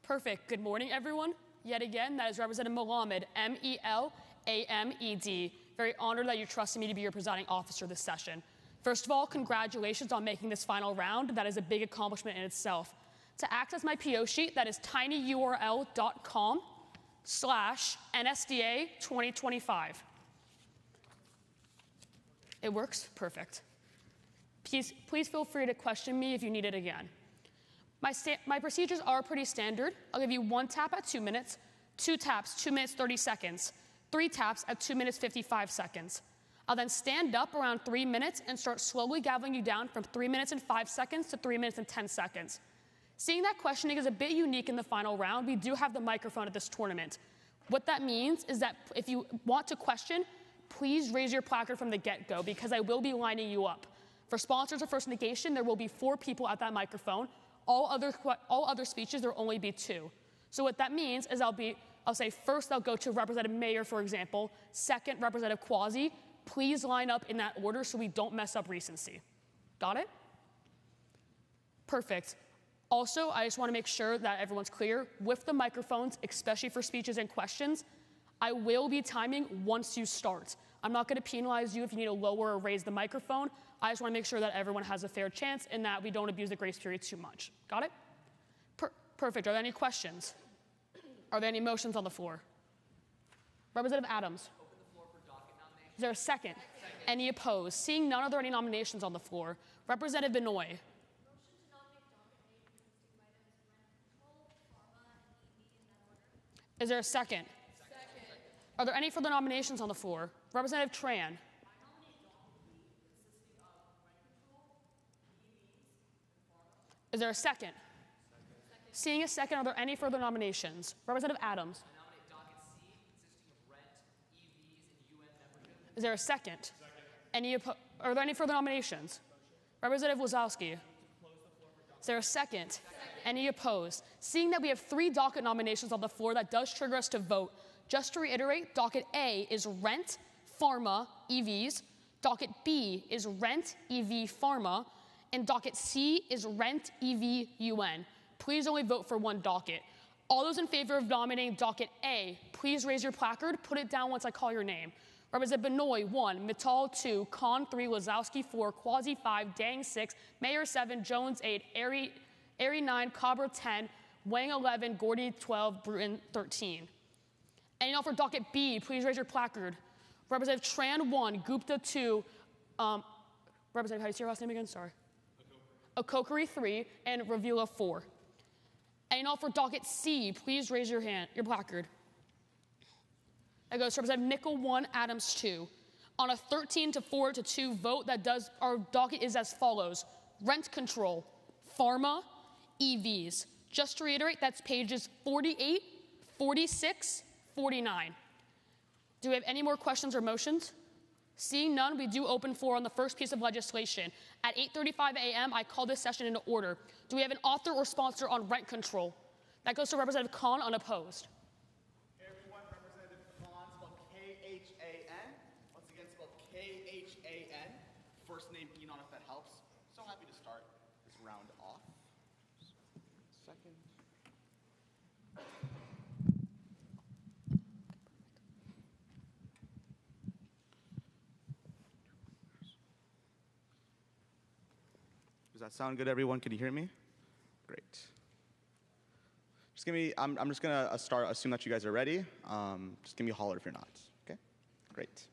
Perfect. Good morning, everyone. Yet again, that is Representative Melamed, M-E-L-A-M-E-D. Very honored that you trusted me to be your presiding officer this session. First of all, congratulations on making this final round. That is a big accomplishment in itself. To access my PO sheet, that is tinyurl.com/NSDA2025. It works? Perfect. Please feel free to question me if you need it again. My procedures are pretty standard. I'll give you 1 tap at 2 minutes, 2 taps, 2 minutes 30 seconds, 3 taps at 2 minutes 55 seconds. I'll then stand up around 3 minutes and start slowly gathering you down from 3 minutes and 5 seconds to 3 minutes and 10 seconds. Seeing that questioning is a bit unique in the final round, we do have the microphone at this tournament. What that means is that if you want to question, please raise your placard from the get-go because I will be lining you up. For sponsors of first negation, there will be 4 people at that microphone. All other speeches, there will only be 2. So what that means is I'll say first I'll go to Representative Mayer, for example, second Representative Quasi. Please line up in that order so we don't mess up recency. Got it? Perfect. Also, I just want to make sure that everyone's clear. With the microphones, especially for speeches and questions, I will be timing once you start. I'm not going to penalize you if you need to lower or raise the microphone. I just want to make sure that everyone has a fair chance and that we don't abuse the grace period too much. Got it? Perfect. Are there any questions? Are there any motions on the floor? Representative Adams. Open the floor for docket nominations. Is there a second? Any opposed? Seeing none, are there any nominations on the floor? Representative Benoit. Motion to nominate docket items Pharma, and EV in that order. Is there a second? Second. Are there any further nominations on the floor? Representative Tran. Is there a second? Seeing a second, are there any further nominations? Representative Adams. I nominate docket C, consisting of rent, EVs, and UN membership. Is there a second? Are there any further nominations? Representative Wazowski. Is there a second? Any opposed? Seeing that we have 3 docket nominations on the floor, that does trigger us to vote. Just to reiterate, docket A is rent, pharma, EVs. Docket B is rent, EV, pharma. And docket C is rent, EV, UN. Please only vote for 1 docket. All those in favor of nominating docket A, please raise your placard. Put it down once I call your name. Representative Benoit, 1, Mittal, 2, Khan, 3, Wazowski, 4, Quasi, 5, Dang, 6, Mayer, 7, Jones, 8, Airy, 9, Cabra, 10, Wang, 11, Gordy, 12, Bruton, 13. And now for docket B, please raise your placard. Representative Tran, 1, Gupta, 2, Representative, how do you say your last name again? Sorry. Okokari, 3, and Ravila, 4. And now for docket C, please raise your placard. It goes to Representative Nickel, 1, Adams, 2. On a 13-4-2 vote, our docket is as follows. Rent control, pharma, EVs. Just to reiterate, that's pages 48, 46, 49. Do we have any more questions or motions? Seeing none, we do open floor on the first piece of legislation. At 8:35 a.m., I call this session into order. Do we have an author or sponsor on rent control? That goes to Representative Khan, unopposed. Hey everyone, Representative Khan, spelled K-H-A-N. Once again, spelled K-H-A-N. First name Enon, if that helps. So happy to start this round off. Second. Does that sound good, everyone? Can you hear me? Great. Just give me, I'm just gonna assume that you guys are ready. Just give me a holler if you're not, okay? Great.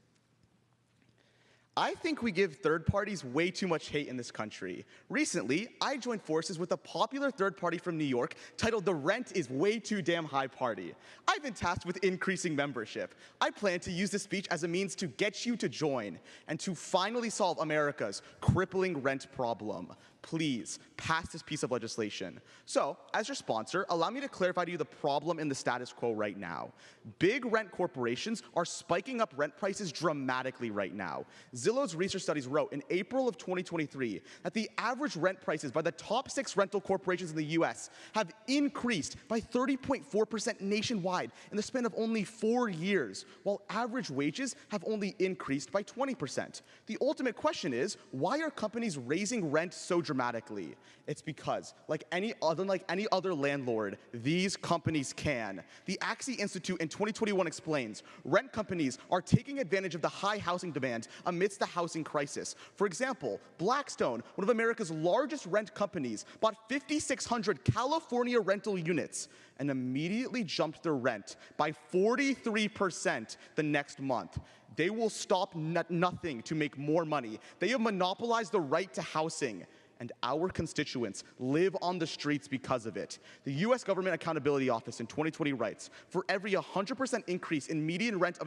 I think we give third parties way too much hate in this country. Recently, I joined forces with a popular third party from New York titled The Rent is Way Too Damn High Party. I've been tasked with increasing membership. I plan to use this speech as a means to get you to join and to finally solve America's crippling rent problem. Please pass this piece of legislation. So, as your sponsor, allow me to clarify to you the problem in the status quo right now. Big rent corporations are spiking up rent prices dramatically right now. Zillow's research studies wrote in April of 2023 that the average rent prices by the top 6 rental corporations in the US have increased by 30.4% nationwide in the span of only 4 years, while average wages have only increased by 20%. The ultimate question is, why are companies raising rent so dramatically? It's because, like any other landlord, these companies can. The Axie Institute in 2021 explains, rent companies are taking advantage of the high housing demand amidst the housing crisis. For example, Blackstone, one of America's largest rent companies, bought 5,600 California rental units and immediately jumped their rent by 43% the next month. They will stop nothing to make more money. They have monopolized the right to housing, and our constituents live on the streets because of it. The U.S. Government Accountability Office in 2020 writes, for every 100% increase in median rent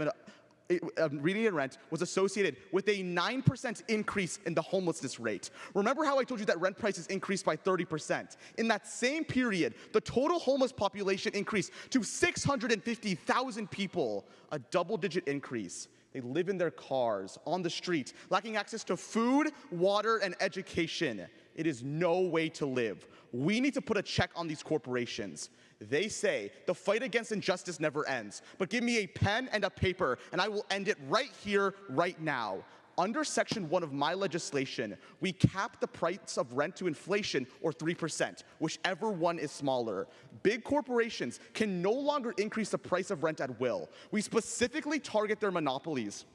was associated with a 9% increase in the homelessness rate. Remember how I told you that rent prices increased by 30%? In that same period, the total homeless population increased to 650,000 people, a double-digit increase. They live in their cars, on the street, lacking access to food, water, and education. It is no way to live. We need to put a check on these corporations. They say the fight against injustice never ends, but give me a pen and a paper and I will end it right here, right now. Under Section 1 of my legislation, we cap the price of rent to inflation, or 3%, whichever one is smaller. Big corporations can no longer increase the price of rent at will. We specifically target their monopolies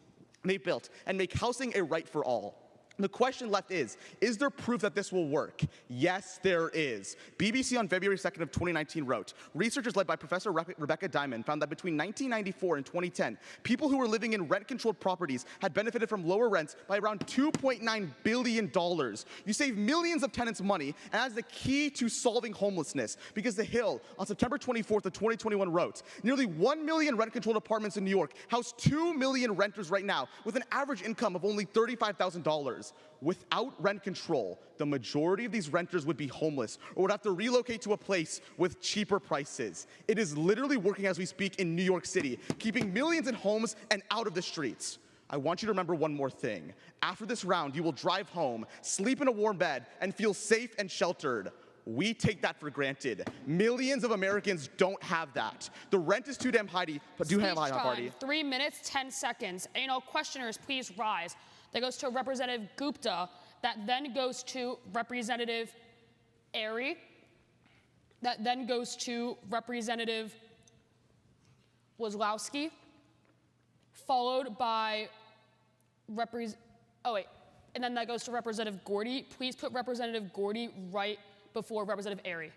they built and make housing a right for all. The question left is there proof that this will work? Yes, there is. BBC on February 2nd of 2019 wrote, researchers led by Professor Rebecca Diamond found that between 1994 and 2010, people who were living in rent-controlled properties had benefited from lower rents by around $2.9 billion. You save millions of tenants money, and that is the key to solving homelessness, because The Hill on September 24th of 2021 wrote, nearly 1 million rent-controlled apartments in New York house 2 million renters right now, with an average income of only $35,000. Without rent control, the majority of these renters would be homeless or would have to relocate to a place with cheaper prices. It is literally working as we speak in New York City, keeping millions in homes and out of the streets. I want you to remember one more thing. After this round, you will drive home, sleep in a warm bed, and feel safe and sheltered. We take that for granted. Millions of Americans don't have that. The rent is too damn high, party. 3 minutes, 10 seconds. And questioners, please rise. That goes to Representative Gupta. That then goes to Representative Airy. That then goes to Representative Wozlowski, followed by and then that goes to Representative Gordy. Please put Representative Gordy right before Representative Airy.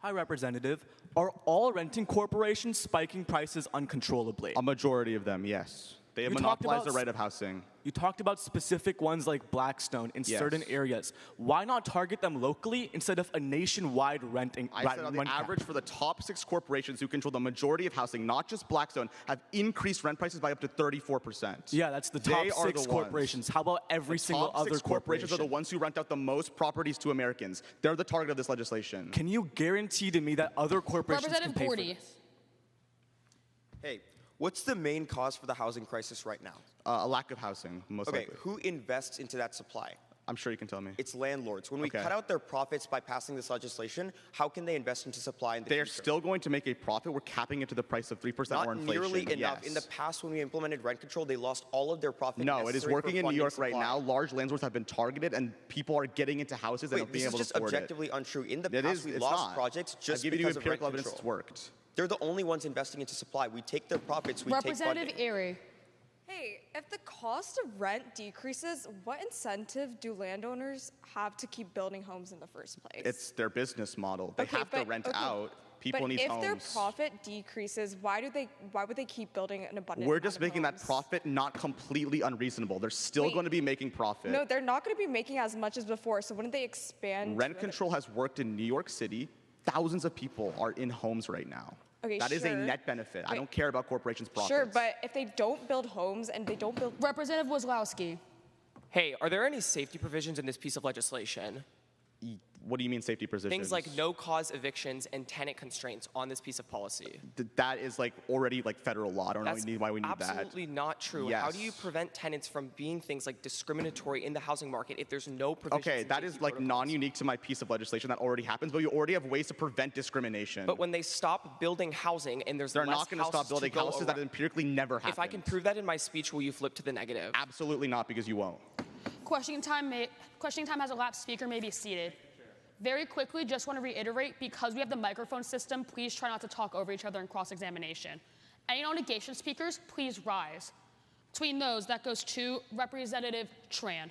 Hi, Representative. Are all renting corporations spiking prices uncontrollably? A majority of them, yes. They have monopolized the right of housing. You talked about specific ones like Blackstone in certain areas. Why not target them locally instead of a nationwide renting? I said on the average for the top 6 corporations who control the majority of housing, not just Blackstone, have increased rent prices by up to 34%. Yeah, that's the top 6 corporations. How about every single other corporation? Corporations are the ones who rent out the most properties to Americans. They're the target of this legislation. Can you guarantee to me that other corporations can pay for this? Hey. What's the main cause for the housing crisis right now? A lack of housing, most likely. Okay, who invests into that supply? I'm sure you can tell me. It's landlords. When we cut out their profits by passing this legislation, how can they invest into supply in the future? They're still going to make a profit. We're capping it to the price of 3% or inflation. Not nearly enough. In the past, when we implemented rent control, they lost all of their profit. No, it is working in New York right now. Large landlords have been targeted, and people are getting into houses and being able to afford it. This is just objectively untrue. In the past, we lost projects just because of rent control. Evidence it's worked. They're the only ones investing into supply. We take their profits, we take funding. Representative Airy. Hey, if the cost of rent decreases, what incentive do landowners have to keep building homes in the first place? It's their business model. They have to rent out. People need homes. But if their profit decreases, why would they keep building an abundant We're just making that profit not completely unreasonable. They're still going to be making profit. No, they're not going to be making as much as before, so wouldn't they expand? Rent control has worked in New York City. Thousands of people are in homes right now. Okay, that is a net benefit. I don't care about corporations' profits. Sure, but if they don't build homes and they don't build... Representative Wozlowski. Hey, are there any safety provisions in this piece of legislation? What do you mean safety provisions? Things like no-cause evictions and tenant constraints on this piece of policy. That is already federal law. I don't know why we need that. That's absolutely not true. Yes. How do you prevent tenants from being things like discriminatory in the housing market if there's no provisions? Okay, that is non-unique to my piece of legislation. That already happens, but you already have ways to prevent discrimination. But when they stop building housing and they're not going to stop building houses. That empirically never happens. If I can prove that in my speech, will you flip to the negative? Absolutely not, because you won't. Questioning time has elapsed. Speaker may be seated. Very quickly, just want to reiterate, because we have the microphone system, please try not to talk over each other in cross-examination. Any non-negation speakers, please rise. Between those, that goes to Representative Tran.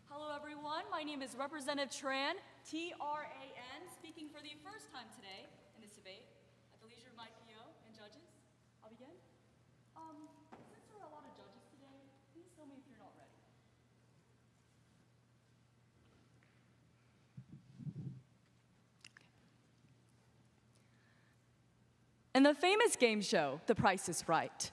Hello, everyone. My name is Representative Tran, T-R-A-N, speaking for the first time today in this debate at the leisure of my PO and judges. I'll begin. Since there are a lot of judges today, please tell me if you're not ready. In the famous game show, The Price is Right,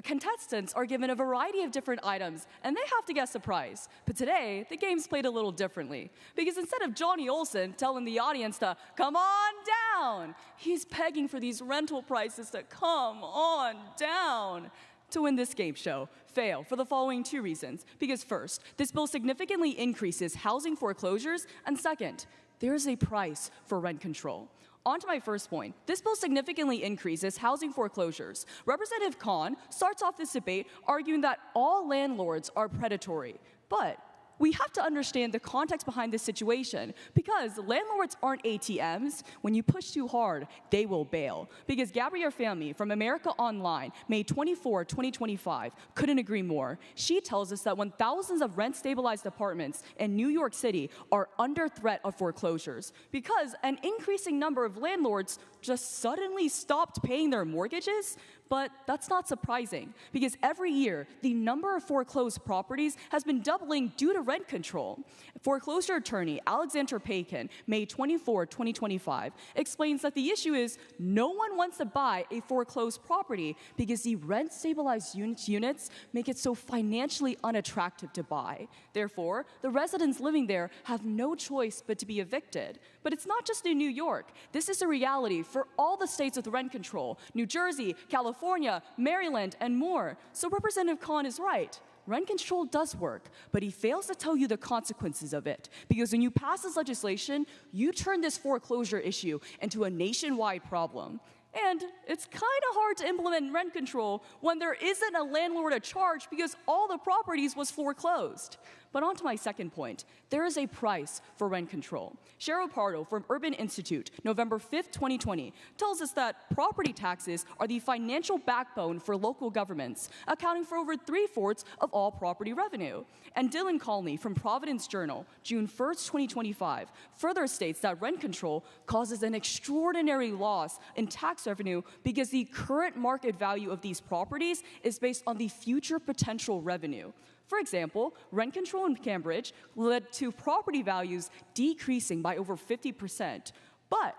contestants are given a variety of different items, and they have to guess the price. But today, the game's played a little differently, because instead of Johnny Olson telling the audience to come on down, he's pegging for these rental prices to come on down. To win this game show, fail for the following two reasons. Because first, this bill significantly increases housing foreclosures, and second, there is a price for rent control. On to my first point. This bill significantly increases housing foreclosures. Representative Khan starts off this debate arguing that all landlords are predatory. But we have to understand the context behind this situation, because landlords aren't ATMs. When you push too hard, they will bail. Because Gabrielle Fahmy from America Online, May 24, 2025, couldn't agree more. She tells us that when thousands of rent-stabilized apartments in New York City are under threat of foreclosures, because an increasing number of landlords just suddenly stopped paying their mortgages. But that's not surprising, because every year, the number of foreclosed properties has been doubling due to rent control. Foreclosure attorney Alexander Paykin, May 24, 2025, explains that the issue is no one wants to buy a foreclosed property because the rent-stabilized units make it so financially unattractive to buy. Therefore, the residents living there have no choice but to be evicted. But it's not just in New York. This is a reality for all the states with rent control: New Jersey, California, Maryland, and more. So Representative Khan is right. Rent control does work, but he fails to tell you the consequences of it. Because when you pass this legislation, you turn this foreclosure issue into a nationwide problem. And it's kind of hard to implement rent control when there isn't a landlord to charge because all the properties was foreclosed. But on to my second point. There is a price for rent control. Cheryl Pardo from Urban Institute, November 5th, 2020, tells us that property taxes are the financial backbone for local governments, accounting for over 3/4 of all property revenue. And Dylan Conley from Providence Journal, June 1st, 2025, further states that rent control causes an extraordinary loss in tax revenue because the current market value of these properties is based on the future potential revenue. For example, rent control in Cambridge led to property values decreasing by over 50%. But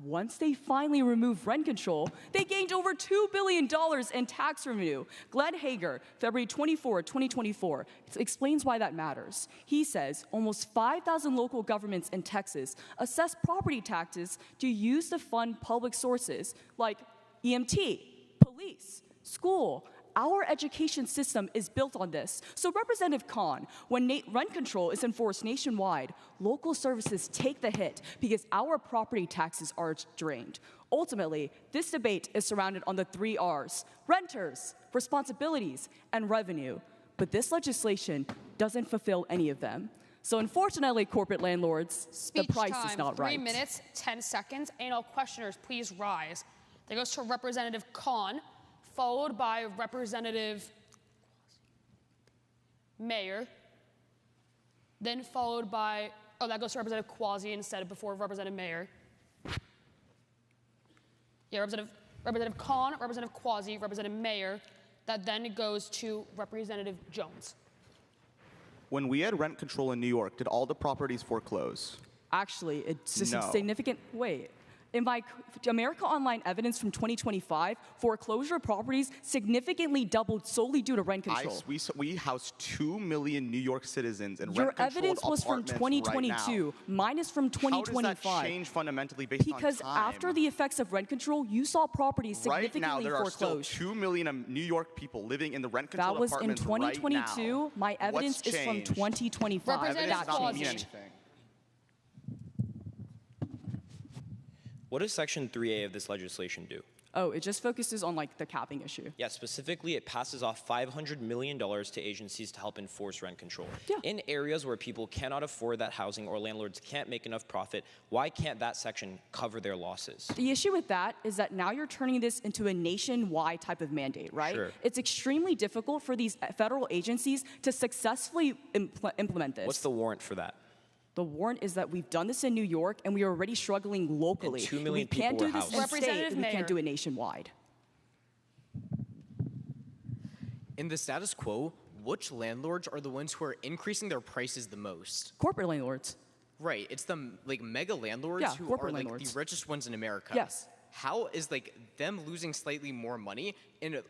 once they finally removed rent control, they gained over $2 billion in tax revenue. Glenn Hager, February 24, 2024, explains why that matters. He says almost 5,000 local governments in Texas assess property taxes to use to fund public sources like EMT, police, school. Our education system is built on this. So Representative Khan, when rent control is enforced nationwide, local services take the hit because our property taxes are drained. Ultimately, this debate is surrounded on the 3 R's: renters, responsibilities, and revenue. But this legislation doesn't fulfill any of them. So unfortunately, corporate landlords, Speech the price time, is not 3 right. minutes, 10 seconds. And all questioners, please rise. That goes to Representative Khan, followed by Representative Mayor, then followed by, oh, that goes to Representative Quasi instead of before Representative Mayor. Yeah, Representative Khan, Representative Quasi, Representative Mayor. That then goes to Representative Jones. When we had rent control in New York, did all the properties foreclose? Actually, it's just No. a significant, wait. In my America Online evidence from 2025, foreclosure properties significantly doubled solely due to rent control. We housed 2 million New York citizens in Your rent-controlled evidence was from apartments 2022. right now. Mine is from 2025. How does that change fundamentally based Because on time? after the effects of rent control, you saw properties right significantly now, there are still foreclosed. 2 million New York people living in the rent-controlled That was in apartments 2022. right now. My evidence What's is from changed? 2025. Representative Evidence That doesn't Quasi. mean changed. anything. What does Section 3A of this legislation do? Oh, it just focuses on like the capping issue. Yeah, specifically, it passes off $500 million to agencies to help enforce rent control. Yeah. In areas where people cannot afford that housing or landlords can't make enough profit, why can't that section cover their losses? The issue with that is that now you're turning this into a nationwide type of mandate, right? Sure. It's extremely difficult for these federal agencies to successfully implement this. What's the warrant for that? The warrant is that we've done this in New York, and we are already struggling locally. And 2 million we can't people do were this in housed. state, Representative and we Mayor. can't do it nationwide. In the status quo, which landlords are the ones who are increasing their prices the most? Corporate landlords. Right, it's the like mega landlords Yeah, who corporate are like landlords. the richest ones in America. Yes. How is like them losing slightly more money and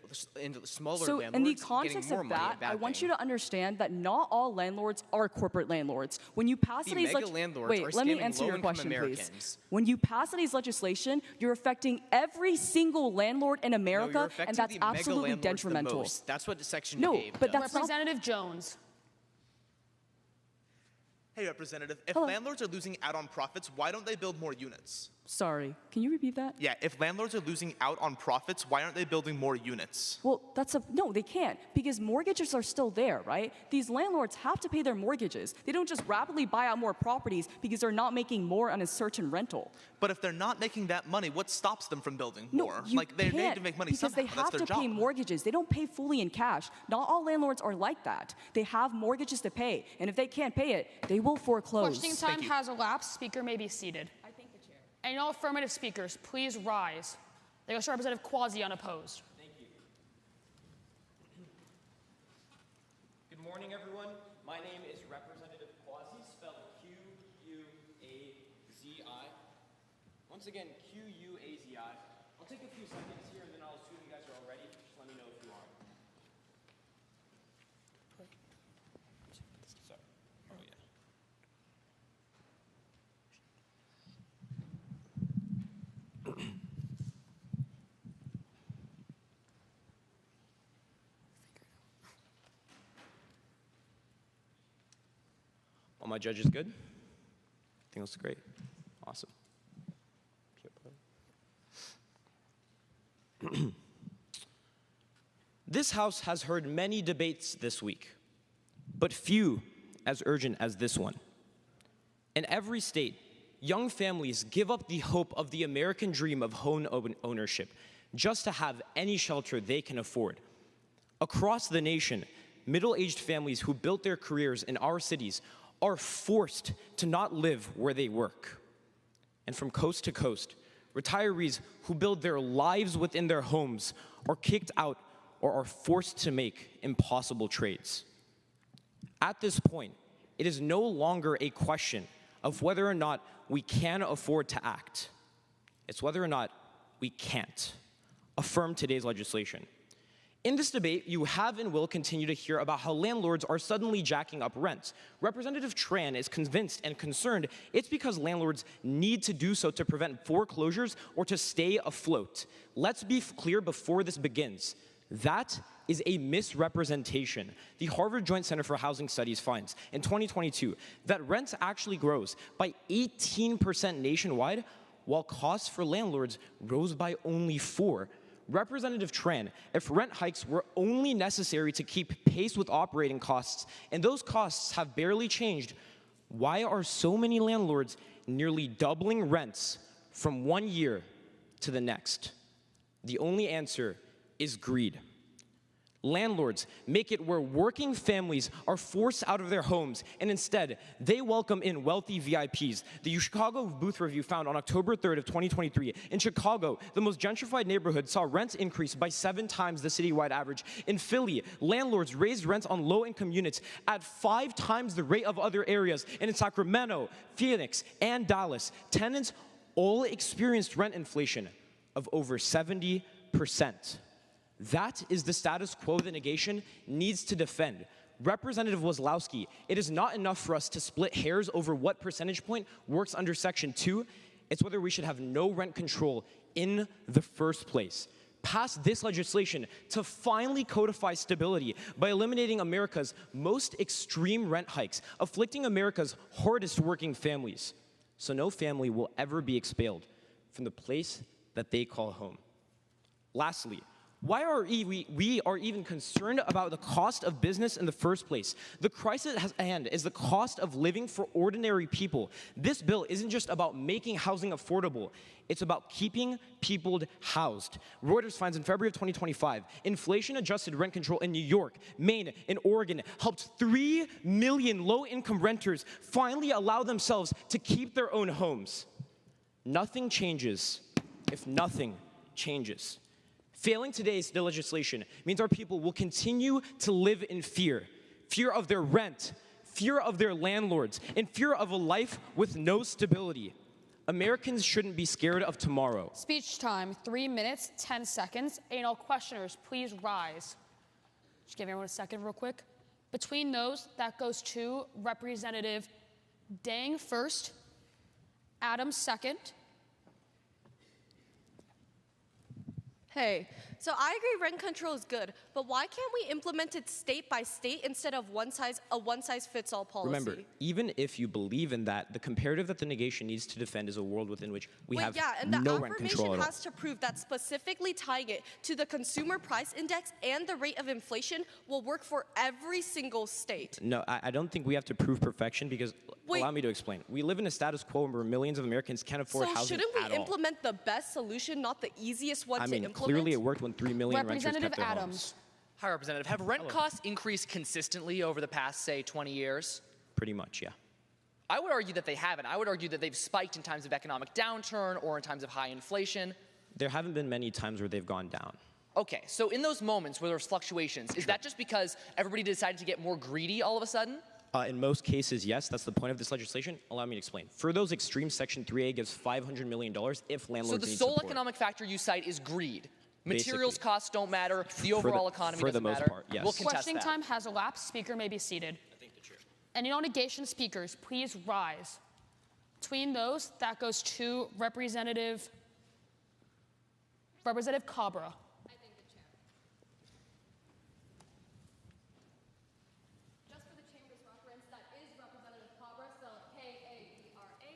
smaller So landlords in the getting context more of money? that, a bad I want thing? you to understand that not all landlords are corporate landlords. When you pass The today's mega landlords wait, are let me scamming answer your low-income question, please. Americans. When you pass today's legislation, you're affecting every single landlord in No, America, you're and affecting that's the mega absolutely landlords the detrimental. most. That's what Section No, K but does. that's not. Representative Jones. Hey, Representative, if Hello. landlords are losing out on profits, why don't they build more units? Sorry, can you repeat that? Yeah, if landlords are losing out on profits, why aren't they building more units? Well, no, they can't, because mortgages are still there, right? These landlords have to pay their mortgages. They don't just rapidly buy out more properties because they're not making more on a certain rental. But if they're not making that money, what stops them from building No, more? you Like, they can't, need to make money because somehow. they have That's their to job. pay mortgages. They don't pay fully in cash. Not all landlords are like that. They have mortgages to pay, and if they can't pay it, they will foreclose. Questioning time has elapsed. Speaker may be seated. I thank the chair. And all affirmative speakers, please rise. They go to Representative Quasi unopposed. Thank you. Good morning, everyone. My name is Representative Quasi, spelled Q-U-A-Z-I. Once again, Q-U-A-Z-I. I'll take a few seconds here, and then I'll assume you guys are all ready. Just let me know if you are. Sorry. Oh, yeah. All my judges good? Everything looks great. Awesome. This House has heard many debates this week, but few as urgent as this one. In every state, young families give up the hope of the American dream of home ownership just to have any shelter they can afford. Across the nation, middle-aged families who built their careers in our cities are forced to not live where they work. And from coast to coast, retirees who build their lives within their homes are kicked out or are forced to make impossible trades. At this point, it is no longer a question of whether or not we can afford to act. It's whether or not we can't. Affirm today's legislation. In this debate, you have and will continue to hear about how landlords are suddenly jacking up rents. Representative Tran is convinced and concerned it's because landlords need to do so to prevent foreclosures or to stay afloat. Let's be clear before this begins. That is a misrepresentation. The Harvard Joint Center for Housing Studies finds in 2022 that rents actually grows by 18% nationwide, while costs for landlords rose by only 4%. Representative Tran, if rent hikes were only necessary to keep pace with operating costs, and those costs have barely changed, why are so many landlords nearly doubling rents from one year to the next? The only answer is greed. Landlords make it where working families are forced out of their homes, and instead, they welcome in wealthy VIPs. The Chicago Booth Review found on October 3rd of 2023, in Chicago, the most gentrified neighborhood saw rents increase by 7 times the citywide average. In Philly, landlords raised rents on low-income units at 5 times the rate of other areas. And in Sacramento, Phoenix, and Dallas, tenants all experienced rent inflation of over 70%. That is the status quo the negation needs to defend. Representative Wozlowski, it is not enough for us to split hairs over what percentage point works under Section 2. It's whether we should have no rent control in the first place. Pass this legislation to finally codify stability by eliminating America's most extreme rent hikes, afflicting America's hardest working families, so no family will ever be expelled from the place that they call home. Lastly, why are we are even concerned about the cost of business in the first place? The crisis at hand is the cost of living for ordinary people. This bill isn't just about making housing affordable. It's about keeping people housed. Reuters finds in February of 2025, inflation-adjusted rent control in New York, Maine, and Oregon helped 3 million low-income renters finally allow themselves to keep their own homes. Nothing changes if nothing changes. Failing today's legislation means our people will continue to live in fear. Fear of their rent, fear of their landlords, and fear of a life with no stability. Americans shouldn't be scared of tomorrow. Speech time, 3 minutes, 10 seconds. And all questioners, please rise. Just give everyone a second real quick. Between those, that goes to Representative Dang first, Adams second. Hey, so I agree rent control is good, but why can't we implement it state by state instead of a one-size-fits-all policy? Remember, even if you believe in that, the comparative that the negation needs to defend is a world within which we have no rent control at all. And the affirmation has to prove that specifically tying it to the consumer price index and the rate of inflation will work for every single state. No, I don't think we have to prove perfection because, allow me to explain. We live in a status quo where millions of Americans can't afford housing at all. So shouldn't we implement the best solution, not the easiest one to implement? Clearly it worked when 3 million renters kept their homes. Hi, Representative. Have rent costs increased consistently over the past, say, 20 years? Pretty much, yeah. I would argue that they haven't. I would argue that they've spiked in times of economic downturn or in times of high inflation. There haven't been many times where they've gone down. Okay, so in those moments where there's fluctuations, is that just because everybody decided to get more greedy all of a sudden? In most cases, yes. That's the point of this legislation. Allow me to explain. For those extremes, Section 3A gives $500 million if landlords need So the sole support. economic factor you cite is greed. Materials costs don't matter. The overall economy doesn't matter. For the most part, yes. We'll contest Questioning that. time has elapsed. Speaker may be seated. Any non-negation speakers, please rise. Between those, that goes to Representative Cabra. Just for the Chamber's reference, that is Representative Cabra, spelled K-A-B-R-A.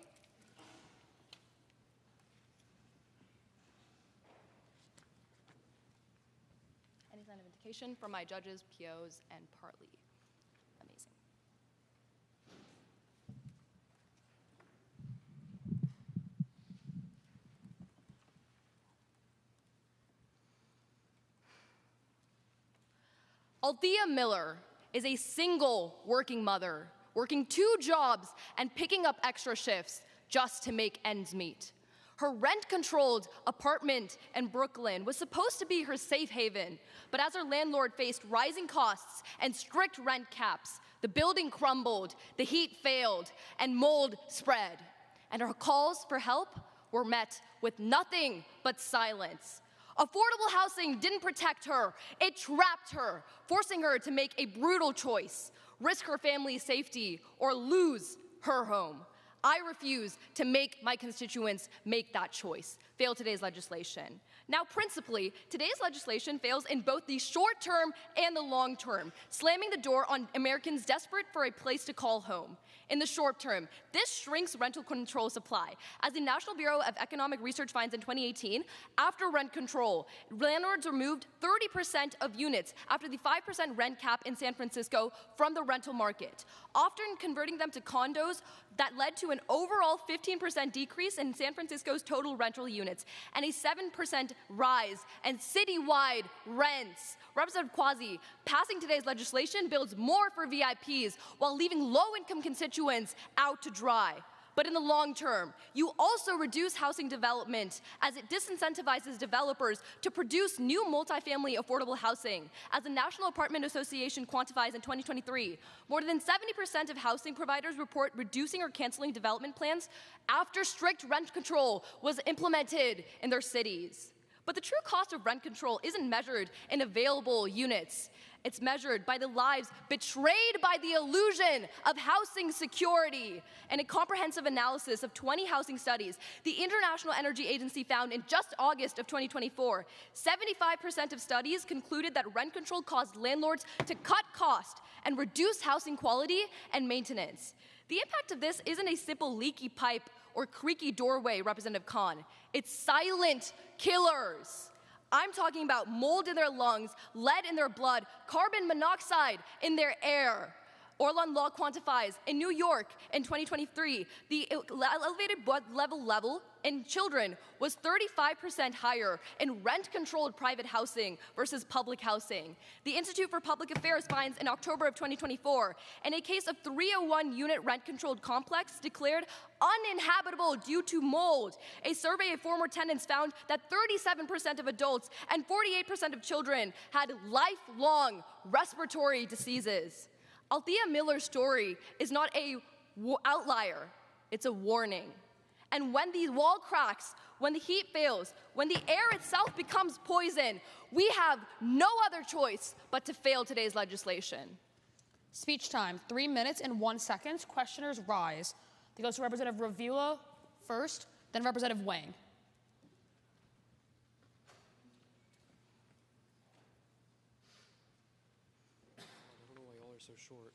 Any sign of indication from my judges, POs, and partly. Amazing. Althea Miller is a single working mother, working 2 jobs and picking up extra shifts just to make ends meet. Her rent-controlled apartment in Brooklyn was supposed to be her safe haven, but as her landlord faced rising costs and strict rent caps, the building crumbled, the heat failed, and mold spread. And her calls for help were met with nothing but silence. Affordable housing didn't protect her, it trapped her, forcing her to make a brutal choice, risk her family's safety, or lose her home. I refuse to make my constituents make that choice. Fail today's legislation. Now, principally, today's legislation fails in both the short term and the long term, slamming the door on Americans desperate for a place to call home. In the short term, this shrinks rental control supply. As the National Bureau of Economic Research finds in 2018, after rent control, landlords removed 30% of units after the 5% rent cap in San Francisco from the rental market, often converting them to condos that led to an overall 15% decrease in San Francisco's total rental units and a 7% rise in citywide rents. Representative Quasi, passing today's legislation builds more for VIPs while leaving low-income constituents out to dry. But in the long term, you also reduce housing development as it disincentivizes developers to produce new multifamily affordable housing. As the National Apartment Association quantifies in 2023, more than 70% of housing providers report reducing or canceling development plans after strict rent control was implemented in their cities. But the true cost of rent control isn't measured in available units. It's measured by the lives betrayed by the illusion of housing security. In a comprehensive analysis of 20 housing studies, the International Energy Agency found in just August of 2024, 75% of studies concluded that rent control caused landlords to cut cost and reduce housing quality and maintenance. The impact of this isn't a simple leaky pipe or creaky doorway, Representative Khan. It's silent killers. I'm talking about mold in their lungs, lead in their blood, carbon monoxide in their air. Orlan Law quantifies in New York in 2023, the elevated blood level in children was 35% higher in rent-controlled private housing versus public housing. The Institute for Public Affairs finds in October of 2024, in a case of 301 unit rent-controlled complex declared uninhabitable due to mold. A survey of former tenants found that 37% of adults and 48% of children had lifelong respiratory diseases. Althea Miller's story is not a outlier, it's a warning. And when the wall cracks, when the heat fails, when the air itself becomes poison, we have no other choice but to fail today's legislation. Speech time, 3 minutes and 1 second. Questioners rise. It goes to Representative Ravula first, then Representative Wang. So short.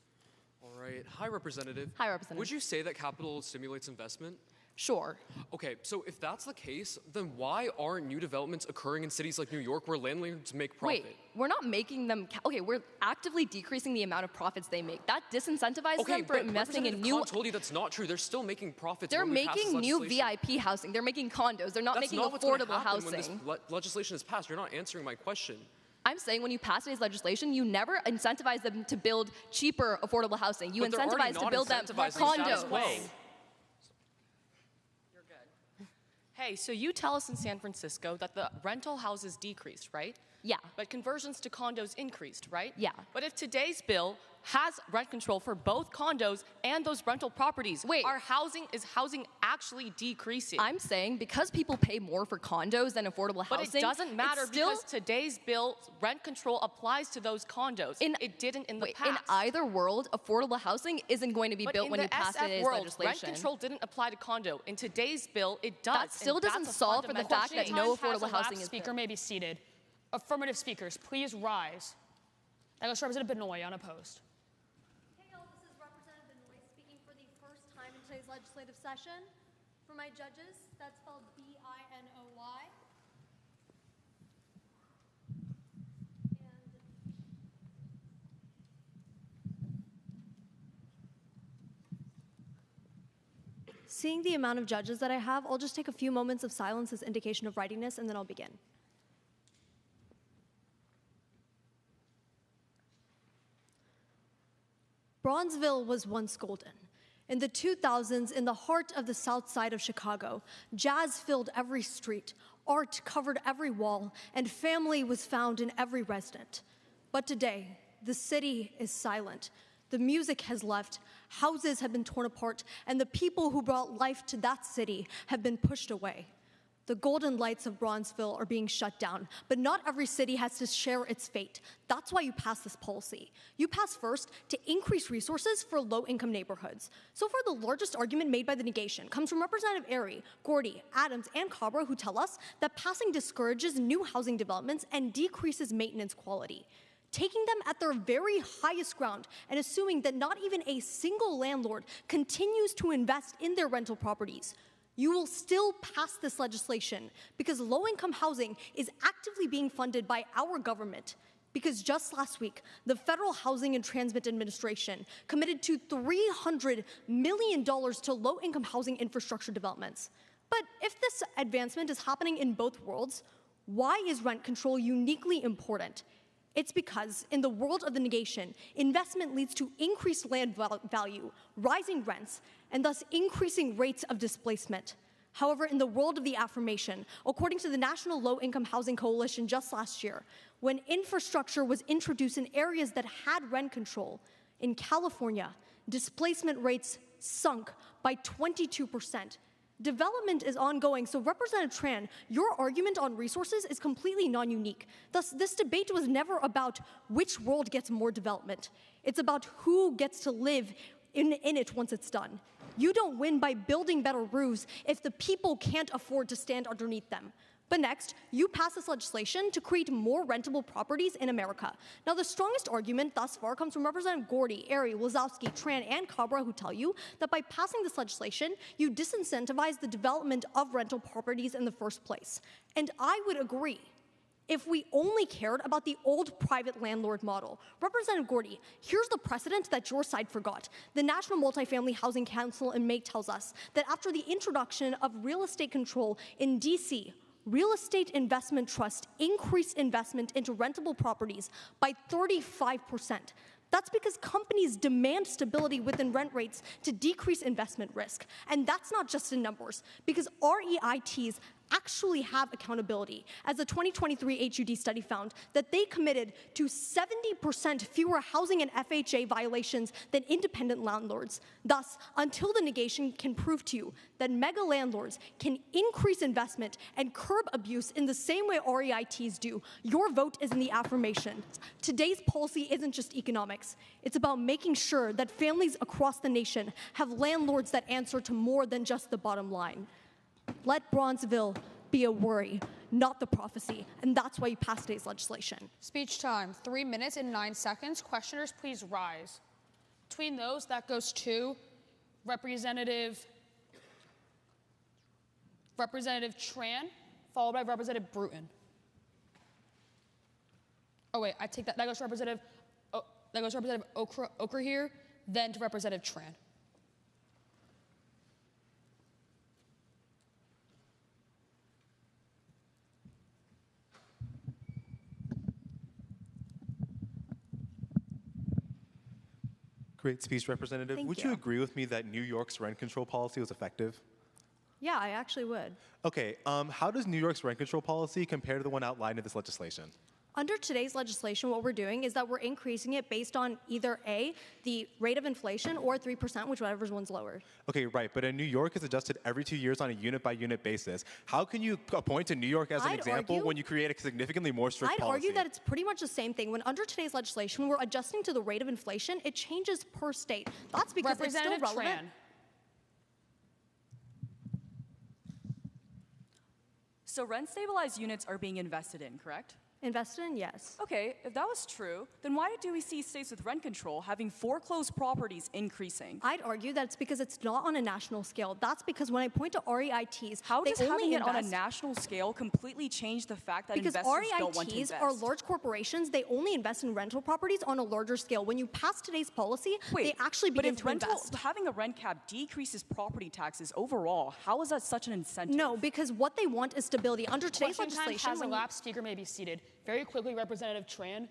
All right. Hi, Representative. Hi, Representative. Would you say that capital stimulates investment? Sure. Okay, so if that's the case, then why aren't new developments occurring in cities like New York where landlords make profit? Wait, we're not making them, okay, we're actively decreasing the amount of profits they make. That disincentivizes them from investing in new. Khan told you that's not true. They're still making profits. They're when we pass this making new legislation. VIP housing. They're making condos. They're not That's making not what's gonna affordable happen when housing. this legislation is passed. You're not answering my question. I'm saying when you pass today's legislation, you never incentivize them to build cheaper, affordable housing. You But they're already incentivize to not build them incentivizing status quo. condos. Hey, so you tell us in San Francisco that the rental houses decreased, right? Yeah. But conversions to condos increased, right? Yeah. But if today's bill has rent control for both condos and those rental properties, is housing actually decreasing? I'm saying because people pay more for condos than affordable But housing. it doesn't matter it's still, because today's bill, rent control applies to those condos. It didn't in the past. In either world, affordable housing isn't going to be But built in when the you pass SF today's world, legislation. rent control didn't apply to condo. In today's bill, it does. That still and doesn't that's a solve for the fundamental fact that change. no Time has affordable housing elapsed. is Speaker built. may be seated. Affirmative speakers, please rise. That goes to Representative Benoit, unopposed. Hey all, this is Representative Benoit speaking for the first time in today's legislative session. For my judges, that's spelled B-I-N-O-Y. Seeing the amount of judges that I have, I'll just take a few moments of silence as indication of readiness, and then I'll begin. Bronzeville was once golden. In the 2000s, in the heart of the south side of Chicago, jazz filled every street, art covered every wall, and family was found in every resident. But today, the city is silent. The music has left, houses have been torn apart, and the people who brought life to that city have been pushed away. The golden lights of Bronzeville are being shut down, but not every city has to share its fate. That's why you pass this policy. You pass first to increase resources for low-income neighborhoods. So far, the largest argument made by the negation comes from Representative Airy, Gordy, Adams, and Cabra, who tell us that passing discourages new housing developments and decreases maintenance quality. Taking them at their very highest ground and assuming that not even a single landlord continues to invest in their rental properties, you will still pass this legislation because low-income housing is actively being funded by our government. Because just last week, the Federal Housing and Transit Administration committed to $300 million to low-income housing infrastructure developments. But if this advancement is happening in both worlds, why is rent control uniquely important? It's because in the world of the negation, investment leads to increased land value, rising rents, and thus increasing rates of displacement. However, in the world of the affirmation, according to the National Low Income Housing Coalition just last year, when infrastructure was introduced in areas that had rent control, in California, displacement rates sunk by 22%. Development is ongoing, so Representative Tran, your argument on resources is completely non-unique. Thus, this debate was never about which world gets more development. It's about who gets to live in it once it's done. You don't win by building better roofs if the people can't afford to stand underneath them. But next, you pass this legislation to create more rentable properties in America. Now, the strongest argument thus far comes from Representative Gordy, Airy, Wazowski, Tran, and Cabra, who tell you that by passing this legislation, you disincentivize the development of rental properties in the first place. And I would agree. If we only cared about the old private landlord model. Representative Gordy, here's the precedent that your side forgot. The National Multifamily Housing Council in May tells us that after the introduction of real estate control in DC, real estate investment trusts increased investment into rentable properties by 35%. That's because companies demand stability within rent rates to decrease investment risk. And that's not just in numbers, because REITs actually have accountability. As the 2023 HUD study found, that they committed to 70% fewer housing and FHA violations than independent landlords. Thus, until the negation can prove to you that mega landlords can increase investment and curb abuse in the same way REITs do, your vote is in the affirmation. Today's policy isn't just economics. It's about making sure that families across the nation have landlords that answer to more than just the bottom line. Let Bronzeville be a worry, not the prophecy, and that's why you passed today's legislation. Speech time, 3 minutes and 9 seconds. Questioners, please rise. Between those, that goes to Representative Tran, followed by Representative Bruton. Oh wait, I take that. That goes to Representative Okra here, then to Representative Tran. Great speech, Representative. Would you agree with me that New York's rent control policy was effective? Yeah, I actually would. Okay, how does New York's rent control policy compare to the one outlined in this legislation? Under today's legislation, what we're doing is that we're increasing it based on either A, the rate of inflation, or 3%, whichever one's lower. Okay, right, but in New York, it's adjusted every 2 years on a unit-by-unit basis. How can you point to New York as an example when you create a significantly more strict policy? I'd argue that it's pretty much the same thing. When under today's legislation, when we're adjusting to the rate of inflation, it changes per state. That's because it's still relevant. Tran. So rent-stabilized units are being invested in, correct? Invested in, yes. Okay, if that was true, then why do we see states with rent control having foreclosed properties increasing? I'd argue that it's because it's not on a national scale. That's because when I point to REITs, how does having it on a invest national scale completely change the fact that because investors don't want to invest? REITs are large corporations. They only invest in rental properties on a larger scale. When you pass today's policy, they actually begin to invest. Having a rent cap decreases property taxes overall. How is that such an incentive? No, because what they want is stability. Under today's legislation, time has elapsed. Speaker may be seated. Very quickly, Representative Tran,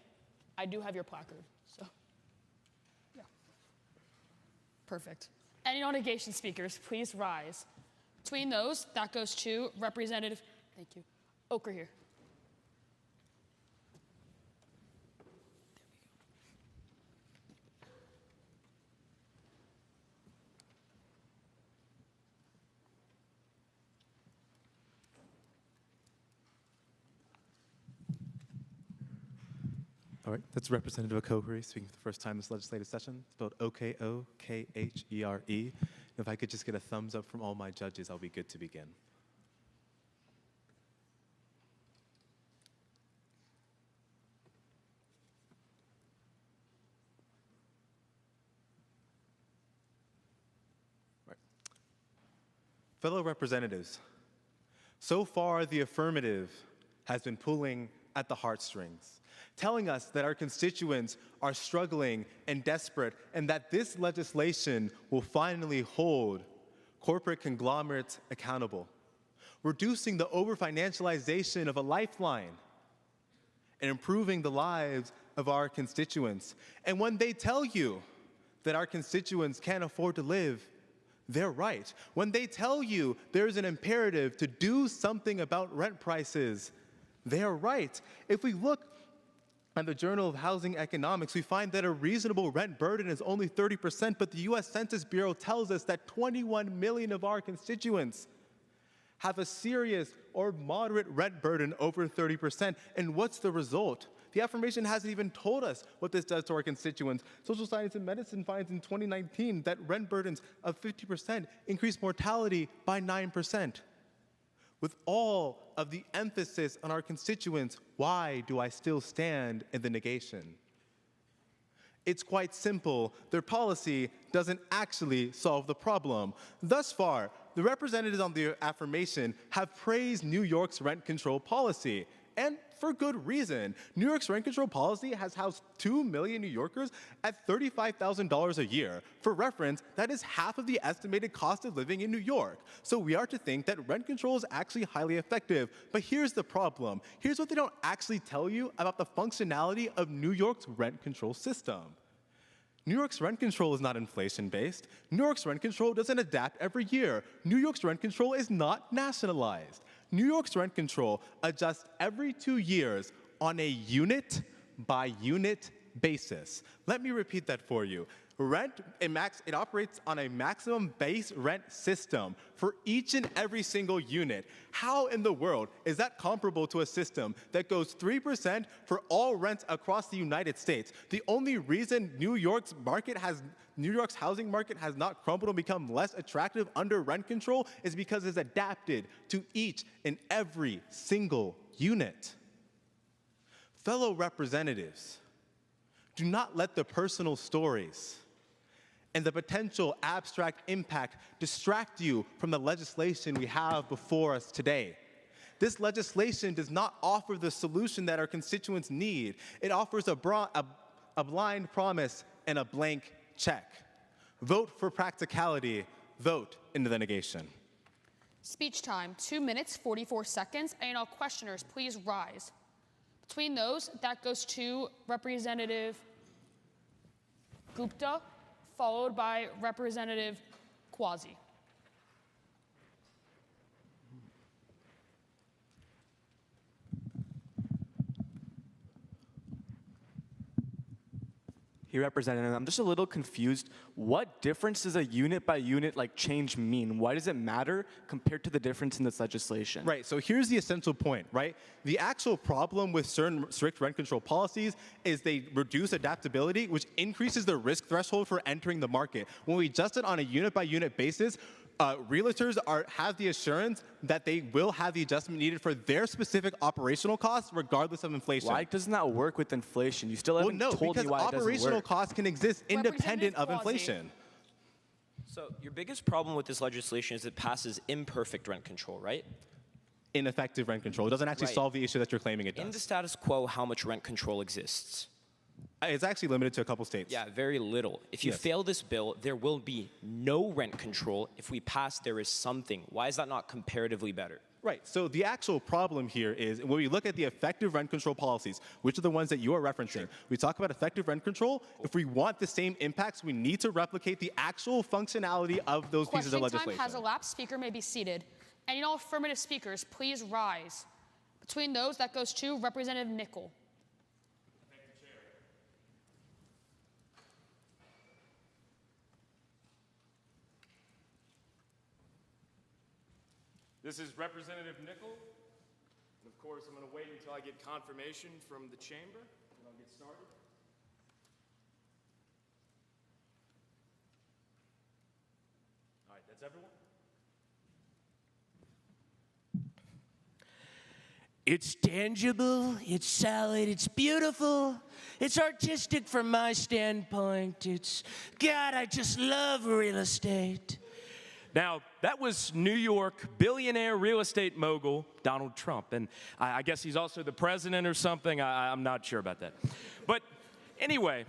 I do have your placard, so yeah. Perfect. Any non-negation speakers, please rise. Between those, that goes to Representative, thank you, Okra here. All right, that's Representative Okokhere speaking for the first time this legislative session, spelled O-K-O-K-H-E-R-E. If I could just get a thumbs up from all my judges, I'll be good to begin. Right. Fellow representatives, so far the affirmative has been pulling at the heartstrings, telling us that our constituents are struggling and desperate, and that this legislation will finally hold corporate conglomerates accountable, reducing the over-financialization of a lifeline, and improving the lives of our constituents. And when they tell you that our constituents can't afford to live, they're right. When they tell you there's an imperative to do something about rent prices, they're right. If we look at the Journal of Housing Economics, we find that a reasonable rent burden is only 30%, but the U.S. Census Bureau tells us that 21 million of our constituents have a serious or moderate rent burden over 30%. And what's the result? The affirmation hasn't even told us what this does to our constituents. Social science and medicine finds in 2019 that rent burdens of 50% increase mortality by 9%. With all of the emphasis on our constituents, why do I still stand in the negation? It's quite simple. Their policy doesn't actually solve the problem. Thus far, the representatives on the affirmation have praised New York's rent control policy. and for good reason. New York's rent control policy has housed 2 million New Yorkers at $35,000 a year. For reference, that is half of the estimated cost of living in New York. So we are to think that rent control is actually highly effective. But here's the problem. Here's what they don't actually tell you about the functionality of New York's rent control system. New York's rent control is not inflation-based. New York's rent control doesn't adapt every year. New York's rent control is not nationalized. New York's rent control adjusts every 2 years on a unit-by-unit basis. Let me repeat that for you. It operates on a maximum base rent system for each and every single unit. How in the world is that comparable to a system that goes 3% for all rents across the United States? The only reason New York's housing market has not crumbled and become less attractive under rent control is because it's adapted to each and every single unit. Fellow representatives, do not let the personal stories and the potential abstract impact distract you from the legislation we have before us today. This legislation does not offer the solution that our constituents need. It offers a blind promise and a blank check. Vote for practicality, vote into the negation. Speech time, 2 minutes, 44 seconds. And all questioners, please rise. Between those, that goes to Representative Gupta, followed by Representative Quasi. Here, Representative, I'm just a little confused. What difference does a unit-by-unit change mean? Why does it matter compared to the difference in this legislation? Right, so here's the essential point, right? The actual problem with certain strict rent control policies is they reduce adaptability, which increases the risk threshold for entering the market. When we adjust it on a unit-by-unit basis, realtors have the assurance that they will have the adjustment needed for their specific operational costs, regardless of inflation. Why doesn't that work with inflation? You still haven't told me why it doesn't work. Because operational costs can exist independent of inflation. So your biggest problem with this legislation is it passes imperfect rent control, right? Ineffective rent control. It doesn't actually solve the issue that you're claiming it does. In the status quo, how much rent control exists? It's actually limited to a couple states. Yeah, very little. If you fail this bill, there will be no rent control. If we pass, there is something. Why is that not comparatively better? Right, so the actual problem here is when we look at the effective rent control policies, which are the ones that you are referencing, we talk about effective rent control. If we want the same impacts, we need to replicate the actual functionality of those pieces of legislation. Question time has elapsed. Speaker may be seated. Any and all affirmative speakers, please rise. Between those, that goes to Representative Nickel. This is Representative Nickel. And of course, I'm going to wait until I get confirmation from the chamber, and I'll get started. All right, that's everyone? It's tangible, it's solid, it's beautiful, it's artistic from my standpoint. God, I just love real estate. Now, that was New York billionaire real estate mogul Donald Trump. And I guess he's also the president or something. I'm not sure about that. But anyway,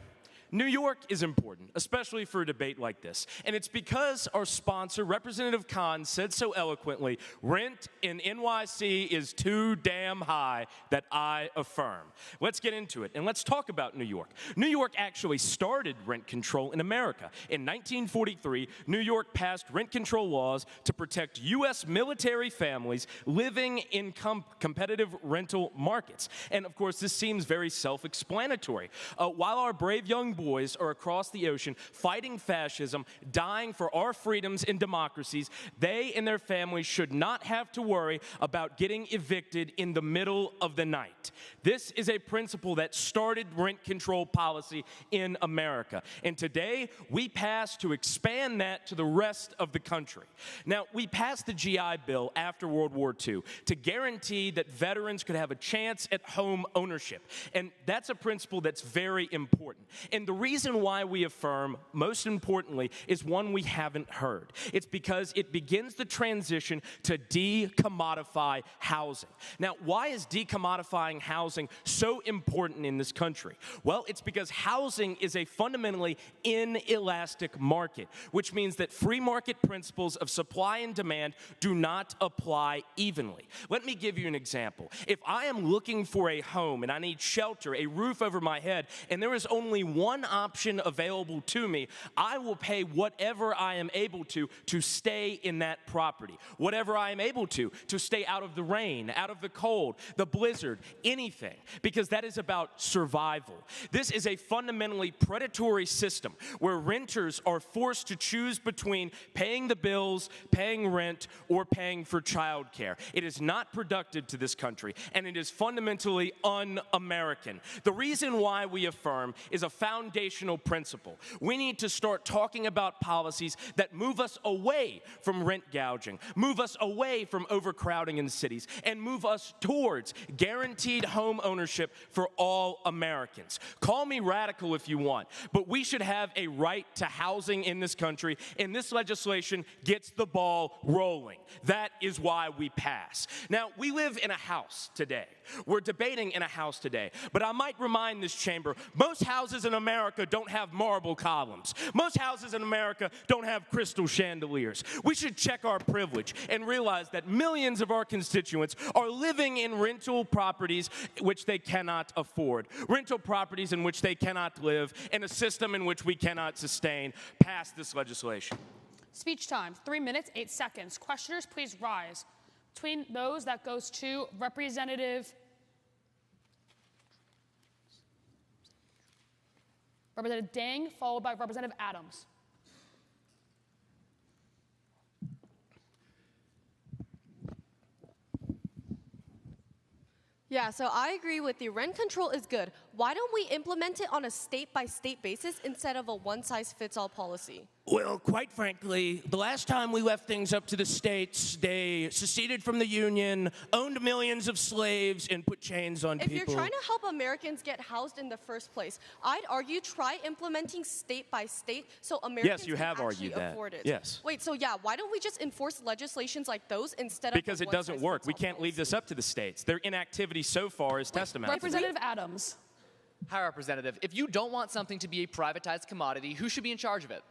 New York is important, especially for a debate like this. And it's because our sponsor, Representative Khan, said so eloquently, rent in NYC is too damn high that I affirm. Let's get into it, and let's talk about New York. New York actually started rent control in America. In 1943, New York passed rent control laws to protect U.S. military families living in competitive rental markets. And of course, this seems very self-explanatory. While our brave young boys are across the ocean fighting fascism, dying for our freedoms and democracies, they and their families should not have to worry about getting evicted in the middle of the night. This is a principle that started rent control policy in America. And today, we pass to expand that to the rest of the country. Now, we passed the GI Bill after World War II to guarantee that veterans could have a chance at home ownership. And that's a principle that's very important. And And the reason why we affirm, most importantly, is one we haven't heard. It's because it begins the transition to decommodify housing. Now, why is decommodifying housing so important in this country? Well, it's because housing is a fundamentally inelastic market, which means that free market principles of supply and demand do not apply evenly. Let me give you an example. If I am looking for a home and I need shelter, a roof over my head, and there is only one option available to me, I will pay whatever I am able to stay in that property. Whatever I am able to stay out of the rain, out of the cold, the blizzard, anything, because that is about survival. This is a fundamentally predatory system where renters are forced to choose between paying the bills, paying rent, or paying for childcare. It is not productive to this country, and it is fundamentally un-American. The reason why we affirm is a foundational principle. We need to start talking about policies that move us away from rent gouging, move us away from overcrowding in cities, and move us towards guaranteed home ownership for all Americans. Call me radical if you want, but we should have a right to housing in this country, and this legislation gets the ball rolling. That is why we pass. Now, we live in a house today. We're debating in a house today, but I might remind this chamber, most houses in America don't have marble columns. Most houses in America don't have crystal chandeliers. We should check our privilege and realize that millions of our constituents are living in rental properties which they cannot afford, rental properties in which they cannot live, in a system in which we cannot sustain. Pass this legislation. Speech time, 3 minutes, 8 seconds. Questioners, please rise. Between those, that goes to Representative Dang, followed by Representative Adams. Yeah, so I agree with you. Rent control is good. Why don't we implement it on a state-by-state basis instead of a one-size-fits-all policy? Well, quite frankly, the last time we left things up to the states, they seceded from the Union, owned millions of slaves, and put chains on people. If you're trying to help Americans get housed in the first place, I'd argue try implementing state by state so Americans Yes, you can have actually argued that. afford it. Yes. Wait, so yeah, why don't we just enforce legislations like those instead Because of it doesn't work. We can't leave this up to the states. Their inactivity so far is testament. Representative Adams. Hi, Representative. If you don't want something to be a privatized commodity, who should be in charge of it?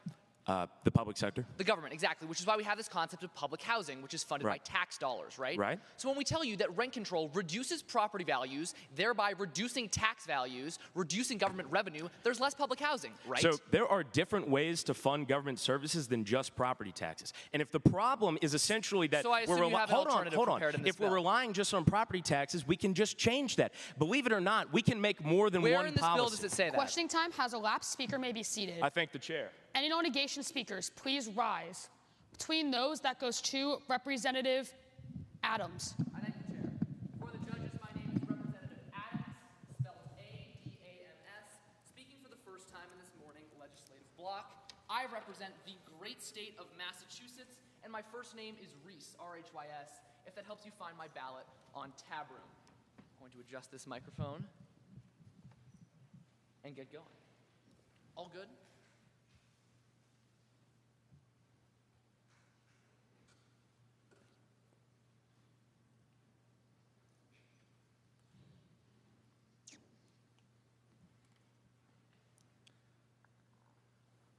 The public sector? The government, exactly, which is why we have this concept of public housing, which is funded by tax dollars, right? Right. So when we tell you that rent control reduces property values, thereby reducing tax values, reducing government revenue, there's less public housing, right? So there are different ways to fund government services than just property taxes. And if the problem is essentially that So I assume you have an alternative hold on. prepared in this If we're bill. relying just on property taxes, we can just change that. Believe it or not, we can make more than Where one in this policy. bill does it say that? Questioning time has elapsed. Speaker may be seated. I thank the chair. Any non-negation speakers, please rise. Between those, that goes to Representative Adams. I thank the chair. For the judges, my name is Representative Adams, spelled A-D-A-M-S, speaking for the first time in this morning legislative block. I represent the great state of Massachusetts, and my first name is Reese, R-H-Y-S, if that helps you find my ballot on Tab Room. I'm going to adjust this microphone and get going. All good?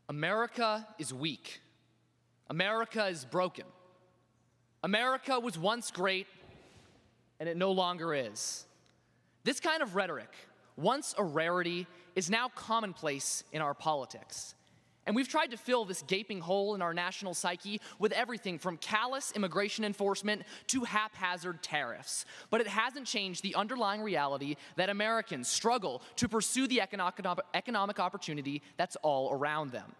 America is weak. America is broken. America was once great, and it no longer is. This kind of rhetoric, once a rarity, is now commonplace in our politics. And we've tried to fill this gaping hole in our national psyche with everything from callous immigration enforcement to haphazard tariffs. But it hasn't changed the underlying reality that Americans struggle to pursue the economic opportunity that's all around them.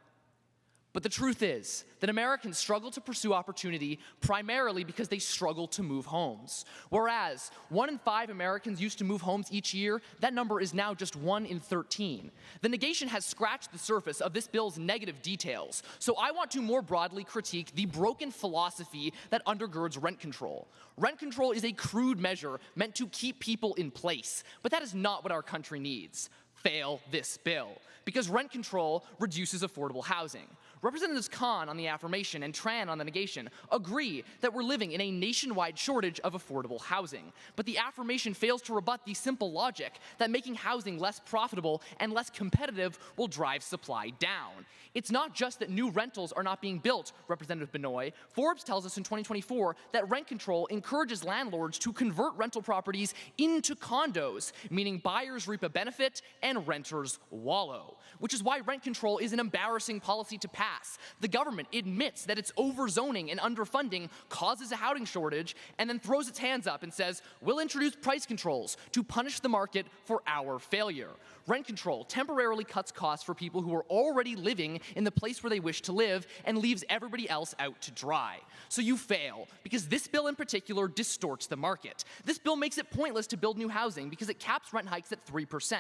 But the truth is that Americans struggle to pursue opportunity primarily because they struggle to move homes. Whereas 1 in 5 Americans used to move homes each year, that number is now just 1 in 13. The negation has scratched the surface of this bill's negative details, so I want to more broadly critique the broken philosophy that undergirds rent control. Rent control is a crude measure meant to keep people in place, but that is not what our country needs. fail this bill because rent control reduces affordable housing. Representatives Khan on the affirmation and Tran on the negation agree that we're living in a nationwide shortage of affordable housing. But the affirmation fails to rebut the simple logic that making housing less profitable and less competitive will drive supply down. It's not just that new rentals are not being built, Representative Benoit. Forbes tells us in 2024 that rent control encourages landlords to convert rental properties into condos, meaning buyers reap a benefit and renters wallow, which is why rent control is an embarrassing policy to pass. The government admits that its overzoning and underfunding causes a housing shortage and then throws its hands up and says, we'll introduce price controls to punish the market for our failure. Rent control temporarily cuts costs for people who are already living in the place where they wish to live and leaves everybody else out to dry. So you fail, because this bill in particular distorts the market. This bill makes it pointless to build new housing because it caps rent hikes at 3%.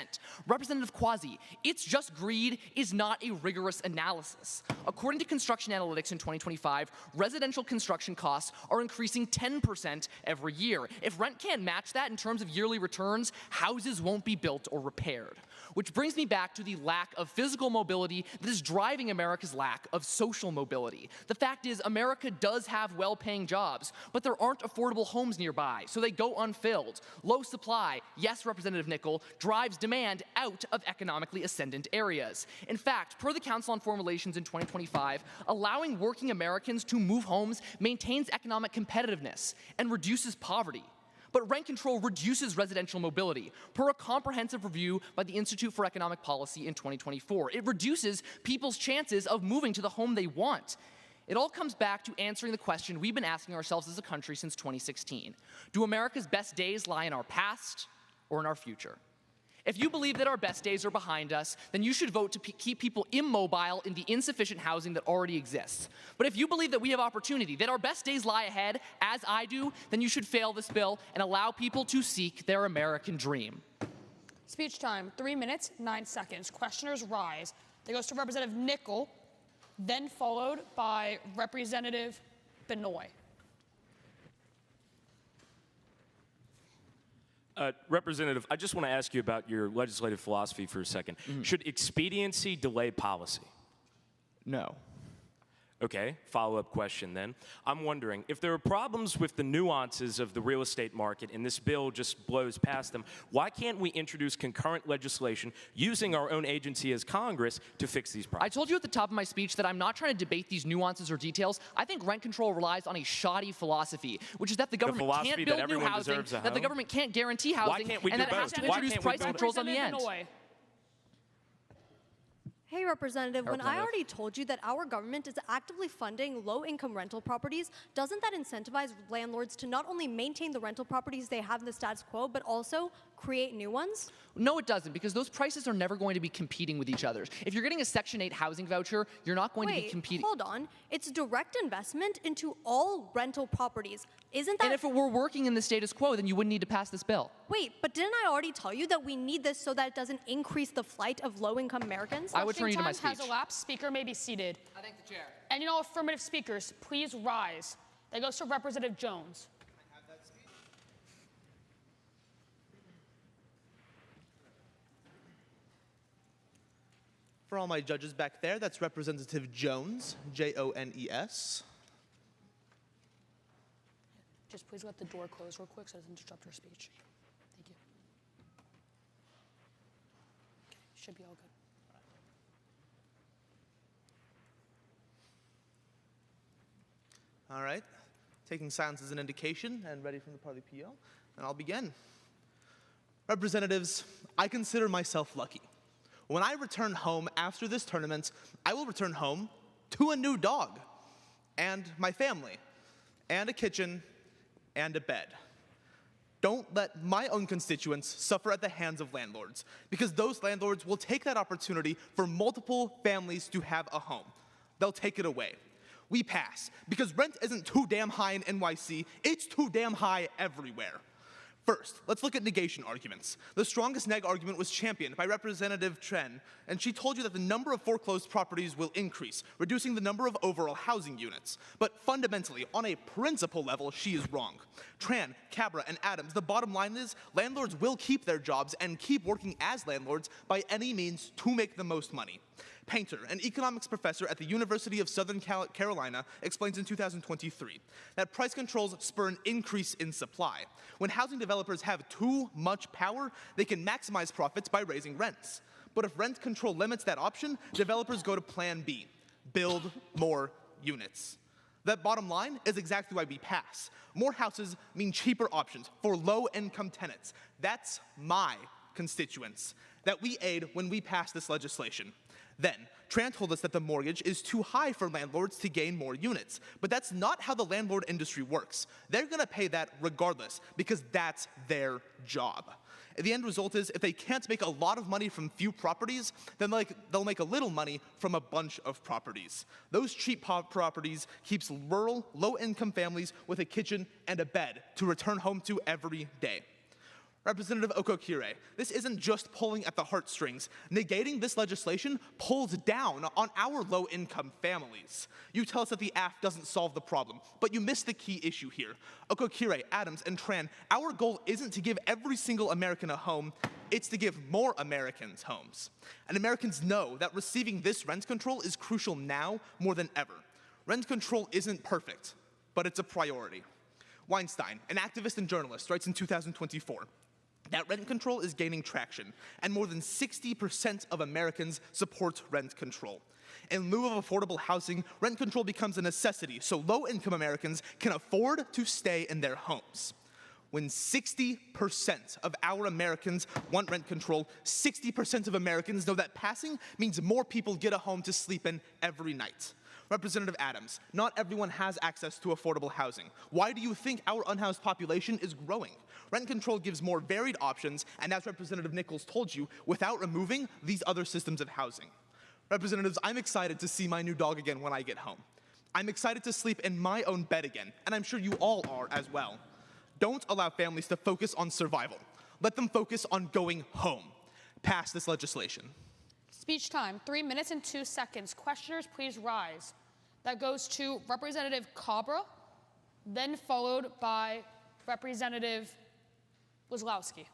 Representative Quasi, it's just greed is not a rigorous analysis. According to Construction Analytics in 2025, residential construction costs are increasing 10% every year. If rent can't match that in terms of yearly returns, houses won't be built or repaired. Which brings me back to the lack of physical mobility that is driving America's lack of social mobility. The fact is, America does have well-paying jobs, but there aren't affordable homes nearby, so they go unfilled. Low supply, yes, Representative Nickel, drives demand out of economically ascendant areas. In fact, per the Council on Foreign Relations in 2025, allowing working Americans to move homes maintains economic competitiveness and reduces poverty. But rent control reduces residential mobility, per a comprehensive review by the Institute for Economic Policy in 2024. It reduces people's chances of moving to the home they want. It all comes back to answering the question we've been asking ourselves as a country since 2016. Do America's best days lie in our past or in our future? If you believe that our best days are behind us, then you should vote to keep people immobile in the insufficient housing that already exists. But if you believe that we have opportunity, that our best days lie ahead, as I do, then you should fail this bill and allow people to seek their American dream. Speech time, 3 minutes, 9 seconds. Questioners rise. That goes to Representative Nickel, then followed by Representative Benoit. Representative, I just want to ask you about your legislative philosophy for a second. Should expediency delay policy? No. Okay, follow-up question then. I'm wondering, if there are problems with the nuances of the real estate market and this bill just blows past them, why can't we introduce concurrent legislation using our own agency as Congress to fix these problems? I told you at the top of my speech that I'm not trying to debate these nuances or details. I think rent control relies on a shoddy philosophy, which is that the government can't build new housing, that the government can't guarantee housing, and that it has to introduce price controls on the end. Hey, Representative, when I already told you that our government is actively funding low-income rental properties, doesn't that incentivize landlords to not only maintain the rental properties they have in the status quo, but also create new ones? No, it doesn't, because those prices are never going to be competing with each other. If you're getting a Section 8 housing voucher, you're not going to be competing. Hold on. It's direct investment into all rental properties. Isn't that— And if it were working in the status quo, then you wouldn't need to pass this bill. Wait, but didn't I already tell you that we need this so that it doesn't increase the flight of low-income Americans? I would turn you to my speech. Has elapsed. Speaker may be seated. I thank the chair. And you know, affirmative speakers, please rise. That goes to Representative Jones. For all my judges back there, that's Representative Jones, Jones. Just please let the door close real quick so it doesn't disrupt her speech. Thank you. Okay, should be all good. All right, taking silence as an indication and ready from the party PO, and I'll begin. Representatives, I consider myself lucky. When I return home after this tournament, I will return home to a new dog, and my family, and a kitchen, and a bed. Don't let my own constituents suffer at the hands of landlords, because those landlords will take that opportunity for multiple families to have a home. They'll take it away. We pass, because rent isn't too damn high in NYC, it's too damn high everywhere. First, let's look at negation arguments. The strongest neg argument was championed by Representative Tran, and she told you that the number of foreclosed properties will increase, reducing the number of overall housing units. But fundamentally, on a principle level, she is wrong. Tran, Cabra, and Adams, the bottom line is landlords will keep their jobs and keep working as landlords by any means to make the most money. Painter, an economics professor at the University of Southern Carolina, explains in 2023 that price controls spur an increase in supply. When housing developers have too much power, they can maximize profits by raising rents. But if rent control limits that option, developers go to plan B, build more units. That bottom line is exactly why we pass. More houses mean cheaper options for low-income tenants. That's my constituents that we aid when we pass this legislation. Then, Tran told us that the mortgage is too high for landlords to gain more units. But that's not how the landlord industry works. They're gonna pay that regardless because that's their job. The end result is if they can't make a lot of money from few properties, then they'll make a little money from a bunch of properties. Those cheap properties keeps rural, low-income families with a kitchen and a bed to return home to every day. Representative Okokire, this isn't just pulling at the heartstrings. Negating this legislation pulls down on our low-income families. You tell us that the AF doesn't solve the problem, but you miss the key issue here. Okokire, Adams, and Tran, our goal isn't to give every single American a home, it's to give more Americans homes. And Americans know that receiving this rent control is crucial now more than ever. Rent control isn't perfect, but it's a priority. Weinstein, an activist and journalist, writes in 2024, that rent control is gaining traction, and more than 60% of Americans support rent control. In lieu of affordable housing, rent control becomes a necessity so low-income Americans can afford to stay in their homes. When 60% of our Americans want rent control, 60% of Americans know that passing means more people get a home to sleep in every night. Representative Adams, not everyone has access to affordable housing. Why do you think our unhoused population is growing? Rent control gives more varied options, and as Representative Nichols told you, without removing these other systems of housing. Representatives, I'm excited to see my new dog again when I get home. I'm excited to sleep in my own bed again, and I'm sure you all are as well. Don't allow families to focus on survival. Let them focus on going home. Pass this legislation. Speech time, 3 minutes and 2 seconds. Questioners, please rise. That goes to Representative Cabra, then followed by Representative Wazlowski.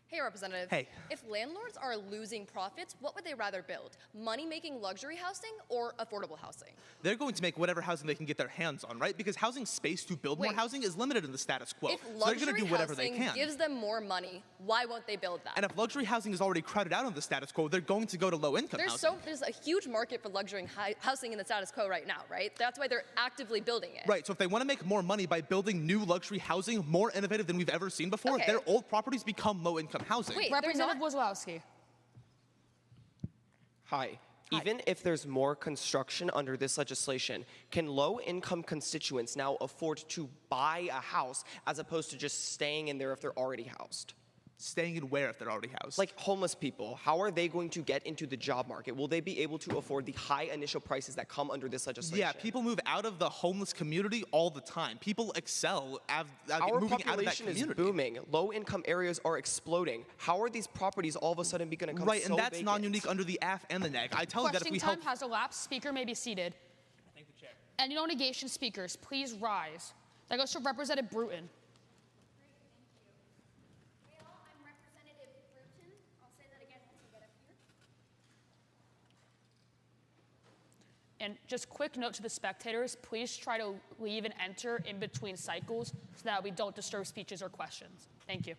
Hey, Representative. Hey. If landlords are losing profits, what would they rather build? Money-making luxury housing or affordable housing? They're going to make whatever housing they can get their hands on, right? Because housing space to build more housing is limited in the status quo. If so they're going to do whatever they housing can. gives them more money, why won't they build that? And if luxury housing is already crowded out on the status quo, they're going to go to low-income housing. There's a huge market for luxury housing in the status quo right now, right? That's why they're actively building it. Right, so if they want to make more money by building new luxury housing, more innovative than we've ever seen before, their old properties become low-income housing. Wait, Representative Wazlowski. Hi. Even if there's more construction under this legislation, can low-income constituents now afford to buy a house as opposed to just staying in there if they're already housed? Staying in where if they're already housed? Like homeless people. How are they going to get into the job market? Will they be able to afford the high initial prices that come under this legislation? Yeah, people move out of the homeless community all the time. People excel at Our moving out of that population community. is booming. Low-income areas are exploding. How are these properties all of a sudden going to come Right, so and that's vacant? non-unique under the AF and the NEG. I tell you that if we Question help... time has elapsed. Speaker may be seated. Thank the chair. Any no negation speakers, please rise. That goes to Representative Bruton. And just quick note to the spectators, please try to leave and enter in between cycles so that we don't disturb speeches or questions. Thank you.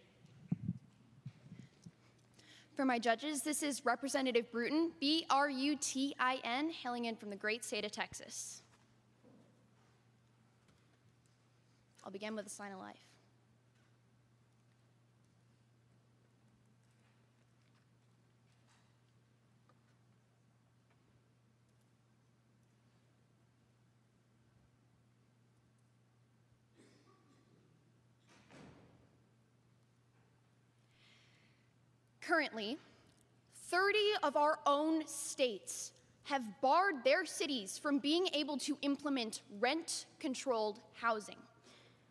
For my judges, this is Representative Bruton, B-R-U-T-I-N, hailing in from the great state of Texas. I'll begin with a sign of life. Currently, 30 of our own states have barred their cities from being able to implement rent-controlled housing,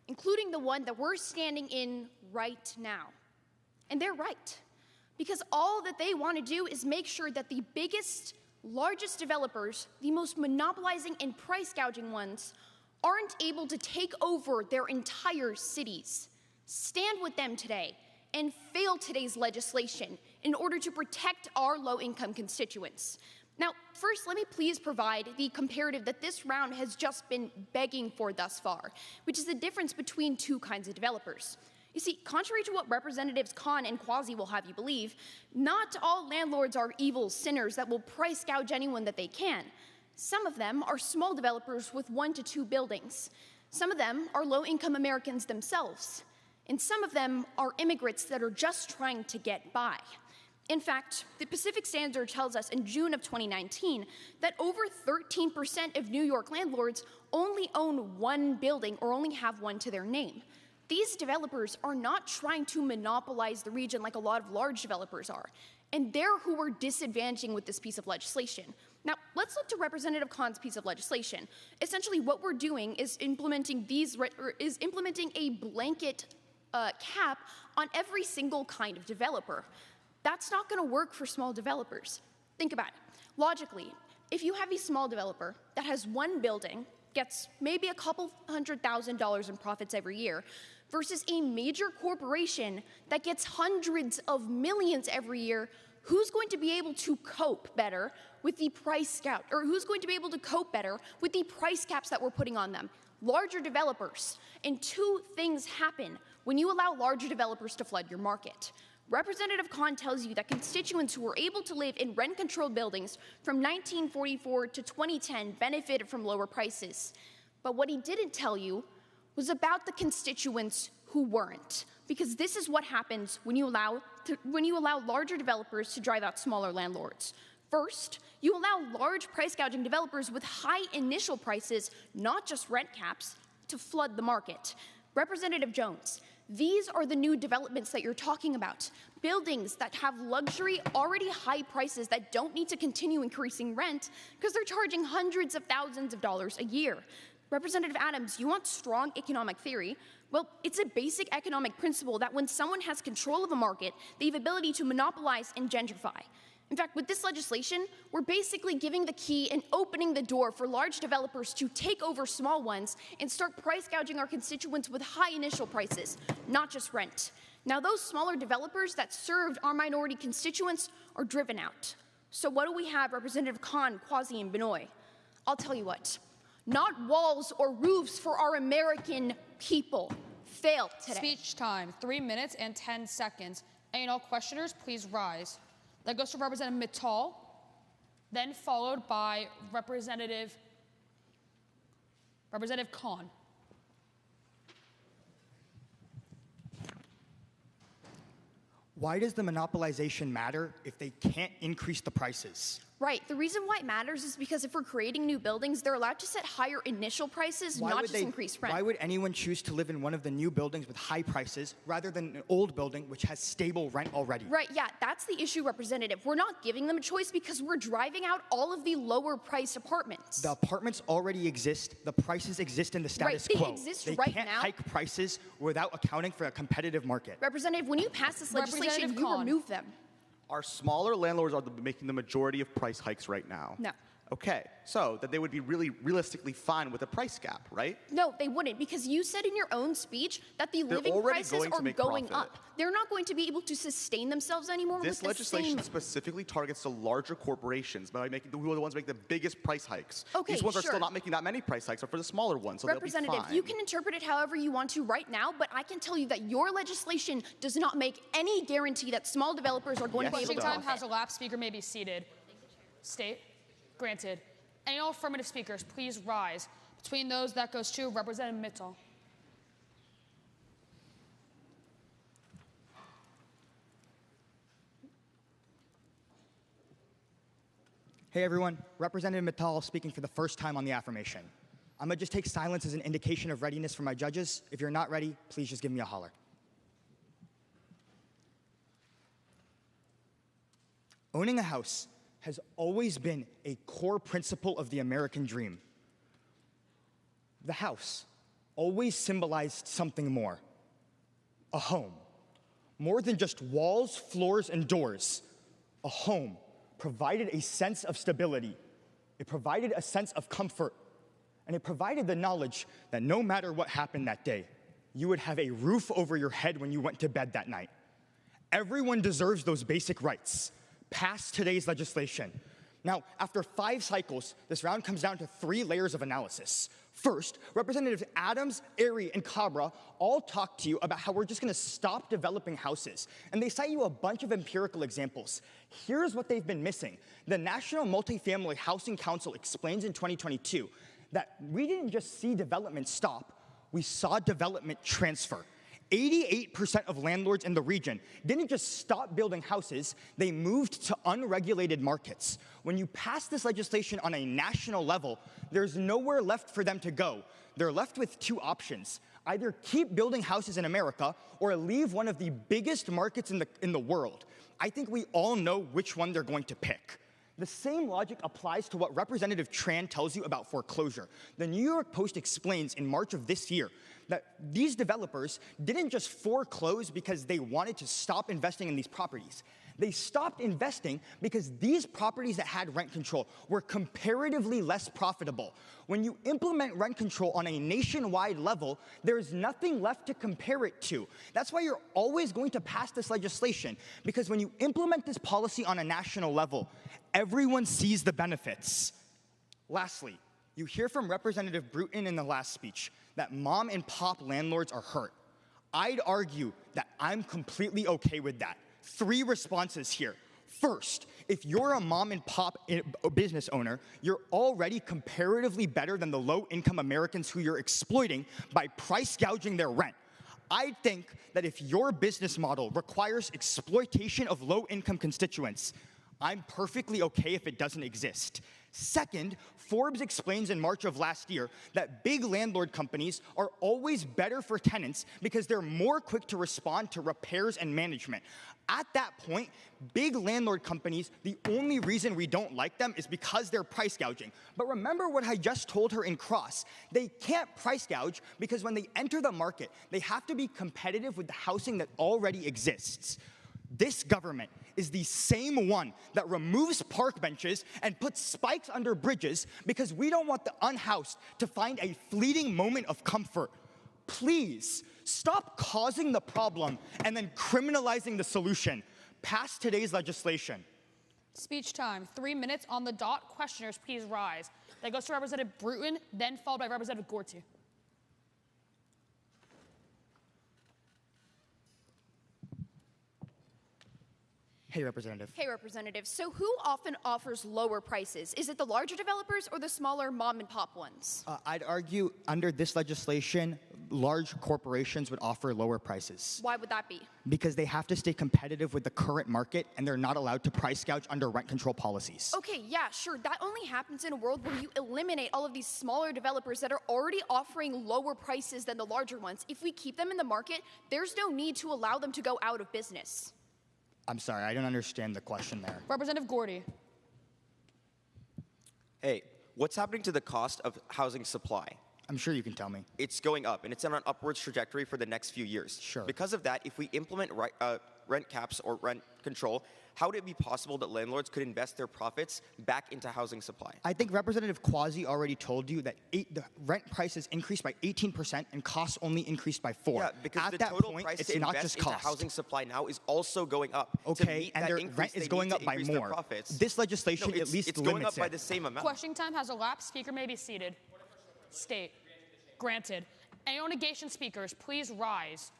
including the one that we're standing in right now. And they're right, because all that they want to do is make sure that the biggest, largest developers, the most monopolizing and price gouging ones, aren't able to take over their entire cities. Stand with them today and fail today's legislation in order to protect our low-income constituents. Now, first, let me please provide the comparative that this round has just been begging for thus far, which is the difference between two kinds of developers. You see, contrary to what Representatives Khan and Quasi will have you believe, not all landlords are evil sinners that will price gouge anyone that they can. Some of them are small developers with 1 to 2 buildings. Some of them are low-income Americans themselves. And some of them are immigrants that are just trying to get by. In fact, the Pacific Standard tells us in June of 2019 that over 13% of New York landlords only own 1 building or only have 1 to their name. These developers are not trying to monopolize the region like a lot of large developers are, and they're who we're disadvantaging with this piece of legislation. Now, let's look to Representative Khan's piece of legislation. Essentially, what we're doing is implementing a blanket cap on every single kind of developer. That's not going to work for small developers. Think about it. Logically, if you have a small developer that has 1 building, gets maybe a couple $100,000 in profits every year, versus a major corporation that gets hundreds of millions every year, who's going to be able to cope better with the price cap, or who's going to be able to cope better with the price caps that we're putting on them? Larger developers. And 2 things happen when you allow larger developers to flood your market. Representative Khan tells you that constituents who were able to live in rent-controlled buildings from 1944 to 2010 benefited from lower prices. But what he didn't tell you was about the constituents who weren't, because this is what happens when you allow larger developers to drive out smaller landlords. First, you allow large price gouging developers with high initial prices, not just rent caps, to flood the market. Representative Jones, these are the new developments that you're talking about. Buildings that have luxury, already high prices that don't need to continue increasing rent because they're charging hundreds of thousands of dollars a year. Representative Adams, you want strong economic theory? Well, it's a basic economic principle that when someone has control of a market, they have ability to monopolize and gentrify. In fact, with this legislation, we're basically giving the key and opening the door for large developers to take over small ones and start price gouging our constituents with high initial prices, not just rent. Now, those smaller developers that served our minority constituents are driven out. So what do we have, Representative Khan, Quasi, and Benoit? I'll tell you what, not walls or roofs for our American people failed today. Speech time, 3 minutes and 10 seconds. And all questioners, please rise. That goes to Representative Mittal, then followed by Representative Khan. Why does the monopolization matter if they can't increase the prices? Right. The reason why it matters is because if we're creating new buildings, they're allowed to set higher initial prices, not just increase rent. Why would anyone choose to live in one of the new buildings with high prices rather than an old building which has stable rent already? Right, yeah, that's the issue, Representative. We're not giving them a choice because we're driving out all of the lower priced apartments. The apartments already exist. The prices exist in the status quo. They exist they right can't now. hike prices without accounting for a competitive market. Representative, when you pass this legislation, you remove them. Our smaller landlords are making the majority of price hikes right now. No. Okay, so that they would be really realistically fine with a price gap, right? No, they wouldn't, because you said in your own speech that the living prices are going up. They're not going to be able to sustain themselves anymore. This legislation specifically targets the larger corporations by making who are the ones making the biggest price hikes. Okay, these ones are still not making that many price hikes, but for the smaller ones, so Representative, they'll be fine. you can interpret it however you want to right now, but I can tell you that your legislation does not make any guarantee that small developers are going to be able to Time has elapsed. Speaker may be seated. State. Granted. Any all affirmative speakers, please rise. Between those, that goes to Representative Mittal. Hey everyone, Representative Mittal speaking for the first time on the affirmation. I'm gonna just take silence as an indication of readiness for my judges. If you're not ready, please just give me a holler. Owning a house has always been a core principle of the American dream. The house always symbolized something more. A home. More than just walls, floors, and doors. A home provided a sense of stability. It provided a sense of comfort. And it provided the knowledge that no matter what happened that day, you would have a roof over your head when you went to bed that night. Everyone deserves those basic rights. Pass today's legislation. Now, after 5 cycles, this round comes down to 3 layers of analysis. First, Representatives Adams, Airy, and Cabra all talk to you about how we're just gonna stop developing houses. And they cite you a bunch of empirical examples. Here's what they've been missing. The National Multifamily Housing Council explains in 2022 that we didn't just see development stop, we saw development transfer. 88% of landlords in the region didn't just stop building houses, they moved to unregulated markets. When you pass this legislation on a national level, there's nowhere left for them to go. They're left with 2 options. Either keep building houses in America or leave one of the biggest markets in the world. I think we all know which one they're going to pick. The same logic applies to what Representative Tran tells you about foreclosure. The New York Post explains in March of this year that these developers didn't just foreclose because they wanted to stop investing in these properties. They stopped investing because these properties that had rent control were comparatively less profitable. When you implement rent control on a nationwide level, there's nothing left to compare it to. That's why you're always going to pass this legislation, because when you implement this policy on a national level, everyone sees the benefits. Lastly, you hear from Representative Bruton in the last speech that mom and pop landlords are hurt. I'd argue that I'm completely okay with that. 3 responses here. First, if you're a mom and pop business owner, you're already comparatively better than the low-income Americans who you're exploiting by price gouging their rent. I think that if your business model requires exploitation of low-income constituents, I'm perfectly okay if it doesn't exist. Second, Forbes explains in March of last year that big landlord companies are always better for tenants because they're more quick to respond to repairs and management. At that point, big landlord companies, the only reason we don't like them is because they're price gouging. But remember what I just told her in Cross. They can't price gouge because when they enter the market, they have to be competitive with the housing that already exists. This government is the same one that removes park benches and puts spikes under bridges because we don't want the unhoused to find a fleeting moment of comfort. Please, stop causing the problem and then criminalizing the solution. Pass today's legislation. Speech time, 3 minutes on the dot. Questioners, please rise. That goes to Representative Bruton, then followed by Representative Gorty. Hey, Representative. Hey, Representative. So who often offers lower prices? Is it the larger developers or the smaller mom and pop ones? I'd argue under this legislation, large corporations would offer lower prices Why would that be? because they have to stay competitive with the current market and they're not allowed to price gouge under rent control policies. Okay, yeah, sure. That only happens in a world where you eliminate all of these smaller developers that are already offering lower prices than the larger ones. If we keep them in the market, there's no need to allow them to go out of business. I'm sorry, I don't understand the question there. Representative Gorty. Hey, what's happening to the cost of housing supply? I'm sure you can tell me. It's going up, and it's on an upwards trajectory for the next few years. Sure. Because of that, if we implement rent caps or rent control, how would it be possible that landlords could invest their profits back into housing supply? I think Representative Quasi already told you that the rent prices increased by 18% and costs only increased by 4%. Yeah, because at the that total point, price it's to not invest just into cost. housing supply now is also going up. To Okay, meet and that their increase, rent is they going need up to by increase their more. profits. This legislation No, at least it's going limits up by it. the same amount. Questioning time has elapsed. Speaker may be seated. State. Granted. Any negation speakers, please rise.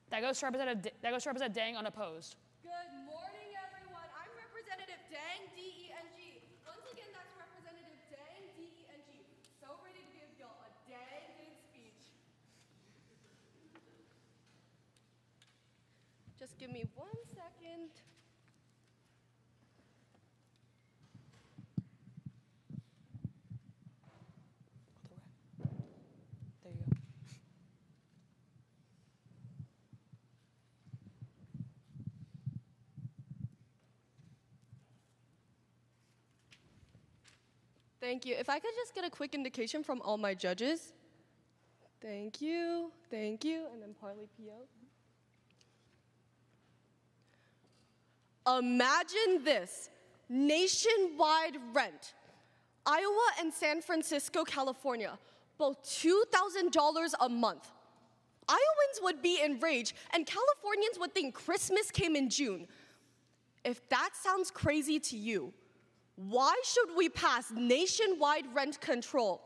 That goes to Representative Dang unopposed. Good morning, everyone. I'm Representative Dang, D-E-N-G. Once again, that's Representative Dang, D-E-N-G. So ready to give y'all a dang good speech. Just give me 1 second. There you go. Thank you. If I could just get a quick indication from all my judges. Thank you, and then Parley PO. Imagine this, nationwide rent. Iowa and San Francisco, California, both $2,000 a month. Iowans would be enraged, and Californians would think Christmas came in June. If that sounds crazy to you, why should we pass nationwide rent control?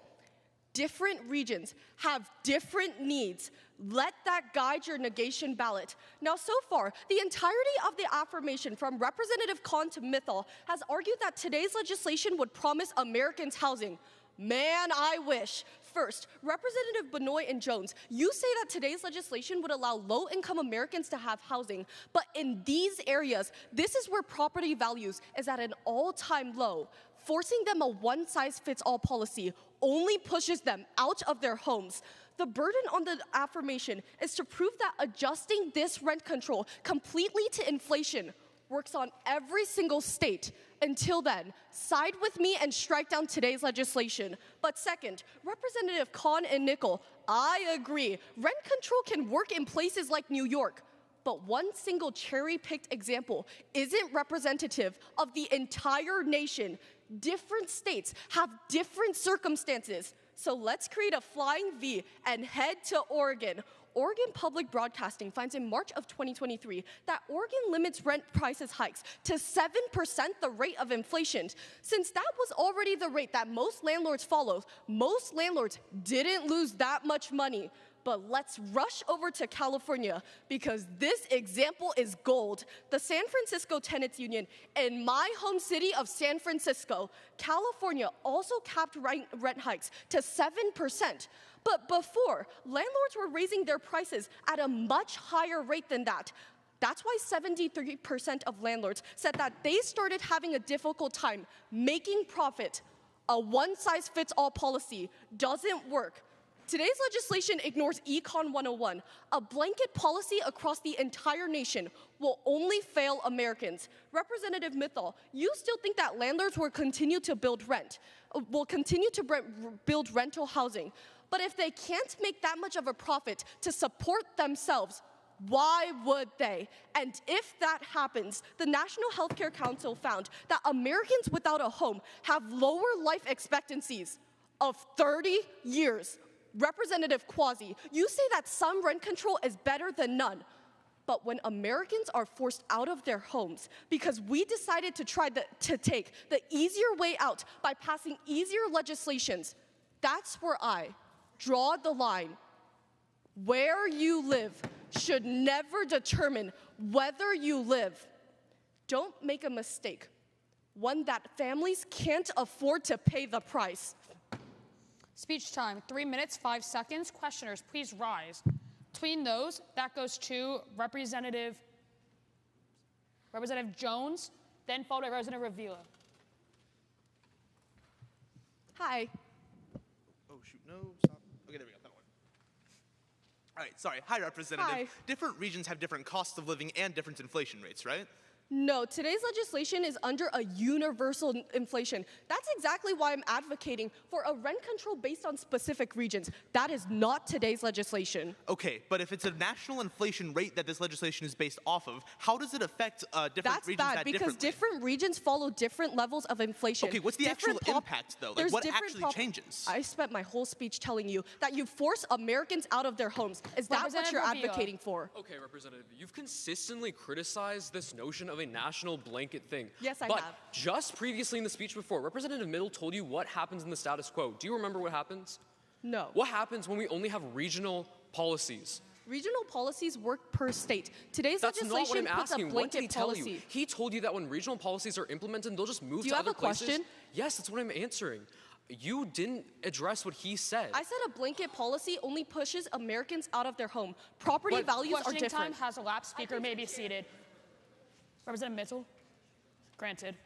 Different regions have different needs. Let that guide your negation ballot. Now, so far, the entirety of the affirmation from Representative Kahn to Mithal has argued that today's legislation would promise Americans housing. Man, I wish. First, Representative Benoit and Jones, you say that today's legislation would allow low-income Americans to have housing, but in these areas, this is where property values is at an all-time low. Forcing them a one-size-fits-all policy only pushes them out of their homes. The burden on the affirmation is to prove that adjusting this rent control completely to inflation works on every single state. Until then, side with me and strike down today's legislation. But second, Representative Kahn and Nickel, I agree. Rent control can work in places like New York. But one single cherry-picked example isn't representative of the entire nation. Different states have different circumstances. So let's create a flying V and head to Oregon. Oregon Public Broadcasting finds in March of 2023 that Oregon limits rent prices hikes to 7% the rate of inflation. Since that was already the rate that most landlords followed, most landlords didn't lose that much money. But let's rush over to California because this example is gold. The San Francisco Tenants Union in my home city of San Francisco, California also capped rent hikes to 7%. But before, landlords were raising their prices at a much higher rate than that. That's why 73% of landlords said that they started having a difficult time making profit. A one-size-fits-all policy doesn't work. Today's legislation ignores Econ 101. A blanket policy across the entire nation will only fail Americans. Representative Mithal, you still think that landlords will continue to build build rental housing. But if they can't make that much of a profit to support themselves, why would they? And if that happens, the National Healthcare Council found that Americans without a home have lower life expectancies of 30 years. Representative Quasi, you say that some rent control is better than none. But when Americans are forced out of their homes because we decided to take the easier way out by passing easier legislations, that's where I draw the line. Where you live should never determine whether you live. Don't make a mistake, one that families can't afford to pay the price. Speech time, 3 minutes, 5 seconds. Questioners, please rise. Between those, that goes to Representative Jones, then followed by Representative Avila. Hi. Oh, shoot, no, stop. Okay, there we go, that one. All right, sorry. Hi, Representative. Hi. Different regions have different costs of living and different inflation rates, right? No, today's legislation is under a universal inflation. That's exactly why I'm advocating for a rent control based on specific regions. That is not today's legislation. Okay, but if it's a national inflation rate that this legislation is based off of, how does it affect different regions that because different regions follow different levels of inflation. Okay, what's the actual impact, though? Like, what actually changes? I spent my whole speech telling you that you force Americans out of their homes. Is that what you're advocating for? Okay, Representative, you've consistently criticized this notion of a national blanket thing. Yes, I but have. Just previously in the speech before, Representative Middle told you what happens in the status quo. Do you remember what happens? No. What happens when we only have regional policies? Regional policies work per state. Today's That's legislation not what I'm puts asking. a What did he blanket tell policy. you? He told you that when regional policies are implemented, they'll just move Do you to have other a question? places. Yes, that's what I'm answering. You didn't address what he said. I said a blanket policy only pushes Americans out of their home. Property values are Questioning different. time has elapsed. Speaker may be seated. Representative Mitchell? Granted.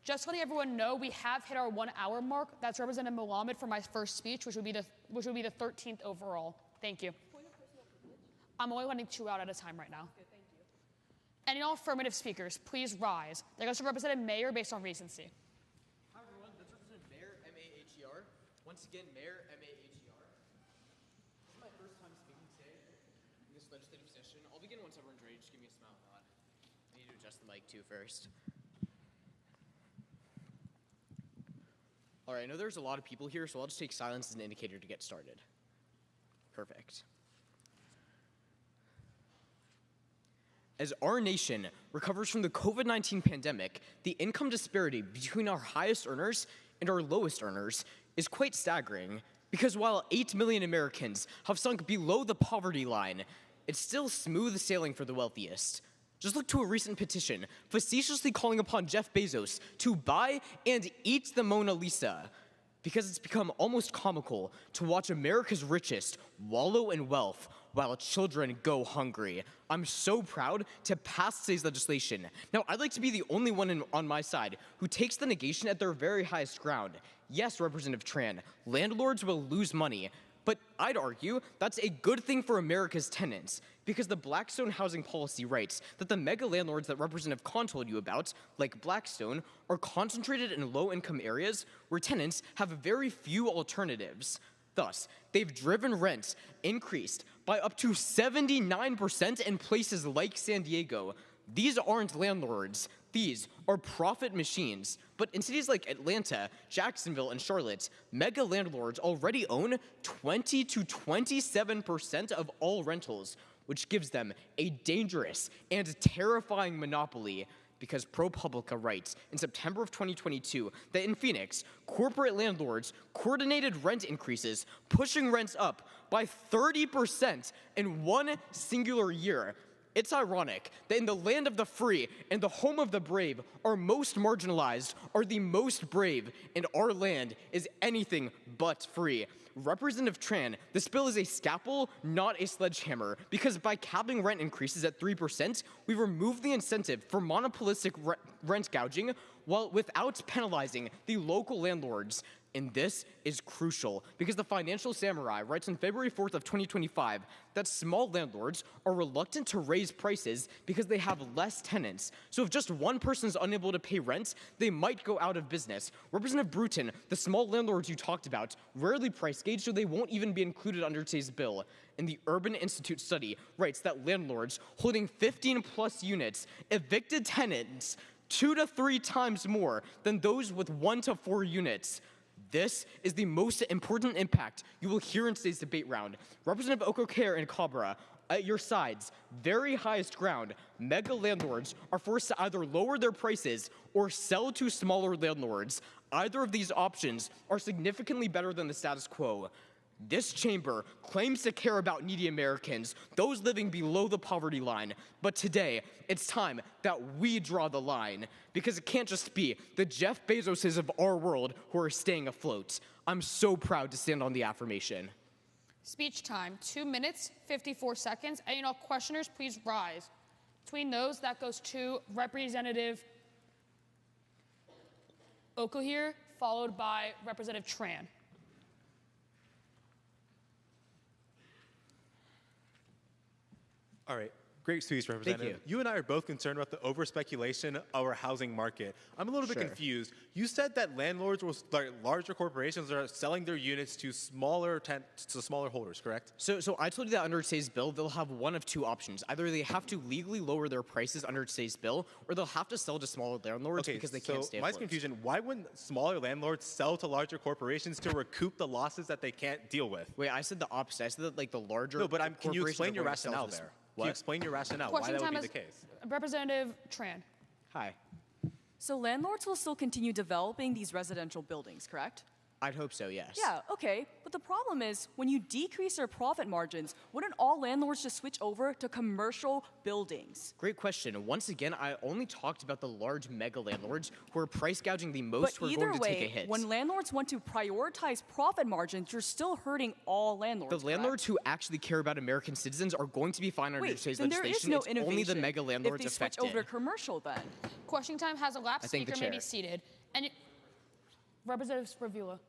Just letting everyone know, we have hit our 1 hour mark. That's Representative Mohammed for my first speech, which would be the 13th overall. Thank you. I'm only letting 2 out at a time right now. Good, thank you. Any affirmative speakers, please rise. That goes to Representative Mayer based on recency. Hi everyone, that's Once again, Mayor M-A-H-E-R. This is my first time speaking today in this legislative session. I'll begin once everyone's ready. Just give me a smile nod. I need to adjust the mic too first. All right, I know there's a lot of people here, so I'll just take silence as an indicator to get started. Perfect. As our nation recovers from the COVID-19 pandemic, the income disparity between our highest earners and our lowest earners is quite staggering, because while 8 million Americans have sunk below the poverty line, it's still smooth sailing for the wealthiest. Just look to a recent petition facetiously calling upon Jeff Bezos to buy and eat the Mona Lisa, because it's become almost comical to watch America's richest wallow in wealth while children go hungry. I'm so proud to pass today's legislation. Now, I'd like to be the only one on my side who takes the negation at their very highest ground. Yes, Representative Tran, landlords will lose money, but I'd argue that's a good thing for America's tenants, because the Blackstone housing policy writes that the mega landlords that Representative Kahn told you about, like Blackstone, are concentrated in low-income areas where tenants have very few alternatives. Thus, they've driven rents increased by up to 79% in places like San Diego. These aren't landlords. These are profit machines. But in cities like Atlanta, Jacksonville, and Charlotte, mega landlords already own 20 to 27% of all rentals, which gives them a dangerous and terrifying monopoly. Because ProPublica writes in September of 2022 that in Phoenix, corporate landlords coordinated rent increases, pushing rents up by 30% in one singular year. It's ironic that in the land of the free and the home of the brave, our most marginalized are the most brave, and our land is anything but free. Representative Tran, this bill is a scalpel, not a sledgehammer, because by capping rent increases at 3%, we remove the incentive for monopolistic rent gouging without penalizing the local landlords. And this is crucial because the Financial Samurai writes on February 4th of 2025 that small landlords are reluctant to raise prices because they have less tenants. So if just one person is unable to pay rent, they might go out of business. Representative Bruton, the small landlords you talked about, rarely price gauge, so they won't even be included under today's bill. And the Urban Institute study writes that landlords holding 15 plus units evicted tenants 2 to 3 times more than those with 1 to 4 units. This is the most important impact you will hear in today's debate round. Representative Okokere and Cabra, at your sides, very highest ground, mega landlords are forced to either lower their prices or sell to smaller landlords. Either of these options are significantly better than the status quo. This chamber claims to care about needy Americans, those living below the poverty line. But today, it's time that we draw the line, because it can't just be the Jeff Bezoses of our world who are staying afloat. I'm so proud to stand on the affirmation. Speech time, 2 minutes, 54 seconds. And questioners, please rise. Between those, that goes to Representative Okokere, followed by Representative Tran. All right. Great speech, Representative. You and I are both concerned about the over-speculation of our housing market. I'm a little bit confused. You said that landlords, larger corporations, are selling their units to smaller holders, correct? So I told you that under today's bill, they'll have one of two options. Either they have to legally lower their prices under today's bill, or they'll have to sell to smaller landlords because they can't stay afloat. My confusion, why wouldn't smaller landlords sell to larger corporations to recoup the losses that they can't deal with? Wait, I said the opposite. I said that the larger corporations can you explain your rationale there? Can you explain your rationale, why that would be the case? Representative Tran. Hi. So landlords will still continue developing these residential buildings, correct? I'd hope so, yes. Yeah, okay. But the problem is, when you decrease their profit margins, wouldn't all landlords just switch over to commercial buildings? Great question. Once again, I only talked about the large mega landlords who are price gouging the most, who are going to take a hit. When landlords want to prioritize profit margins, you're still hurting all landlords. The landlords who actually care about American citizens are going to be fine under today's legislation. There is no it's innovation only the mega landlords if they affected. switch over to commercial then. Question time has elapsed. Speaker may be seated. And Representative Spravula.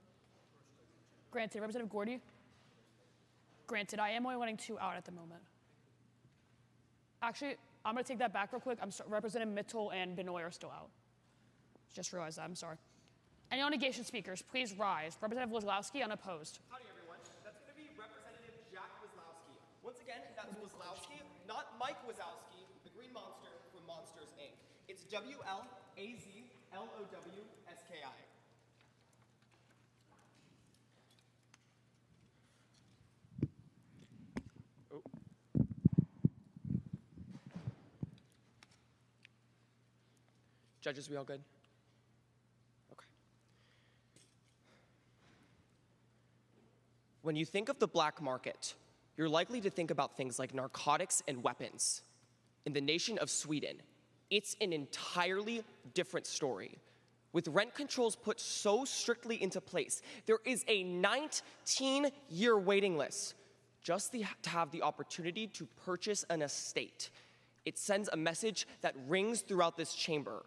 Granted. Representative Gordy? Granted, I am only letting 2 out at the moment. Actually, I'm going to take that back real quick. Representative Mitchell and Benoit are still out. Just realized that. I'm sorry. Any negation speakers, please rise. Representative Wozlowski, unopposed. Howdy, everyone. That's going to be Representative Jack Wozlowski. Once again, that's Wozlowski, not Mike Wazowski, the green monster from Monsters, Inc. It's W-L-A-Z-L-O-W-S-K-I. Judges, we all good? Okay. When you think of the black market, you're likely to think about things like narcotics and weapons. In the nation of Sweden, it's an entirely different story. With rent controls put so strictly into place, there is a 19-year waiting list just to have the opportunity to purchase an estate. It sends a message that rings throughout this chamber.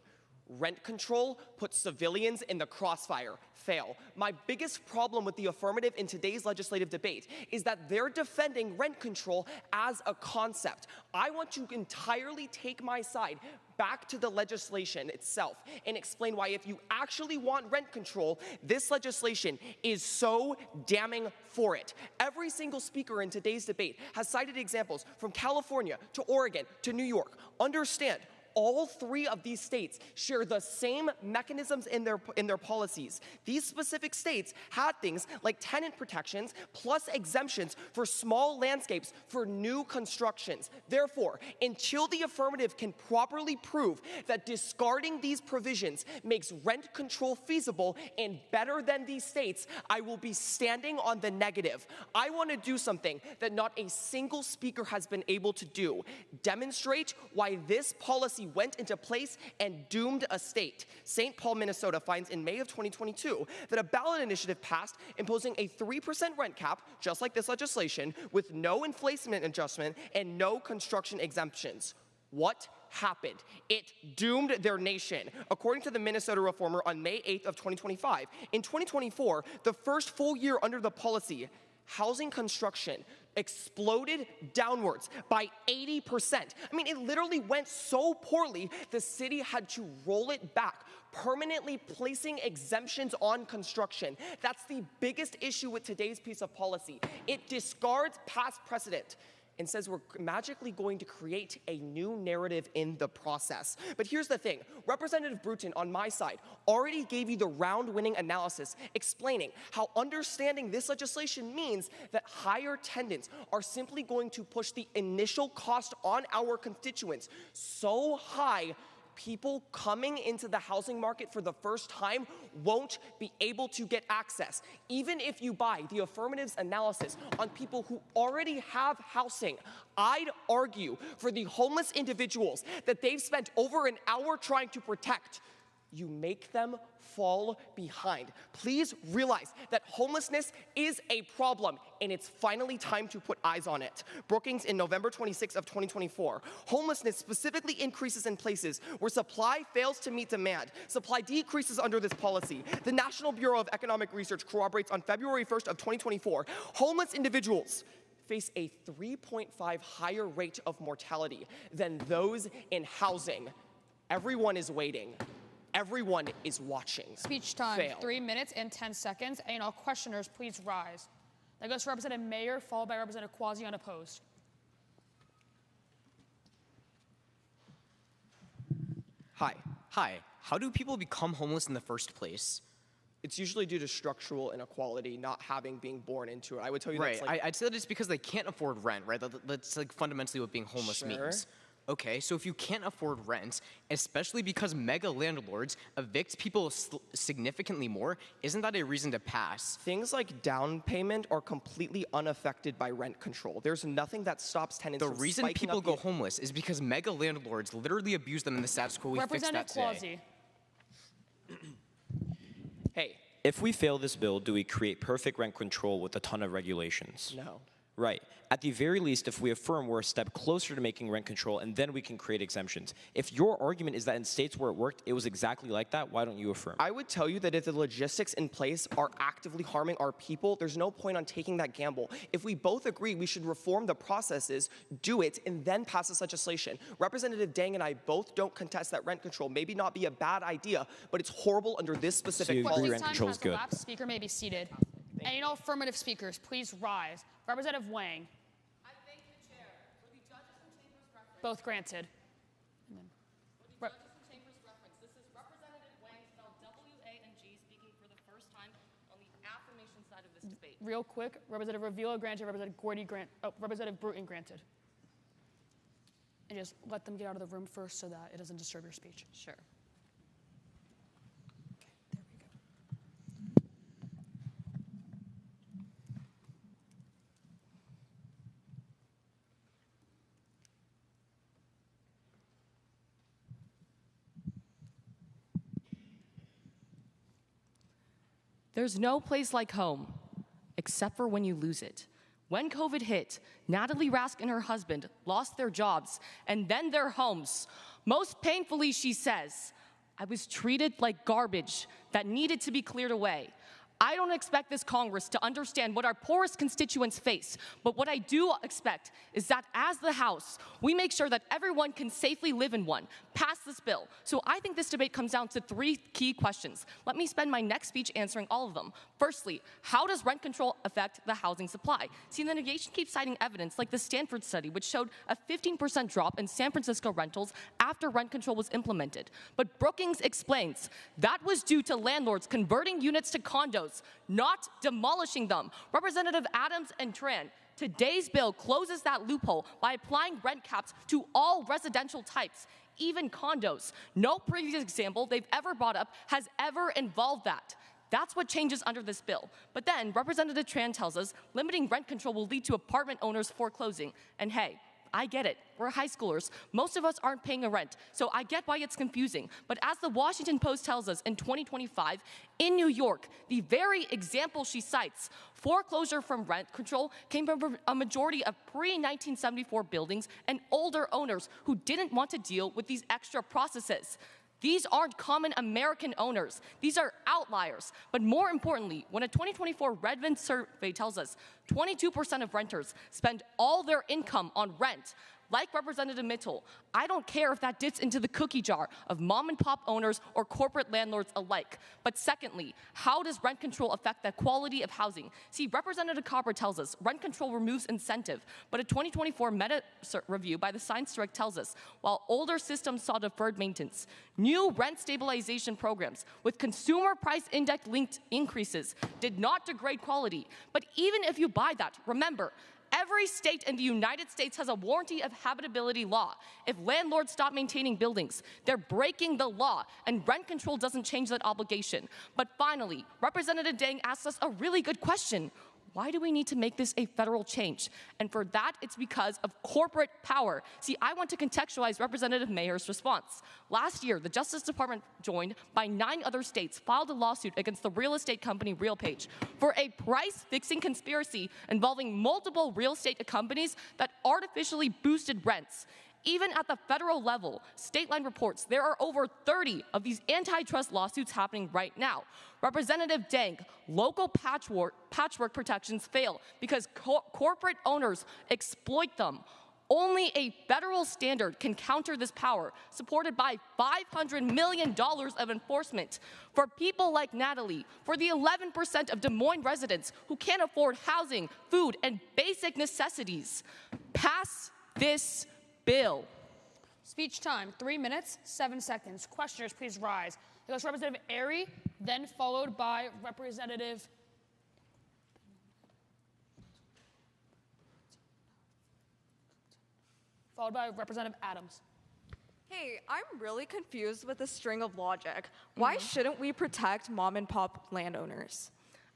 Rent control puts civilians in the crossfire. Fail. My biggest problem with the affirmative in today's legislative debate is that they're defending rent control as a concept. I want to entirely take my side back to the legislation itself and explain why, if you actually want rent control, this legislation is so damning for it. Every single speaker in today's debate has cited examples from California to Oregon to New York. Understand, all three of these states share the same mechanisms in their policies. These specific states had things like tenant protections plus exemptions for small landscapes for new constructions. Therefore, until the affirmative can properly prove that discarding these provisions makes rent control feasible and better than these states, I will be standing on the negative. I want to do something that not a single speaker has been able to do. Demonstrate why this policy went into place and doomed a state. St. Paul, Minnesota finds in May of 2022 that a ballot initiative passed imposing a 3% rent cap, just like this legislation, with no inflation adjustment and no construction exemptions. What happened? It doomed their nation. According to the Minnesota Reformer on May 8th of 2025, in 2024, the first full year under the policy, housing construction exploded downwards by 80%. I mean, it literally went so poorly, the city had to roll it back, permanently placing exemptions on construction. That's the biggest issue with today's piece of policy. It discards past precedent and says we're magically going to create a new narrative in the process. But here's the thing. Representative Bruton, on my side, already gave you the round-winning analysis explaining how understanding this legislation means that higher tenants are simply going to push the initial cost on our constituents so high people coming into the housing market for the first time won't be able to get access. Even if you buy the affirmative's analysis on people who already have housing, I'd argue for the homeless individuals that they've spent over an hour trying to protect. You make them fall behind. Please realize that homelessness is a problem, and it's finally time to put eyes on it. Brookings in November 26 of 2024. Homelessness specifically increases in places where supply fails to meet demand. Supply decreases under this policy. The National Bureau of Economic Research corroborates on February 1st of 2024, homeless individuals face a 3.5 higher rate of mortality than those in housing. Everyone is waiting. Everyone is watching. Speech time, Fail. 3 minutes and 10 seconds. And all questioners, please rise. That goes to Representative Mayer, followed by Representative Quasi, unopposed. Hi. How do people become homeless in the first place? It's usually due to structural inequality, not being born into it. I would tell you Right. that's like, I'd say that it's because they can't afford rent, right? That's like fundamentally what being homeless means. Okay, so if you can't afford rent, especially because mega landlords evict people significantly more, isn't that a reason to pass? Things like down payment are completely unaffected by rent control. There's nothing that stops tenants The from reason spiking people up go homeless is because mega landlords literally abuse them in the status quo. We fixed that today. Hey. If we fail this bill, do we create perfect rent control with a ton of regulations? No. Right. At the very least, if we affirm, we're a step closer to making rent control, and then we can create exemptions. If your argument is that in states where it worked, it was exactly like that, why don't you affirm? I would tell you that if the logistics in place are actively harming our people, there's no point on taking that gamble. If we both agree we should reform the processes, do it, and then pass this legislation. Representative Dang and I both don't contest that rent control maybe not be a bad idea, but it's horrible under this specific So you agree policy. rent control is good? Elapsed. Speaker may be seated. Any affirmative speakers, please rise. Representative Wang. I thank the chair for the judges and chambers reference. Both granted. For the judges and chambers reference, this is Representative Wang, spelled W-A-N-G, speaking for the first time on the affirmation side of this debate. Real quick, Representative Ravila granted, Representative Bruton granted. And just let them get out of the room first so that it doesn't disturb your speech. Sure. There's no place like home, except for when you lose it. When COVID hit, Natalie Rask and her husband lost their jobs and then their homes. Most painfully, she says, I was treated like garbage that needed to be cleared away. I don't expect this Congress to understand what our poorest constituents face, but what I do expect is that as the House, we make sure that everyone can safely live in one. Pass this bill. So I think this debate comes down to 3 key questions. Let me spend my next speech answering all of them. Firstly, how does rent control affect the housing supply? See, the nation keeps citing evidence like the Stanford study, which showed a 15% drop in San Francisco rentals after rent control was implemented. But Brookings explains that was due to landlords converting units to condos, not demolishing them. Representative Adams and Tran, today's bill closes that loophole by applying rent caps to all residential types, even condos. No previous example they've ever brought up has ever involved that. That's what changes under this bill. But then Representative Tran tells us limiting rent control will lead to apartment owners foreclosing. And hey, I get it. We're high schoolers. Most of us aren't paying a rent, so I get why it's confusing. But as the Washington Post tells us in 2025, in New York, the very example she cites, foreclosure from rent control came from a majority of pre-1974 buildings and older owners who didn't want to deal with these extra processes. These aren't common American owners. These are outliers. But more importantly, when a 2024 Redmond survey tells us 22% of renters spend all their income on rent, like Representative Mitchell, I don't care if that dips into the cookie jar of mom and pop owners or corporate landlords alike. But secondly, how does rent control affect the quality of housing? See, Representative Copper tells us rent control removes incentive, but a 2024 meta review by the Science Direct tells us while older systems saw deferred maintenance, new rent stabilization programs with consumer price index linked increases did not degrade quality. But even if you buy that, remember, every state in the United States has a warranty of habitability law. If landlords stop maintaining buildings, they're breaking the law, and rent control doesn't change that obligation. But finally, Representative Dang asked us a really good question. Why do we need to make this a federal change? And for that, it's because of corporate power. See, I want to contextualize Representative Mayer's response. Last year, the Justice Department, joined by 9 other states, filed a lawsuit against the real estate company RealPage for a price-fixing conspiracy involving multiple real estate companies that artificially boosted rents. Even at the federal level, Stateline reports there are over 30 of these antitrust lawsuits happening right now. Representative Dang, local patchwork protections fail because corporate owners exploit them. Only a federal standard can counter this power, supported by $500 million of enforcement. For people like Natalie, for the 11% of Des Moines residents who can't afford housing, food, and basic necessities, pass this bill. Speech time, 3 minutes, 7 seconds. Questioners, please rise. It goes Representative Airy, then followed by Representative Adams. Hey, I'm really confused with this string of logic. Why shouldn't we protect mom and pop landowners?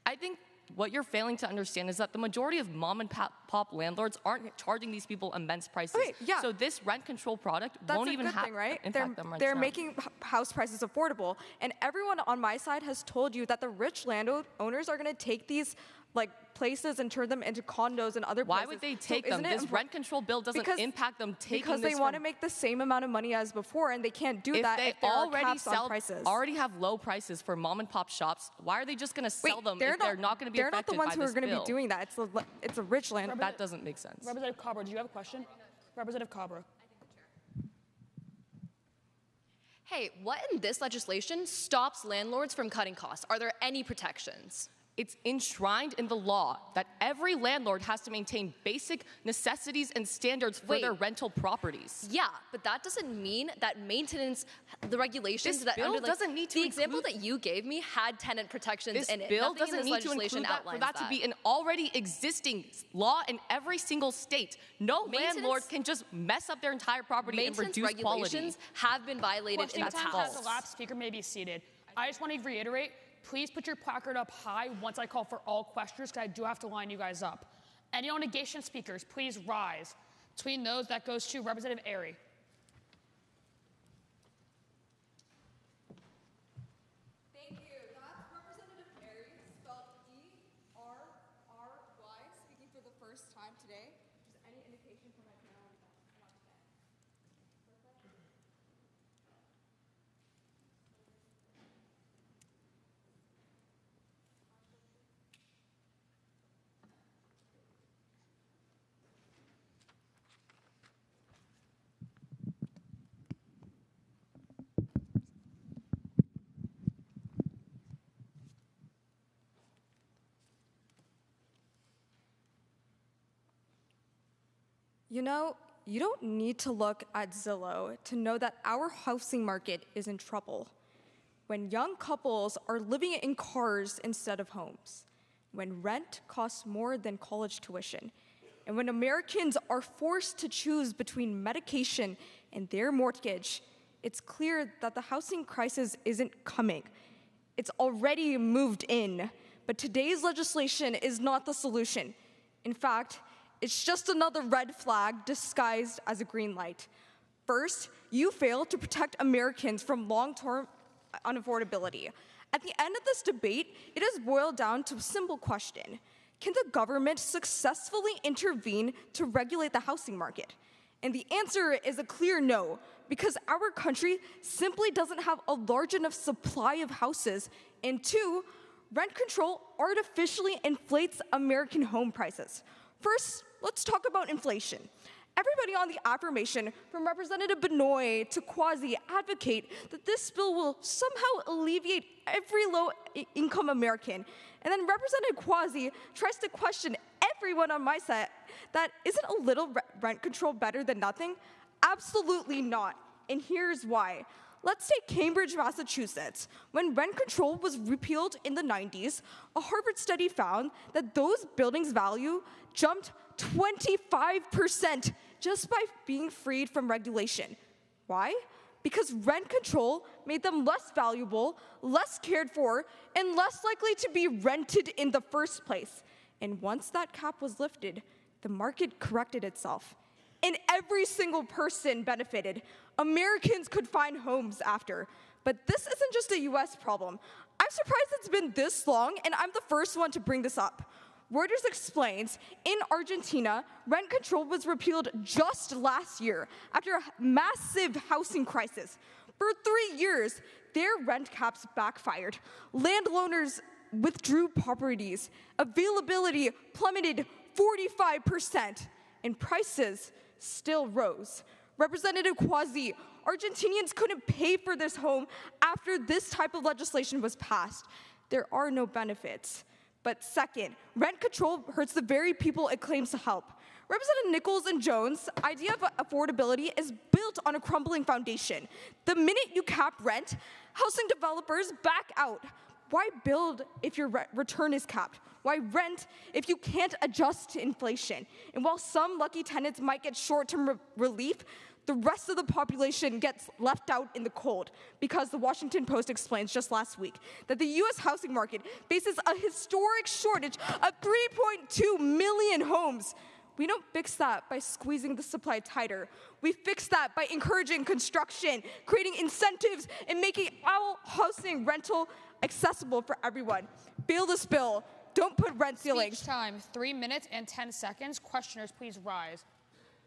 I think what you're failing to understand is that the majority of mom and pop landlords aren't charging these people immense prices. Okay, yeah. So this rent control product won't even have right? impact them right They're now. making house prices affordable, and everyone on my side has told you that the rich landowners are going to take these like places and turn them into condos and other Why places. would they So take them? isn't it This rent control bill doesn't because- impact them taking because this they want to from- make the same amount of money as before, and they can't do if that they if there are already caps on sell, prices. already have low prices for mom and pop shops, why are they just going to sell them if they're not going to be They're not the affected ones by who are this going to bill? be doing that. It's a rich land. That doesn't make sense. Representative Cabra, do you have a question? Representative Cabra. Hey, what in this legislation stops landlords from cutting costs? Are there any protections? It's enshrined in the law that every landlord has to maintain basic necessities and standards for their rental properties. Yeah, but that doesn't mean that maintenance, the regulations This that bill doesn't need to the example that you gave me had tenant protections This in it. bill Nothing in doesn't this need to legislation include that for outlines that to be an already existing law in every single state. No landlord can just mess up their entire property and Maintenance reduce quality. regulations have been violated in Question the time past. has elapsed. Speaker may be seated. I just want to reiterate, please put your placard up high once I call for all questioners, because I do have to line you guys up. Any negation speakers, please rise. Between those, that goes to Representative Airy. Thank you. That's Representative Airy, spelled E-R-R-Y, speaking for the first time today. Is any indication from my panel not today? You know, you don't need to look at Zillow to know that our housing market is in trouble. When young couples are living in cars instead of homes, when rent costs more than college tuition, and when Americans are forced to choose between medication and their mortgage, it's clear that the housing crisis isn't coming. It's already moved in, but today's legislation is not the solution. In fact, it's just another red flag disguised as a green light. First, you fail to protect Americans from long-term unaffordability. At the end of this debate, it has boiled down to a simple question. Can the government successfully intervene to regulate the housing market? And the answer is a clear no, because our country simply doesn't have a large enough supply of houses, and two, rent control artificially inflates American home prices. First, let's talk about inflation. Everybody on the affirmation, from Representative Benoit to Quasi, advocate that this bill will somehow alleviate every low-income American. And then Representative Quasi tries to question everyone on my side that isn't a little rent control better than nothing? Absolutely not. And here's why. Let's take Cambridge, Massachusetts. When rent control was repealed in the 90s, a Harvard study found that those buildings' value jumped 25% just by being freed from regulation. Why? Because rent control made them less valuable, less cared for, and less likely to be rented in the first place. And once that cap was lifted, the market corrected itself. And every single person benefited. Americans could find homes after. But this isn't just a US problem. I'm surprised it's been this long, and I'm the first one to bring this up. Reuters explains, in Argentina, rent control was repealed just last year after a massive housing crisis. For 3 years, their rent caps backfired. Landowners withdrew properties. Availability plummeted 45%, and prices still rose. Representative Quasi, Argentinians couldn't pay for this home after this type of legislation was passed. There are no benefits. But second, rent control hurts the very people it claims to help. Representative Nichols and Jones' idea of affordability is built on a crumbling foundation. The minute you cap rent, housing developers back out. Why build if your return is capped? Why rent if you can't adjust to inflation? And while some lucky tenants might get short-term relief, the rest of the population gets left out in the cold, because the Washington Post explains just last week that the US housing market faces a historic shortage of 3.2 million homes. We don't fix that by squeezing the supply tighter. We fix that by encouraging construction, creating incentives, and making our housing rental accessible for everyone. Bail this bill. Don't put rent ceilings. Speech time, 3 minutes and 10 seconds. Questioners, please rise.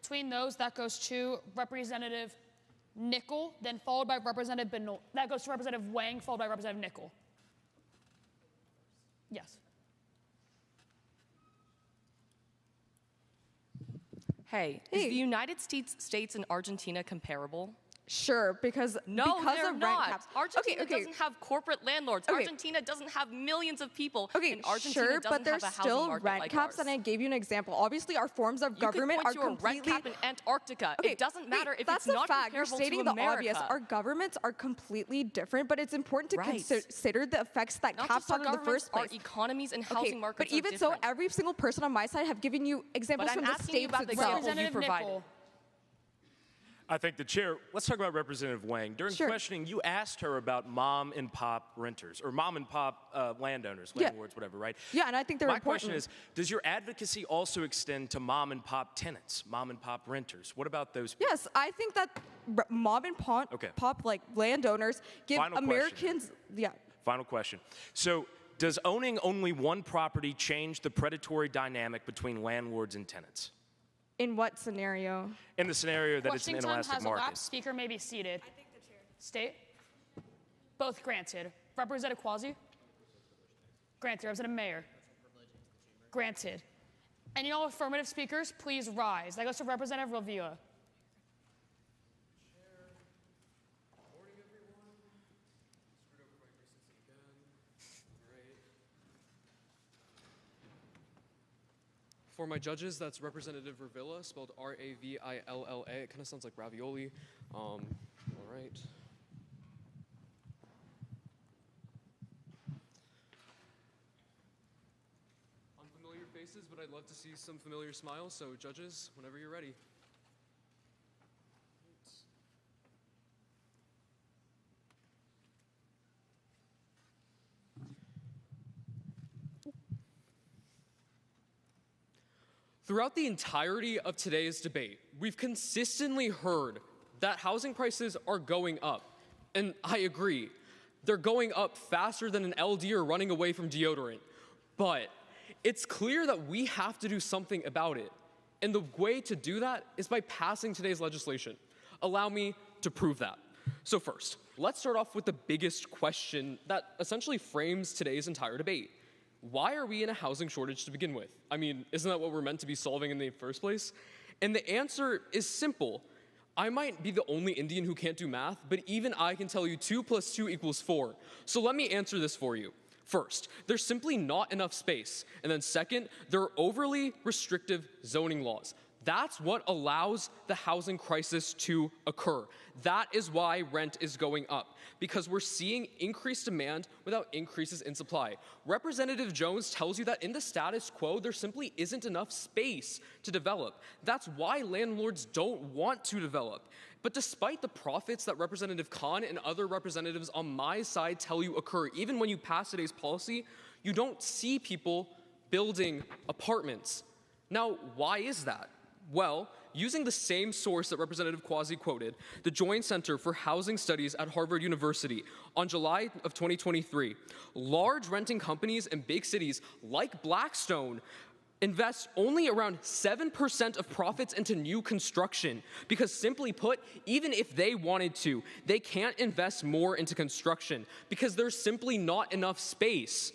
Between those, that goes to Representative Nickel, then followed by Representative Benoit. That goes to Representative Wang, followed by Representative Nickel. Yes. Hey, is the United States and Argentina comparable? Sure, because No, because they're of not. rent caps. Argentina Okay. doesn't have corporate landlords. Okay. Argentina doesn't have millions of people. Okay, and Argentina sure, doesn't but there's have a housing still market rent like caps, ours. and I gave you an example. Obviously, our forms of You government could are point to a completely. rent cap in Antarctica. Okay, It doesn't matter if that's it's a not fact. You're comparable stating to the America. obvious. Our governments are completely different, but it's important to Right. consider the effects that Not caps just our have in the governments, first place. our economies and Okay, housing markets but even are so, different. every single person on my side have given you examples But I'm from the asking you states about the itself. example you provided. I think the chair, let's talk about Representative Wang. During Sure. questioning, you asked her about mom and pop renters, or mom and pop landowners, Yeah. landlords, whatever, right? Yeah, and I think they're My important. question is, does your advocacy also extend to mom and pop tenants, mom and pop renters? What about those people? Yes, I think that mom and pop, Okay. like landowners give Final question. Americans. Yeah. Final question. So, does owning only one property change the predatory dynamic between landlords and tenants? In what scenario? In the scenario that it's an Questioning time inelastic has market. elapsed. Speaker may be seated. I think the chair. State. Both granted. Representative Quasi? Granted. Representative Mayor? Granted. Any all affirmative speakers, please rise. That goes to Representative Ravilla. For my judges, that's Representative Ravilla, spelled R-A-V-I-L-L-A. It kind of sounds like ravioli. All right. Unfamiliar faces, but I'd love to see some familiar smiles. So judges, whenever you're ready. Throughout the entirety of today's debate, we've consistently heard that housing prices are going up. And I agree. They're going up faster than an LD or running away from deodorant. But it's clear that we have to do something about it. And the way to do that is by passing today's legislation. Allow me to prove that. So first, let's start off with the biggest question that essentially frames today's entire debate. Why are we in a housing shortage to begin with? I mean, isn't that what we're meant to be solving in the first place? And the answer is simple. I might be the only Indian who can't do math, but even I can tell you 2 + 2 = 4. So let me answer this for you. First, there's simply not enough space. And then second, there are overly restrictive zoning laws. That's what allows the housing crisis to occur. That is why rent is going up, because we're seeing increased demand without increases in supply. Representative Jones tells you that in the status quo, there simply isn't enough space to develop. That's why landlords don't want to develop. But despite the profits that Representative Khan and other representatives on my side tell you occur, even when you pass today's policy, you don't see people building apartments. Now, why is that? Well, using the same source that Representative Quasi quoted, the Joint Center for Housing Studies at Harvard University, on July of 2023, large renting companies in big cities like Blackstone invest only around 7% of profits into new construction because, simply put, even if they wanted to, they can't invest more into construction because there's simply not enough space.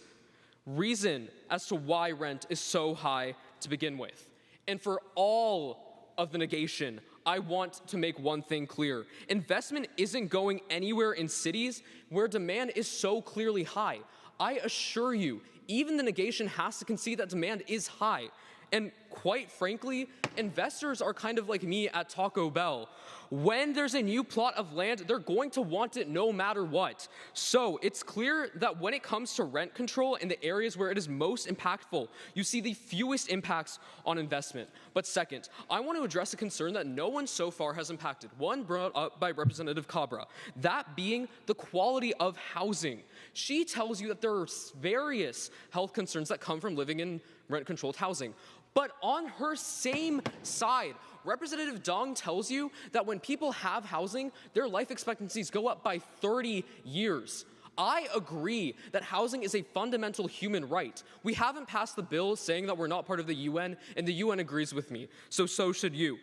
Reason as to why rent is so high to begin with. And for all of the negation, I want to make one thing clear. Investment isn't going anywhere in cities where demand is so clearly high. I assure you, even the negation has to concede that demand is high. And quite frankly, investors are kind of like me at Taco Bell. When there's a new plot of land, they're going to want it no matter what. So it's clear that when it comes to rent control in the areas where it is most impactful, you see the fewest impacts on investment. But second, I want to address a concern that no one so far has impacted, one brought up by Representative Cabra, that being the quality of housing. She tells you that there are various health concerns that come from living in rent-controlled housing. But on her same side, Representative Dong tells you that when people have housing, their life expectancies go up by 30 years. I agree that housing is a fundamental human right. We haven't passed the bill saying that we're not part of the UN, and the UN agrees with me, so should you.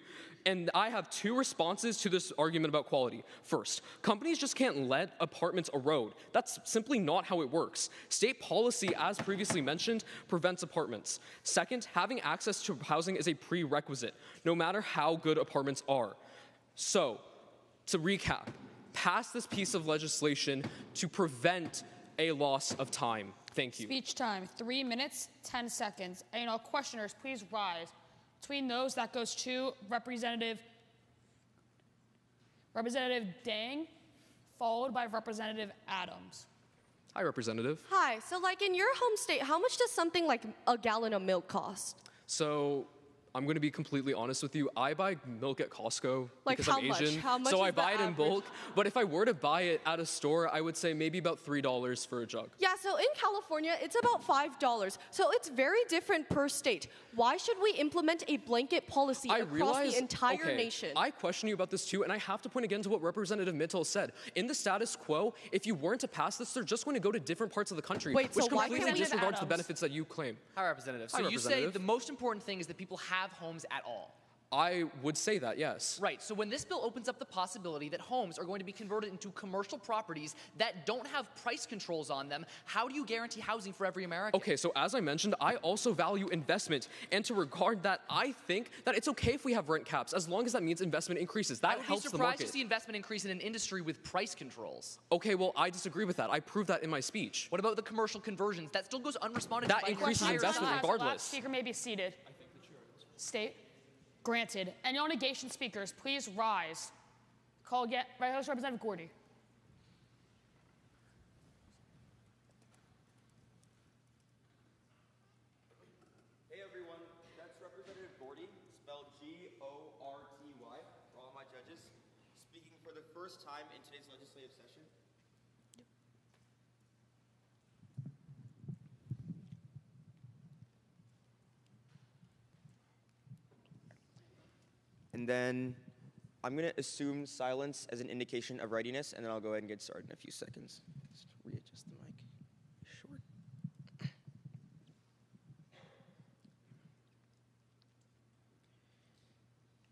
And I have two responses to this argument about quality. First, companies just can't let apartments erode. That's simply not how it works. State policy, as previously mentioned, prevents apartments. Second, having access to housing is a prerequisite, no matter how good apartments are. So, to recap, pass this piece of legislation to prevent a loss of time. Thank you. Speech time, 3 minutes, 10 seconds. And questioners, please rise. Between those, that goes to Representative Dang, followed by Representative Adams. Hi, Representative. Hi, so like in your home state, how much does something like a gallon of milk cost? So, I'm going to be completely honest with you. I buy milk at Costco Like because I'm how much? Asian. How much so is I the buy it in average? bulk. But if I were to buy it at a store, I would say maybe about $3 for a jug. Yeah, so in California, it's about $5. So it's very different per state. Why should we implement a blanket policy across the entire nation? I question you about this too, and I have to point again to what Representative Mittal said. In the status quo, if you weren't to pass this, they're just going to go to different parts of the country, Wait, which so why completely can't we- disregards the benefits that you claim. Hi, Representative. Hi, So you say Representative. the most important thing is that people have homes at all. I would say that, yes. Right, so when this bill opens up the possibility that homes are going to be converted into commercial properties that don't have price controls on them, how do you guarantee housing for every American? Okay, so as I mentioned, I also value investment, and to regard that, I think that it's okay if we have rent caps, as long as that means investment increases. That I would helps be the surprised market. to see investment increase in an industry with price controls. Okay, well, I disagree with that. I proved that in my speech. What about the commercial conversions? That still goes unresponded That to by increases entire investment states. regardless. Last speaker may be seated. State. Granted. And all negation speakers, please rise. Call again. Representative Gordy. Hey everyone, that's Representative Gordy, spelled G-O-R-T-Y, for all my judges, speaking for the first time in today's legislative session. And then I'm going to assume silence as an indication of readiness, and then I'll go ahead and get started in a few seconds. Just readjust the mic. Short.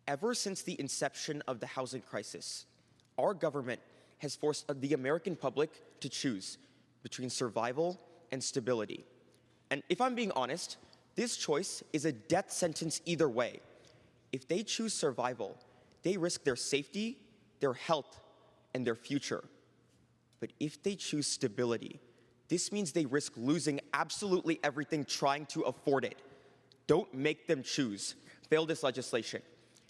Ever since the inception of the housing crisis, our government has forced the American public to choose between survival and stability. And if I'm being honest, this choice is a death sentence either way. If they choose survival, they risk their safety, their health, and their future. But if they choose stability, this means they risk losing absolutely everything trying to afford it. Don't make them choose. Fail this legislation.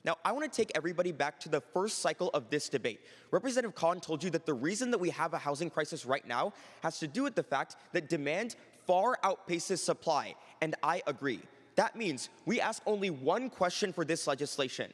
Now, I want to take everybody back to the first cycle of this debate. Representative Khan told you that the reason that we have a housing crisis right now has to do with the fact that demand far outpaces supply, and I agree. That means we ask only one question for this legislation.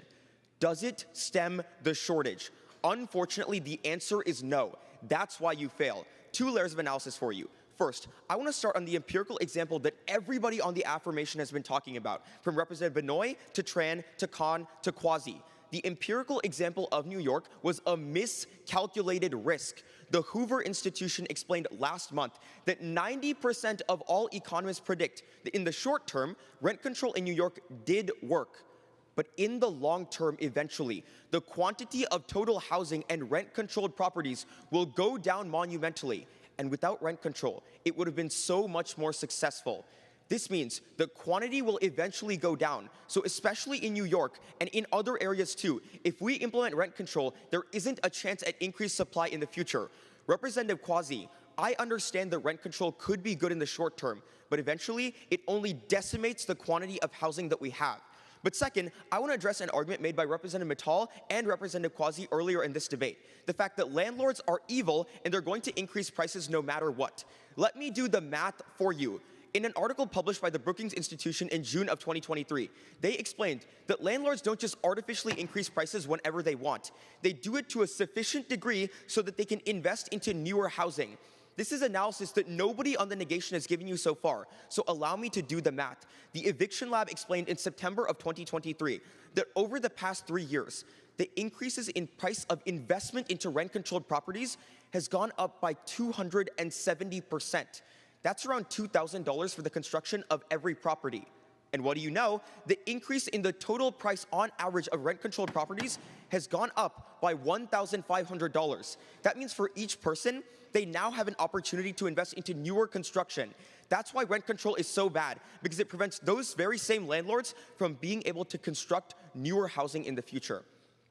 Does it stem the shortage? Unfortunately, the answer is no. That's why you fail. 2 layers of analysis for you. First, I want to start on the empirical example that everybody on the affirmation has been talking about, from Representative Benoit to Tran to Khan to Quasi. The empirical example of New York was a miscalculated risk. The Hoover Institution explained last month that 90% of all economists predict that in the short term, rent control in New York did work. But in the long term, eventually, the quantity of total housing and rent-controlled properties will go down monumentally. And without rent control, it would have been so much more successful. This means the quantity will eventually go down. So especially in New York and in other areas too, if we implement rent control, there isn't a chance at increased supply in the future. Representative Quasi, I understand that rent control could be good in the short term, but eventually it only decimates the quantity of housing that we have. But second, I want to address an argument made by Representative Mittal and Representative Quasi earlier in this debate. The fact that landlords are evil and they're going to increase prices no matter what. Let me do the math for you. In an article published by the Brookings Institution in June of 2023, they explained that landlords don't just artificially increase prices whenever they want. They do it to a sufficient degree so that they can invest into newer housing. This is analysis that nobody on the negation has given you so far, so allow me to do the math. The Eviction Lab explained in September of 2023 that over the past 3 years, the increases in price of investment into rent-controlled properties has gone up by 270%. That's around $2,000 for the construction of every property. And what do you know? The increase in the total price on average of rent-controlled properties has gone up by $1,500. That means for each person, they now have an opportunity to invest into newer construction. That's why rent control is so bad, because it prevents those very same landlords from being able to construct newer housing in the future.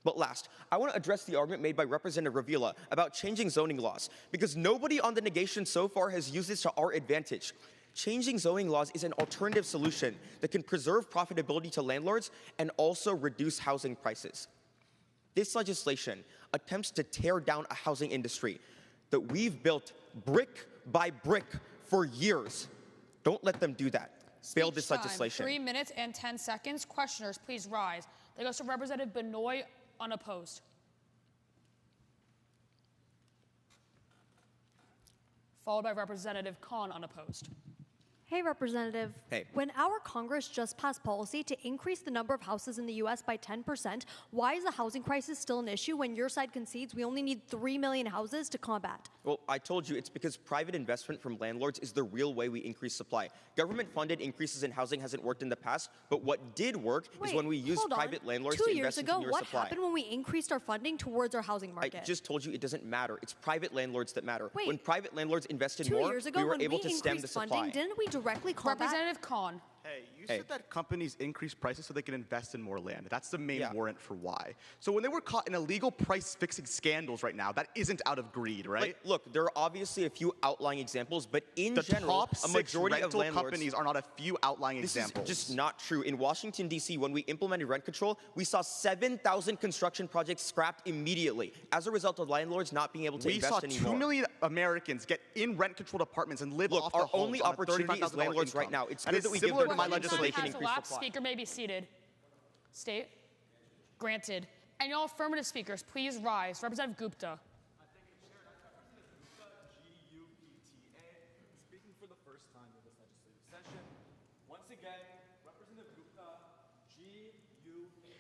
But last, I want to address the argument made by Representative Ravila about changing zoning laws, because nobody on the negation so far has used this to our advantage. Changing zoning laws is an alternative solution that can preserve profitability to landlords and also reduce housing prices. This legislation attempts to tear down a housing industry that we've built brick by brick for years. Don't let them do that. Fail this legislation. 3 minutes and 10 seconds. Questioners, please rise. That goes to Representative Benoit, unopposed. Followed by Representative Khan, unopposed. Hey, Representative. Hey. When our Congress just passed policy to increase the number of houses in the U.S. by 10%, why is the housing crisis still an issue when your side concedes we only need 3 million houses to combat? Well, I told you, it's because private investment from landlords is the real way we increase supply. Government-funded increases in housing hasn't worked in the past, but what did work is when we used private landlords to invest into newer supply. 2 years ago, what happened when we increased our funding towards our housing market? I just told you it doesn't matter. It's private landlords that matter. Wait, when private landlords invested 2 more, years ago, we were when able to stem the funding, supply. didn't we directly combat? Representative Khan. Hey, you said that companies increase prices so they can invest in more land. That's the main warrant for why. So when they were caught in illegal price-fixing scandals right now, that isn't out of greed, right? Like, look, there are obviously a few outlying examples, but in the general, top a majority rental of landlords companies are not a few outlying examples. This is just not true. In Washington, D.C., when we implemented rent control, we saw 7,000 construction projects scrapped immediately as a result of landlords not being able to invest anymore. We saw 2 million Americans get in rent-controlled apartments and live off our their homes only on opportunity is landlords right now. It's good that we give them money so they can increase supply. Speaker may be seated. State. Granted. And all affirmative speakers, please rise. Representative Gupta. Speaking for the first time in this legislative session. Once again, Representative Gupta, G-U-P-T-A.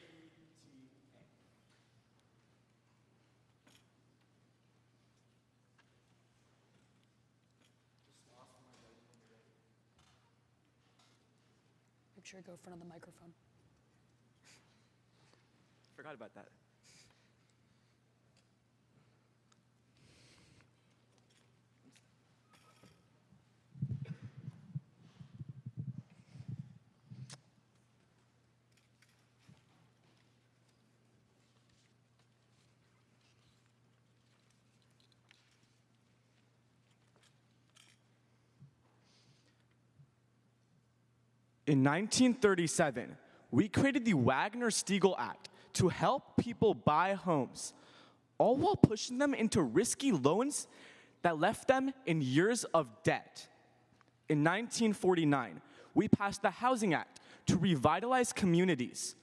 Make sure you go in front of the microphone. Forgot about that. In 1937, we created the Wagner-Steagall Act to help people buy homes, all while pushing them into risky loans that left them in years of debt. In 1949, we passed the Housing Act to revitalize communities,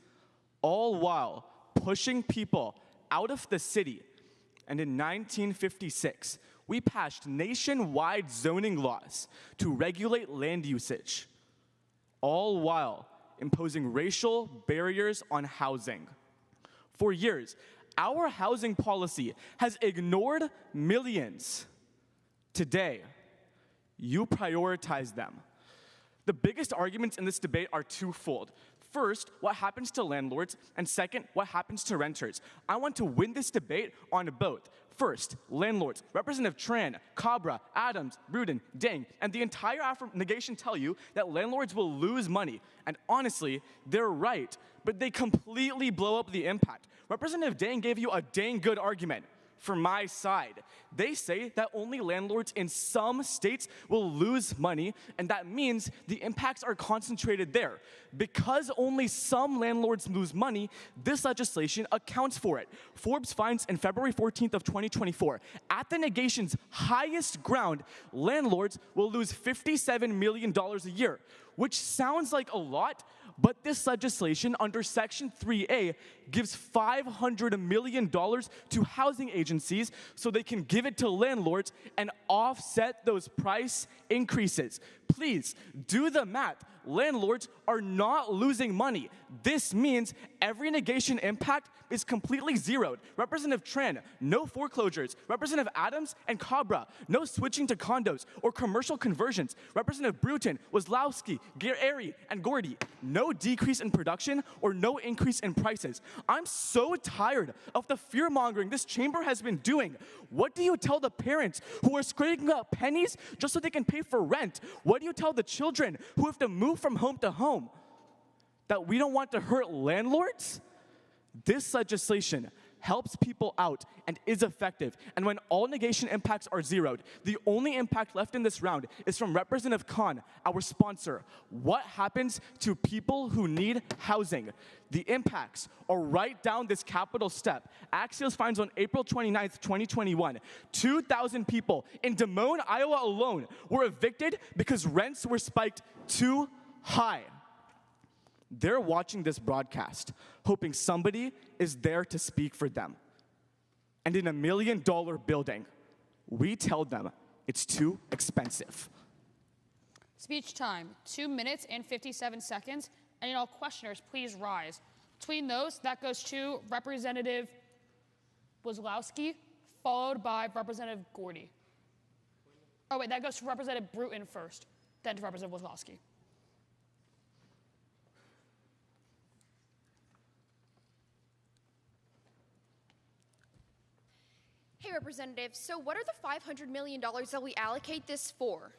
all while pushing people out of the city. And in 1956, we passed nationwide zoning laws to regulate land usage, all while imposing racial barriers on housing. For years, our housing policy has ignored millions. Today, you prioritize them. The biggest arguments in this debate are twofold. First, what happens to landlords, and second, what happens to renters. I want to win this debate on both. First, landlords. Representative Tran, Cabra, Adams, Rudin, Deng, and the entire negation tell you that landlords will lose money. And honestly, they're right, but they completely blow up the impact. Representative Deng gave you a dang good argument for my side. They say that only landlords in some states will lose money, and that means the impacts are concentrated there. Because only some landlords lose money, this legislation accounts for it. Forbes finds in February 14th of 2024, at the negation's highest ground, landlords will lose $57 million a year, which sounds like a lot, but this legislation under Section 3A gives $500 million to housing agencies so they can give it to landlords and offset those price increases. Please, do the math. landlords are not losing money. This means every negation impact is completely zeroed. Representative Tran, no foreclosures. Representative Adams and Cabra, no switching to condos or commercial conversions. Representative Bruton, Wazlowski, Gary, and Gordy, no decrease in production or no increase in prices. I'm so tired of the fear-mongering this chamber has been doing. What do you tell the parents who are scraping up pennies just so they can pay for rent? What do you tell the children who have to move from home to home? That we don't want to hurt landlords? This legislation helps people out and is effective. And when all negation impacts are zeroed, the only impact left in this round is from Representative Khan, our sponsor. What happens to people who need housing? The impacts are right down this capital step. Axios finds on April 29th, 2021, 2,000 people in Des Moines, Iowa alone were evicted because rents were spiked too high. They're watching this broadcast, hoping somebody is there to speak for them. And in $1 million building, we tell them it's too expensive. Speech time, 2 minutes and 57 seconds. And all questioners, please rise. Between those, that goes to Representative Wazlowski, followed by Representative Gordy. Oh wait, that goes to Representative Bruton first, then to Representative Wazlowski. Hey, Representative, so what are the $500 million that we allocate this for?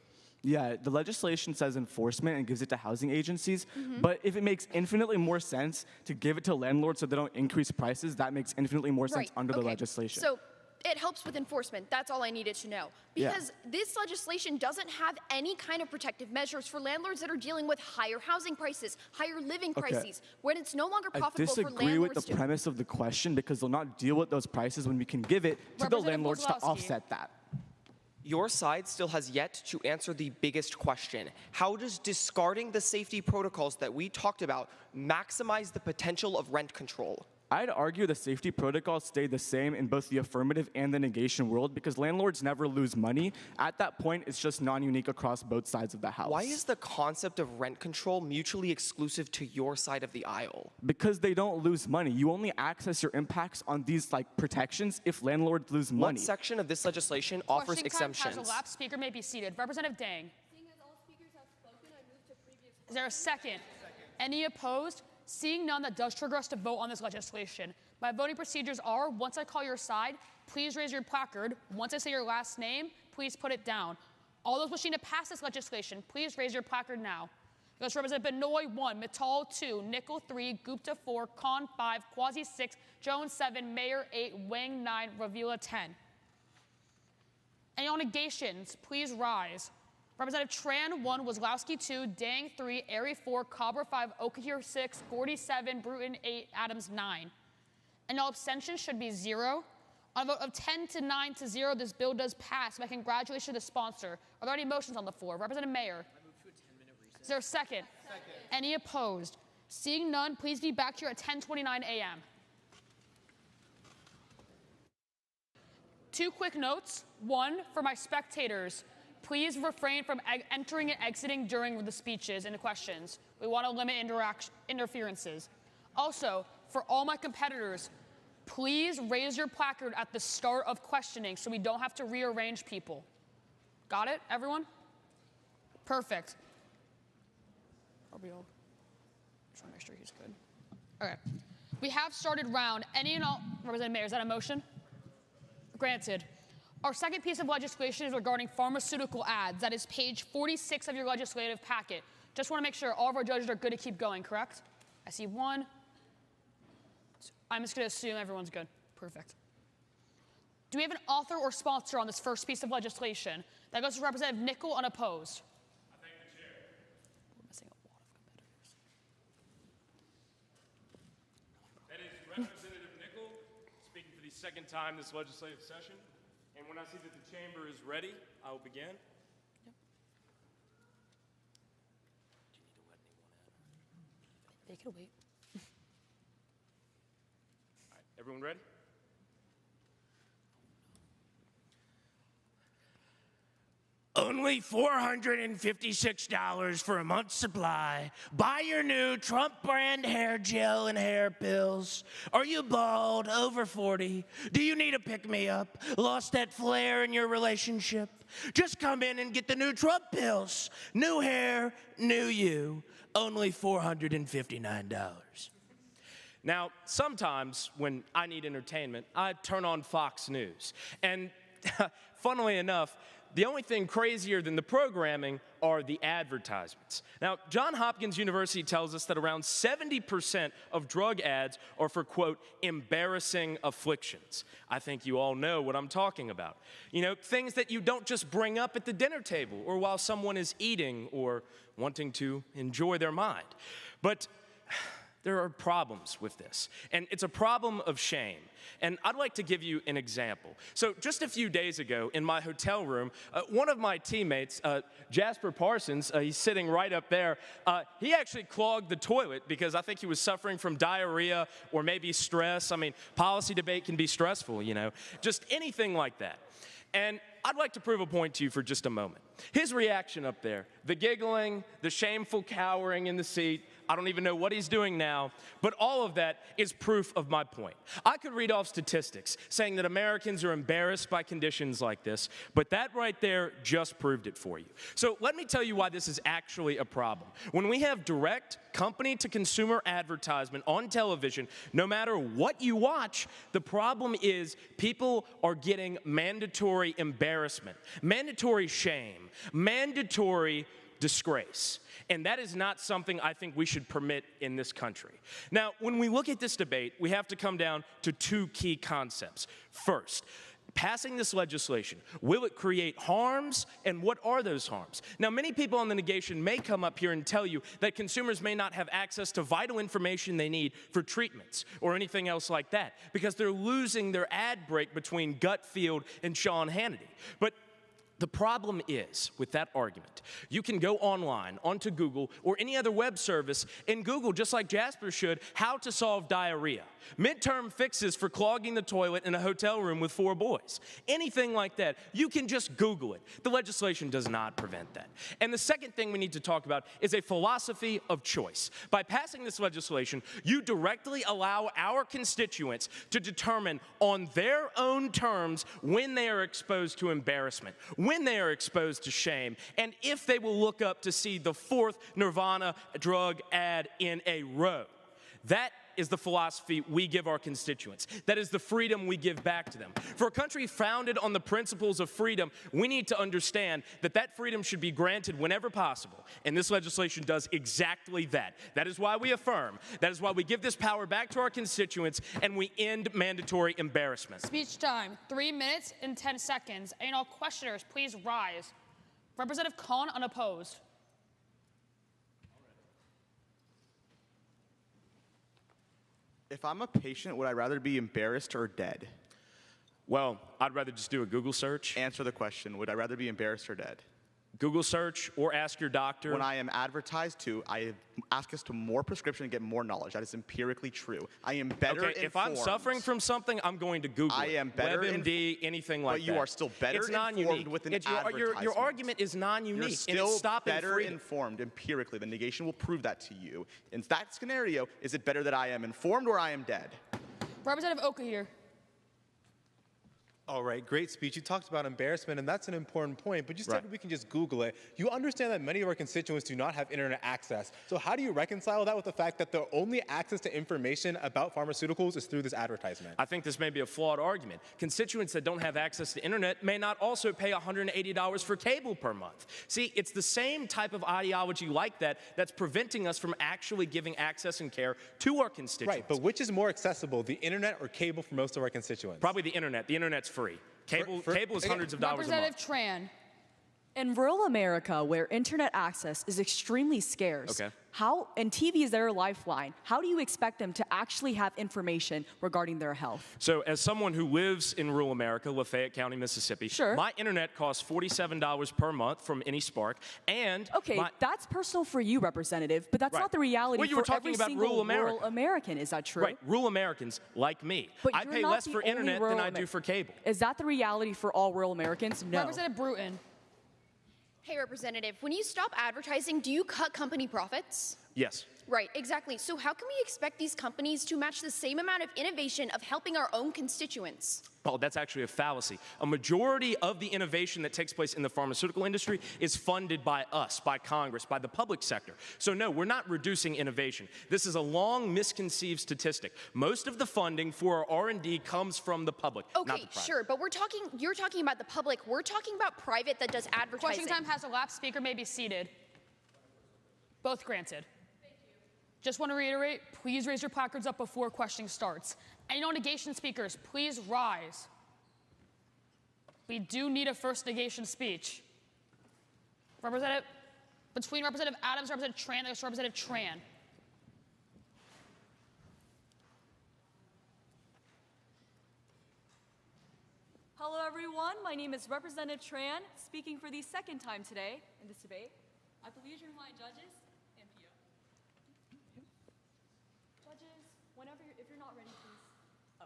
Yeah, the legislation says enforcement and gives it to housing agencies, but if it makes infinitely more sense to give it to landlords so they don't increase prices, that makes infinitely more sense under the legislation. So it helps with enforcement. That's all I needed to know. Because this legislation doesn't have any kind of protective measures for landlords that are dealing with higher housing prices, higher living crises, when it's no longer profitable for landlords I disagree with the premise of the question because they'll not deal with those prices when we can give it to the landlords to offset that. Your side still has yet to answer the biggest question. How does discarding the safety protocols that we talked about maximize the potential of rent control? I'd argue the safety protocols stay the same in both the affirmative and the negation world because landlords never lose money. At that point, it's just non-unique across both sides of the house. Why is the concept of rent control mutually exclusive to your side of the aisle? Because they don't lose money. You only access your impacts on these protections if landlords lose money. What section of this legislation offers exemptions? Time has elapsed. Speaker may be seated. Representative Dang. Seeing as all speakers have spoken, I move to previous. Is there a second? Any opposed? Seeing none, that does trigger us to vote on this legislation. My voting procedures are, once I call your side, please raise your placard. Once I say your last name, please put it down. All those wishing to pass this legislation, please raise your placard now. It goes to Representative Benoit 1, Mittal 2, Nickel 3, Gupta 4, Khan 5, Quasi 6, Jones 7, Mayor 8, Wang 9, Ravila 10. Any on negations, please rise. Representative Tran 1, Wazlowski 2, Dang 3, Airy 4, Cabra 5, Okahir 6, Gordy 7, Bruton 8, Adams 9. And all abstentions should be 0. On a vote of 10 to 9 to 0, this bill does pass. My congratulations to the sponsor. Are there any motions on the floor? Representative Mayer. I move to a 10-minute recess. Is there a second? Second. Any opposed? Seeing none, please be back here at 10:29 a.m. 2 quick notes. 1, for my spectators. Please refrain from entering and exiting during the speeches and the questions. We want to limit interferences. Also, for all my competitors, please raise your placard at the start of questioning so we don't have to rearrange people. Got it, everyone? Perfect. Just want to make sure he's good. Okay. We have started round. Any and all, Representative Mayer, is that a motion? Granted. Our second piece of legislation is regarding pharmaceutical ads. That is page 46 of your legislative packet. Just want to make sure all of our judges are good to keep going, correct? I see 1. I'm just going to assume everyone's good. Perfect. Do we have an author or sponsor on this first piece of legislation? That goes to Representative Nickel, unopposed. I thank the chair. We're missing a lot of competitors. That is Representative Nickel speaking for the second time this legislative session. And when I see that the chamber is ready, I will begin. Yep. Do you need to let anyone in? They could wait. All right, everyone ready? Only $456 for a month's supply. Buy your new Trump brand hair gel and hair pills. Are you bald, over 40? Do you need a pick-me-up? Lost that flair in your relationship? Just come in and get the new Trump pills. New hair, new you. Only $459. Now, sometimes when I need entertainment, I turn on Fox News. And funnily enough, the only thing crazier than the programming are the advertisements. Now, Johns Hopkins University tells us that around 70% of drug ads are for, quote, embarrassing afflictions. I think you all know what I'm talking about. You know, things that you don't just bring up at the dinner table or while someone is eating or wanting to enjoy their mind. But there are problems with this, and it's a problem of shame. And I'd like to give you an example. So just a few days ago in my hotel room, one of my teammates, Jasper Parsons, he's sitting right up there, he actually clogged the toilet because I think he was suffering from diarrhea or maybe stress. I mean, policy debate can be stressful, you know, just anything like that. And I'd like to prove a point to you for just a moment. His reaction up there, the giggling, the shameful cowering in the seat, I don't even know what he's doing now, but all of that is proof of my point. I could read off statistics saying that Americans are embarrassed by conditions like this, but that right there just proved it for you. So let me tell you why this is actually a problem. When we have direct company-to-consumer advertisement on television, no matter what you watch, the problem is people are getting mandatory embarrassment, mandatory shame, mandatory disgrace. And that is not something I think we should permit in this country. Now, when we look at this debate, we have to come down to two key concepts. First, passing this legislation, will it create harms, and what are those harms? Now, many people on the negation may come up here and tell you that consumers may not have access to vital information they need for treatments or anything else like that because they're losing their ad break between Gutfield and Sean Hannity. But the problem is, with that argument, you can go online, onto Google, or any other web service, and Google, just like Jasper should, how to solve diarrhea. Midterm fixes for clogging the toilet in a hotel room with 4 boys. Anything like that, you can just Google it. The legislation does not prevent that. And the second thing we need to talk about is a philosophy of choice. By passing this legislation, you directly allow our constituents to determine on their own terms when they are exposed to embarrassment, when they are exposed to shame, and if they will look up to see the 4th Nirvana drug ad in a row. That is the philosophy we give our constituents. That is the freedom we give back to them. For a country founded on the principles of freedom, we need to understand that that freedom should be granted whenever possible. And this legislation does exactly that. That is why we affirm. That is why we give this power back to our constituents and we end mandatory embarrassment. Speech time, 3 minutes and 10 seconds. And all questioners, please rise. Representative Kahn, unopposed. If I'm a patient, would I rather be embarrassed or dead? Well, I'd rather just do a Google search. Answer the question. Would I rather be embarrassed or dead? Google search or ask your doctor. When I am advertised to, I ask us to more prescription and get more knowledge. That is empirically true. I am better informed. If I'm suffering from something, I'm going to Google it. I am better WebMD, anything like that. But you are still better informed with an advertisement. Your argument is non-unique. You're still and it's stopping better freedom. informed empirically. The negation will prove that to you. In that scenario, is it better that I am informed or I am dead? Representative Oka here. All right, great speech. You talked about embarrassment, and that's an important point, but you said we can just Google it. You understand that many of our constituents do not have internet access. So how do you reconcile that with the fact that the only access to information about pharmaceuticals is through this advertisement? I think this may be a flawed argument. Constituents that don't have access to internet may not also pay $180 for cable per month. See, it's the same type of ideology like that that's preventing us from actually giving access and care to our constituents. Right, but which is more accessible, the internet or cable for most of our constituents? Probably the internet. The internet's free. Cable is hundreds of dollars a month. Representative Tran. In rural America, where internet access is extremely scarce, and TV is their lifeline, how do you expect them to actually have information regarding their health? So as someone who lives in rural America, Lafayette County, Mississippi, my internet costs $47 per month from any Spark, and that's personal for you, Representative, but that's not the reality for every single rural American. Is that true? Right, rural Americans like me. But I pay less for internet than I do for cable. Is that the reality for all rural Americans? No. Representative Bruton. Hey, Representative, when you stop advertising, do you cut company profits? Yes. Right, exactly. So how can we expect these companies to match the same amount of innovation of helping our own constituents? Oh, that's actually a fallacy. A majority of the innovation that takes place in the pharmaceutical industry is funded by us, by Congress, by the public sector. So no, we're not reducing innovation. This is a long misconceived statistic. Most of the funding for our R&D comes from the public, not the Okay, private. sure, but you're talking about the public. We're talking about private that does advertising. Question time has elapsed. Speaker may be seated. Both granted. Just want to reiterate, please raise your placards up before questioning starts. Any non-negation speakers, please rise. We do need a first negation speech. Between Representative Adams and Representative Tran, there's Representative Tran. Hello, everyone. My name is Representative Tran, speaking for the second time today in this debate. I believe you're my judges and PO. Judges, if you're not ready, please. Oh.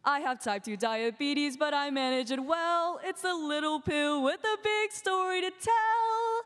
I have type 2 diabetes, but I manage it well. It's a little pill with a big story to tell.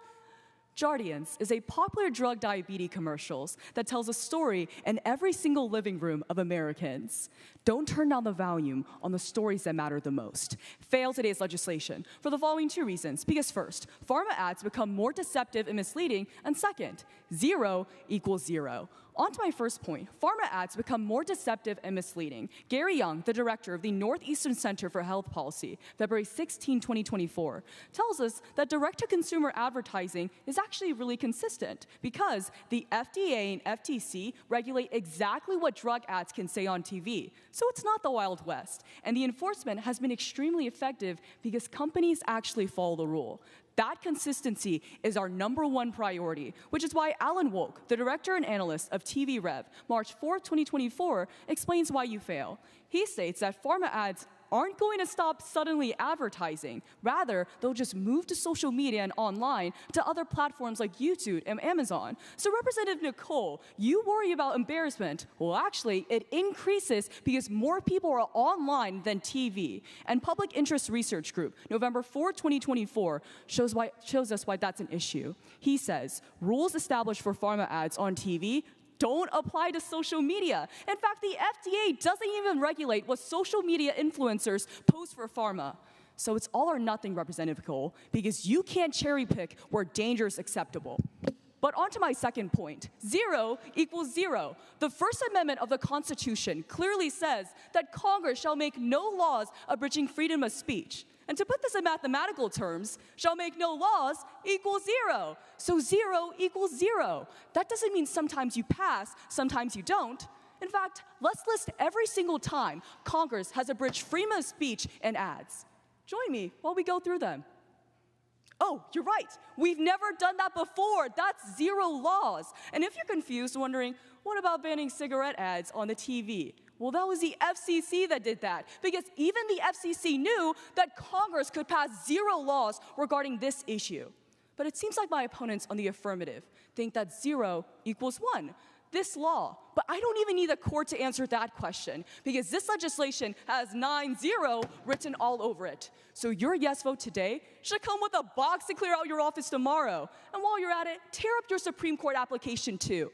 Jardiance is a popular drug diabetes commercials that tells a story in every single living room of Americans. Don't turn down the volume on the stories that matter the most. Fail today's legislation for the following 2 reasons. Because first, pharma ads become more deceptive and misleading, and second, 0 equals 0. On to my first point, pharma ads become more deceptive and misleading. Gary Young, the director of the Northeastern Center for Health Policy, February 16, 2024, tells us that direct-to-consumer advertising is actually really consistent because the FDA and FTC regulate exactly what drug ads can say on TV. So it's not the Wild West. And the enforcement has been extremely effective because companies actually follow the rule. That consistency is our #1 priority, which is why Alan Wolk, the director and analyst of TV Rev, March 4, 2024, explains why you fail. He states that pharma ads aren't going to stop suddenly advertising. Rather, they'll just move to social media and online to other platforms like YouTube and Amazon. So Representative Nicole, you worry about embarrassment. Well, actually, it increases because more people are online than TV. And Public Interest Research Group, November 4, 2024, shows us why that's an issue. He says, rules established for pharma ads on TV don't apply to social media. In fact, the FDA doesn't even regulate what social media influencers post for pharma. So it's all or nothing, Representative Cole, because you can't cherry pick where danger is acceptable. But on to my second point, 0 equals 0. The First Amendment of the Constitution clearly says that Congress shall make no laws abridging freedom of speech. And to put this in mathematical terms, shall make no laws equals 0. So 0 equals 0. That doesn't mean sometimes you pass, sometimes you don't. In fact, let's list every single time Congress has abridged freedom of speech in ads. Join me while we go through them. Oh, you're right. We've never done that before. That's 0 laws. And if you're confused, wondering, what about banning cigarette ads on the TV? Well, that was the FCC that did that, because even the FCC knew that Congress could pass 0 laws regarding this issue. But it seems like my opponents on the affirmative think that 0 equals 1, this law. But I don't even need the court to answer that question, because this legislation has 9-0 written all over it. So your yes vote today should come with a box to clear out your office tomorrow. And while you're at it, tear up your Supreme Court application too.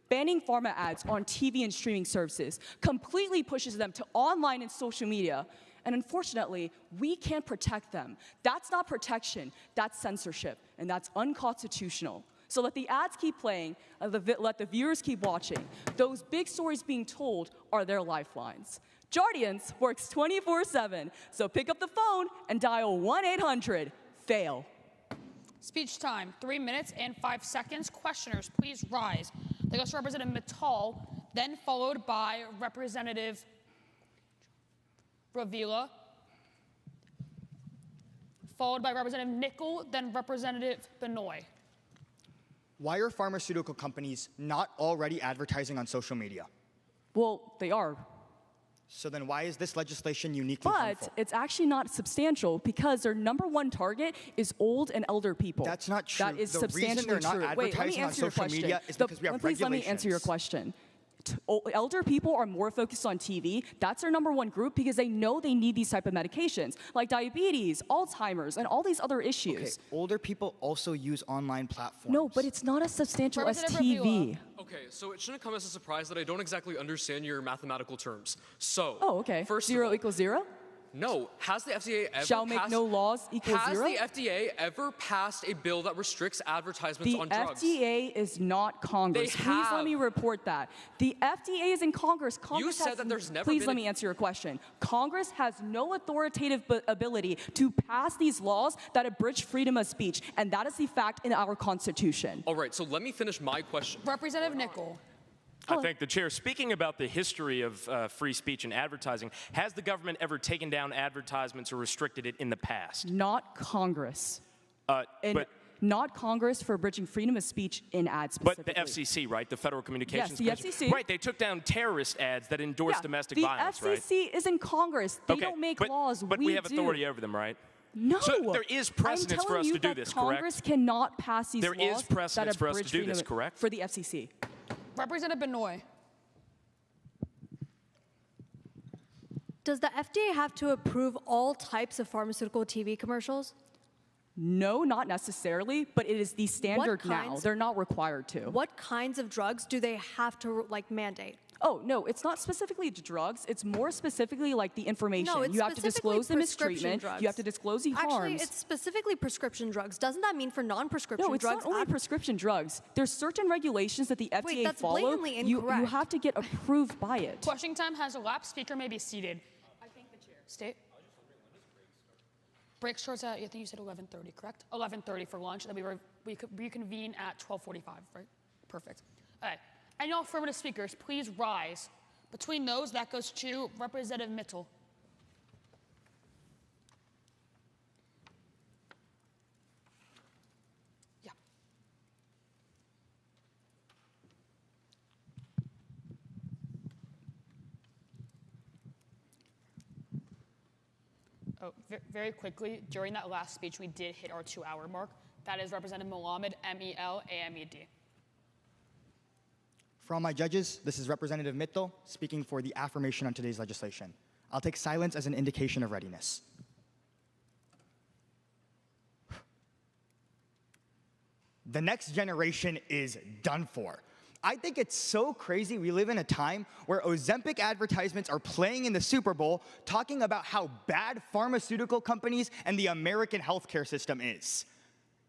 Banning pharma ads on TV and streaming services completely pushes them to online and social media. And unfortunately, we can't protect them. That's not protection, that's censorship, and that's unconstitutional. So let the ads keep playing, let the viewers keep watching. Those big stories being told are their lifelines. Jardiance works 24/7, so pick up the phone and dial 1-800-FAIL. Speech time, 3 minutes and 5 seconds. Questioners, please rise. They go to Representative Mittal, then followed by Representative Ravila, followed by Representative Nickel, then Representative Benoit. Why are pharmaceutical companies not already advertising on social media? Well, they are. So then why is this legislation uniquely harmful? But it's actually not substantial because their #1 target is old and elder people. That's not true. That is The substantially reason they're not true. Wait, let me advertising on answer your social question. media is because we have Please let me answer your regulations. question. Elder people are more focused on TV. That's their number one group because they know they need these type of medications, like diabetes, Alzheimer's, and all these other issues. Okay, older people also use online platforms. No, but it's not as substantial as Representative TV. Okay, so it shouldn't come as a surprise that I don't exactly understand your mathematical terms. So, Oh, okay. first of Zero all, equals zero? no, has the FDA ever Shall make passed, no laws equal has zero? the FDA ever passed a bill that restricts advertisements The on drugs? FDA is not Congress. They Please have. let me report that. The FDA is in Congress. Congress said has, that there's never Please been let a- me answer your question. Congress has no authoritative ability to pass these laws that abridge freedom of speech, and that is the fact in our Constitution. All right, so let me finish my question. Representative Nickel. I thank the chair. Speaking about the history of free speech and advertising, has the government ever taken down advertisements or restricted it in the past? Not Congress. And but not Congress for abridging freedom of speech in ads But specifically. the FCC, right? The Federal Communications Yes, the Commission. FCC. Right, they took down terrorist ads that endorse Yeah, domestic the violence, right? FCC is in Congress. They don't make laws. But we have do. authority over them, right? No. So there is precedence I'm for us telling you to do that this, Congress correct? cannot pass these There laws is precedence that for us to abridge do freedom this, of- correct? For the FCC. Representative Benoit. Does the FDA have to approve all types of pharmaceutical TV commercials? No, not necessarily, but it is the standard now. kinds- They're not required to. What kinds of drugs do they have to mandate? Oh, no, it's not specifically to drugs. It's more specifically like the information. No, it's you have to specifically disclose them as prescription treatment. drugs. You have to disclose the harms. Actually, it's specifically prescription drugs. Doesn't that mean for non-prescription No, it's drugs? not only prescription drugs. There's certain regulations that the FDA that's follow. blatantly You incorrect. have to get approved by it. Question time has elapsed. Speaker may be seated. I thank the chair. State. Break starts at, I think you said 11:30, correct? 11:30 for lunch, and then we could reconvene at 12:45, right? Perfect. All right. Any affirmative speakers, please rise. Between those, that goes to Representative Mitchell. Yeah. Oh, very quickly, during that last speech, we did hit our 2-hour mark. That is Representative Mohamed, MEL-AMED. For all my judges, this is Representative Mittal speaking for the affirmation on today's legislation. I'll take silence as an indication of readiness. The next generation is done for. I think it's so crazy we live in a time where Ozempic advertisements are playing in the Super Bowl talking about how bad pharmaceutical companies and the American healthcare system is.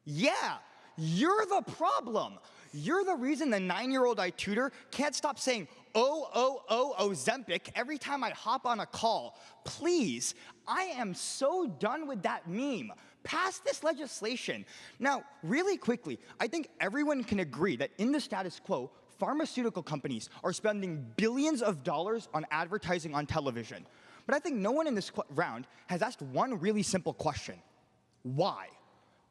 Yeah, you're the problem. You're the reason the 9-year-old I tutor can't stop saying, oh, Ozempic every time I hop on a call. Please, I am so done with that meme. Pass this legislation. Now, really quickly, I think everyone can agree that in the status quo, pharmaceutical companies are spending billions of dollars on advertising on television. But I think no one in this round has asked one really simple question. Why?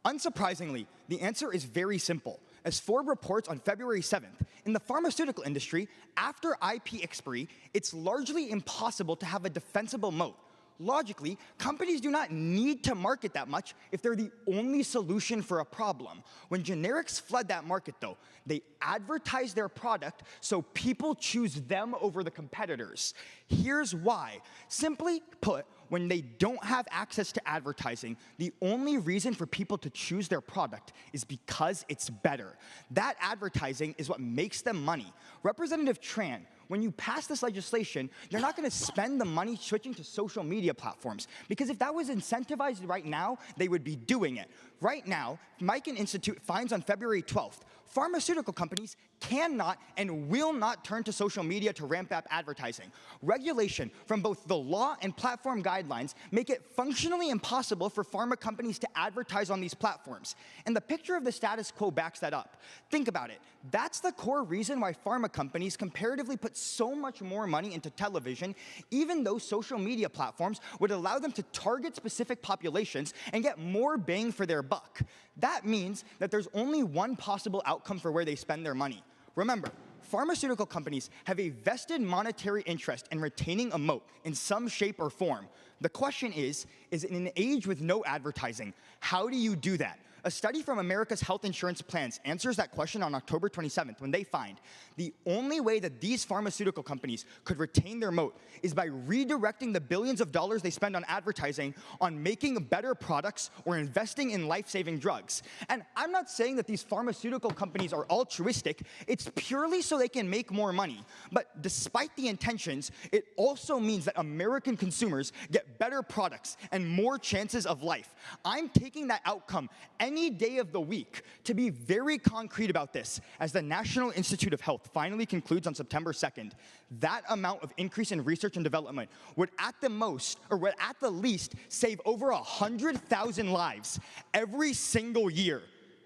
Unsurprisingly, the answer is very simple. As Ford reports on February 7th, in the pharmaceutical industry, after IP expiry, it's largely impossible to have a defensible moat. Logically, companies do not need to market that much if they're the only solution for a problem. When generics flood that market, though, they advertise their product so people choose them over the competitors. Here's why. Simply put, when they don't have access to advertising, the only reason for people to choose their product is because it's better. That advertising is what makes them money. Representative Tran, when you pass this legislation, you're not going to spend the money switching to social media platforms, because if that was incentivized right now, they would be doing it. Right now, Mikan Institute finds on February 12th, pharmaceutical companies cannot and will not turn to social media to ramp up advertising. Regulation from both the law and platform guidelines make it functionally impossible for pharma companies to advertise on these platforms. And the picture of the status quo backs that up. Think about it. That's the core reason why pharma companies comparatively put so much more money into television, even though social media platforms would allow them to target specific populations and get more bang for their buck. That means that there's only one possible outcome for where they spend their money. Remember, pharmaceutical companies have a vested monetary interest in retaining a moat in some shape or form. The question is in an age with no advertising, how do you do that? A study from America's health insurance plans answers that question on October 27th when they find the only way that these pharmaceutical companies could retain their moat is by redirecting the billions of dollars they spend on advertising on making better products or investing in life-saving drugs. And I'm not saying that these pharmaceutical companies are altruistic. It's purely so they can make more money. But despite the intentions, it also means that American consumers get better products and more chances of life. I'm taking that outcome any day of the week. To be very concrete about this, as the National Institute of Health finally concludes on September 2nd, that amount of increase in research and development would at the most, or would at the least, save over 100,000 lives every single year.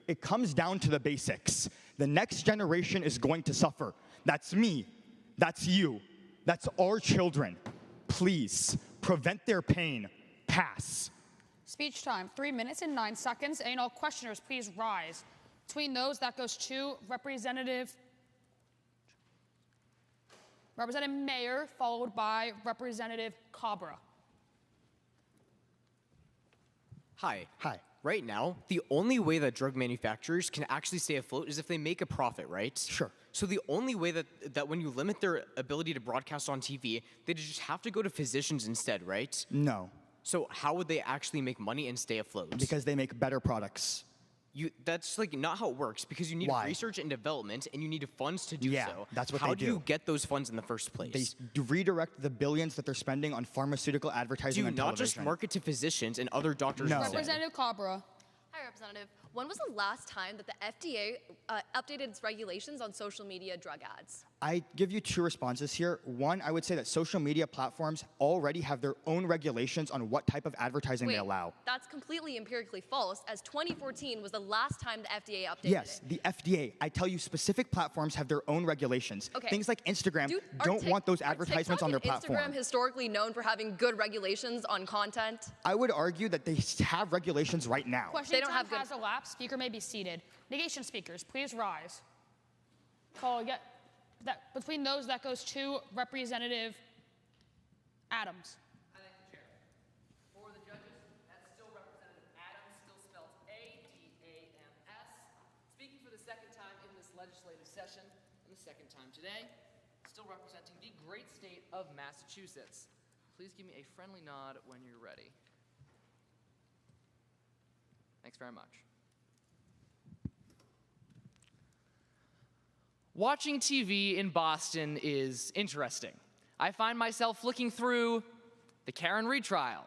It comes down to the basics. The next generation is going to suffer. That's me. That's you. That's our children. Please, prevent their pain. Pass. Speech time, 3 minutes and 9 seconds. And all questioners, please rise. Between those, that goes to Representative Mayer, followed by Representative Cabra. Hi. Hi. Right now, the only way that drug manufacturers can actually stay afloat is if they make a profit, right? Sure. So the only way that when you limit their ability to broadcast on TV, they just have to go to physicians instead, right? No. So how would they actually make money and stay afloat? Because they make better products. That's like not how it works, because you need research and development and you need funds to do so. Yeah, that's what how they do you get those funds in the first place? They redirect the billions that they're spending on pharmaceutical advertising and television. Do not just market to physicians and other doctors? No. Representative Cabra. Hi, Representative. When was the last time that the FDA updated its regulations on social media drug ads? I give you two responses here. One, I would say that social media platforms already have their own regulations on what type of advertising they allow. That's completely empirically false, as 2014 was the last time the FDA updated Yes, it. the FDA. I tell you, specific platforms have their own regulations. Okay. Things like Instagram don't want those advertisements on their platform. Instagram historically known for having good regulations on content? I would argue that they have regulations right now. Question time has elapsed. Speaker may be seated. Negation speakers, please rise. Between those, that goes to Representative Adams. I thank the chair. For the judges, that's still Representative Adams, still spelled A-D-A-M-S, speaking for the second time in this legislative session, and the second time today, still representing the great state of Massachusetts. Please give me a friendly nod when you're ready. Thanks very much. Watching TV in Boston is interesting. I find myself flicking through the Karen Reed trial,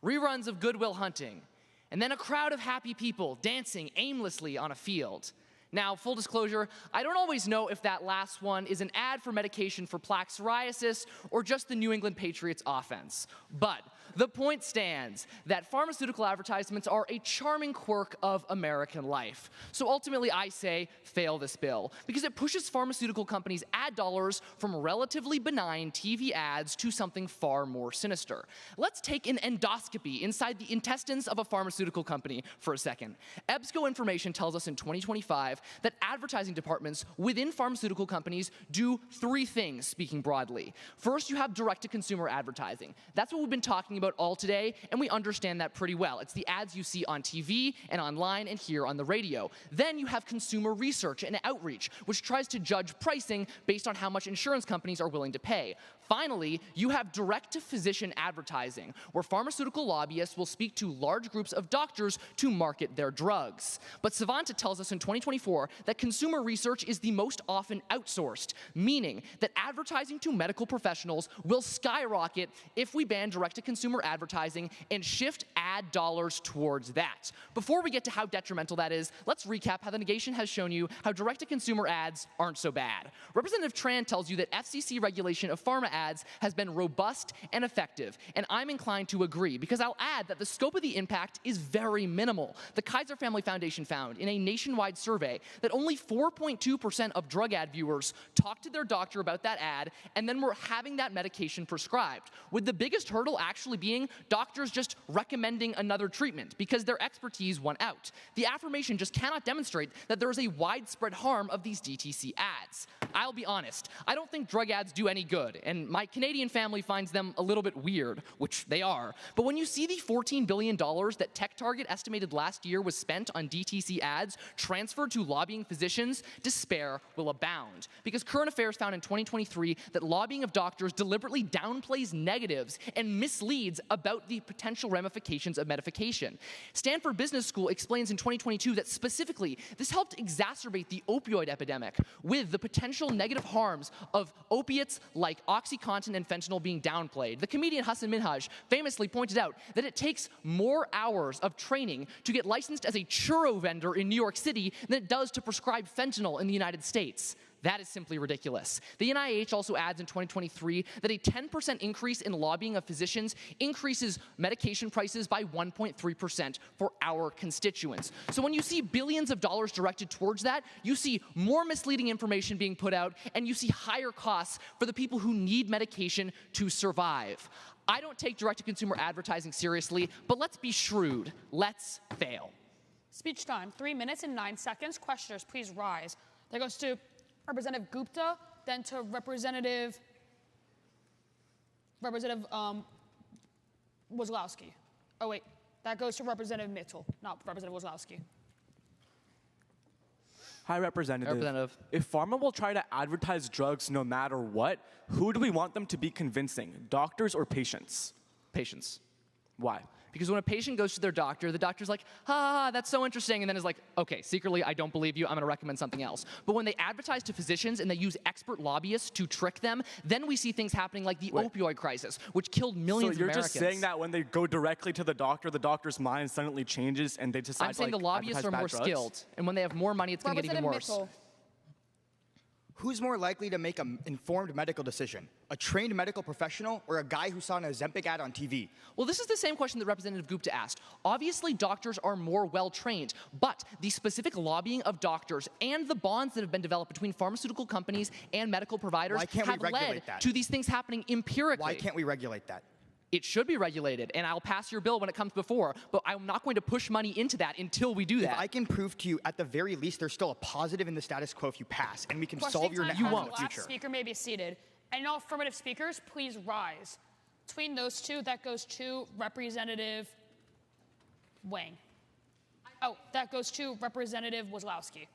reruns of Good Will Hunting, and then a crowd of happy people dancing aimlessly on a field. Now, full disclosure, I don't always know if that last one is an ad for medication for plaque psoriasis or just the New England Patriots offense. But the point stands that pharmaceutical advertisements are a charming quirk of American life. So ultimately, I say, fail this bill, because it pushes pharmaceutical companies' ad dollars from relatively benign TV ads to something far more sinister. Let's take an endoscopy inside the intestines of a pharmaceutical company for a second. EBSCO information tells us in 2025 that advertising departments within pharmaceutical companies do three things, speaking broadly. First, you have direct-to-consumer advertising. That's what we've been talking about all today, and we understand that pretty well. It's the ads you see on TV and online and here on the radio. Then you have consumer research and outreach, which tries to judge pricing based on how much insurance companies are willing to pay. Finally, you have direct-to-physician advertising, where pharmaceutical lobbyists will speak to large groups of doctors to market their drugs. But Savanta tells us in 2024 that consumer research is the most often outsourced, meaning that advertising to medical professionals will skyrocket if we ban direct-to-consumer advertising and shift ad dollars towards that. Before we get to how detrimental that is, let's recap how the negation has shown you how direct-to-consumer ads aren't so bad. Representative Tran tells you that FCC regulation of pharma ads has been robust and effective, and I'm inclined to agree, because I'll add that the scope of the impact is very minimal. The Kaiser Family Foundation found in a nationwide survey that only 4.2% of drug ad viewers talked to their doctor about that ad and then were having that medication prescribed, with the biggest hurdle actually being doctors just recommending another treatment because their expertise won out. The affirmation just cannot demonstrate that there is a widespread harm of these DTC ads. I'll be honest, I don't think drug ads do any good, and and my Canadian family finds them a little bit weird, which they are. But when you see the $14 billion that TechTarget estimated last year was spent on DTC ads transferred to lobbying physicians, despair will abound. Because Current Affairs found in 2023 that lobbying of doctors deliberately downplays negatives and misleads about the potential ramifications of medication. Stanford Business School explains in 2022 that specifically this helped exacerbate the opioid epidemic, with the potential negative harms of opiates like OxyContin and fentanyl being downplayed. The comedian Hassan Minhaj famously pointed out that it takes more hours of training to get licensed as a churro vendor in New York City than it does to prescribe fentanyl in the United States. That is simply ridiculous. The NIH also adds in 2023 that a 10% increase in lobbying of physicians increases medication prices by 1.3% for our constituents. So when you see billions of dollars directed towards that, you see more misleading information being put out, and you see higher costs for the people who need medication to survive. I don't take direct-to-consumer advertising seriously, but let's be shrewd. Let's fail. Speech time, 3 minutes and 9 seconds. Questioners, please rise. That goes to Representative Gupta, then to Representative Wozlowski. Oh wait, that goes to Representative Mitchell, not Representative Wozlowski. Hi, Representative. Representative. If Pharma will try to advertise drugs no matter what, who do we want them to be convincing, doctors or patients? Patients. Why? Because when a patient goes to their doctor, the doctor's like, ha, that's so interesting, and then is like, okay, secretly, I don't believe you, I'm gonna recommend something else. But when they advertise to physicians and they use expert lobbyists to trick them, then we see things happening like the opioid crisis, which killed millions of Americans. So you're just saying that when they go directly to the doctor's mind suddenly changes and they decide I'm saying to, the lobbyists are more skilled, and when they have more money, it's gonna get even worse. Mitchell. Who's more likely to make an informed medical decision? A trained medical professional or a guy who saw an Ozempic ad on TV? Well, this is the same question that Representative Gupta asked. Obviously, doctors are more well-trained, but the specific lobbying of doctors and the bonds that have been developed between pharmaceutical companies and medical providers have led to these things happening empirically. Why can't we regulate that? It should be regulated, and I'll pass your bill when it comes before, but I'm not going to push money into that until we do that. If I can prove to you, at the very least, there's still a positive in the status quo if you pass, and we can solve your next in the future. Speaker may be seated. And all affirmative speakers, please rise. Between those two, that goes to Representative Wang. Oh, that goes to Representative Wozlowski.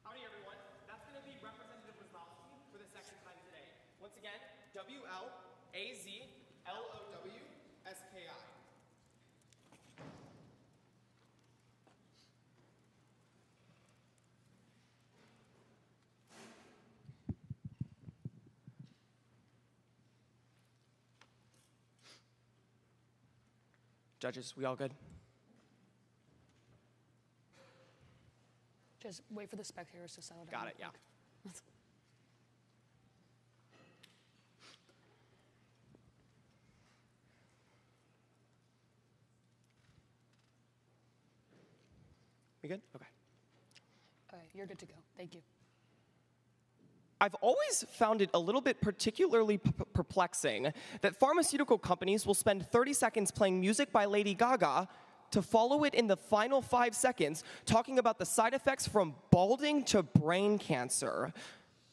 Howdy, everyone. That's going to be Representative Wozlowski for the second time today. Once again, WLAZLOWSKI. Judges, we all good? Just wait for the spectators to settle down. Got it, yeah. We good? Okay. Okay, you're good to go. Thank you. I've always found it a little bit particularly perplexing that pharmaceutical companies will spend 30 seconds playing music by Lady Gaga to follow it in the final 5 seconds talking about the side effects from balding to brain cancer.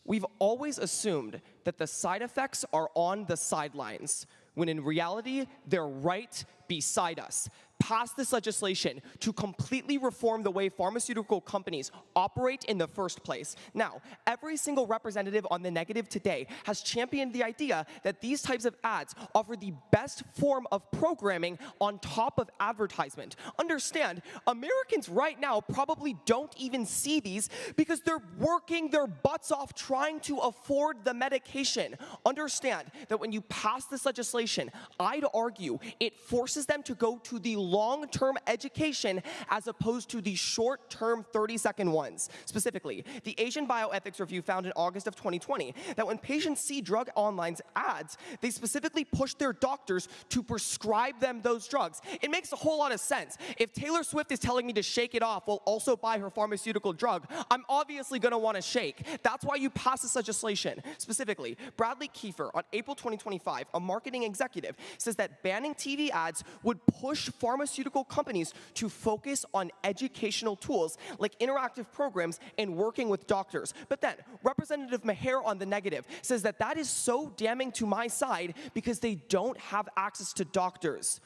We've always assumed that the side effects are on the sidelines, when in reality, they're right beside us. Pass this legislation to completely reform the way pharmaceutical companies operate in the first place. Now, every single representative on the negative today has championed the idea that these types of ads offer the best form of programming on top of advertisement. Understand, Americans right now probably don't even see these because they're working their butts off trying to afford the medication. Understand that when you pass this legislation, I'd argue it forces them to go to the long-term education as opposed to the short-term 30-second ones. Specifically, the Asian Bioethics Review found in August of 2020 that when patients see drug online's ads, they specifically push their doctors to prescribe them those drugs. It makes a whole lot of sense. If Taylor Swift is telling me to shake it off while also buy her pharmaceutical drug, I'm obviously going to want to shake. That's why you pass this legislation. Specifically, Bradley Kiefer, on April 2025, a marketing executive, says that banning TV ads would push pharmaceutical pharmaceutical companies to focus on educational tools like interactive programs and working with doctors. But then, Representative Maher on the negative says that that is so damning to my side because they don't have access to doctors.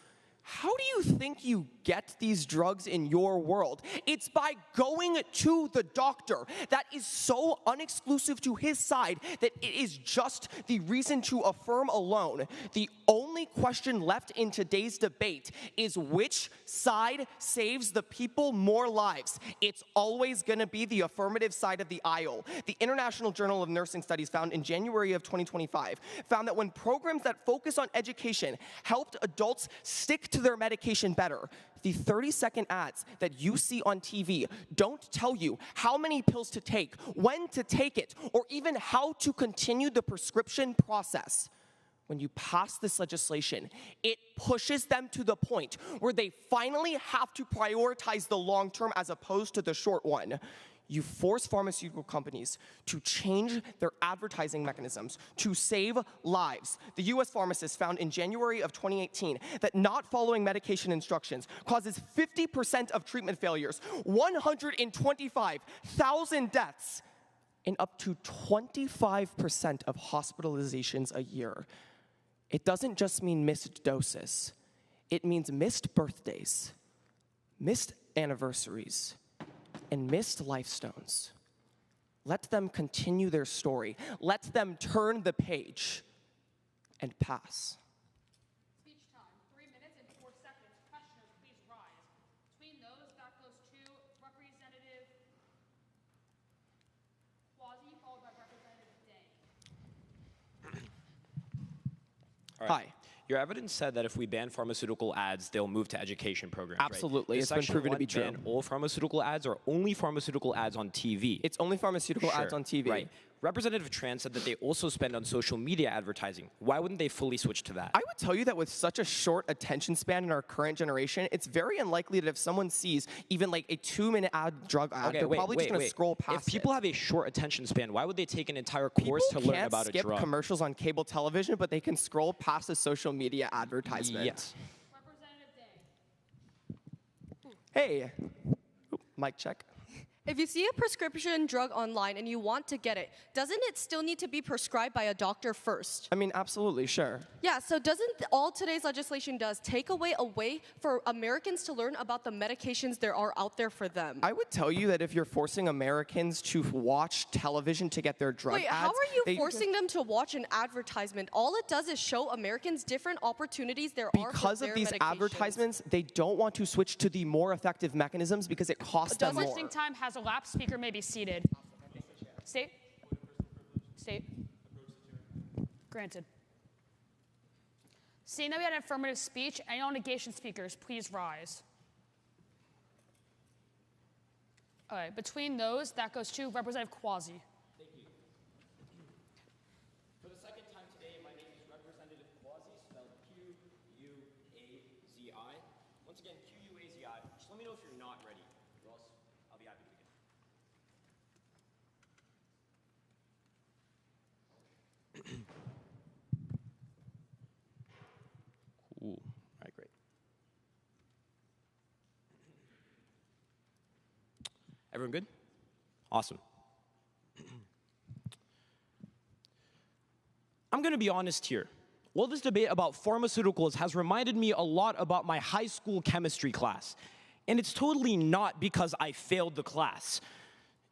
How do you think you get these drugs in your world? It's by going to the doctor. That is so unexclusive to his side that it is just the reason to affirm alone. The only question left in today's debate is which side saves the people more lives. It's always going to be the affirmative side of the aisle. The International Journal of Nursing Studies found in January of 2025 found that when programs that focus on education helped adults stick to their medication better, the 30-second ads that you see on TV don't tell you how many pills to take, when to take it, or even how to continue the prescription process. When you pass this legislation, it pushes them to the point where they finally have to prioritize the long term as opposed to the short one. You force pharmaceutical companies to change their advertising mechanisms to save lives. The US pharmacist found in January of 2018 that not following medication instructions causes 50% of treatment failures, 125,000 deaths, and up to 25% of hospitalizations a year. It doesn't just mean missed doses. It means missed birthdays, missed anniversaries, and missed life stones. Let them continue their story. Let them turn the page and pass. Speech time, 3 minutes and 4 seconds. Questioners, please rise. Between those, that goes to Representative Quasi, followed by Representative Day. All right. Hi. Your evidence said that if we ban pharmaceutical ads, they'll move to education programs, Absolutely. Right? It's been proven to be true. Ban all pharmaceutical ads or only pharmaceutical ads on TV? It's only pharmaceutical ads on TV. Right. Representative Tran said that they also spend on social media advertising. Why wouldn't they fully switch to that? I would tell you that with such a short attention span in our current generation, it's very unlikely that if someone sees even like a 2-minute drug ad, they're probably just going to scroll past If people have a short attention span, why would they take an entire course to learn about a drug? People can't skip commercials on cable television, but they can scroll past the social media advertisement. Yes. Hey. Oop, mic check. If you see a prescription drug online and you want to get it, doesn't it still need to be prescribed by a doctor first? I mean, absolutely, sure. Yeah, so doesn't all today's legislation does take away a way for Americans to learn about the medications there are out there for them? I would tell you that if you're forcing Americans to watch television to get their drug ads... Wait, how are you forcing them to watch an advertisement? All it does is show Americans different opportunities there are for their Because of these advertisements, they don't want to switch to the more effective mechanisms because it costs them more. Listening time has elapsed. Speaker may be seated. State. State. Granted. Seeing that we had an affirmative speech, any non-negation speakers, please rise. All right, between those, that goes to Representative Quasi. Thank you. For the second time today, my name is Representative Quasi, spelled Q-U-A-Z-I. Once again, Q-U-A-Z-I. Just let me know if you're not ready, or else I'll be happy to begin. Cool. All right, great. Everyone good? Awesome. I'm going to be honest here. All this debate about pharmaceuticals has reminded me a lot about my high school chemistry class. And it's totally not because I failed the class.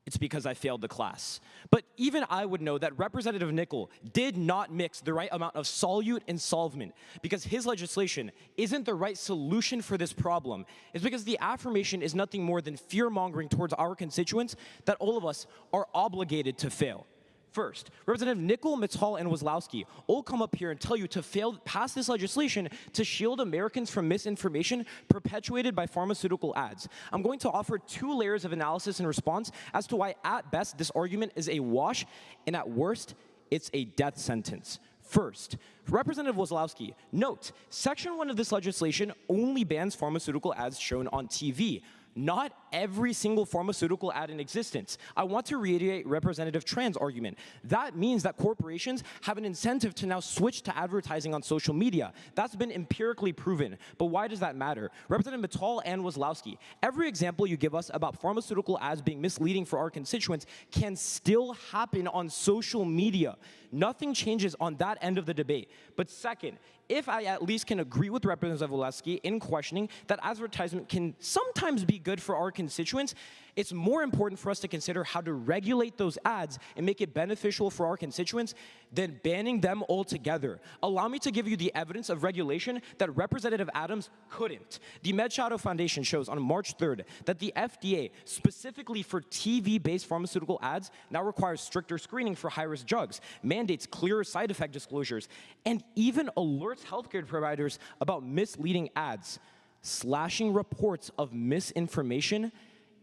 It's because I failed the class. But even I would know that Representative Nickel did not mix the right amount of solute and solvent because his legislation isn't the right solution for this problem. It's because the affirmation is nothing more than fear-mongering towards our constituents that all of us are obligated to fail. First, Representative Nickel, Mittal, and Wazlowski all come up here and tell you to pass this legislation to shield Americans from misinformation perpetuated by pharmaceutical ads. I'm going to offer 2 layers of analysis and response as to why, at best, this argument is a wash, and at worst, it's a death sentence. First, Representative Wazlowski, note, Section 1 of this legislation only bans pharmaceutical ads shown on TV, not every single pharmaceutical ad in existence. I want to reiterate Representative Tran's argument. That means that corporations have an incentive to now switch to advertising on social media. That's been empirically proven. But why does that matter? Representative Mittal and Wazlowski, every example you give us about pharmaceutical ads being misleading for our constituents can still happen on social media. Nothing changes on that end of the debate. But second, if I at least can agree with Representative Wazlowski in questioning that advertisement can sometimes be good for our constituents, it's more important for us to consider how to regulate those ads and make it beneficial for our constituents than banning them altogether. Allow me to give you the evidence of regulation that Representative Adams couldn't. The MedShadow Foundation shows on March 3rd that the FDA, specifically for TV-based pharmaceutical ads, now requires stricter screening for high-risk drugs, mandates clearer side effect disclosures, and even alerts healthcare providers about misleading ads, slashing reports of misinformation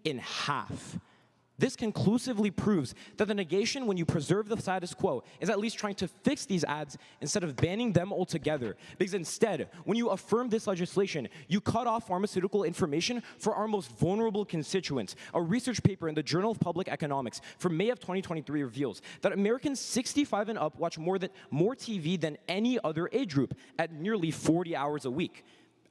in half. This conclusively proves that the negation when you preserve the status quo is at least trying to fix these ads instead of banning them altogether. Because instead, when you affirm this legislation, you cut off pharmaceutical information for our most vulnerable constituents. A research paper in the Journal of Public Economics from May of 2023 reveals that Americans 65 and up watch more TV than any other age group at nearly 40 hours a week.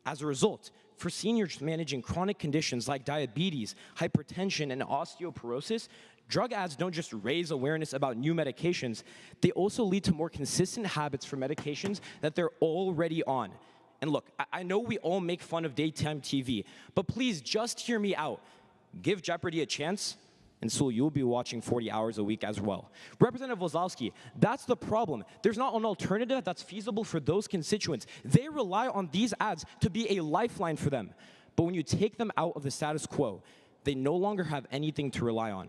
As a result, for seniors managing chronic conditions like diabetes, hypertension, and osteoporosis, drug ads don't just raise awareness about new medications, they also lead to more consistent habits for medications that they're already on. And look, I know we all make fun of daytime TV, but please just hear me out. Give Jeopardy a chance, and so you'll be watching 40 hours a week as well. Representative Wazlowski, that's the problem. There's not an alternative that's feasible for those constituents. They rely on these ads to be a lifeline for them. But when you take them out of the status quo, they no longer have anything to rely on.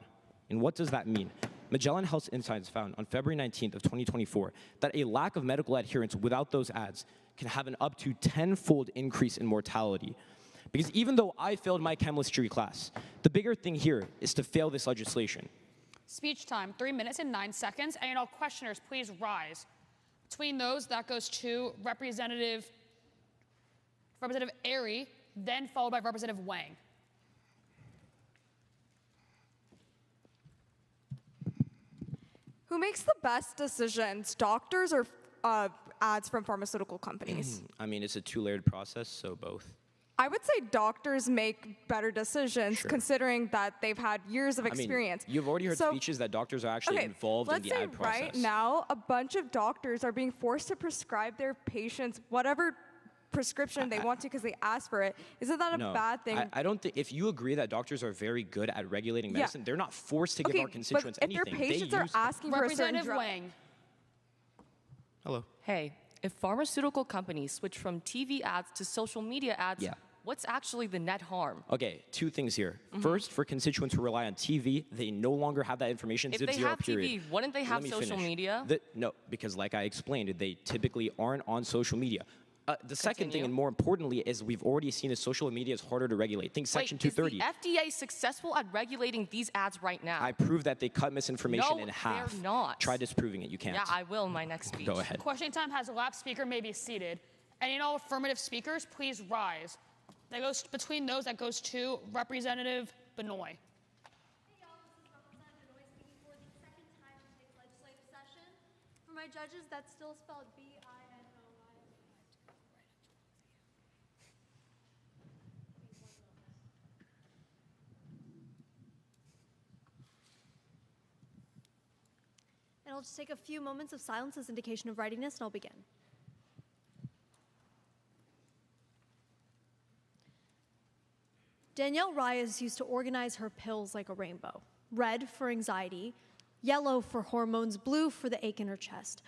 And what does that mean? Magellan Health Insights found on February 19th of 2024 that a lack of medical adherence without those ads can have an up to 10-fold increase in mortality. Because even though I failed my chemistry class, the bigger thing here is to fail this legislation. Speech time, 3 minutes and 9 seconds. And all questioners, please rise. Between those, that goes to Representative Airy, then followed by Representative Wang. Who makes the best decisions, doctors or ads from pharmaceutical companies? I mean, it's a two-layered process, so both. I would say doctors make better decisions considering that they've had years of experience. I mean, you've already heard speeches that doctors are actually involved in the ad process. Let's say right now, a bunch of doctors are being forced to prescribe their patients whatever prescription they want to because they ask for it. Isn't that a bad thing? I don't think, if you agree that doctors are very good at regulating medicine, they're not forced to give our constituents anything. If their patients are asking for a certain drug. Wang. Hello. Hey, if pharmaceutical companies switch from TV ads to social media ads, what's actually the net harm? Okay, two things here. First, for constituents who rely on TV, they no longer have that information. If they have TV, wouldn't they have social media? No, because like I explained, they typically aren't on social media. The second thing, and more importantly, is we've already seen that social media is harder to regulate. Think Section 230. Is the FDA successful at regulating these ads right now? I proved that they cut misinformation in half. They're not. Try disproving it. You can't. Yeah, I will in my next speech. Go ahead. Questioning time has elapsed. Speaker may be seated. And all affirmative speakers, please rise. That goes between those. That goes to Representative Benoit. Hey y'all, this is Representative Benoit speaking for the second time in today's legislative session. For my judges, that's still spelled B-I-N-O-I. And I'll just take a few moments of silence as indication of readiness, and I'll begin. Danielle Reyes used to organize her pills like a rainbow. Red for anxiety, yellow for hormones, blue for the ache in her chest.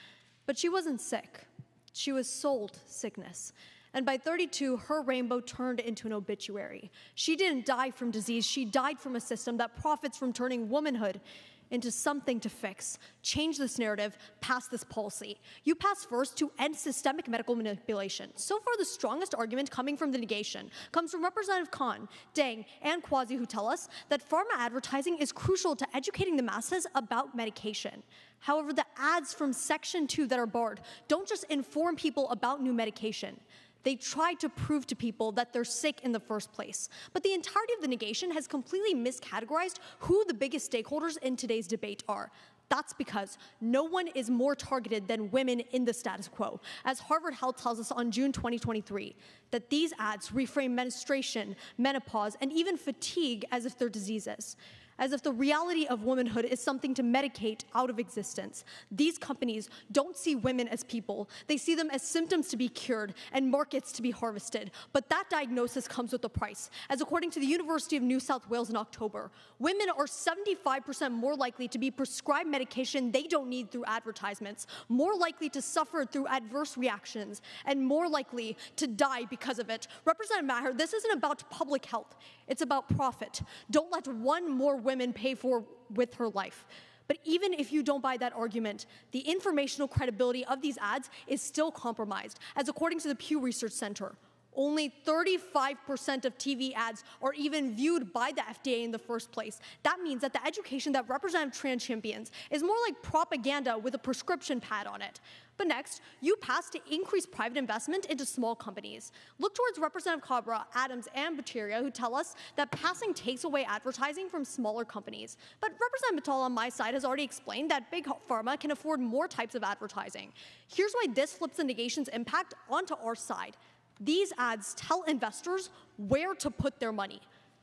But she wasn't sick. She was sold sickness. And by 32, her rainbow turned into an obituary. She didn't die from disease. She died from a system that profits from turning womanhood into something to fix. Change this narrative, pass this policy. You pass first to end systemic medical manipulation. So far, the strongest argument coming from the negation comes from Representative Khan, Dang, and Quasi, who tell us that pharma advertising is crucial to educating the masses about medication. However, the ads from Section 2 that are barred don't just inform people about new medication. They try to prove to people that they're sick in the first place. But the entirety of the negation has completely miscategorized who the biggest stakeholders in today's debate are. That's because no one is more targeted than women in the status quo. As Harvard Health tells us on June 2023, that these ads reframe menstruation, menopause, and even fatigue as if they're diseases, as if the reality of womanhood is something to medicate out of existence. These companies don't see women as people. They see them as symptoms to be cured and markets to be harvested. But that diagnosis comes with a price. As according to the University of New South Wales in October, women are 75% more likely to be prescribed medication they don't need through advertisements, more likely to suffer through adverse reactions, and more likely to die because of it. Representative Maher, this isn't about public health. It's about profit. Don't let one more woman pay for with her life. But even if you don't buy that argument, the informational credibility of these ads is still compromised, as according to the Pew Research Center, only 35% of TV ads are even viewed by the FDA in the first place. That means that the education that Representative Tran champions is more like propaganda with a prescription pad on it. But next, you passed to increase private investment into small companies. Look towards Representative Cabra, Adams, and Bateria, who tell us that passing takes away advertising from smaller companies. But Representative Mittal on my side has already explained that big pharma can afford more types of advertising. Here's why this flips the negation's impact onto our side. These ads tell investors where to put their money.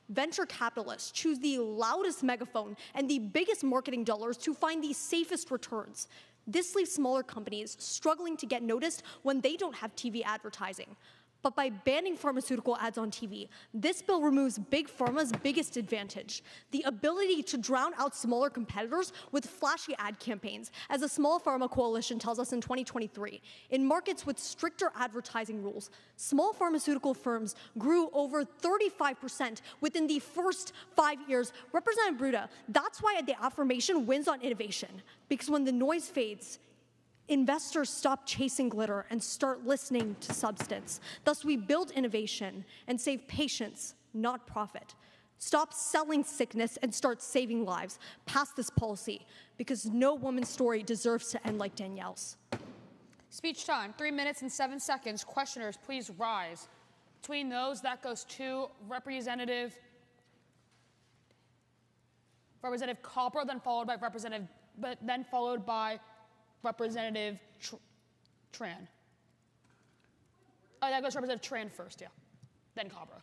Venture capitalists choose the loudest megaphone and the biggest marketing dollars to find the safest returns. This leaves smaller companies struggling to get noticed when they don't have TV advertising. But by banning pharmaceutical ads on TV, this bill removes Big Pharma's biggest advantage, the ability to drown out smaller competitors with flashy ad campaigns, as the Small Pharma Coalition tells us in 2023. In markets with stricter advertising rules, small pharmaceutical firms grew over 35% within the first 5 years. Representative Bruda, that's why the affirmation wins on innovation, because when the noise fades, investors stop chasing glitter and start listening to substance. Thus, we build innovation and save patients, not profit. Stop selling sickness and start saving lives. Pass this policy, because no woman's story deserves to end like Danielle's. Speech time, 3 minutes and 7 seconds. Questioners, please rise. Between those, that goes to Representative Copper, then followed by Representative Tran. Oh, that goes to Representative Tran first, yeah. Then Cabra.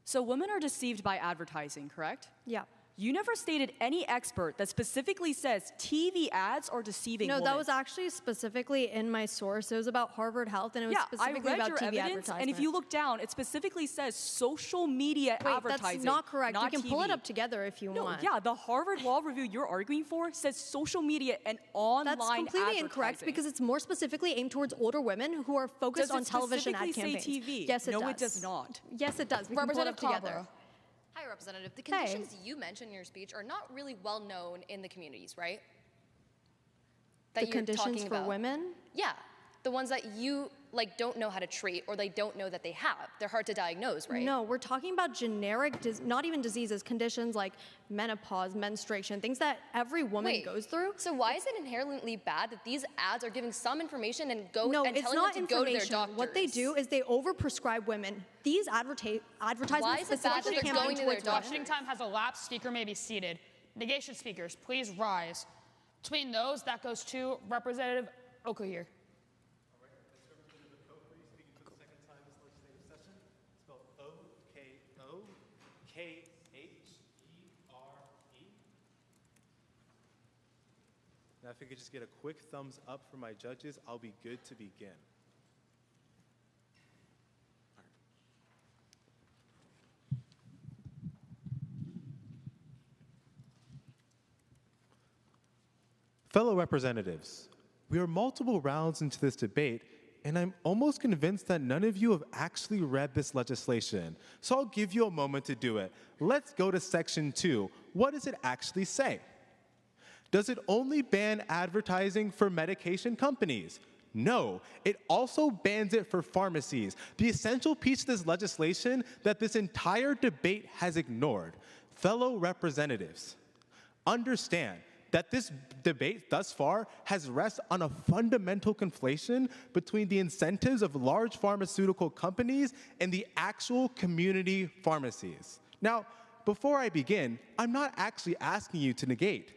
So women are deceived by advertising, correct? Yeah. You never stated any expert that specifically says TV ads are deceiving women. No, that was actually specifically in my source. It was about Harvard Health, and it was specifically about TV advertising. And if you look down, it specifically says social media advertising. That's not correct. Not you can TV. pull it up together if you want. Yeah, the Harvard Law Review you're arguing for says social media and online That's completely incorrect because it's more specifically aimed towards older women who are focused on television ad campaigns. Does it specifically say TV? Yes, it does. No, it does not. Yes, it does. We can pull it up together. Hi, Representative. The conditions you mentioned in your speech are not really well known in the communities, right? That The you're conditions talking for about. women? Yeah, the ones that you don't know how to treat or they don't know that they have. They're hard to diagnose, right? No, we're talking about generic, not even diseases, conditions like menopause, menstruation, things that every woman goes through. So why is it inherently bad that these ads are giving some information and telling them to information. go to their doctors? What they do is they overprescribe women. These advertisements Why is it bad that they're going to their doctors? Questioning time has elapsed. Speaker may be seated. Negation speakers, please rise. Between those, that goes to Representative Okohir. Now, if we could just get a quick thumbs up from my judges, I'll be good to begin. Fellow representatives, we are multiple rounds into this debate, and I'm almost convinced that none of you have actually read this legislation. So I'll give you a moment to do it. Let's go to Section 2. What does it actually say? Does it only ban advertising for medication companies? No, it also bans it for pharmacies, the essential piece of this legislation that this entire debate has ignored. Fellow representatives, understand that this debate thus far has rested on a fundamental conflation between the incentives of large pharmaceutical companies and the actual community pharmacies. Now, before I begin, I'm not actually asking you to negate.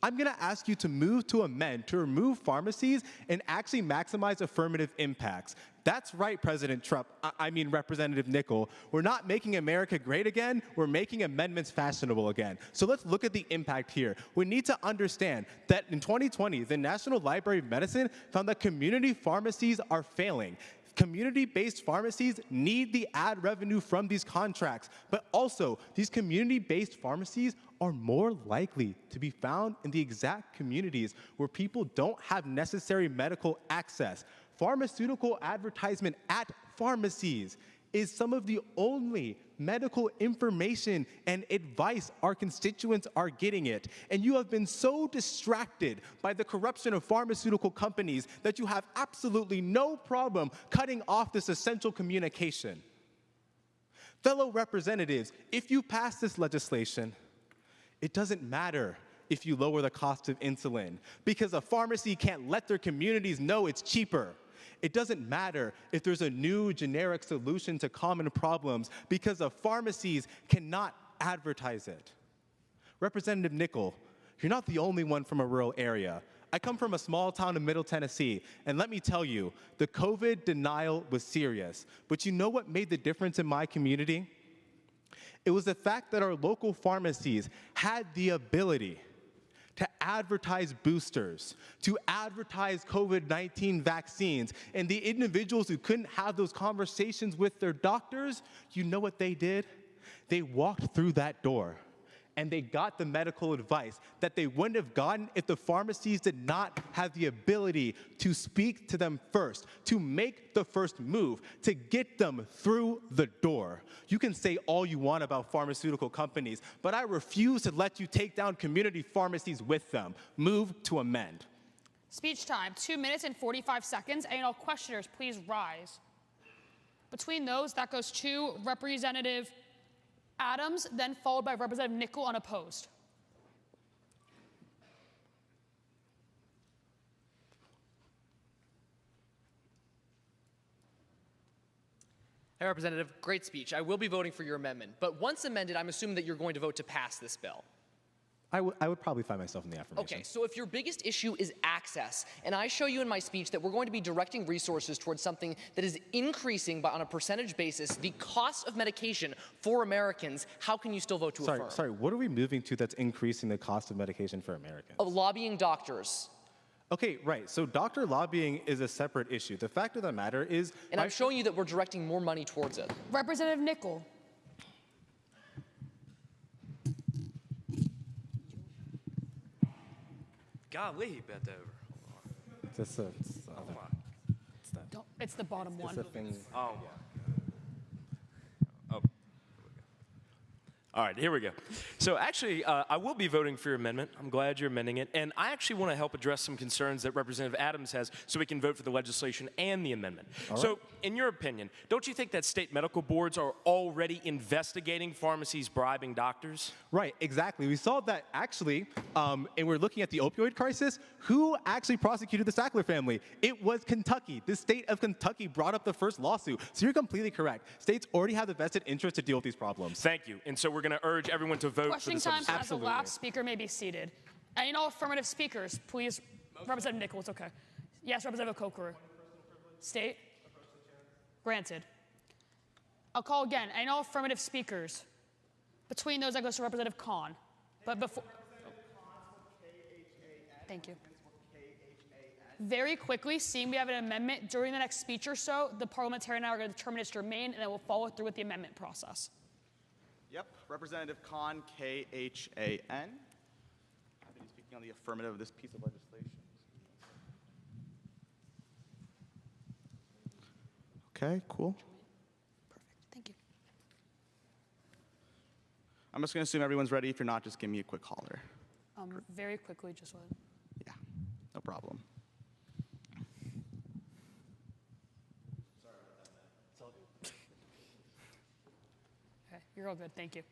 I'm going to ask you to move to amend, to remove pharmacies and actually maximize affirmative impacts. That's right, President Trump, I mean Representative Nickel. We're not making America great again, we're making amendments fashionable again. So let's look at the impact here. We need to understand that in 2020, the National Library of Medicine found that community pharmacies are failing. Community-based pharmacies need the ad revenue from these contracts, but also these community-based pharmacies are more likely to be found in the exact communities where people don't have necessary medical access. Pharmaceutical advertisement at pharmacies is some of the only medical information and advice our constituents are getting it. And you have been so distracted by the corruption of pharmaceutical companies that you have absolutely no problem cutting off this essential communication. Fellow representatives, if you pass this legislation, it doesn't matter if you lower the cost of insulin, because a pharmacy can't let their communities know it's cheaper. It doesn't matter if there's a new generic solution to common problems, because the pharmacies cannot advertise it. Representative Nickel, you're not the only one from a rural area. I come from a small town in Middle Tennessee, and let me tell you, the COVID denial was serious. But you know what made the difference in my community? It was the fact that our local pharmacies had the ability to advertise boosters, to advertise COVID-19 vaccines, and the individuals who couldn't have those conversations with their doctors, you know what they did? They walked through that door, and they got the medical advice that they wouldn't have gotten if the pharmacies did not have the ability to speak to them first, to make the first move, to get them through the door. You can say all you want about pharmaceutical companies, but I refuse to let you take down community pharmacies with them. Move to amend. Speech time, 2 minutes and 45 seconds. And all questioners, please rise. Between those, that goes to Representative Adams, then followed by Representative Nickel unopposed. Hey, Representative, great speech. I will be voting for your amendment. But once amended, I'm assuming that you're going to vote to pass this bill. I would probably find myself in the affirmation. Okay, so if your biggest issue is access, and I show you in my speech that we're going to be directing resources towards something that is increasing on a percentage basis the cost of medication for Americans, how can you still vote to affirm? Sorry, what are we moving to that's increasing the cost of medication for Americans? Of lobbying doctors. Okay, right, so doctor lobbying is a separate issue. The fact of the matter is— And I'm showing you that we're directing more money towards it. Representative Nickel. Golly, bent over. It's the bottom one. It's a thing. Oh. Oh. All right, here we go. So actually, I will be voting for your amendment. I'm glad you're amending it. And I actually want to help address some concerns that Representative Adams has so we can vote for the legislation and the amendment. So in your opinion, don't you think that state medical boards are already investigating pharmacies bribing doctors? Right, exactly. We saw that actually, and we're looking at the opioid crisis. Who actually prosecuted the Sackler family? It was Kentucky. The state of Kentucky brought up the first lawsuit. So you're completely correct. States already have the vested interest to deal with these problems. Thank you. And so we're going to urge everyone to vote Questioning for this time as the last speaker may be seated. Any and all affirmative speakers, please. Representative Nichols, okay. Yes, Representative Kokuru. State? Granted. I'll call again. Any and all affirmative speakers. Between those, that goes to Representative Khan. But before. Thank you. Very quickly, seeing we have an amendment during the next speech or so, the parliamentarian and I are going to determine its germane, and then we'll follow through with the amendment process. Yep, Representative Khan, K-H-A-N. I think he's speaking on the affirmative of this piece of legislation. Okay, cool. Perfect, thank you. I'm just going to assume everyone's ready. If you're not, just give me a quick holler. Very quickly, just one. Yeah, no problem. You're all good, thank you.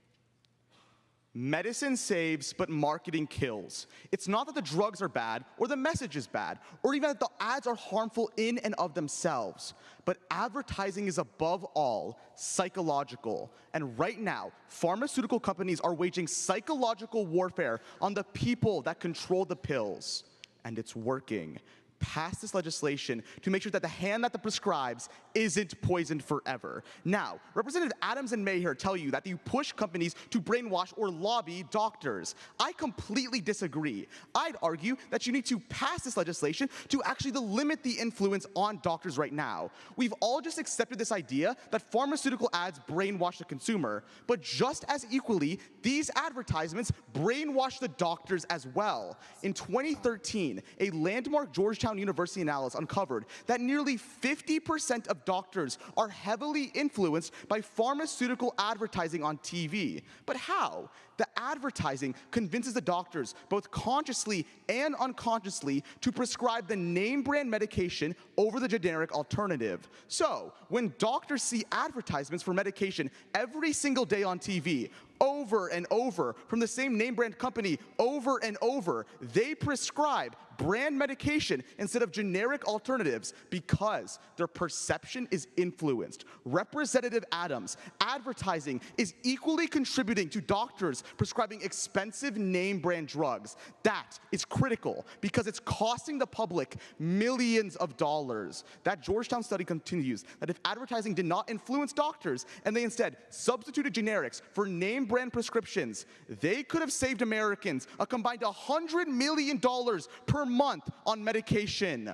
Medicine saves, but marketing kills. It's not that the drugs are bad, or the message is bad, or even that the ads are harmful in and of themselves. But advertising is above all psychological. And right now, pharmaceutical companies are waging psychological warfare on the people that control the pills. And it's working. Pass this legislation to make sure that the hand that prescribes isn't poisoned forever. Now, Representative Adams and Maher tell you that you push companies to brainwash or lobby doctors. I completely disagree. I'd argue that you need to pass this legislation to actually limit the influence on doctors right now. We've all just accepted this idea that pharmaceutical ads brainwash the consumer, but just as equally, these advertisements brainwash the doctors as well. In 2013, a landmark Georgetown University analysis uncovered that nearly 50% of doctors are heavily influenced by pharmaceutical advertising on TV. But how? The advertising convinces the doctors, both consciously and unconsciously, to prescribe the name brand medication over the generic alternative. So, when doctors see advertisements for medication every single day on TV, over and over, from the same name brand company over and over, they prescribe brand medication instead of generic alternatives because their perception is influenced. Representative Adams, advertising is equally contributing to doctors prescribing expensive name brand drugs. That is critical because it's costing the public millions of dollars. That Georgetown study continues that if advertising did not influence doctors and they instead substituted generics for name brand prescriptions, they could have saved Americans a combined $100 million per month on medication.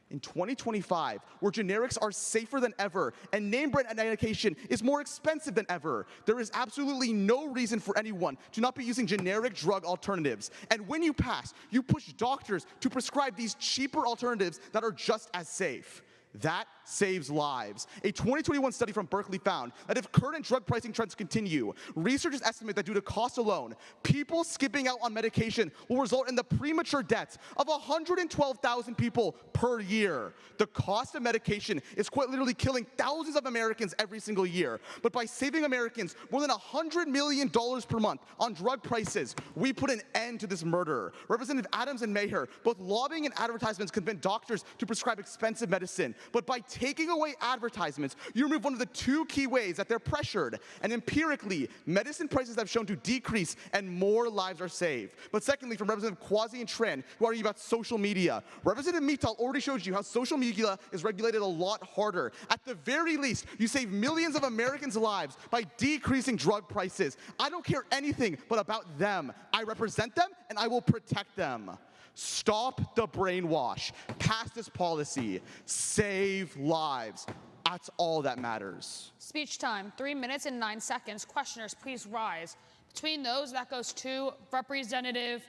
In 2025, where generics are safer than ever and name brand medication is more expensive than ever, there is absolutely no reason for anyone to not be using generic drug alternatives. And when you pass, you push doctors to prescribe these cheaper alternatives that are just as safe. That saves lives. A 2021 study from Berkeley found that if current drug pricing trends continue, researchers estimate that due to cost alone, people skipping out on medication will result in the premature deaths of 112,000 people per year. The cost of medication is quite literally killing thousands of Americans every single year. But by saving Americans more than $100 million per month on drug prices, we put an end to this murder. Representative Adams and Maher, both lobbying and advertisements convince doctors to prescribe expensive medicine. But by taking away advertisements, you remove one of the two key ways that they're pressured. And empirically, medicine prices have shown to decrease and more lives are saved. But secondly, from Representative Quasi and Tran, who argue about social media, Representative Mittal already shows you how social media is regulated a lot harder. At the very least, you save millions of Americans' lives by decreasing drug prices. I don't care anything but about them. I represent them and I will protect them. Stop the brainwash. Pass this policy. Save lives. That's all that matters. Speech time, 3 minutes and 9 seconds. Questioners, please rise. Between those, that goes to Representative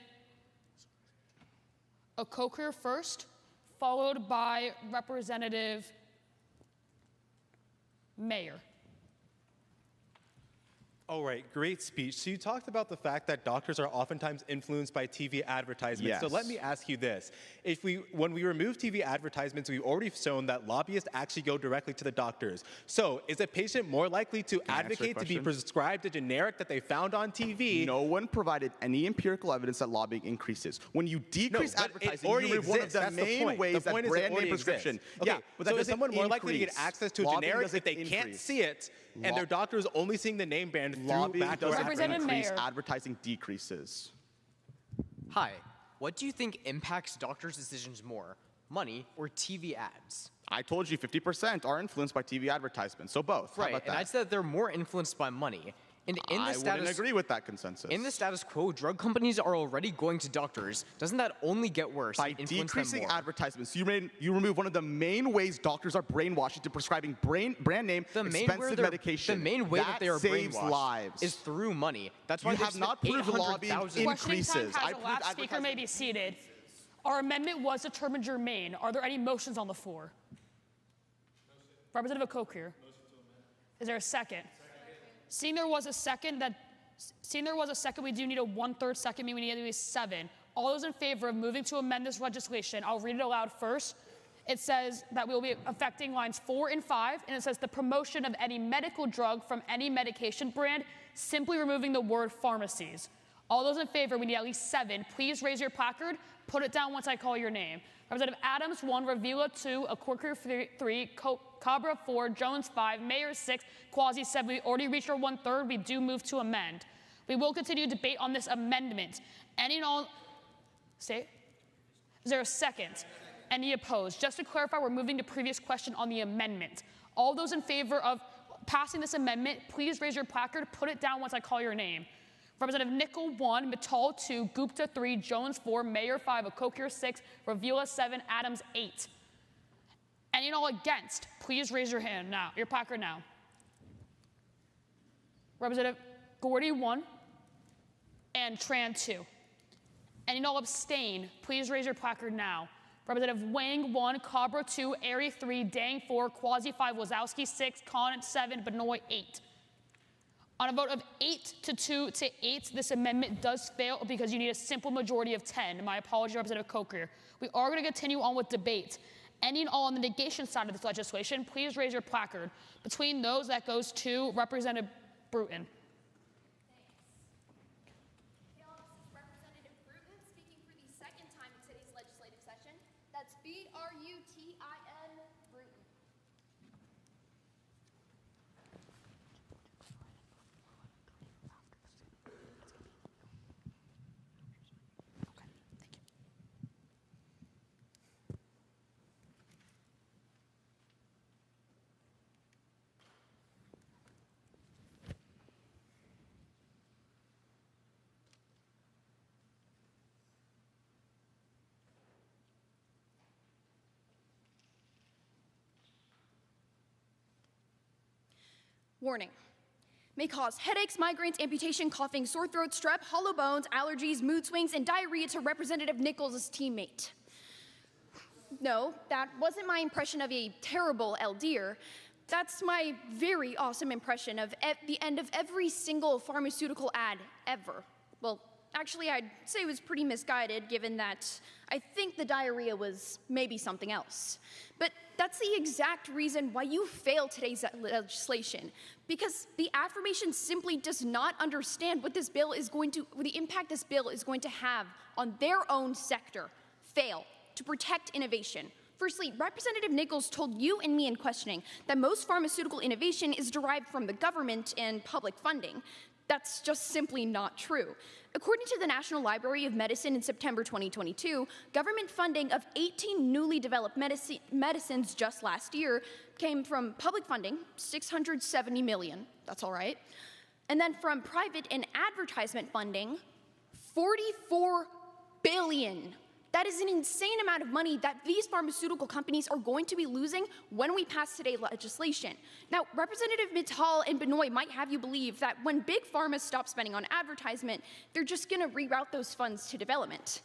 Okokir first, followed by Representative Mayer. All right, great speech. So you talked about the fact that doctors are oftentimes influenced by TV advertisements. Yes. So let me ask you this. When we remove TV advertisements, we've already shown that lobbyists actually go directly to the doctors. So is a patient more likely to advocate to be prescribed a generic that they found on TV? No one provided any empirical evidence that lobbying increases. When you decrease advertising, you remove one of the main ways that brand name prescription. Okay, Yeah, but that so is doesn't someone more likely to get increase. access to a Lobbying generic doesn't if they can't increase. see it and their doctor is only seeing the name brand through Lobbying backdoor doesn't Representative increase, Mayer. advertising decreases. Hi, what do you think impacts doctors' decisions more, money or TV ads? I told you 50% are influenced by TV advertisements, so both. How Right, about and that? I said they're more influenced by money. And in the I status, wouldn't agree with that consensus. In the status quo, drug companies are already going to doctors. Doesn't that only get worse? By and influence decreasing them more? advertisements, you remove one of the main ways doctors are brainwashed into prescribing brand name expensive medication. The main way that they are saves brainwashed lives. is through money. That's why You they have not proved lobbying Questioning increases. time has elapsed. Speaker may be seated. Our amendment was determined germane. Are there any motions on the floor? Representative Okokir. Is there a second? Seeing there was a second, we do need a 1/3 second, meaning we need at least 7. All those in favor of moving to amend this legislation, I'll read it aloud first, It says that we will be affecting lines 4 and 5, and it says the promotion of any medical drug from any medication brand, simply removing the word pharmacies. All those in favor, we need at least 7. Please raise your placard. Put it down once I call your name. Representative Adams, 1. Ravila, 2. Akorkur, 3. Cabra, 4. Jones, 5. Mayer, 6. Quasi, 7. We already reached our 1/3. We do move to amend. We will continue debate on this amendment. Any and all, say, is there a second? Any opposed? Just to clarify, we're moving to previous question on the amendment. All those in favor of passing this amendment, please raise your placard. Put it down once I call your name. Representative Nickel, 1. Mittal, 2. Gupta, 3. Jones, 4. Mayer, 5. Akokur, 6. Ravila, 7. Adams, 8. Any and all against, please raise your hand now, your placard now. Representative Gordy, 1. And Tran, 2. Any and all abstain, please raise your placard now. Representative Wang, 1. Cabra, 2. Airy, 3. Dang, 4. Quasi, 5. Wazowski, 6. Khan, 7. Benoit, 8. On a vote of 8 to 2 to 8, this amendment does fail because you need a simple majority of 10. My apology, Representative Coker. We are going to continue on with debate. Any and all on the negation side of this legislation, please raise your placard. Between those, that goes to Representative Bruton. Representative Bruton speaking for the second time in today's legislative session. That's B-R-U-T-I-N, Bruton. Warning. May cause headaches, migraines, amputation, coughing, sore throat, strep, hollow bones, allergies, mood swings, and diarrhea to Representative Nichols' teammate. No, that wasn't my impression of a terrible LDer. That's my very awesome impression of the end of every single pharmaceutical ad ever. Well, actually, I'd say it was pretty misguided, given that I think the diarrhea was maybe something else. But that's the exact reason why you fail today's legislation, because the affirmation simply does not understand what this bill is going to, the impact this bill is going to have on their own sector. Fail to protect innovation. Firstly, Representative Nichols told you and me in questioning that most pharmaceutical innovation is derived from the government and public funding. That's just simply not true. According to the National Library of Medicine in September 2022, government funding of 18 newly developed medicines just last year came from public funding, $670 million, that's all right, and then from private and advertisement funding, $44 billion. That is an insane amount of money that these pharmaceutical companies are going to be losing when we pass today's legislation. Now, Representative Mittal and Benoit might have you believe that when big pharma stops spending on advertisement, they're just going to reroute those funds to development.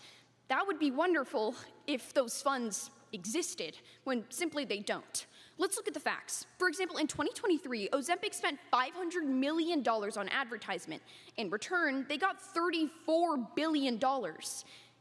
That would be wonderful if those funds existed, when simply they don't. Let's look at the facts. For example, in 2023, Ozempic spent $500 million on advertisement. In return, they got $34 billion.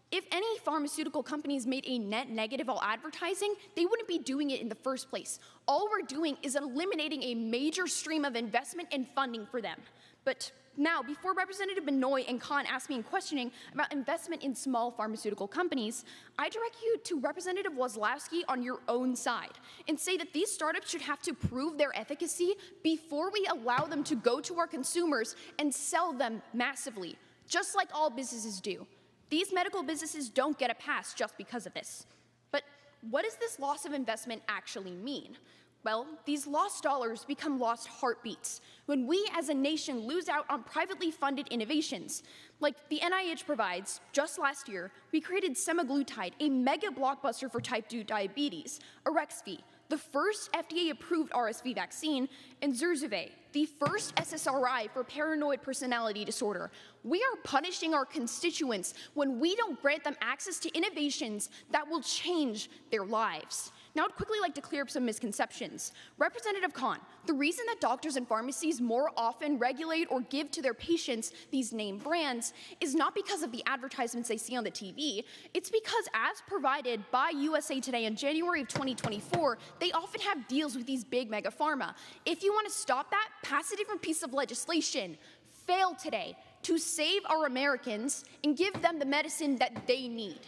If any pharmaceutical companies made a net negative on advertising, they wouldn't be doing it in the first place. All we're doing is eliminating a major stream of investment and funding for them. But now, before Representative Benoit and Khan ask me in questioning about investment in small pharmaceutical companies, I direct you to Representative Wazlowski on your own side and say that these startups should have to prove their efficacy before we allow them to go to our consumers and sell them massively, just like all businesses do. These medical businesses don't get a pass just because of this. But what does this loss of investment actually mean? Well, these lost dollars become lost heartbeats when we as a nation lose out on privately funded innovations. Like the NIH provides, just last year, we created semaglutide, a mega blockbuster for type 2 diabetes, Arexvy, the first FDA-approved RSV vaccine, and Zurzuvae, the first SSRI for paranoid personality disorder. We are punishing our constituents when we don't grant them access to innovations that will change their lives. Now, I'd quickly like to clear up some misconceptions. Representative Khan, the reason that doctors and pharmacies more often regulate or give to their patients these name brands is not because of the advertisements they see on the TV. It's because, as provided by USA Today in January of 2024, they often have deals with these big mega pharma. If you want to stop that, pass a different piece of legislation. Fail today to save our Americans and give them the medicine that they need.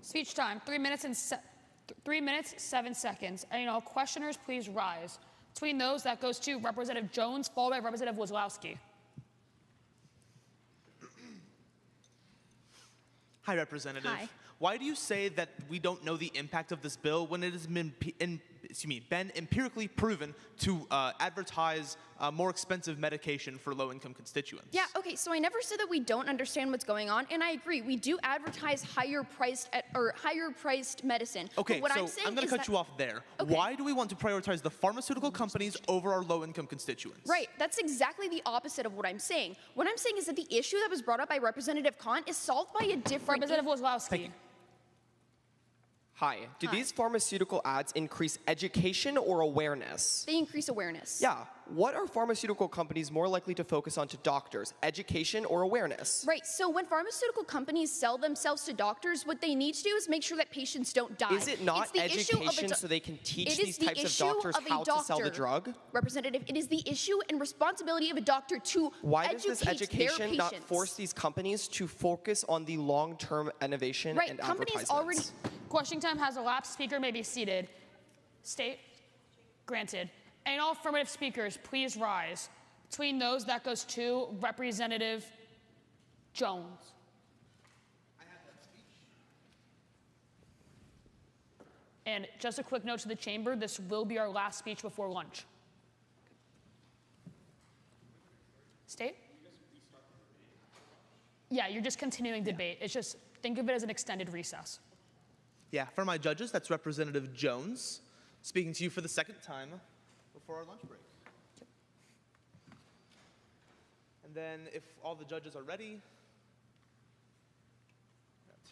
Speech time, 3 minutes 7 seconds. And all questioners, please rise. Between those, that goes to Representative Jones, followed by Representative Wozlowski. Hi, Representative. Hi. Why do you say that we don't know the impact of this bill when it has been empirically proven to advertise more expensive medication for low-income constituents? Yeah, okay, so I never said that we don't understand what's going on, and I agree. We do advertise higher priced medicine. Okay, but what so I'm going to cut you off there. Okay. Why do we want to prioritize the pharmaceutical companies over our low-income constituents? Right, that's exactly the opposite of what I'm saying. What I'm saying is that the issue that was brought up by Representative Khan is solved by a different... Representative Wozlowski. Hi. Do these pharmaceutical ads increase education or awareness? They increase awareness. Yeah. What are pharmaceutical companies more likely to focus on to doctors, education or awareness? Right, so when pharmaceutical companies sell themselves to doctors, what they need to do is make sure that patients don't die. Is it not education so they can teach these types of doctors how to sell the drug? Representative, it is the issue and responsibility of a doctor to Why does this educate their education patients. not force these companies to focus on the long-term innovation Right, and companies advertisements? Question time has elapsed. Speaker may be seated. State? Granted. And all affirmative speakers, please rise. Between those, that goes to Representative Jones. And just a quick note to the chamber, this will be our last speech before lunch. State? Yeah, you're just continuing debate. It's just, think of it as an extended recess. Yeah, for my judges, that's Representative Jones, speaking to you for the second time before our lunch break. And then if all the judges are ready,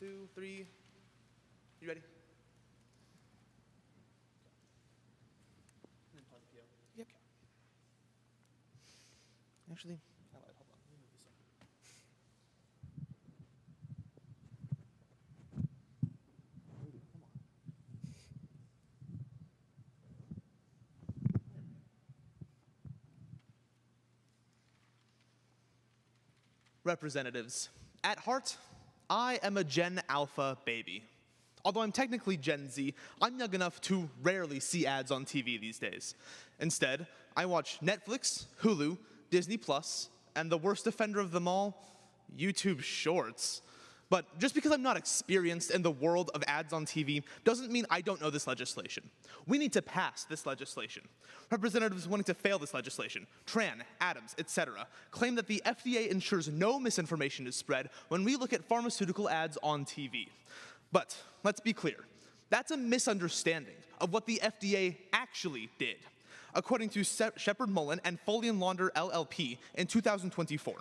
2, 3, you ready? Yep. Actually, hold on. Let me move this up. Representatives, at heart, I am a Gen Alpha baby. Although I'm technically Gen Z, I'm young enough to rarely see ads on TV these days. Instead, I watch Netflix, Hulu, Disney+, and the worst offender of them all, YouTube Shorts. But just because I'm not experienced in the world of ads on TV doesn't mean I don't know this legislation. We need to pass this legislation. Representatives wanting to fail this legislation, Tran, Adams, etc., claim that the FDA ensures no misinformation is spread when we look at pharmaceutical ads on TV. But let's be clear, that's a misunderstanding of what the FDA actually did. According to Shepard Mullen and Foley & Launder LLP in 2024,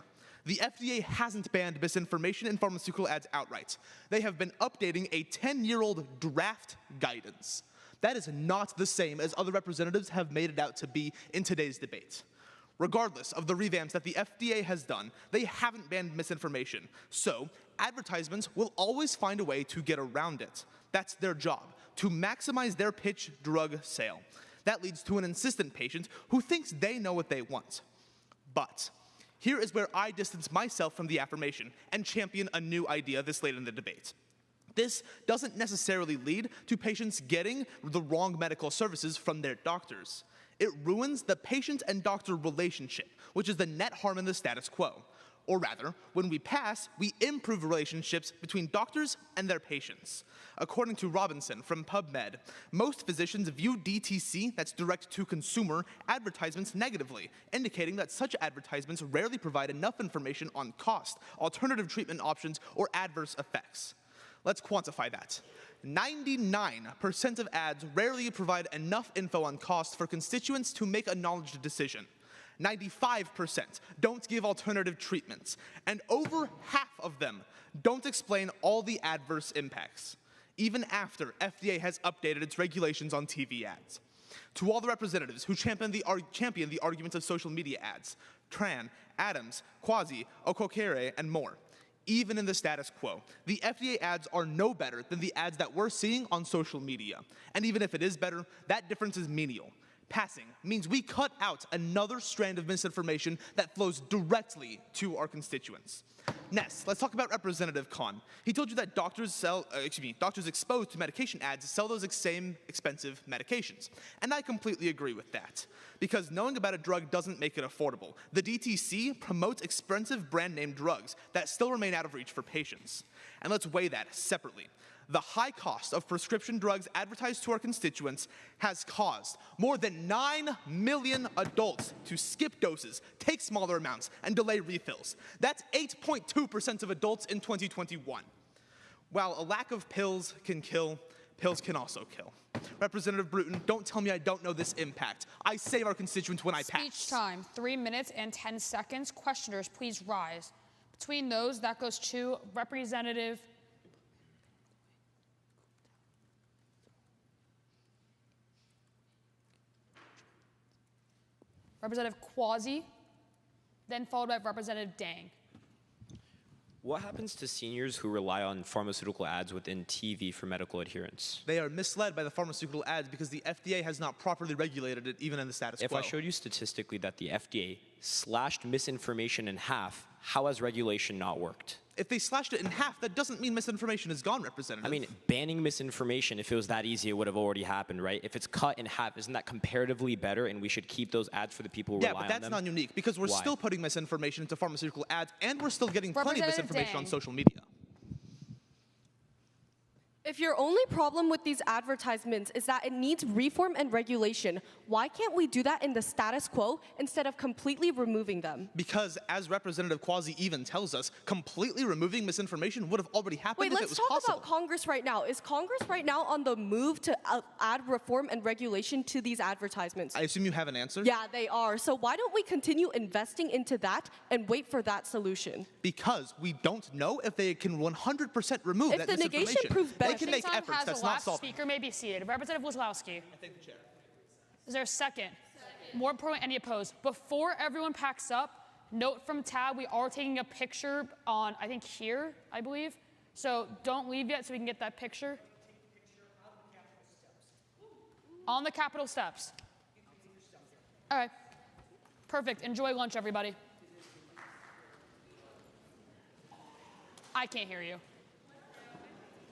the FDA hasn't banned misinformation in pharmaceutical ads outright. They have been updating a 10-year-old draft guidance. That is not the same as other representatives have made it out to be in today's debate. Regardless of the revamps that the FDA has done, they haven't banned misinformation. So, advertisements will always find a way to get around it. That's their job, to maximize their pitch drug sale. That leads to an insistent patient who thinks they know what they want. But here is where I distance myself from the affirmation and champion a new idea this late in the debate. This doesn't necessarily lead to patients getting the wrong medical services from their doctors. It ruins the patient and doctor relationship, which is the net harm in the status quo. Or rather, when we pass, we improve relationships between doctors and their patients. According to Robinson from PubMed, most physicians view DTC, that's direct-to-consumer, advertisements negatively, indicating that such advertisements rarely provide enough information on cost, alternative treatment options, or adverse effects. Let's quantify that. 99% of ads rarely provide enough info on cost for constituents to make a knowledge decision. 95% don't give alternative treatments, and over half of them don't explain all the adverse impacts, even after FDA has updated its regulations on TV ads. To all the representatives who champion the arguments of social media ads, Tran, Adams, Quasi, Okokere, and more, even in the status quo, the FDA ads are no better than the ads that we're seeing on social media. And even if it is better, that difference is menial. Passing means we cut out another strand of misinformation that flows directly to our constituents. Next, let's talk about Representative Khan. He told you that doctors exposed to medication ads sell those same expensive medications. And I completely agree with that. Because knowing about a drug doesn't make it affordable. The DTC promotes expensive brand name drugs that still remain out of reach for patients. And let's weigh that separately. The high cost of prescription drugs advertised to our constituents has caused more than 9 million adults to skip doses, take smaller amounts, and delay refills. That's 8.2% of adults in 2021. While a lack of pills can kill, pills can also kill. Representative Bruton, don't tell me I don't know this impact. I save our constituents when I pass. Speech time, 3 minutes and 10 seconds. Questioners, please rise. Between those, that goes to Representative Quasi, then followed by Representative Dang. What happens to seniors who rely on pharmaceutical ads within TV for medical adherence? They are misled by the pharmaceutical ads because the FDA has not properly regulated it, even in the status quo. If I showed you statistically that the FDA slashed misinformation in half, how has regulation not worked? If they slashed it in half, that doesn't mean misinformation is gone, Representative. I mean, banning misinformation, if it was that easy, it would have already happened, right? If it's cut in half, isn't that comparatively better and we should keep those ads for the people who rely on them? Yeah, but that's not unique because we're still putting misinformation into pharmaceutical ads and we're still getting plenty of misinformation on social media. If your only problem with these advertisements is that it needs reform and regulation, why can't we do that in the status quo instead of completely removing them? Because as Representative Quasi even tells us, completely removing misinformation would have already happened if it was possible. Wait, let's talk about Congress right now. Is Congress right now on the move to add reform and regulation to these advertisements? I assume you have an answer? Yeah, they are. So why don't we continue investing into that and wait for that solution? Because we don't know if they can 100% remove that misinformation. If the negation proves better, they can make efforts. That's not solving. Speaker may be seated. Representative Wazlowski. I thank the chair. Is there a second? More important, any opposed? Before everyone packs up, note from tab, we are taking a picture on, I think here, I believe. So don't leave yet so we can get that picture. On the Capitol steps. All right. Perfect. Enjoy lunch, everybody. I can't hear you.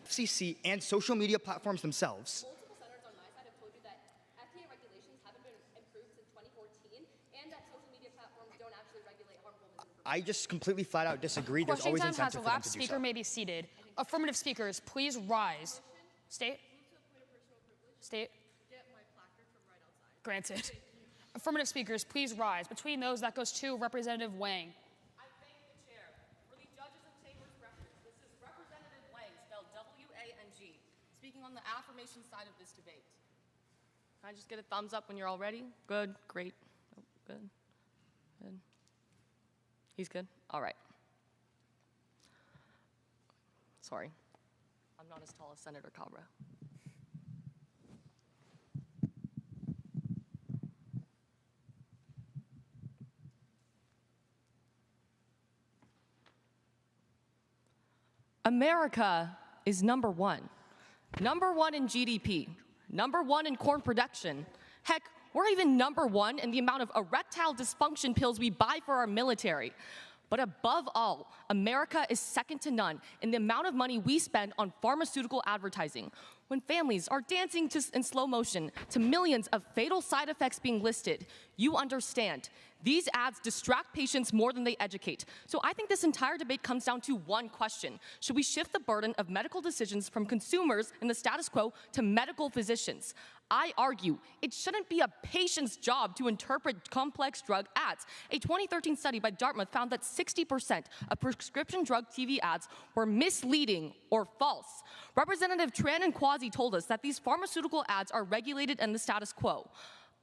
FCC and social media platforms themselves. Multiple senators on my side have told you that FDA regulations haven't been improved since 2014 and that social media platforms don't actually regulate harmful misinformation. I just completely flat out disagree. There's Question always time has incentive for them elapsed. to do Speaker so. may be seated. Affirmative speakers, please rise. State. State. Granted. Affirmative speakers, please rise. Between those, that goes to Representative Wang. I thank the chair. For the judges of Chambers records, this is Representative Wang, spelled W-A-N-G, speaking on the affirmation side of this debate. Can I just get a thumbs up when you're all ready? Good, great. Oh, good, good. He's good? All right. Sorry, I'm not as tall as Senator Cabra. America is number one. Number one in GDP. Number one in corn production. Heck, we're even number one in the amount of erectile dysfunction pills we buy for our military. But above all, America is second to none in the amount of money we spend on pharmaceutical advertising. When families are dancing in slow motion to millions of fatal side effects being listed, you understand These ads distract patients more than they educate. So I think this entire debate comes down to one question. Should we shift the burden of medical decisions from consumers in the status quo to medical physicians? I argue it shouldn't be a patient's job to interpret complex drug ads. A 2013 study by Dartmouth found that 60% of prescription drug TV ads were misleading or false. Representative Tran and Quasi told us that these pharmaceutical ads are regulated in the status quo.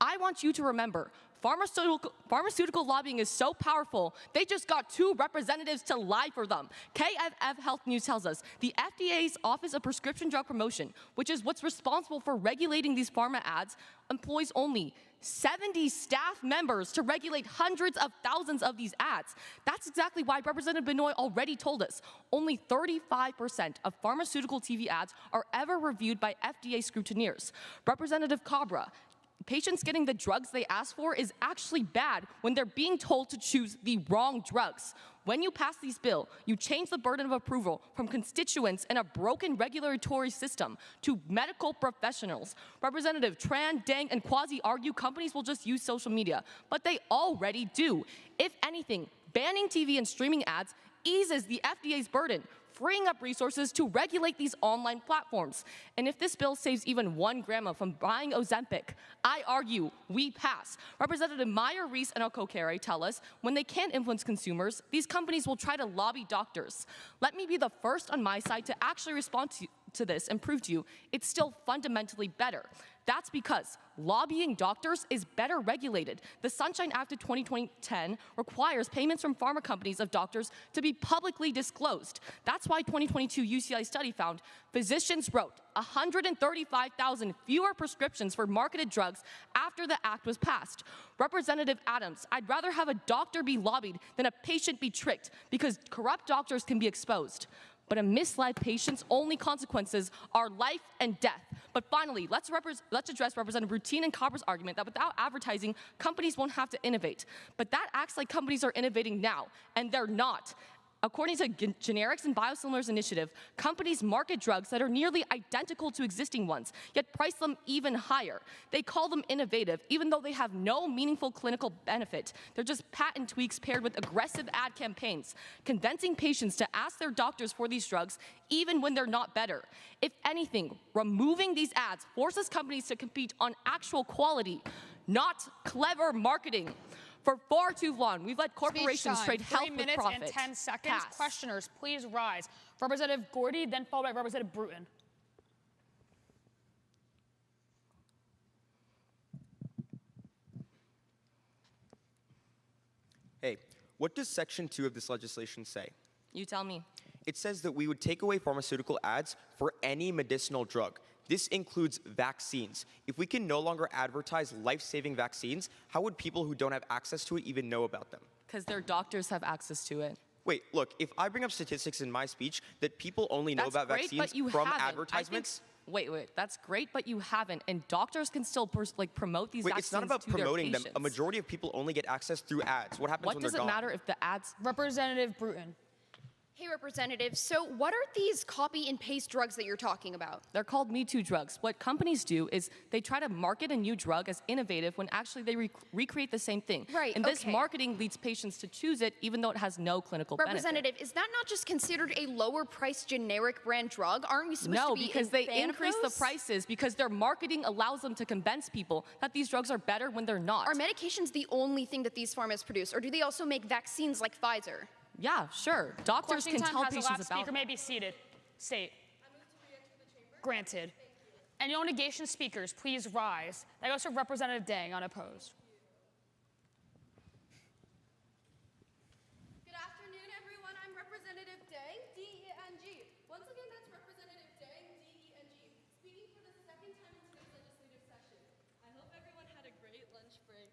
I want you to remember, pharmaceutical lobbying is so powerful, they just got 2 representatives to lie for them. KFF Health News tells us the FDA's Office of Prescription Drug Promotion, which is what's responsible for regulating these pharma ads, employs only 70 staff members to regulate hundreds of thousands of these ads. That's exactly why Representative Benoit already told us only 35% of pharmaceutical TV ads are ever reviewed by FDA scrutineers. Representative Cabra, patients getting the drugs they ask for is actually bad when they're being told to choose the wrong drugs. When you pass this bill, you change the burden of approval from constituents in a broken regulatory system to medical professionals. Representative Tran, Dang, and Quasi argue companies will just use social media, but they already do. If anything, banning TV and streaming ads eases the FDA's burden, freeing up resources to regulate these online platforms. And if this bill saves even 1 grandma from buying Ozempic, I argue we pass. Representative Meyer, Reese, and Okokere tell us when they can't influence consumers, these companies will try to lobby doctors. Let me be the first on my side to actually respond to this and prove to you it's still fundamentally better. That's because lobbying doctors is better regulated. The Sunshine Act of 2010 requires payments from pharma companies of doctors to be publicly disclosed. That's why 2022 UCI study found physicians wrote 135,000 fewer prescriptions for marketed drugs after the act was passed. Representative Adams, I'd rather have a doctor be lobbied than a patient be tricked because corrupt doctors can be exposed. But a misled patient's only consequences are life and death. But finally, let's address Representative Routine and Cabra's argument that without advertising, companies won't have to innovate. But that acts like companies are innovating now, and they're not. According to Generics and Biosimilars Initiative, companies market drugs that are nearly identical to existing ones, yet price them even higher. They call them innovative, even though they have no meaningful clinical benefit. They're just patent tweaks paired with aggressive ad campaigns, convincing patients to ask their doctors for these drugs, even when they're not better. If anything, removing these ads forces companies to compete on actual quality, not clever marketing. For far too long, we've let corporations trade health with profit. 3 minutes and 10 seconds. Pass. Questioners, please rise. Representative Gordy, then followed by Representative Bruton. Hey, what does Section 2 of this legislation say? You tell me. It says that we would take away pharmaceutical ads for any medicinal drug. This includes vaccines. If we can no longer advertise life-saving vaccines, how would people who don't have access to it even know about them? Because their doctors have access to it. Wait, look, if I bring up statistics in my speech that people only know about vaccines from advertisements... Wait, that's great, but you haven't. And doctors can still promote these vaccines to their patients. Wait, it's not about promoting them. A majority of people only get access through ads. What happens when they're gone? What does it matter if the ads... Representative Bruton. Hey, Representative, so what are these copy and paste drugs that you're talking about? They're called Me Too drugs. What companies do is they try to market a new drug as innovative when actually they recreate the same thing. Right, and this marketing leads patients to choose it even though it has no clinical Representative, is that not just considered a lower-priced generic brand drug? Aren't we supposed to be because they fan of increase the those? prices because their marketing allows them to convince people that these drugs are better when they're not. Are medications the only thing that these pharmas produce, or do they also make vaccines like Pfizer? Yeah, sure. Doctors Question can time tell has patients elapsed. about Speaker may be seated. State. Granted. And no negation speakers, please rise. That goes to Representative Dang, unopposed. Good afternoon, everyone. I'm Representative Dang, D-E-N-G. Once again, that's Representative Dang, D-E-N-G, speaking for the second time in today's legislative session. I hope everyone had a great lunch break.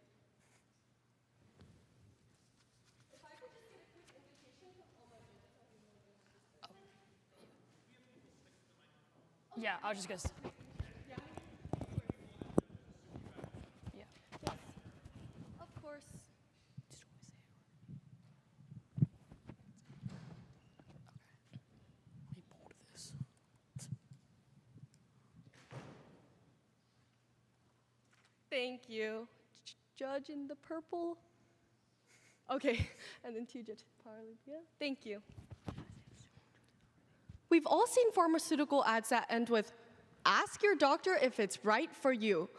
If I could just get a quick invitation from all my judges, I'd be more than happy to. Yeah, I was just going to... Of course. Thank you. Judge in the purple. Okay, and then Tijit Paralipia. Thank you. We've all seen pharmaceutical ads that end with, ask your doctor if it's right for you.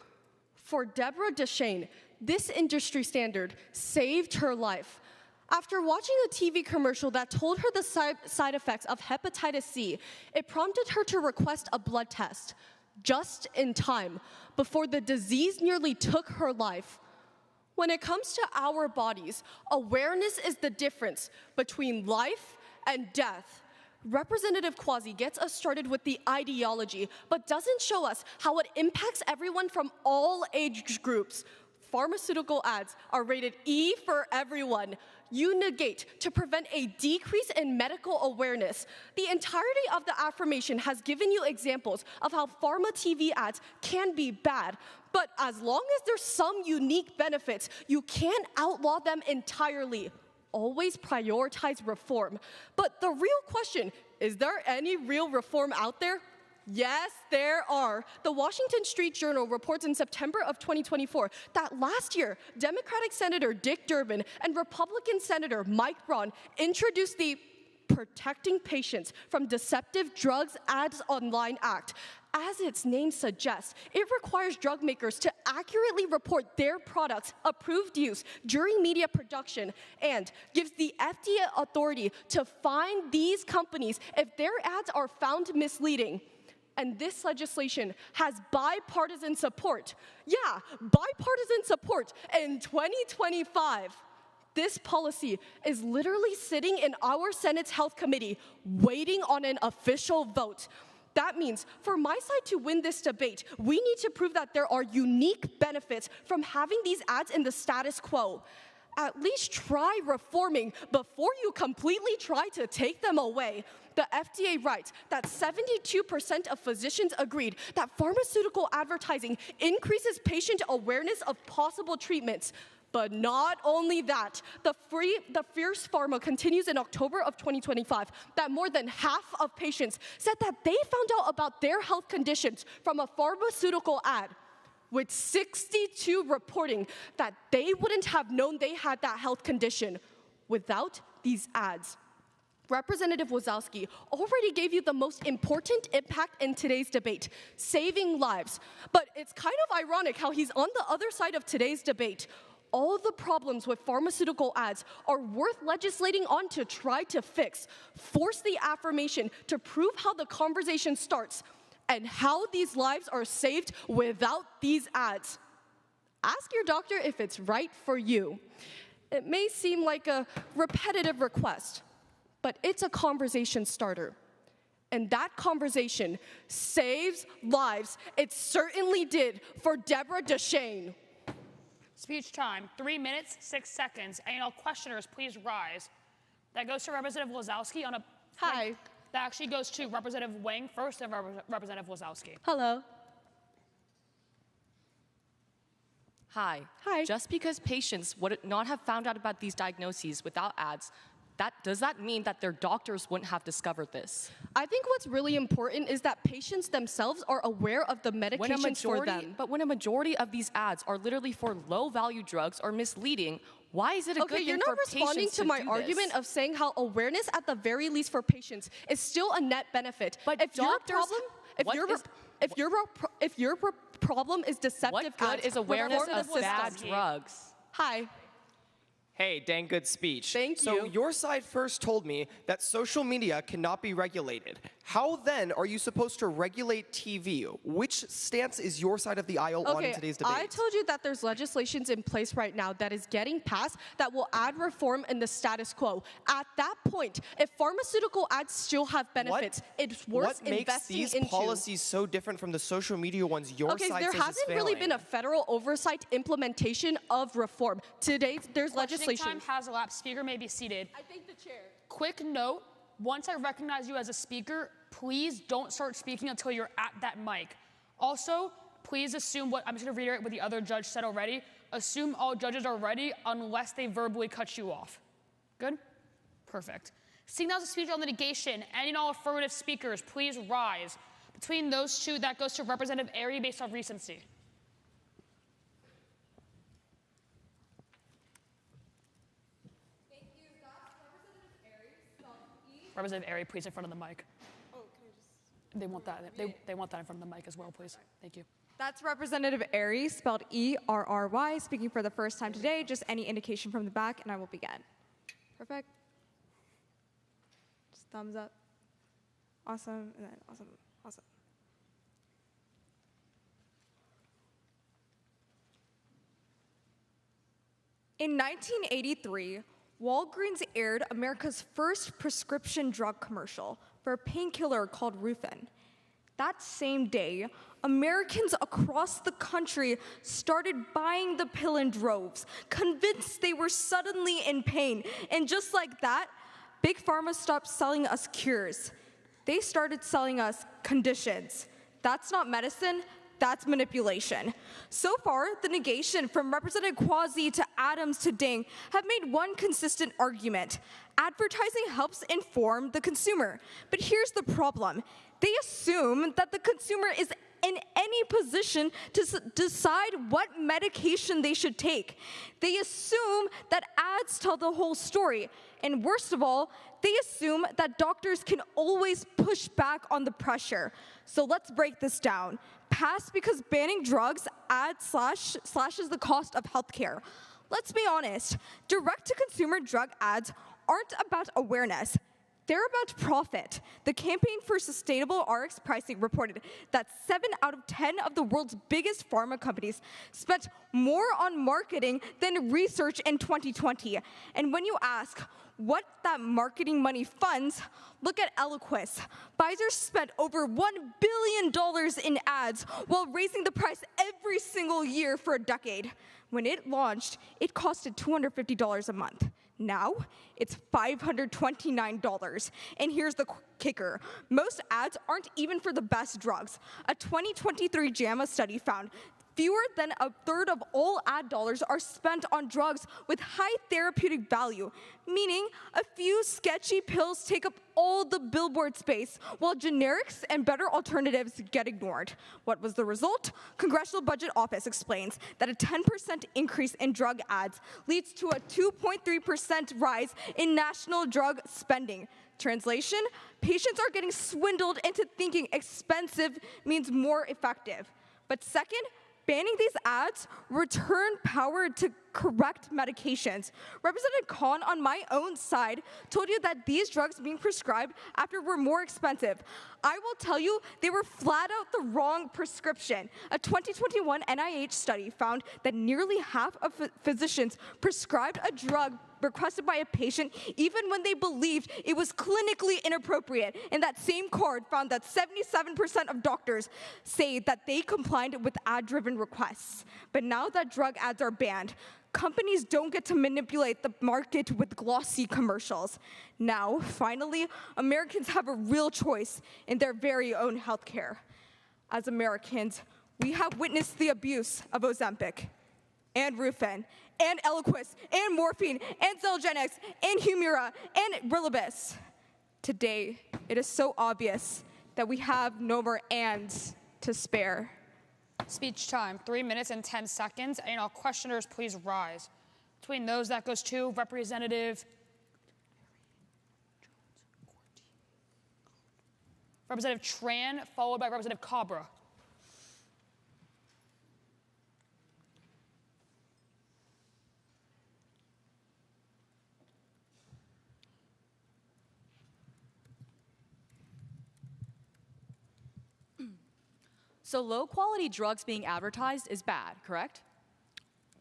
For Deborah Deshane, this industry standard saved her life. After watching a TV commercial that told her the side effects of hepatitis C, it prompted her to request a blood test, just in time, before the disease nearly took her life. When it comes to our bodies, awareness is the difference between life and death. Representative Kwasi gets us started with the ideology, but doesn't show us how it impacts everyone from all age groups. Pharmaceutical ads are rated E for everyone. You negate to prevent a decrease in medical awareness. The entirety of the affirmation has given you examples of how pharma TV ads can be bad, but as long as there's some unique benefits, you can't outlaw them entirely. Always prioritize reform. But the real question, is there any real reform out there? Yes, there are. The Washington Street Journal reports in September of 2024 that last year, Democratic Senator Dick Durbin and Republican Senator Mike Braun introduced the Protecting Patients from Deceptive Drugs Ads Online Act. As its name suggests, it requires drug makers to accurately report their products' approved use during media production and gives the FDA authority to fine these companies if their ads are found misleading. And this legislation has bipartisan support. Yeah, bipartisan support in 2025. This policy is literally sitting in our Senate's Health Committee, waiting on an official vote. That means for my side to win this debate, we need to prove that there are unique benefits from having these ads in the status quo. At least try reforming before you completely try to take them away. The FDA writes that 72% of physicians agreed that pharmaceutical advertising increases patient awareness of possible treatments. But not only that, the Fierce Pharma continues in October of 2025 that more than half of patients said that they found out about their health conditions from a pharmaceutical ad, with 62 reporting that they wouldn't have known they had that health condition without these ads. Representative Wazowski already gave you the most important impact in today's debate, saving lives. But it's kind of ironic how he's on the other side of today's debate. All the problems with pharmaceutical ads are worth legislating on to try to fix. Force the affirmation to prove how the conversation starts and how these lives are saved without these ads. Ask your doctor if it's right for you. It may seem like a repetitive request, but it's a conversation starter. And that conversation saves lives. It certainly did for Deborah Deshane. Speech time, 3 minutes, 6 seconds. And all questioners, please rise. That goes to Representative Wazowski on a... Hi. That actually goes to Representative Wang first and Representative Wazowski. Hello. Hi. Hi. Just because patients would not have found out about these diagnoses without ads, does that mean that their doctors wouldn't have discovered this? I think what's really important is that patients themselves are aware of the medications for them. But when a majority of these ads are literally for low-value drugs or misleading, why is it a good thing you're for not responding patients to my do argument this? of saying how awareness, at the very least for patients, is still a net benefit. But if your doctors, problem, if your problem is deceptive what good ads, is awareness of bad Wazowski. drugs? Hi. Hey, dang good speech. Thank you. So your side first told me that social media cannot be regulated. How then are you supposed to regulate TV? Which stance is your side of the aisle on in today's debate? I told you that there's legislations in place right now that is getting passed that will add reform in the status quo. At that point, if pharmaceutical ads still have benefits, it's worth what makes investing these into. policies so different from the social media ones your side says there is hasn't really been a federal oversight implementation of reform. Today, there's legislation. Time has elapsed. Speaker may be seated. I think the chair. Quick note, once I recognize you as a speaker, please don't start speaking until you're at that mic. Also, please assume I'm just going to reiterate what the other judge said already. Assume all judges are ready unless they verbally cut you off. Good? Perfect. Seeing now the speech on litigation, any and all affirmative speakers, please rise. Between those two, that goes to Representative Airy based on recency. Representative Airy, please, in front of the mic. They want that. They want that in front of the mic as well, please. Thank you. That's Representative Airy, spelled E-R-R-Y, speaking for the first time today. Just any indication from the back, and I will begin. Perfect. Just thumbs up. Awesome, and then awesome, awesome. In 1983, Walgreens aired America's first prescription drug commercial for a painkiller called Rufen. That same day, Americans across the country started buying the pill in droves, convinced they were suddenly in pain. And just like that, Big Pharma stopped selling us cures. They started selling us conditions. That's not medicine, that's manipulation. So far, the negation from Representative Quasi to Adams to Ding have made one consistent argument. Advertising helps inform the consumer. But here's the problem. They assume that the consumer is in any position to decide what medication they should take. They assume that ads tell the whole story. And worst of all, they assume that doctors can always push back on the pressure. So let's break this down. Pass because banning drugs slashes the cost of healthcare. Let's be honest, direct-to-consumer drug ads aren't about awareness. They're about profit. The Campaign for Sustainable RX Pricing reported that 7 out of 10 of the world's biggest pharma companies spent more on marketing than research in 2020. And when you ask what that marketing money funds, look at Eliquis. Pfizer spent over $1 billion in ads while raising the price every single year for a decade. When it launched, it costed $250 a month. Now, it's $529. And here's the kicker. Most ads aren't even for the best drugs. A 2023 JAMA study found fewer than a third of all ad dollars are spent on drugs with high therapeutic value, meaning a few sketchy pills take up all the billboard space, while generics and better alternatives get ignored. What was the result? Congressional Budget Office explains that a 10% increase in drug ads leads to a 2.3% rise in national drug spending. Translation, patients are getting swindled into thinking expensive means more effective. But second, banning these ads return power to correct medications. Representative Khan on my own side told you that these drugs being prescribed after were more expensive. I will tell you, they were flat out the wrong prescription. A 2021 NIH study found that nearly half of physicians prescribed a drug requested by a patient even when they believed it was clinically inappropriate. And that same card found that 77% of doctors say that they complied with ad-driven requests. But now that drug ads are banned, companies don't get to manipulate the market with glossy commercials. Now, finally, Americans have a real choice in their very own healthcare. As Americans, we have witnessed the abuse of Ozempic and Rufen and Eliquis and morphine and Zelgenix and Humira and Rilibis. Today, it is so obvious that we have no more ands to spare. Speech time, 3 minutes and 10 seconds. And all questioners, please rise. Between those, that goes to Representative Tran, followed by Representative Cabra. So low-quality drugs being advertised is bad, correct?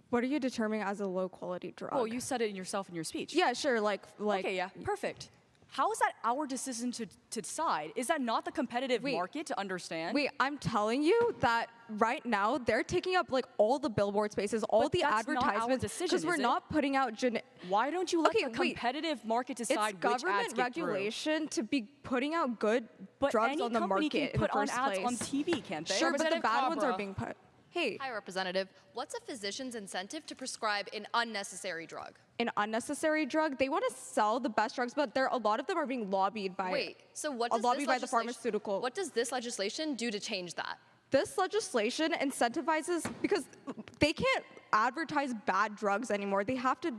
What are you determining as a low-quality drug? Well, you said it yourself in your speech. Yeah, sure, like. Okay, yeah, perfect. How is that our decision to decide? Is that not the competitive market to understand? Wait, I'm telling you that right now they're taking up like all the billboard spaces, all the advertisements, because we're not putting out. Why don't you let the competitive market decide which ads get through? It's government regulation to be putting out good drugs on the market in the first place. Any company can put on ads on TV, can't they? Sure, but the bad ones are being put. Hey. Hi, Representative. What's a physician's incentive to prescribe an unnecessary drug? An unnecessary drug? They want to sell the best drugs, but a lot of them are being lobbied by. Wait, so what does lobbied by the pharmaceutical? What does this legislation do to change that? This legislation incentivizes because they can't. advertise bad drugs anymore. They have to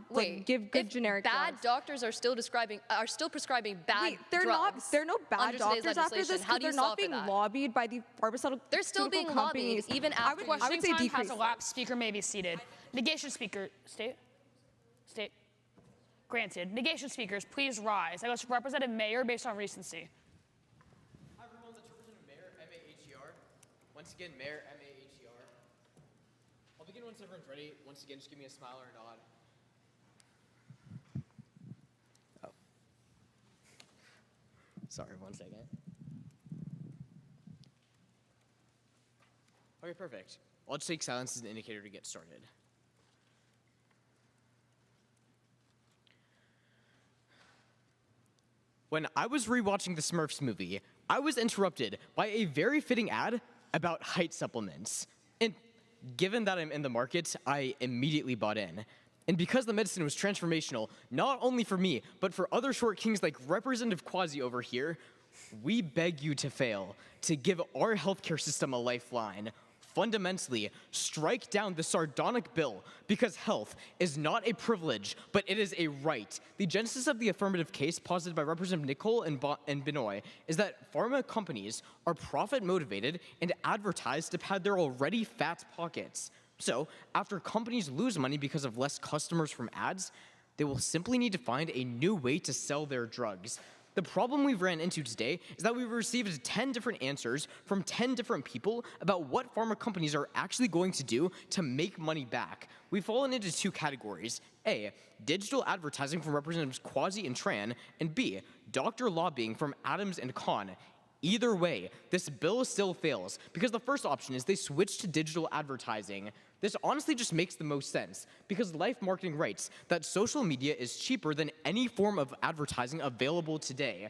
give good generic bad drugs. doctors are still prescribing bad They're drugs. They're no bad under today's doctors after legislation. this How because do you they're not solve for being that? lobbied by the pharmaceutical They're still being companies. lobbied, even after. I would say Questioning time decrease. has elapsed. Speaker may be seated. Negation speaker, state. Granted. Negation speakers, please rise. I go to Representative Mayor based on recency. Hi everyone, that's Representative Mayor, M-A-H-E-R. Once again, Mayor, M-A-H-E-R. I'll begin once everyone's ready. Once again, just give me a smile or a nod. Oh. Sorry, 1 second. Okay, perfect. I'll just take silence as an indicator to get started. When I was rewatching the Smurfs movie, I was interrupted by a very fitting ad about height supplements. And given that I'm in the market, I immediately bought in. And because the medicine was transformational, not only for me, but for other short kings like Representative Quasi over here, we beg you to fail, to give our healthcare system a lifeline. Fundamentally, strike down the sardonic bill because health is not a privilege, but it is a right. The genesis of the affirmative case posited by Representative Nicole and Benoit is that pharma companies are profit-motivated and advertise to pad their already fat pockets. So, after companies lose money because of less customers from ads, they will simply need to find a new way to sell their drugs. The problem we've ran into today is that we've received 10 different answers from 10 different people about what pharma companies are actually going to do to make money back. We've fallen into two categories. A, digital advertising from Representatives Quasi and Tran, and B, doctor lobbying from Adams and Khan. Either way, this bill still fails because the first option is they switch to digital advertising. This honestly just makes the most sense because Life Marketing writes that social media is cheaper than any form of advertising available today.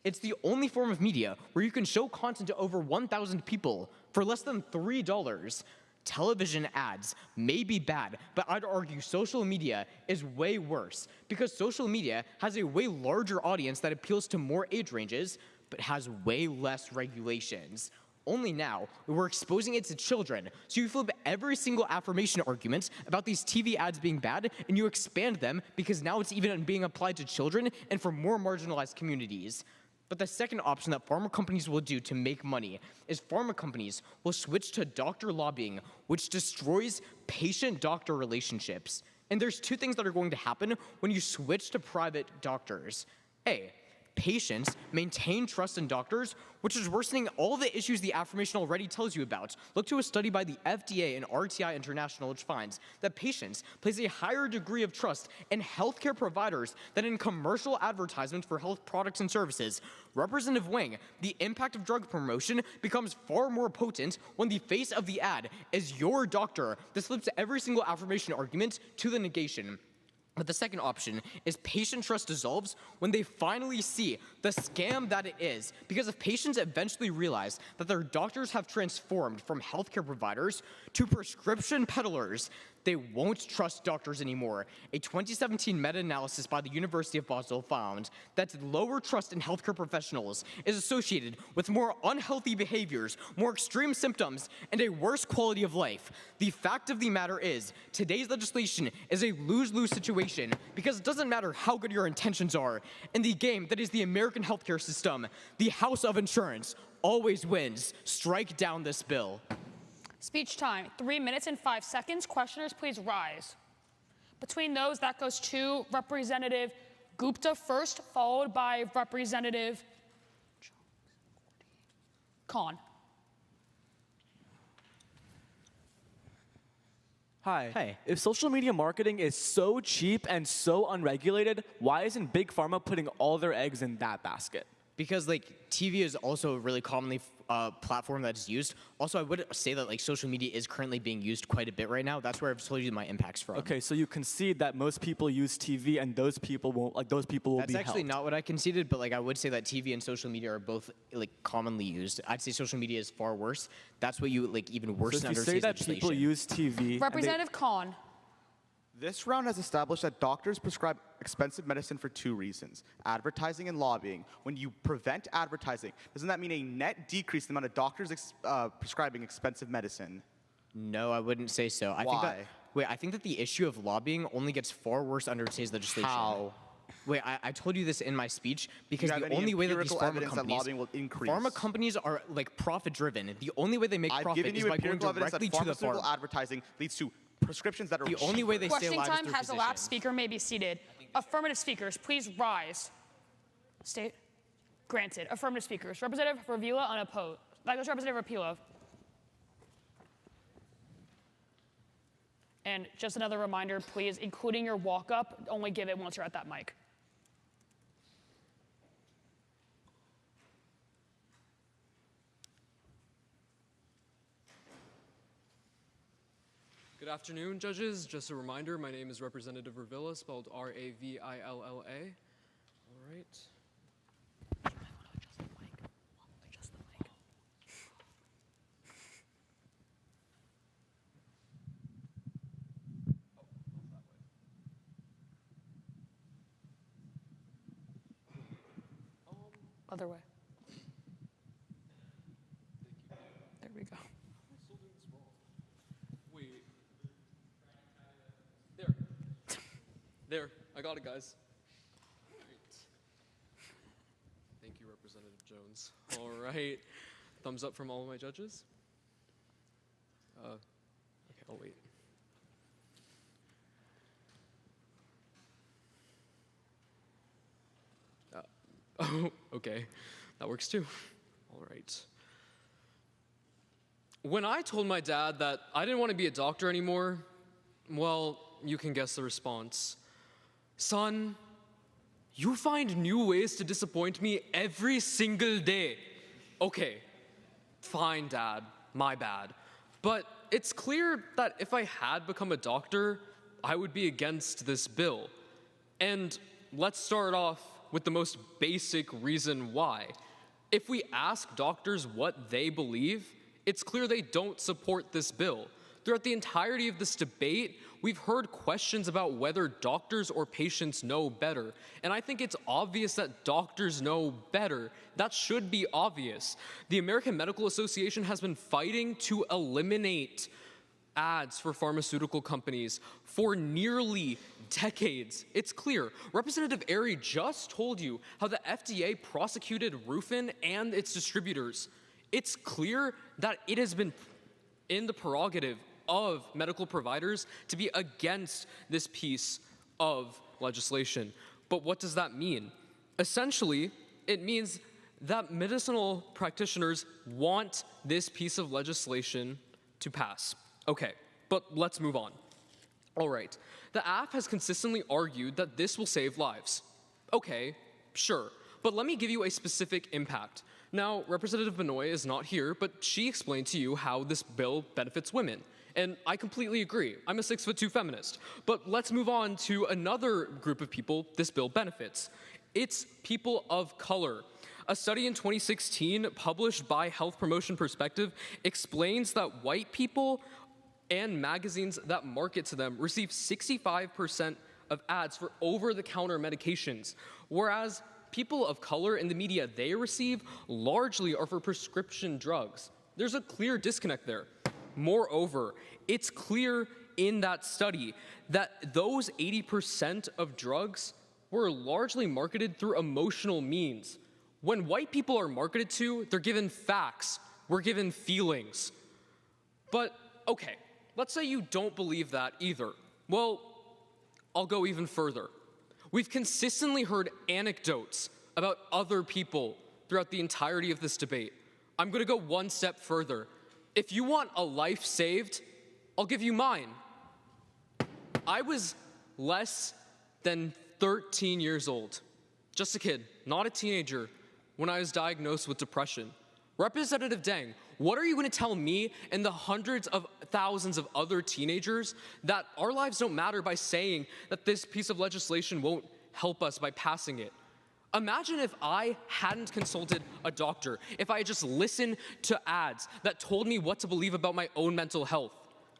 It's the only form of media where you can show content to over 1,000 people for less than $3. Television ads may be bad, but I'd argue social media is way worse because social media has a way larger audience that appeals to more age ranges, but has way less regulations. Only now, we're exposing it to children, so you flip every single affirmation argument about these TV ads being bad, and you expand them because now it's even being applied to children and for more marginalized communities. But the second option that pharma companies will do to make money is pharma companies will switch to doctor lobbying, which destroys patient-doctor relationships. And there's two things that are going to happen when you switch to private doctors. A, patients maintain trust in doctors, which is worsening all the issues the affirmation already tells you about. Look to a study by the FDA and RTI International, which finds that patients place a higher degree of trust in healthcare providers than in commercial advertisements for health products and services. Representative Wang, the impact of drug promotion becomes far more potent when the face of the ad is your doctor. This flips every single affirmation argument to the negation. But the second option is patient trust dissolves when they finally see the scam that it is. Because if patients eventually realize that their doctors have transformed from healthcare providers to prescription peddlers, they won't trust doctors anymore. A 2017 meta-analysis by the University of Basel found that lower trust in healthcare professionals is associated with more unhealthy behaviors, more extreme symptoms, and a worse quality of life. The fact of the matter is, today's legislation is a lose-lose situation because it doesn't matter how good your intentions are. In the game that is the American healthcare system, the House of Insurance always wins. Strike down this bill. Speech time, 3 minutes and 5 seconds. Questioners, please rise. Between those, that goes to Representative Gupta first, followed by Representative Khan. Hi. Hey. If social media marketing is so cheap and so unregulated, why isn't Big Pharma putting all their eggs in that basket? Because TV is also a really commonly platform that's used. Also, I would say that social media is currently being used quite a bit right now. That's where I've told you my impacts from. Okay, so you concede that most people use TV and those people won't. Those people will That's be actually helped. not what I conceded, but I would say that TV and social media are both commonly used. I'd say social media is far worse. That's what you even worse So than if you under say today's that legislation. people use TV, Representative Khan. This round has established that doctors prescribe expensive medicine for two reasons: advertising and lobbying. When you prevent advertising, doesn't that mean a net decrease in the amount of doctors prescribing expensive medicine? No, I wouldn't say so. I Why? think that Wait, I think that the issue of lobbying only gets far worse under today's legislation. How? Wait, I told you this in my speech because Do you have the any only way that these empirical pharma evidence that companies, lobbying will increase? pharma companies are like profit driven. The only way they make I've profit given is you by going empirical evidence that directly to the pharmaceutical farm. advertising leads to prescriptions that are The only way they stay Questioning alive is time through has elapsed. physicians. Speaker may be seated. Affirmative speakers, please rise. State. Granted. Affirmative speakers. Representative Ravila, unopposed. That goes to Representative Rapilov. And just another reminder, please, including your walk-up, only give it once you're at that mic. Good afternoon, judges. Just a reminder, my name is Representative Ravilla, spelled Ravilla. All right. Other way. There we go. Wait. There. I got it, guys. Right. Thank you, Representative Jones. All right. Thumbs up from all of my judges. Okay, I'll wait. Oh, okay. That works too. All right. When I told my dad that I didn't want to be a doctor anymore, well, you can guess the response. Son, you find new ways to disappoint me every single day. Okay, fine, Dad, my bad. But it's clear that if I had become a doctor, I would be against this bill. And let's start off with the most basic reason why. If we ask doctors what they believe, it's clear they don't support this bill. Throughout the entirety of this debate, we've heard questions about whether doctors or patients know better. And I think it's obvious that doctors know better. That should be obvious. The American Medical Association has been fighting to eliminate ads for pharmaceutical companies for nearly decades. It's clear. Representative Airy just told you how the FDA prosecuted Rufin and its distributors. It's clear that it has been in the prerogative of medical providers to be against this piece of legislation. But what does that mean? Essentially, it means that medicinal practitioners want this piece of legislation to pass. Okay, but let's move on. All right, the AF has consistently argued that this will save lives. Okay, sure, but let me give you a specific impact. Now, Representative Benoit is not here, but she explained to you how this bill benefits women. And I completely agree. I'm a 6'2" feminist. But let's move on to another group of people this bill benefits. It's people of color. A study in 2016 published by Health Promotion Perspective explains that white people and magazines that market to them receive 65% of ads for over-the-counter medications, whereas people of color in the media they receive largely are for prescription drugs. There's a clear disconnect there. Moreover, it's clear in that study that those 80% of drugs were largely marketed through emotional means. When white people are marketed to, they're given facts, we're given feelings. But, okay, let's say you don't believe that either. Well, I'll go even further. We've consistently heard anecdotes about other people throughout the entirety of this debate. I'm gonna go one step further. If you want a life saved, I'll give you mine. I was less than 13 years old, just a kid, not a teenager, when I was diagnosed with depression. Representative Deng, what are you going to tell me and the hundreds of thousands of other teenagers that our lives don't matter by saying that this piece of legislation won't help us by passing it? Imagine if I hadn't consulted a doctor, if I had just listened to ads that told me what to believe about my own mental health.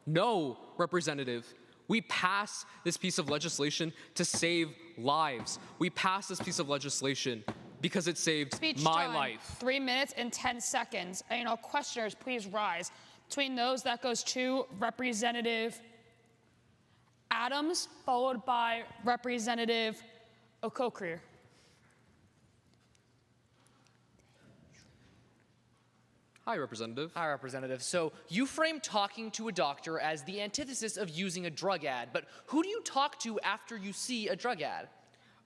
No, Representative, we pass this piece of legislation to save lives. We pass this piece of legislation because it saved my life. 3 minutes and 10 seconds. And, questioners, please rise. Between those, that goes to Representative Adams, followed by Representative Okokrir. Hi, Representative. Hi, Representative. So you frame talking to a doctor as the antithesis of using a drug ad, but who do you talk to after you see a drug ad?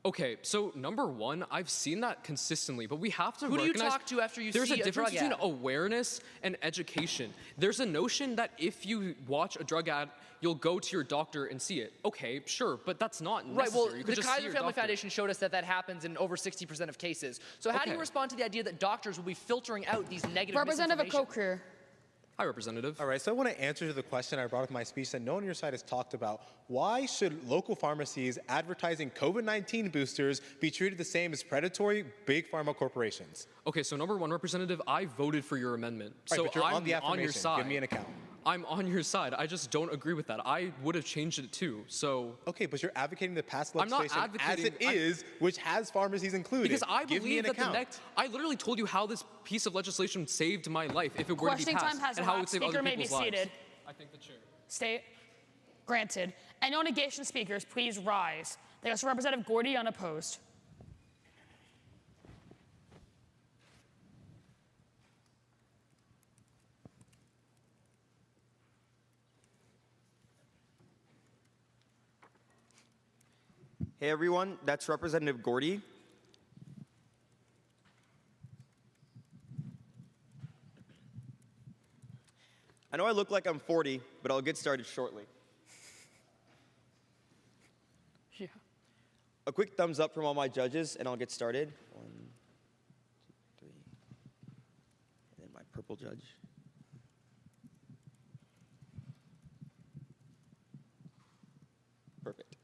Okay, so number one, I've seen that consistently, but we have to Who do you recognize talk to after you there's see a a difference drug ad? between awareness and education. There's a notion that if you watch a drug ad, you'll go to your doctor and see it. Okay, sure, but that's not necessary. Right, well, You the could just see Kaiser your Family doctor. Foundation showed us that that happens in over 60% of cases. So how do you Okay. respond to the idea that doctors will be filtering out these negative Representative misinformation? Okokrir. Hi, Representative. All right, so I want to answer to the question I brought up in my speech that no one on your side has talked about. Why should local pharmacies advertising COVID-19 boosters be treated the same as predatory big pharma corporations? Okay, so number one, Representative, I voted for your amendment. Right, so but you're I'm on the your affirmation. side. Give me an account. I'm on your side. I just don't agree with that. I would have changed it too. So okay, but you're advocating the past I'm not legislation as advocating- it is, which has pharmacies included. because I Give me believe an that the account. next. I literally told you how this piece of legislation saved my life if it were to be Questioning passed, time has and how it would elapsed. save Speaker other may be people's lives. seated. I think the chair. State. Granted. And no negation speakers, please rise. They go to Representative Gordy unopposed. Hey everyone, that's Representative Gordy. I know I look like I'm 40, but I'll get started shortly. Yeah. A quick thumbs up from all my judges, and I'll get started. 1, 2, 3. And then my purple judge. Perfect.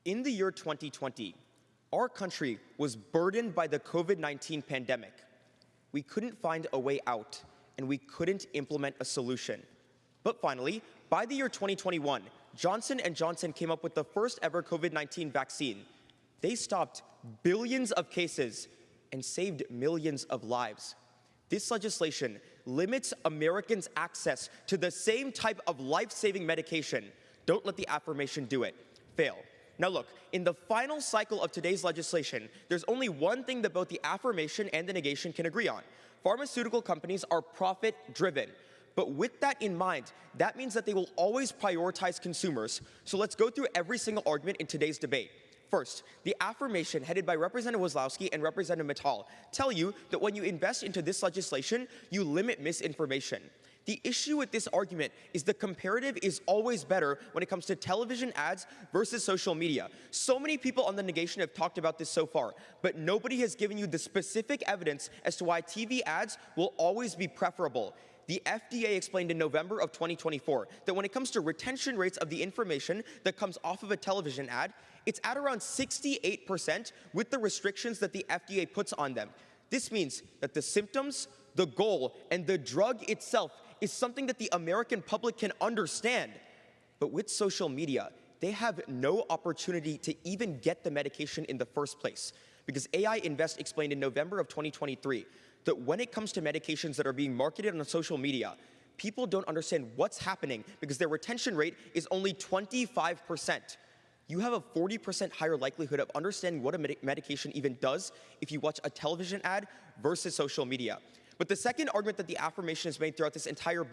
In the year 2020, our country was burdened by the COVID-19 pandemic. We couldn't find a way out, and we couldn't implement a solution. But finally, by the year 2021, Johnson & Johnson came up with the first ever COVID-19 vaccine. They stopped billions of cases and saved millions of lives. This legislation limits Americans' access to the same type of life-saving medication. Don't let the affirmation do it. Fail. Now look, in the final cycle of today's legislation, there's only one thing that both the affirmation and the negation can agree on. Pharmaceutical companies are profit-driven. But with that in mind, that means that they will always prioritize consumers. So let's go through every single argument in today's debate. First, the affirmation headed by Representative Wozlowski and Representative Mittal tell you that when you invest into this legislation, you limit misinformation. The issue with this argument is the comparative is always better when it comes to television ads versus social media. So many people on the negation have talked about this so far, but nobody has given you the specific evidence as to why TV ads will always be preferable. The FDA explained in November of 2024 that when it comes to retention rates of the information that comes off of a television ad, it's at around 68% with the restrictions that the FDA puts on them. This means that the symptoms, the goal, and the drug itself is something that the American public can understand. But with social media, they have no opportunity to even get the medication in the first place. Because AI Invest explained in November of 2023 that when it comes to medications that are being marketed on social media, people don't understand what's happening because their retention rate is only 25%. You have a 40% higher likelihood of understanding what a medication even does if you watch a television ad versus social media. But the second argument that the affirmation has made throughout this entire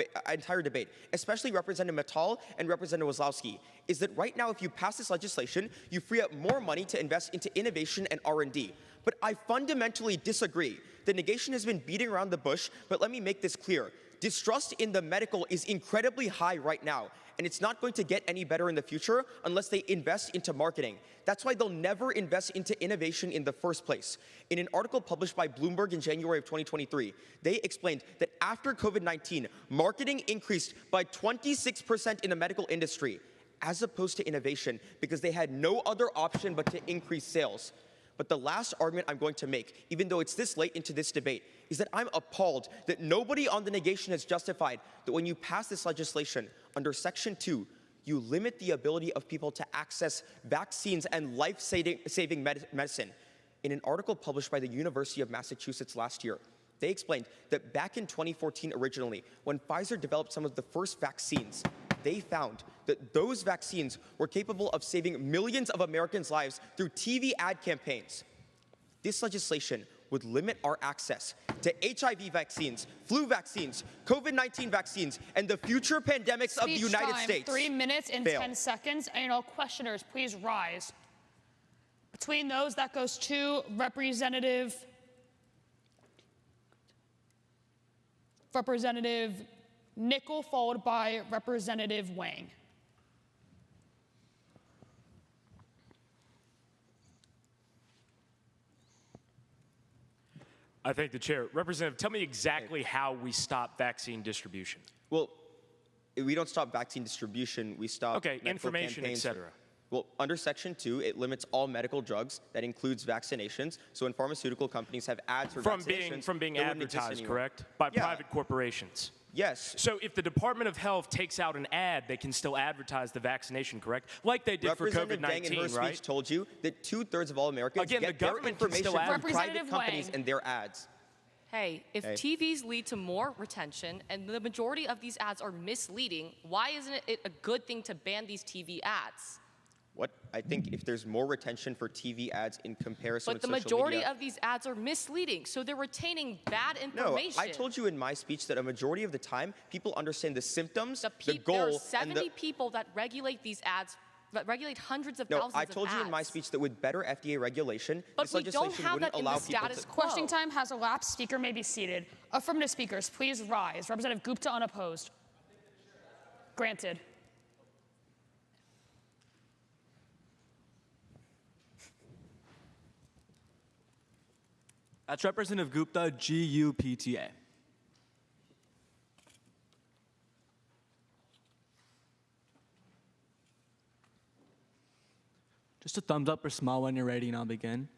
debate, especially Representative Mittal and Representative Wozlowski, is that right now if you pass this legislation, you free up more money to invest into innovation and R&D. But I fundamentally disagree. The negation has been beating around the bush, but let me make this clear. Distrust in the medical is incredibly high right now, and it's not going to get any better in the future unless they invest into marketing. That's why they'll never invest into innovation in the first place. In an article published by Bloomberg in January of 2023, they explained that after COVID-19, marketing increased by 26% in the medical industry, as opposed to innovation, because they had no other option but to increase sales. But the last argument I'm going to make, even though it's this late into this debate, is that I'm appalled that nobody on the negation has justified that when you pass this legislation under Section 2, you limit the ability of people to access vaccines and life-saving medicine. In an article published by the University of Massachusetts last year, They explained that back in 2014 originally, when Pfizer developed some of the first vaccines, they found that those vaccines were capable of saving millions of Americans' lives through TV ad campaigns. This legislation would limit our access to HIV vaccines, flu vaccines, COVID-19 vaccines, and the future pandemics of the United States. 3 minutes and Fail. 10 seconds. And all questioners, please rise. Between those, that goes to Representative Nickel, followed by Representative Wang. I thank the chair. Representative, tell me exactly how we stop vaccine distribution. Well, we don't stop vaccine distribution. We stop medical information, campaigns. et cetera. Well, under Section 2, it limits all medical drugs. That includes vaccinations. So when pharmaceutical companies have ads for vaccinations, from being they wouldn't exist advertised, anymore. correct? By private corporations. Yes. So if the Department of Health takes out an ad, they can still advertise the vaccination, correct? Like they did for Representative Dang in her COVID-19, right? speech told you that 2/3 of all Americans Again, get the government their can information still from advertise. private companies and their ads. Hey, if TVs lead to more retention and the majority of these ads are misleading, why isn't it a good thing to ban these TV ads? What? I think if there's more retention for TV ads in comparison But with the social majority media, of these ads are misleading, so they're retaining bad No, information. I told you in my speech that a majority of the time, people understand the symptoms, the There are goal, 70 and the... people that regulate these ads, that regulate hundreds of No, thousands I told of you ads. in my speech that with better FDA regulation, But this we don't legislation have wouldn't that in allow the people status to... quo. Questioning time has elapsed. Speaker may be seated. Affirmative speakers, please rise. Representative Gupta, unopposed. Granted. That's Representative Gupta, GUPTA. Just a thumbs up or smile when you're ready and I'll begin.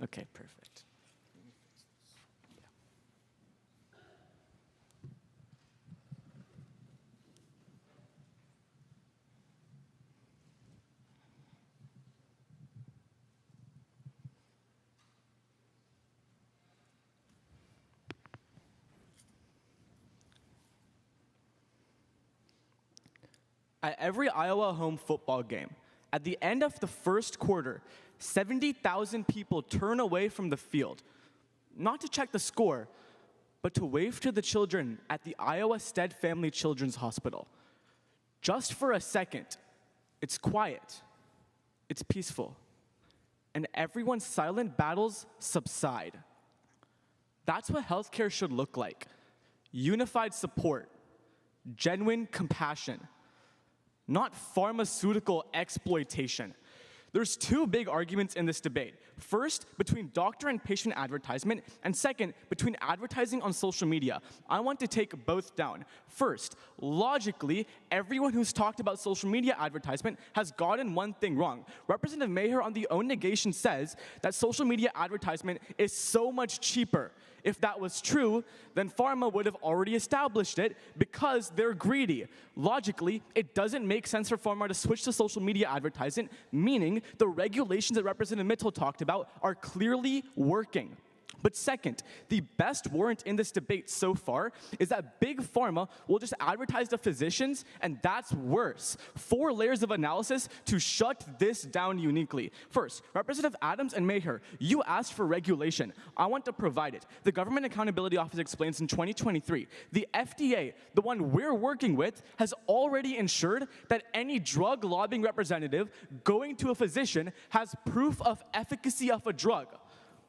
Okay, perfect. At every Iowa home football game, at the end of the first quarter, 70,000 people turn away from the field, not to check the score, but to wave to the children at the Iowa Stead Family Children's Hospital. Just for a second, it's quiet, it's peaceful, and everyone's silent battles subside. That's what healthcare should look like. Unified support, genuine compassion, not pharmaceutical exploitation. There's two big arguments in this debate. First, between doctor and patient advertisement, and second, between advertising on social media. I want to take both down. First, logically, everyone who's talked about social media advertisement has gotten one thing wrong. Representative Maher on the own negation says that social media advertisement is so much cheaper. If that was true, then Pharma would have already established it because they're greedy. Logically, it doesn't make sense for Pharma to switch to social media advertising, meaning the regulations that Representative Mitchell talked about are clearly working. But second, the best warrant in this debate so far is that Big Pharma will just advertise to physicians, and that's worse. 4 layers of analysis to shut this down uniquely. First, Representative Adams and Maher, you asked for regulation. I want to provide it. The Government Accountability Office explains in 2023, the FDA, the one we're working with, has already ensured that any drug lobbying representative going to a physician has proof of efficacy of a drug.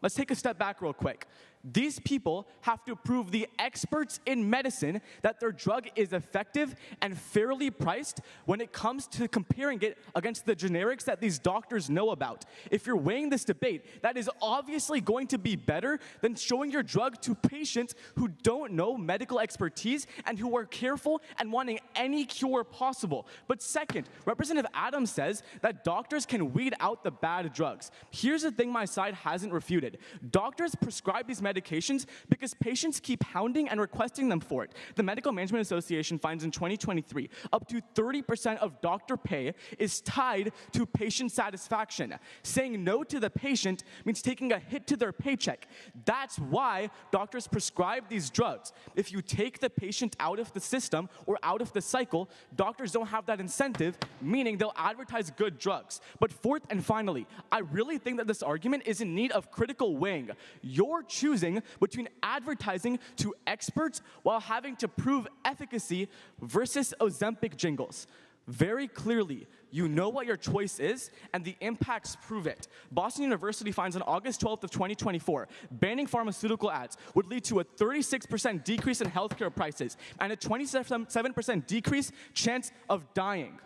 Let's take a step back real quick. These people have to prove the experts in medicine that their drug is effective and fairly priced when it comes to comparing it against the generics that these doctors know about. If you're weighing this debate, that is obviously going to be better than showing your drug to patients who don't know medical expertise and who are careful and wanting any cure possible. But second, Representative Adams says that doctors can weed out the bad drugs. Here's the thing my side hasn't refuted. Doctors prescribe these medications medications because patients keep hounding and requesting them for it. The Medical Management Association finds in 2023, up to 30% of doctor pay is tied to patient satisfaction. Saying no to the patient means taking a hit to their paycheck. That's why doctors prescribe these drugs. If you take the patient out of the system or out of the cycle, doctors don't have that incentive, meaning they'll advertise good drugs. But fourth and finally, I really think that this argument is in need of critical weighing. You're choosing between advertising to experts while having to prove efficacy versus Ozempic jingles. Very clearly, you know what your choice is, and the impacts prove it. Boston University finds on August 12th of 2024, banning pharmaceutical ads would lead to a 36% decrease in healthcare prices and a 27% decrease chance of dying.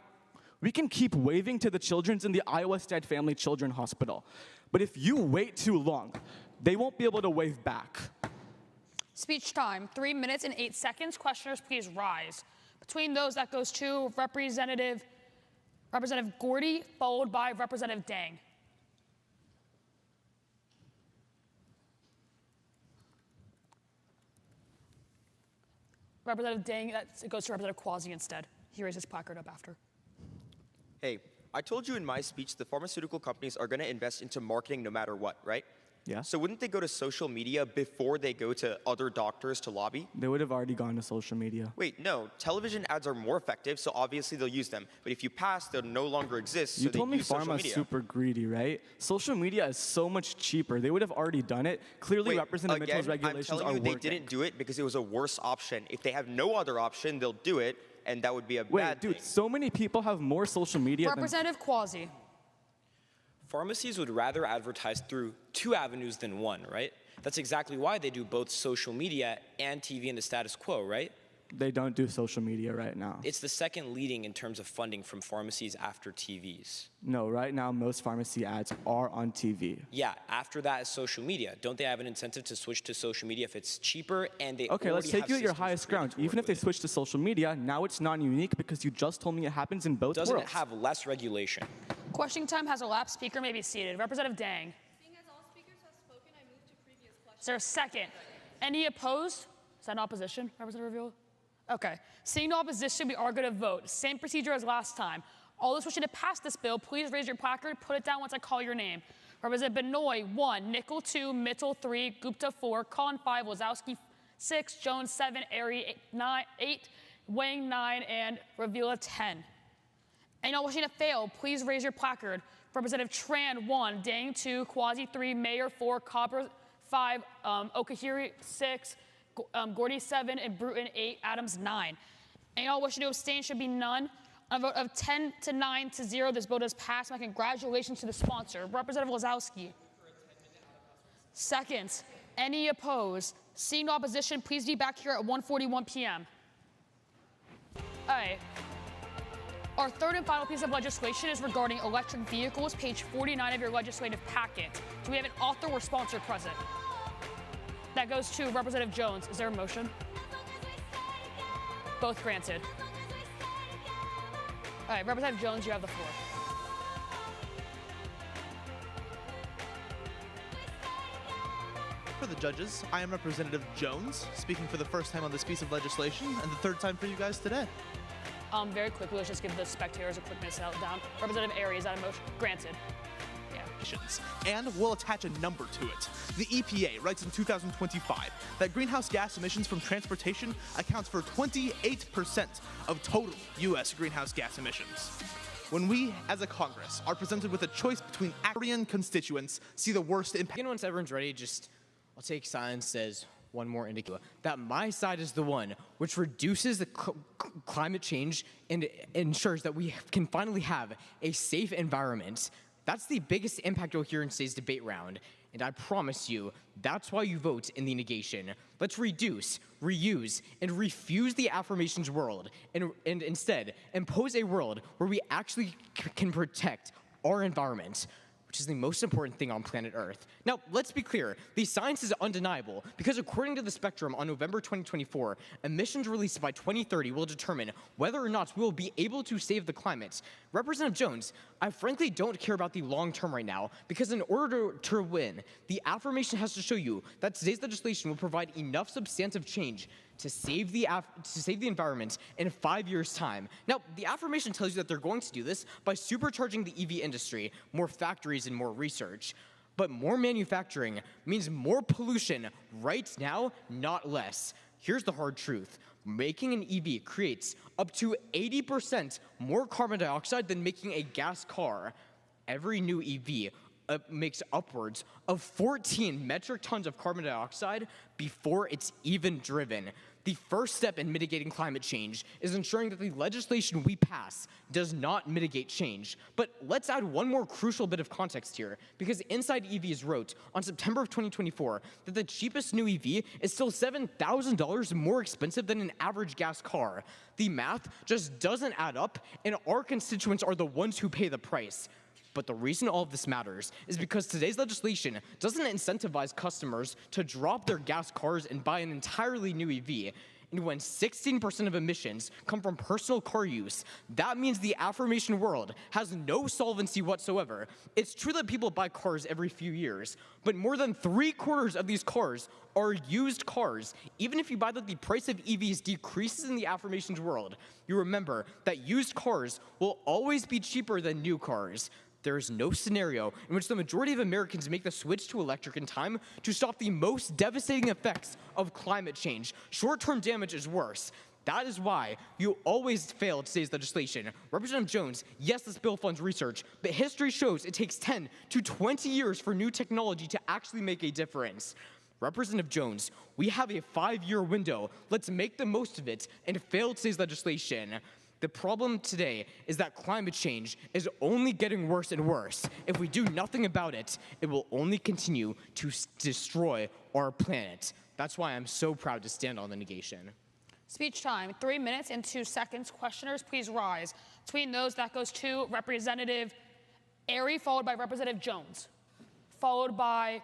We can keep waving to the children in the Iowa Stead Family Children Hospital, but if you wait too long, they won't be able to wave back. Speech time, 3 minutes and 8 seconds. Questioners, please rise. Between those, that goes to Representative Gordy, followed by Representative Dang. Representative Dang, it goes to Representative Quasi instead. He raised his placard up after. Hey, I told you in my speech the pharmaceutical companies are going to invest into marketing no matter what, right? Yeah. So wouldn't they go to social media before they go to other doctors to lobby? They would have already gone to social media. Wait, no. Television ads are more effective, so obviously they'll use them. But if you pass, they'll no longer exist, so You they told me use social Pharma's media. super greedy, right? Social media is so much cheaper. They would have already done it. Clearly, Wait, Representative again, Mitchell's regulations I'm telling you, are they working. didn't do it because it was a worse option. If they have no other option, they'll do it, and that would be a Wait, bad dude, thing. so many people have more social media Representative Quasi. Pharmacies would rather advertise through 2 avenues than 1, right? That's exactly why they do both social media and TV in the status quo, right? They don't do social media right now. It's the second leading in terms of funding from pharmacies after TVs. No, right now most pharmacy ads are on TV. Yeah, after that is social media. Don't they have an incentive to switch to social media if it's cheaper and they Okay, let's already take have you at your systems highest created ground. to work Even if they with it? switch to social media, now it's non-unique because you just told me it happens in both Doesn't worlds. it have less regulation? Questioning time has elapsed. Speaker may be seated. Representative Dang. Seeing as all speakers have spoken, I move to previous questions. Is there a second? Any opposed? Is that an opposition, Representative Viola? Okay. Seeing no opposition, we are going to vote. Same procedure as last time. All those wishing to pass this bill, please raise your placard. Put it down once I call your name. Representative Benoit, 1. Nickel, 2. Mitchell, 3. Gupta, 4. Khan, 5. Wazowski, 6. Jones, 7. Airy, 8. Wang, 9. And Ravila, 10. And all wishing to fail, please raise your placard. Representative Tran, 1. Dang, 2. Quasi, 3. Mayor, 4. Copper, 5. Okahiri, 6. Gordy, 7. And Bruton, 8. Adams, 9. And all wishing to abstain should be none. On a vote of 10 to 9 to 0, this vote has passed. My congratulations to the sponsor, Representative Wazowski. Second, any opposed? Seeing no opposition, please be back here at 1:41 p.m. All right. Our third and final piece of legislation is regarding electric vehicles, page 49 of your legislative packet. Do we have an author or sponsor present? That goes to Representative Jones. Is there a motion? Both granted. All right, Representative Jones, you have the floor. For the judges, I am Representative Jones, speaking for the first time on this piece of legislation, and the third time for you guys today. Very quickly, let's just give the spectators a quick minute to settle down. Representative Airy, is that a motion? Granted. Yeah. And we'll attach a number to it. The EPA writes in 2025 that greenhouse gas emissions from transportation accounts for 28% of total U.S. greenhouse gas emissions. When we, as a Congress, are presented with a choice between Aryan constituents see the worst impact. Once everyone's ready, I'll take silence as one more indicator that my side is the one which reduces the climate change and ensures that we can finally have a safe environment. That's the biggest impact you'll hear in today's debate round, and I promise you, that's why you vote in the negation. Let's reduce, reuse, and refuse the affirmations world, and instead impose a world where we actually can protect our environment. which is the most important thing on planet Earth. Now, let's be clear. The science is undeniable because according to the Spectrum on November 2024, emissions released by 2030 will determine whether or not we will be able to save the climate. Representative Jones, I frankly don't care about the long term right now because in order to win, the affirmation has to show you that today's legislation will provide enough substantive change to save the environment in 5 years' time. Now, the affirmation tells you that they're going to do this by supercharging the EV industry, more factories, and more research. But more manufacturing means more pollution right now, not less. Here's the hard truth. Making an EV creates up to 80% more carbon dioxide than making a gas car. Every new EV makes upwards of 14 metric tons of carbon dioxide before it's even driven. The first step in mitigating climate change is ensuring that the legislation we pass does not mitigate change. But let's add one more crucial bit of context here, because Inside EVs wrote on September of 2024 that the cheapest new EV is still $7,000 more expensive than an average gas car. The math just doesn't add up, and our constituents are the ones who pay the price. But the reason all of this matters is because today's legislation doesn't incentivize customers to drop their gas cars and buy an entirely new EV. And when 16% of emissions come from personal car use, that means the affirmation world has no solvency whatsoever. It's true that people buy cars every few years, but more than 3/4 of these cars are used cars. Even if you buy that the price of EVs decreases in the affirmations world, you remember that used cars will always be cheaper than new cars. There is no scenario in which the majority of Americans make the switch to electric in time to stop the most devastating effects of climate change. Short-term damage is worse. That is why you always fail today's legislation. Representative Jones, yes, this bill funds research, but history shows it takes 10 to 20 years for new technology to actually make a difference. Representative Jones, we have a 5-year window. Let's make the most of it and fail today's legislation. The problem today is that climate change is only getting worse and worse. If we do nothing about it, it will only continue to destroy our planet. That's why I'm so proud to stand on the negation. Speech time, 3 minutes and 2 seconds. Questioners, please rise. Between those, that goes to Representative Airy, followed by Representative Jones, followed by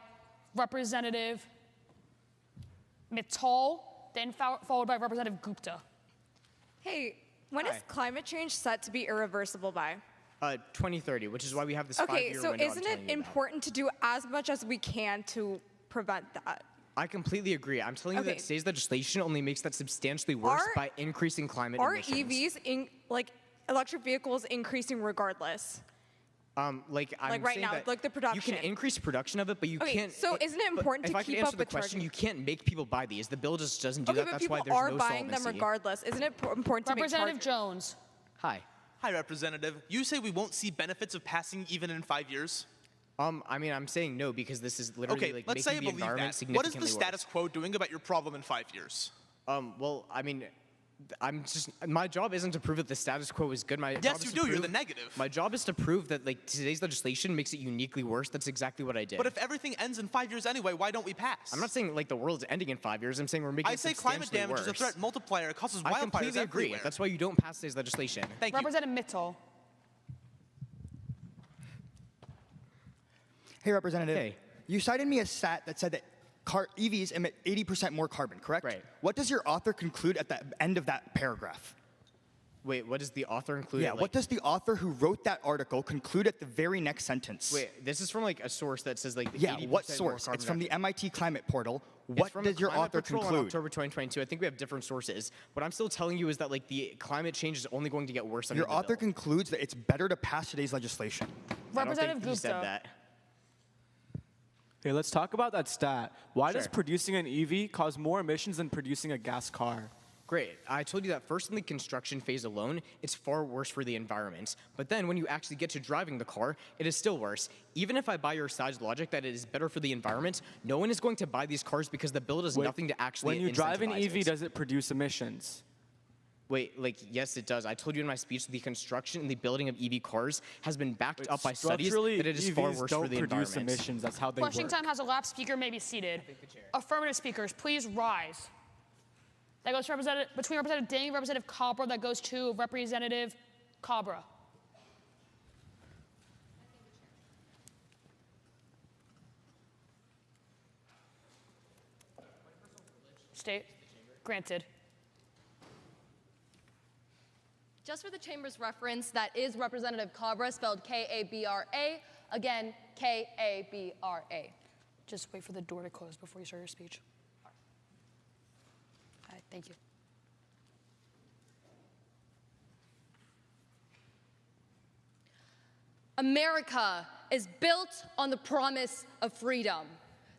Representative Mittal, then followed by Representative Gupta. Hey, when is climate change set to be irreversible by? 2030, which is why we have this 5-year window. Okay, so isn't it important to do as much as we can to prevent that? I completely agree. I'm telling you that today's legislation only makes that substantially worse by increasing climate emissions. Are EVs, electric vehicles, increasing regardless? I'm right saying now, that like the production. You can increase production of it, but you can't. So isn't it important to keep up with question, you can't make people buy these. The bill just doesn't do okay, that. But That's people why there's are no buying solvency. them regardless. Isn't it important to Representative make Jones. Hi. Hi, Representative. You say we won't see benefits of passing even in 5 years? I mean, I'm saying no because this is literally like let's say I making the believe environment that. significantly What is the status quo doing about your problem in 5 years? Well, I mean, my job isn't to prove that the status quo is good. Yes, you do. You're the negative. My job is to prove that today's legislation makes it uniquely worse. That's exactly what I did. But if everything ends in 5 years anyway, why don't we pass? I'm not saying the world's ending in 5 years. I'm saying we're making it substantially worse. I say climate damage is a threat multiplier. It causes wildfires I completely agree. everywhere. That's why you don't pass today's legislation. Thank you. Representative Mittal. Hey, Representative. Hey. You cited me a stat that said that EVs emit 80% more carbon, correct? Right. What does your author conclude at the end of that paragraph? Wait, what does the author include? Yeah, what does the author who wrote that article conclude at the very next sentence? Wait, this is from a source that says 80% what source? It's from the MIT Climate Portal. What does your author conclude? In October 2022. I think we have different sources. What I'm still telling you is that the climate change is only going to get worse. Your author concludes that it's better to pass today's legislation. Representative Gupta. Said that. Okay, let's talk about that stat. Why does producing an EV cause more emissions than producing a gas car? Great. I told you that first in the construction phase alone, it's far worse for the environment. But then when you actually get to driving the car, it is still worse. Even if I buy your side's logic that it is better for the environment, no one is going to buy these cars because the bill does nothing to actually When you drive an EV, it. does it produce emissions? Wait, yes, it does. I told you in my speech that the construction and the building of EV cars has been backed up by studies that it is far worse for the environment. Emissions. That's how they Question work. time has elapsed. Speaker may be seated. Affirmative speakers, please rise. That goes to between Representative Ding and Representative Cabra. That goes to Representative Cabra. State? Granted. Just for the chamber's reference, that is Representative Cabra, spelled K-A-B-R-A. Again, K-A-B-R-A. Just wait for the door to close before you start your speech. All right, thank you. America is built on the promise of freedom.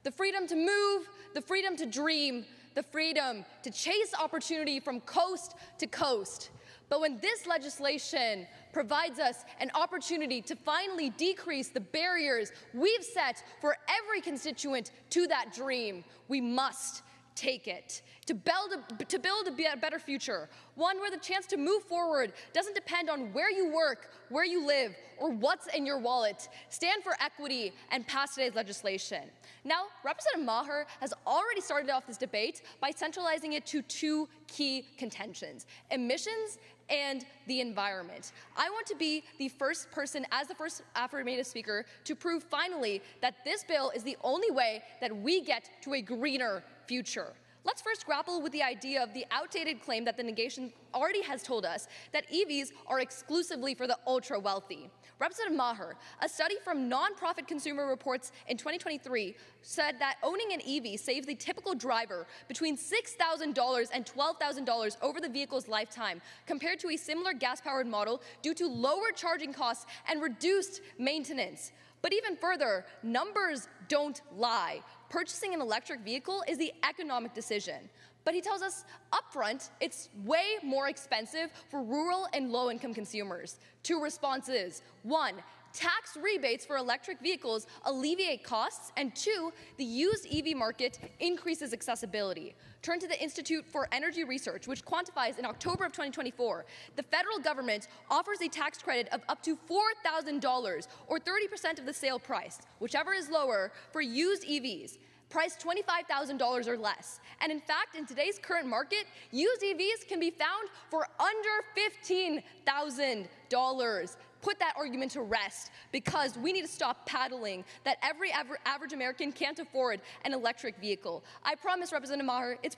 The freedom to move, the freedom to dream, the freedom to chase opportunity from coast to coast. But when this legislation provides us an opportunity to finally decrease the barriers we've set for every constituent to that dream, we must take it. To build a better future, one where the chance to move forward doesn't depend on where you work, where you live, or what's in your wallet. Stand for equity and pass today's legislation. Now, Representative Maher has already started off this debate by centralizing it to two key contentions: emissions and the environment. I want to be the first person, as the first affirmative speaker, to prove finally that this bill is the only way that we get to a greener future. Let's first grapple with the idea of the outdated claim that the negation already has told us that EVs are exclusively for the ultra-wealthy. Representative Maher, a study from nonprofit Consumer Reports in 2023 said that owning an EV saves the typical driver between $6,000 and $12,000 over the vehicle's lifetime, compared to a similar gas-powered model due to lower charging costs and reduced maintenance. But even further, numbers don't lie. Purchasing an electric vehicle is the economic decision. But he tells us upfront it's way more expensive for rural and low-income consumers. Two responses: one, tax rebates for electric vehicles alleviate costs, and two, the used EV market increases accessibility. Turn to the Institute for Energy Research, which quantifies in October of 2024, the federal government offers a tax credit of up to $4,000 or 30% of the sale price, whichever is lower, for used EVs, priced $25,000 or less. And in fact, in today's current market, used EVs can be found for under $15,000. Put that argument to rest, because we need to stop paddling that every average American can't afford an electric vehicle. I promise, Representative Maher, it's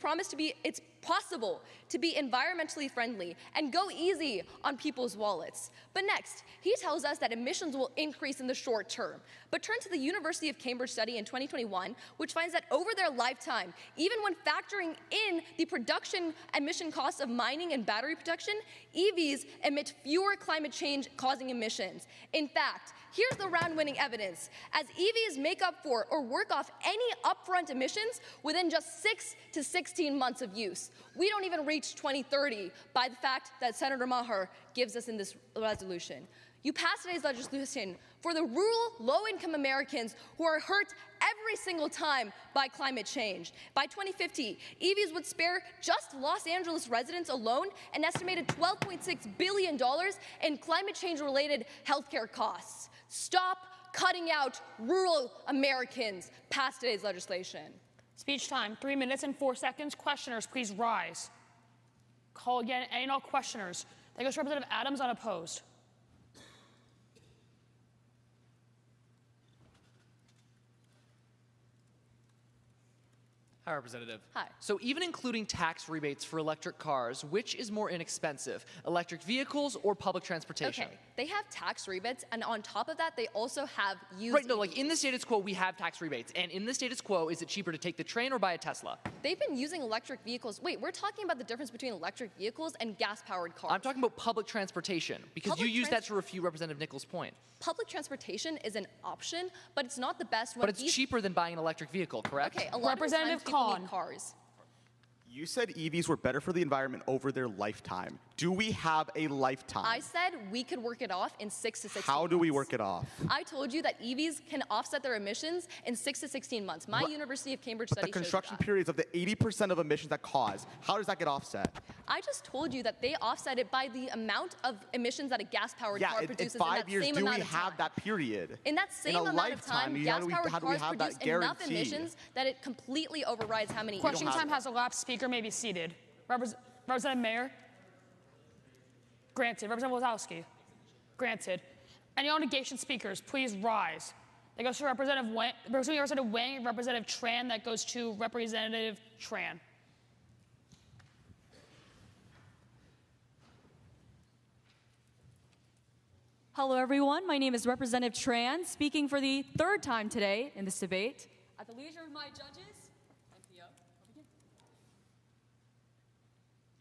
possible to be environmentally friendly and go easy on people's wallets. But next, he tells us that emissions will increase in the short term. But turn to the University of Cambridge study in 2021, which finds that over their lifetime, even when factoring in the production emission costs of mining and battery production, EVs emit fewer climate change-causing emissions. In fact, here's the round-winning evidence. As EVs make up for or work off any upfront emissions within just 6 to 16 months of use. We don't even reach 2030 by the fact that Senator Maher gives us in this resolution. You pass today's legislation for the rural, low-income Americans who are hurt every single time by climate change. By 2050, EVs would spare just Los Angeles residents alone an estimated $12.6 billion in climate change-related healthcare costs. Stop cutting out rural Americans. Pass today's legislation. Speech time, 3 minutes and 4 seconds. Questioners, please rise. Call again any and all questioners. That goes to Representative Adams, unopposed. Hi, Representative. Hi. So even including tax rebates for electric cars, which is more inexpensive, electric vehicles or public transportation? Okay, they have tax rebates, and on top of that, they also have used Right, no, like in the status quo, we have tax rebates. And in the status quo, is it cheaper to take the train or buy a Tesla? They've been using electric vehicles. Wait, we're talking about the difference between electric vehicles and gas-powered cars. I'm talking about public transportation, because you use that to refute Representative Nichols' point. Public transportation is an option, but it's not the best. But it's cheaper than buying an electric vehicle, correct? Okay, a lot Representative of times people need cars. You said EVs were better for the environment over their lifetime. Do we have a lifetime? I said we could work it off in 6 to 16 months. How do we work it off? I told you that EVs can offset their emissions in 6 to 16 months. My University of Cambridge But study the showed construction that. periods of the 80% of emissions that cause, how does that get offset? I just told you that they offset it by the amount of emissions that a gas-powered car in produces 5 in that years, same do amount we of time. have that period? In that same in a amount of time, lifetime, gas-powered how do cars we have produce that enough guarantee? emissions that it completely overrides how many Question time has elapsed. Speaker may be seated. Representative Mayer? Granted. Representative Wazowski? Granted. Any all negation speakers, please rise. That goes to Representative Wang, Representative Tran. That goes to Representative Tran. Hello, everyone. My name is Representative Tran, speaking for the third time today in this debate. At the leisure of my judges, NPO,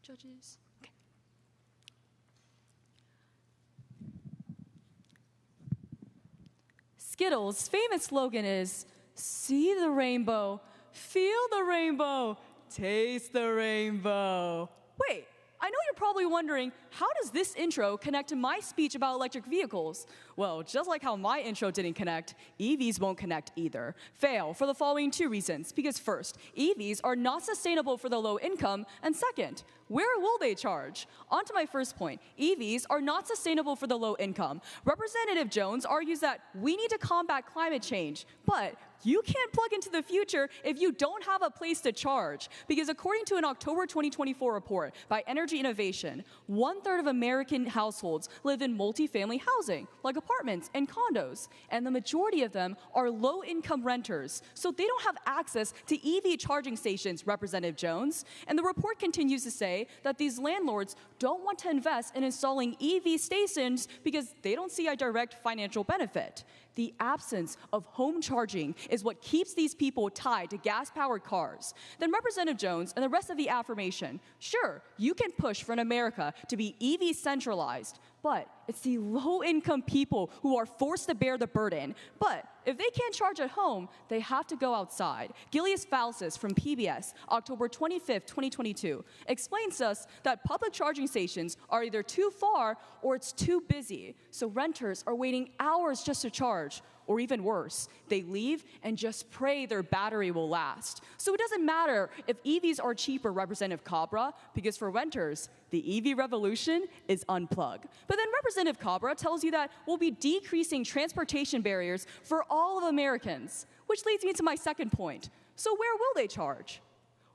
judges. Okay. Skittles' famous slogan is, see the rainbow, feel the rainbow, taste the rainbow. Wait, I know you're probably wondering, how does this intro connect to my speech about electric vehicles? Well, just like how my intro didn't connect, EVs won't connect either. Fail for the following 2 reasons. Because first, EVs are not sustainable for the low income, and second, where will they charge? On to my first point, EVs are not sustainable for the low income. Representative Jones argues that we need to combat climate change, but you can't plug into the future if you don't have a place to charge. Because according to an October 2024 report by Energy Innovation, 1/3 of American households live in multifamily housing, like apartments and condos, and the majority of them are low-income renters, so they don't have access to EV charging stations, Representative Jones. And the report continues to say that these landlords don't want to invest in installing EV stations because they don't see a direct financial benefit. The absence of home charging is what keeps these people tied to gas-powered cars. Then Representative Jones and the rest of the affirmation, sure, you can push for an America to be EV centralized, but it's the low-income people who are forced to bear the burden. But if they can't charge at home, they have to go outside. Gilius Falsis from PBS, October 25th, 2022, explains to us that public charging stations are either too far or it's too busy. So renters are waiting hours just to charge. Or even worse, they leave and just pray their battery will last. So it doesn't matter if EVs are cheaper, Representative Cabra, because for renters, the EV revolution is unplug. But then Representative Cabra tells you that we'll be decreasing transportation barriers for all of Americans, which leads me to my second point. So where will they charge?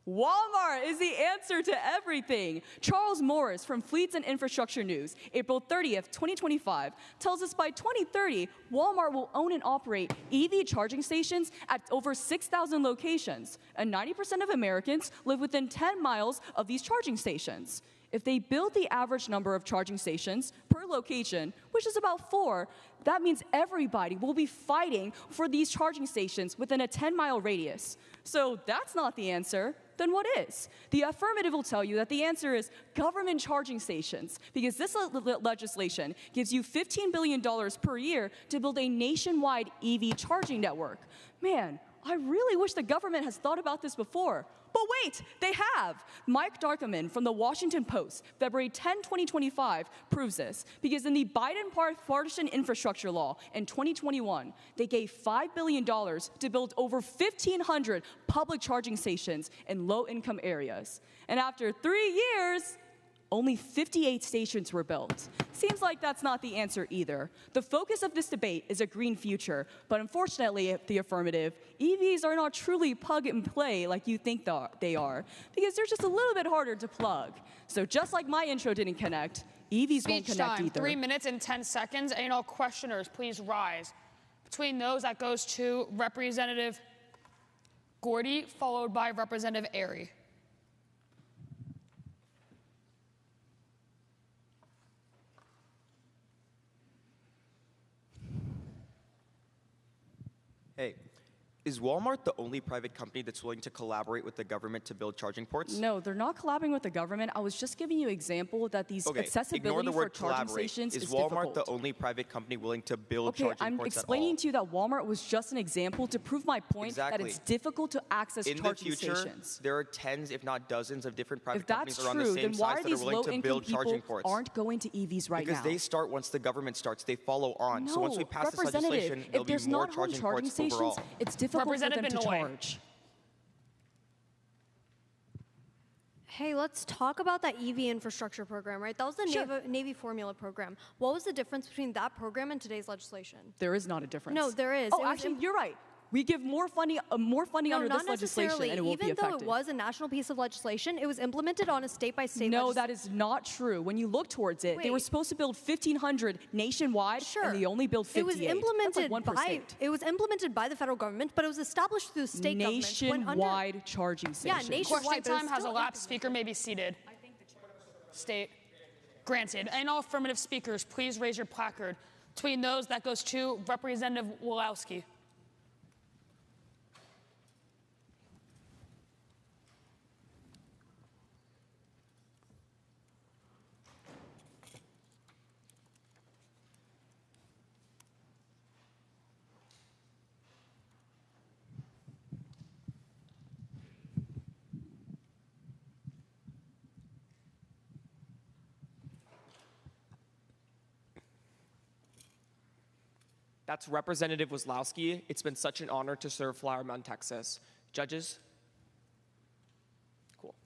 Walmart is the answer to everything. Charles Morris from Fleets and Infrastructure News, April 30th, 2025, tells us by 2030, Walmart will own and operate EV charging stations at over 6,000 locations, and 90% of Americans live within 10 miles of these charging stations. If they build the average number of charging stations per location, which is about 4, that means everybody will be fighting for these charging stations within a 10-mile radius. So that's not the answer. Then what is? The affirmative will tell you that the answer is government charging stations, because this legislation gives you $15 billion per year to build a nationwide EV charging network. Man, I really wish the government has thought about this before. But wait, they have. Mike Darkerman from the Washington Post, February 10, 2025, proves this. Because in the Biden partisan infrastructure law in 2021, they gave $5 billion to build over 1,500 public charging stations in low-income areas. And after 3 years, only 58 stations were built. Seems like that's not the answer either. The focus of this debate is a green future, but unfortunately, the affirmative, EVs are not truly plug and play like you think they are, because they're just a little bit harder to plug. So just like my intro didn't connect, EVs won't connect time, either. 3 minutes and 10 seconds, and all questioners, please rise. Between those, that goes to Representative Gordy, followed by Representative Airy. Hey, is Walmart the only private company that's willing to collaborate with the government to build charging ports? No, they're not collaborating with the government. I was just giving you an example that these Okay, ignore accessibility the for word charging collaborate. stations Is is Walmart difficult. the only private company willing to build Okay, charging I'm ports explaining at all? to you that Walmart was just an example to prove my point that Exactly. it's difficult to access In the charging future, stations. there are tens, if not dozens, of different private If that's companies around the true, same then why size are that are these willing to low-income build charging people ports. aren't going to EVs right Because now? they start once the government starts, they follow on. No, So once we pass this Representative, legislation, there'll if be there's more not home charging charging ports stations, overall. it's difficult for them Representative to Benoit. charge. Hey, let's talk about that EV infrastructure program, right? That was the Sure. Navy formula program. What was the difference between that program and today's legislation? There is not a difference. No, there is. Oh, It was actually, you're right. We give more funding No, under not this legislation, necessarily. and it won't be Even though effective. it was a national piece of legislation, it was implemented on a state-by-state No, that is not true. When you look towards it, they were Wait. supposed to build 1,500 nationwide, and they only built 58. It was implemented That's like 1%. by it was implemented by the federal government, but it was established through state governments. when under- Nationwide charging stations. Yeah, nationwide. Question but it was time has still elapsed. Speaker may be seated. State. Granted. And all affirmative speakers, please raise your placard Between those, that goes to Representative Wolowski. That's Representative Wozlowski. It's been such an honor to serve Flower Mound, Texas. Judges? Cool.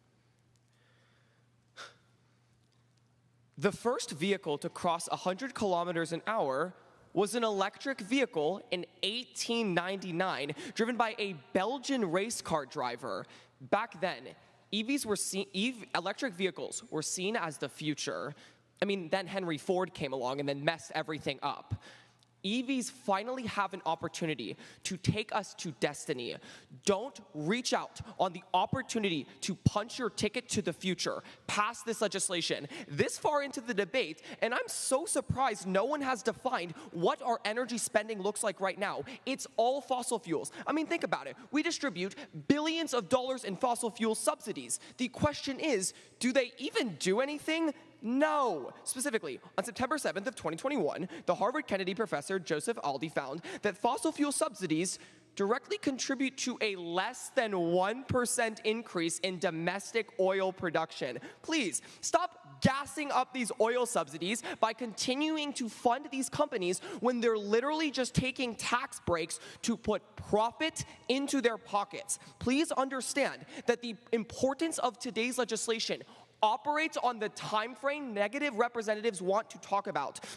The first vehicle to cross 100 kilometers an hour was an electric vehicle in 1899, driven by a Belgian race car driver. Back then, electric vehicles were seen as the future. I mean, then Henry Ford came along and then messed everything up. EVs finally have an opportunity to take us to destiny. Don't reach out on the opportunity to punch your ticket to the future. Pass this legislation this far into the debate, and I'm so surprised no one has defined what our energy spending looks like right now. It's all fossil fuels. I mean, think about it. We distribute billions of dollars in fossil fuel subsidies. The question is, do they even do anything? No. Specifically, on September 7th of 2021, the Harvard Kennedy professor Joseph Aldi found that fossil fuel subsidies directly contribute to a less than 1% increase in domestic oil production. Please, stop gassing up these oil subsidies by continuing to fund these companies when they're literally just taking tax breaks to put profit into their pockets. Please understand that the importance of today's legislation operates on the time frame negative representatives want to talk about. Do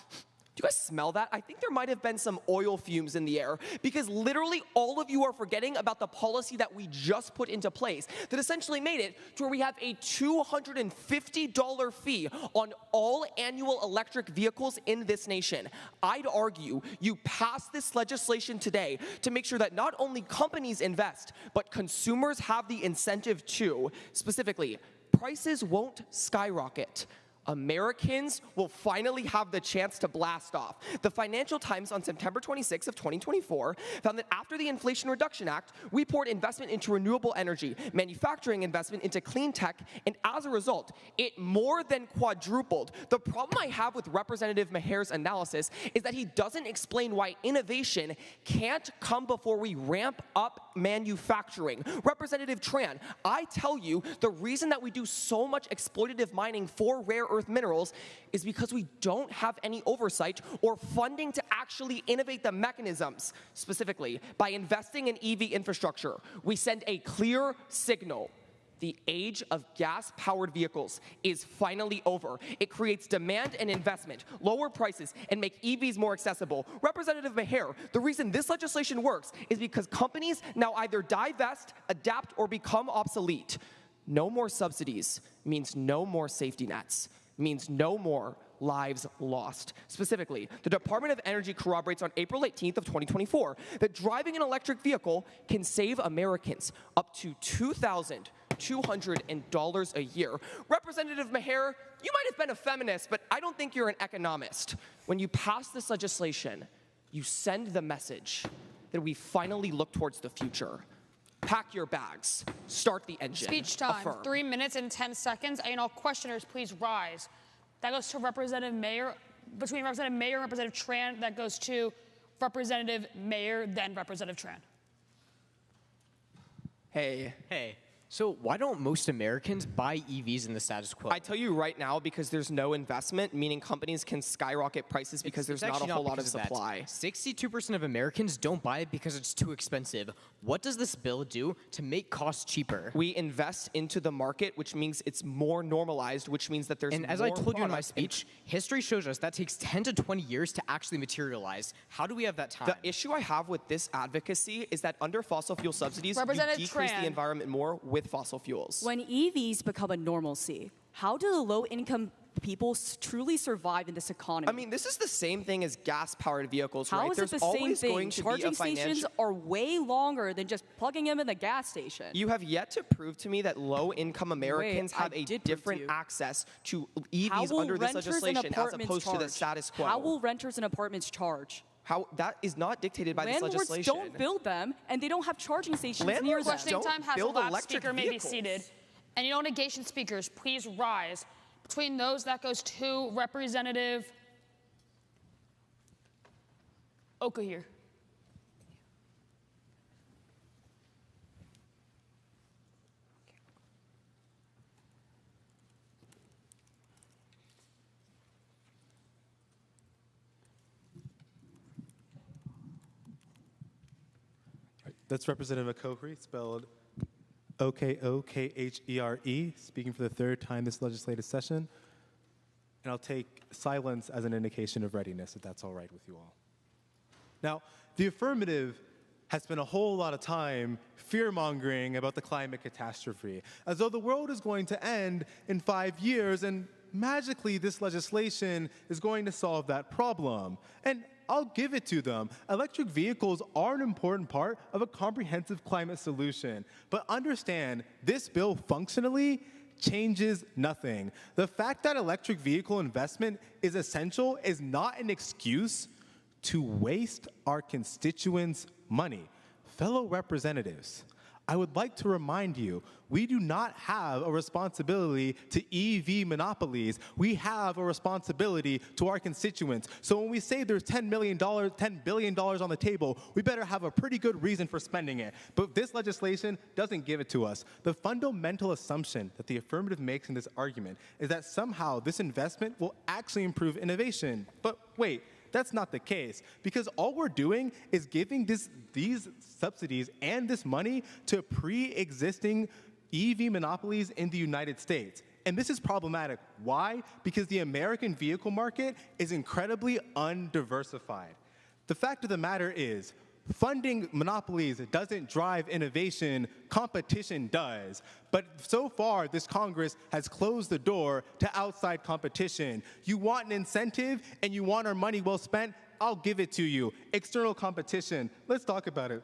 you guys smell that? I think there might have been some oil fumes in the air, because literally all of you are forgetting about the policy that we just put into place that essentially made it to where we have a $250 fee on all annual electric vehicles in this nation. I'd argue you pass this legislation today to make sure that not only companies invest, but consumers have the incentive to. Specifically, prices won't skyrocket. Americans will finally have the chance to blast off. The Financial Times on September 26th of 2024 found that after the Inflation Reduction Act, we poured investment into renewable energy, manufacturing investment into clean tech, and as a result, it more than quadrupled. The problem I have with Representative Maher's analysis is that he doesn't explain why innovation can't come before we ramp up manufacturing. Representative Tran, I tell you, the reason that we do so much exploitative mining for rare earth minerals is because we don't have any oversight or funding to actually innovate the mechanisms. Specifically, by investing in EV infrastructure, we send a clear signal. The age of gas-powered vehicles is finally over. It creates demand and investment, lower prices, and make EVs more accessible. Representative Maher, the reason this legislation works is because companies now either divest, adapt, or become obsolete. No more subsidies means no more safety nets, means no more lives lost. Specifically, the Department of Energy corroborates on April 18th of 2024 that driving an electric vehicle can save Americans up to $2,200 a year. Representative Maher, you might have been a feminist, but I don't think you're an economist. When you pass this legislation, you send the message that we finally look towards the future. Pack your bags. Start the engine. Speech time. Affirm. 3 minutes and 10 seconds. And all questioners, please rise. That goes to Representative Maher. Between Representative Maher and Representative Tran, that goes to Representative Maher, then Representative Tran. Hey. Hey. So why don't most Americans buy EVs in the status quo? I tell you right now, because there's no investment, meaning companies can skyrocket prices because there's not a whole lot of supply. 62% of Americans don't buy it because it's too expensive. What does this bill do to make costs cheaper? We invest into the market, which means it's more normalized, which means that there's more And as I told you in my speech, history shows us that takes 10 to 20 years to actually materialize. How do we have that time? The issue I have with this advocacy is that under fossil fuel subsidies, you decrease the environment more with fossil fuels. When EVs become a normalcy, how do the low-income people truly survive in this economy. I mean, this is the same thing as gas-powered vehicles, How right? is There's it the same always thing? going to be Charging a stations financial. are way longer than just plugging them in the gas station. You have yet to prove to me that low-income Americans I have a did prove to different you. access to How EVs will under this renters and legislation as apartments opposed to the charge? status quo. How will renters and apartments charge? How that is not dictated by this Landlords legislation. don't build them, and they don't have charging stations near Landlords them. Questioning time has build elapsed. electric Speaker may be vehicles. seated. Any no negation speakers, please rise. Between those, that goes to Representative Oka here. That's Representative Okokhere, spelled Okokhere, speaking for the third time this legislative session. And I'll take silence as an indication of readiness, if that's all right with you all. Now, the affirmative has spent a whole lot of time fear-mongering about the climate catastrophe, as though the world is going to end in 5 years, and magically this legislation is going to solve that problem. And I'll give it to them. Electric vehicles are an important part of a comprehensive climate solution. But understand, this bill functionally changes nothing. The fact that electric vehicle investment is essential is not an excuse to waste our constituents' money. Fellow representatives, I would like to remind you, we do not have a responsibility to EV monopolies. We have a responsibility to our constituents. So when we say there's $10 billion on the table, we better have a pretty good reason for spending it. But this legislation doesn't give it to us. The fundamental assumption that the affirmative makes in this argument is that somehow this investment will actually improve innovation. But wait, that's not the case, because all we're doing is giving these subsidies and this money to pre-existing EV monopolies in the United States. And this is problematic. Why? Because the American vehicle market is incredibly undiversified. The fact of the matter is, funding monopolies doesn't drive innovation, competition does. But so far, this Congress has closed the door to outside competition. You want an incentive and you want our money well spent? I'll give it to you. External competition. Let's talk about it.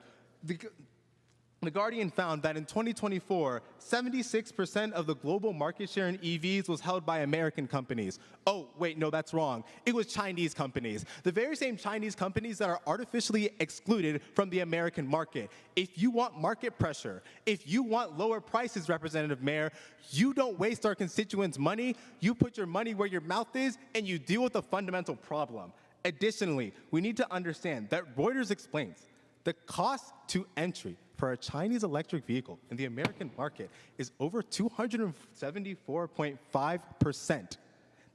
The Guardian found that in 2024, 76% of the global market share in EVs was held by American companies. Oh, wait, no, that's wrong. It was Chinese companies. The very same Chinese companies that are artificially excluded from the American market. If you want market pressure, if you want lower prices, Representative Mayor, you don't waste our constituents' money. You put your money where your mouth is, and you deal with the fundamental problem. Additionally, we need to understand that Reuters explains the cost to entry for a Chinese electric vehicle in the American market is over 274.5%.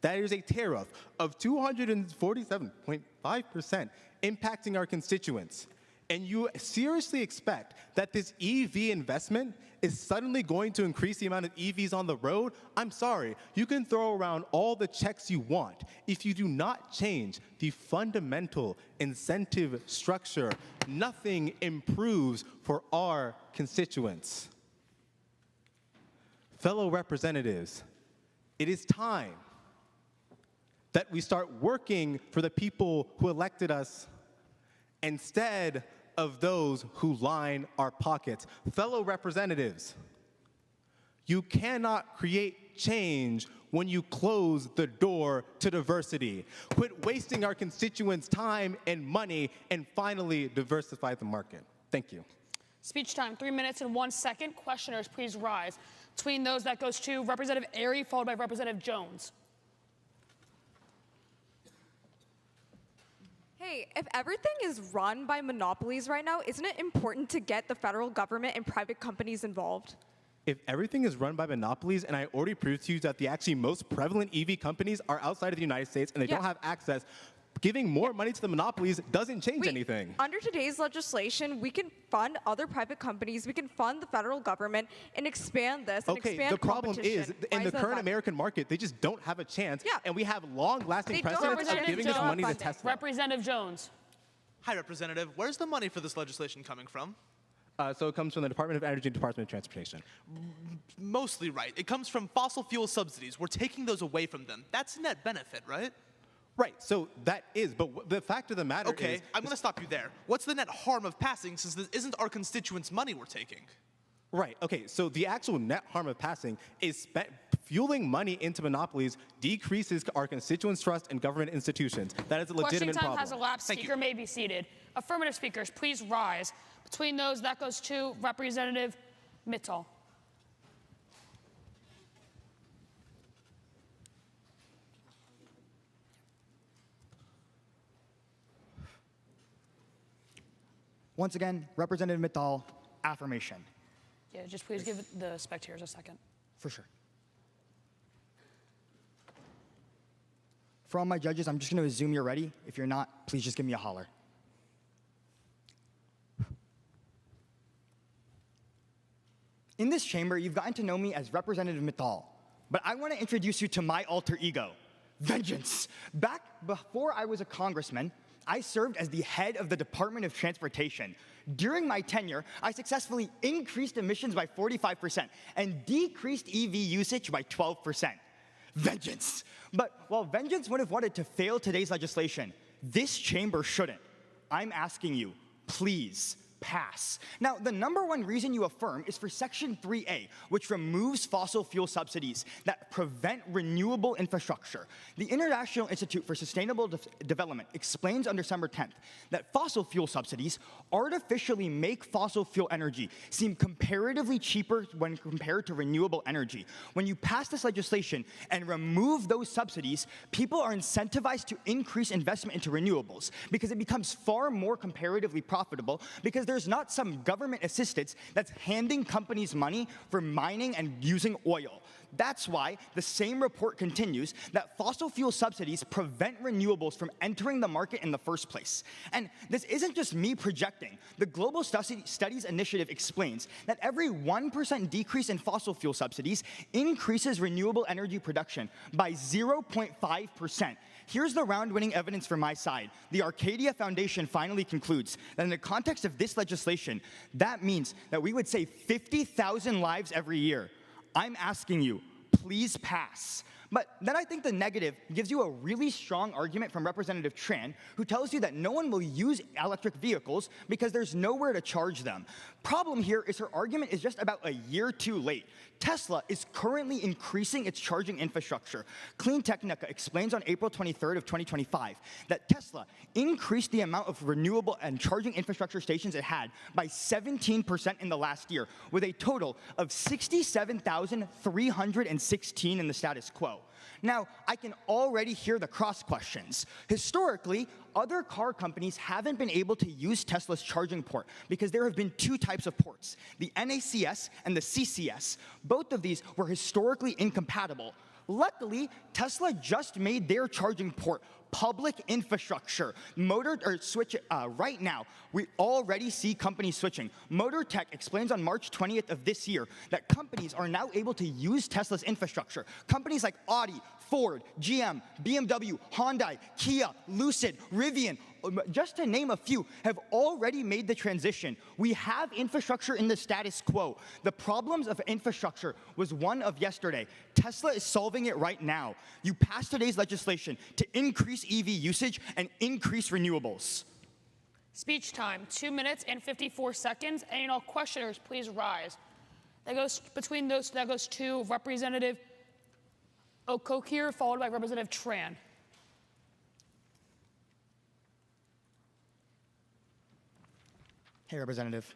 That is a tariff of 247.5%, impacting our constituents. And you seriously expect that this EV investment is suddenly going to increase the amount of EVs on the road? I'm sorry, you can throw around all the checks you want. If you do not change the fundamental incentive structure, nothing improves for our constituents. Fellow representatives, it is time that we start working for the people who elected us instead of those who line our pockets. Fellow representatives, you cannot create change when you close the door to diversity. Quit wasting our constituents' time and money, and finally diversify the market. Thank you. Speech time, 3 minutes and 1 second. Questioners, please rise. Between those, that goes to Representative Airy, followed by Representative Jones. Hey, if everything is run by monopolies right now, isn't it important to get the federal government and private companies involved? If everything is run by monopolies, and I already proved to you that the actually most prevalent EV companies are outside of the United States and they don't have access, giving more money to the monopolies doesn't change anything. Under today's legislation, we can fund other private companies, we can fund the federal government and expand this and expand the problem competition. is, in the current American market, they just don't have a chance, and we have long-lasting precedents of giving this money to Tesla. Representative Jones. Hi, Representative. Where's the money for this legislation coming from? So it comes from the Department of Energy and Department of Transportation. Mostly right. It comes from fossil fuel subsidies. We're taking those away from them. That's a net benefit, right? Right, so that is, but the fact of the matter is... Okay, I'm going to stop you there. What's the net harm of passing since this isn't our constituents' money we're taking? Right, okay, so the actual net harm of passing is fueling money into monopolies decreases our constituents' trust in government institutions. That is a legitimate Question time problem. has elapsed. Speaker may be seated. Affirmative speakers, please rise. Between those, that goes to Representative Mittal. Once again, Representative Mittal, affirmation. Yeah, just please give the spectators a second. For sure. For all my judges, I'm just going to assume you're ready. If you're not, please just give me a holler. In this chamber, you've gotten to know me as Representative Mittal, but I want to introduce you to my alter ego, Vengeance. Back before I was a congressman, I served as the head of the Department of Transportation. During my tenure, I successfully increased emissions by 45% and decreased EV usage by 12%. Vengeance. But while Vengeance would have wanted to fail today's legislation, this chamber shouldn't. I'm asking you, please pass. Now, the number one reason you affirm is for Section 3A, which removes fossil fuel subsidies that prevent renewable infrastructure. The International Institute for Sustainable Development explains on December 10th that fossil fuel subsidies artificially make fossil fuel energy seem comparatively cheaper when compared to renewable energy. When you pass this legislation and remove those subsidies, people are incentivized to increase investment into renewables because it becomes far more comparatively profitable because there's not some government assistance that's handing companies money for mining and using oil. That's why the same report continues that fossil fuel subsidies prevent renewables from entering the market in the first place. And this isn't just me projecting. The Global Studies Initiative explains that every 1% decrease in fossil fuel subsidies increases renewable energy production by 0.5%. Here's the round-winning evidence for my side. The Arcadia Foundation finally concludes that in the context of this legislation, that means that we would save 50,000 lives every year. I'm asking you, please pass. But then I think the negative gives you a really strong argument from Representative Tran, who tells you that no one will use electric vehicles because there's nowhere to charge them. Problem here is her argument is just about a year too late. Tesla is currently increasing its charging infrastructure. Clean Technica explains on April 23rd of 2025 that Tesla increased the amount of renewable and charging infrastructure stations it had by 17% in the last year, with a total of 67,316 in the status quo. Now, I can already hear the cross questions. Historically, other car companies haven't been able to use Tesla's charging port because there have been two types of ports, the NACS and the CCS. Both of these were historically incompatible. Luckily, Tesla just made their charging port public infrastructure. Right now, we already see companies switching. Motor Tech explains on March 20th of this year that companies are now able to use Tesla's infrastructure. Companies like Audi, Ford, GM, BMW, Hyundai, Kia, Lucid, Rivian, just to name a few, have already made the transition. We have infrastructure in the status quo. The problems of infrastructure was one of yesterday. Tesla is solving it right now. You passed today's legislation to increase EV usage and increase renewables. Speech time, 2 minutes and 54 seconds. And all questioners, please rise. That goes to Representative Okokir, followed by Representative Tran. Hey, Representative.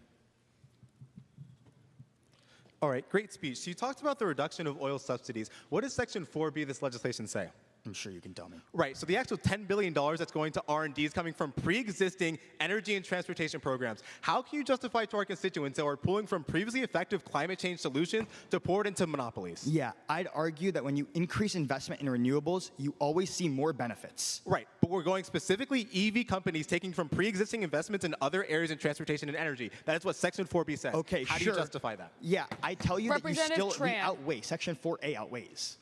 All right, great speech. So you talked about the reduction of oil subsidies. What does Section 4B of this legislation say? I'm sure you can tell me. Right, so the actual $10 billion that's going to R&D is coming from pre-existing energy and transportation programs. How can you justify to our constituents that we're pulling from previously effective climate change solutions to pour it into monopolies? Yeah, I'd argue that when you increase investment in renewables, you always see more benefits. Right, but we're going specifically EV companies taking from pre-existing investments in other areas in transportation and energy. That is what Section 4B says. Okay, How do you justify that? Yeah, I tell you that you still Tran. outweigh. Section 4A outweighs.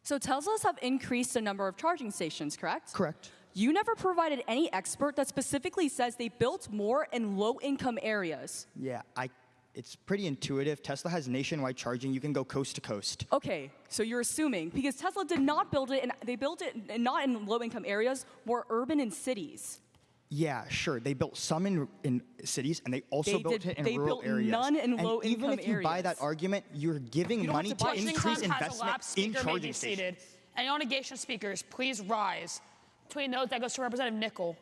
So Teslas have increased the number of charging stations, correct? Correct. You never provided any expert that specifically says they built more in low-income areas. Yeah, it's pretty intuitive. Tesla has nationwide charging. You can go coast to coast. Okay, so you're assuming, because Tesla did not build it, and they built it not in low-income areas, more urban and cities. Yeah, sure. They built some in cities, and they also built it in rural areas. They built none in low-income areas. Even if you buy that argument, you're giving money to increase investment in charging stations. Any non-negation speakers, please rise. Between those, that goes to Representative Nickel.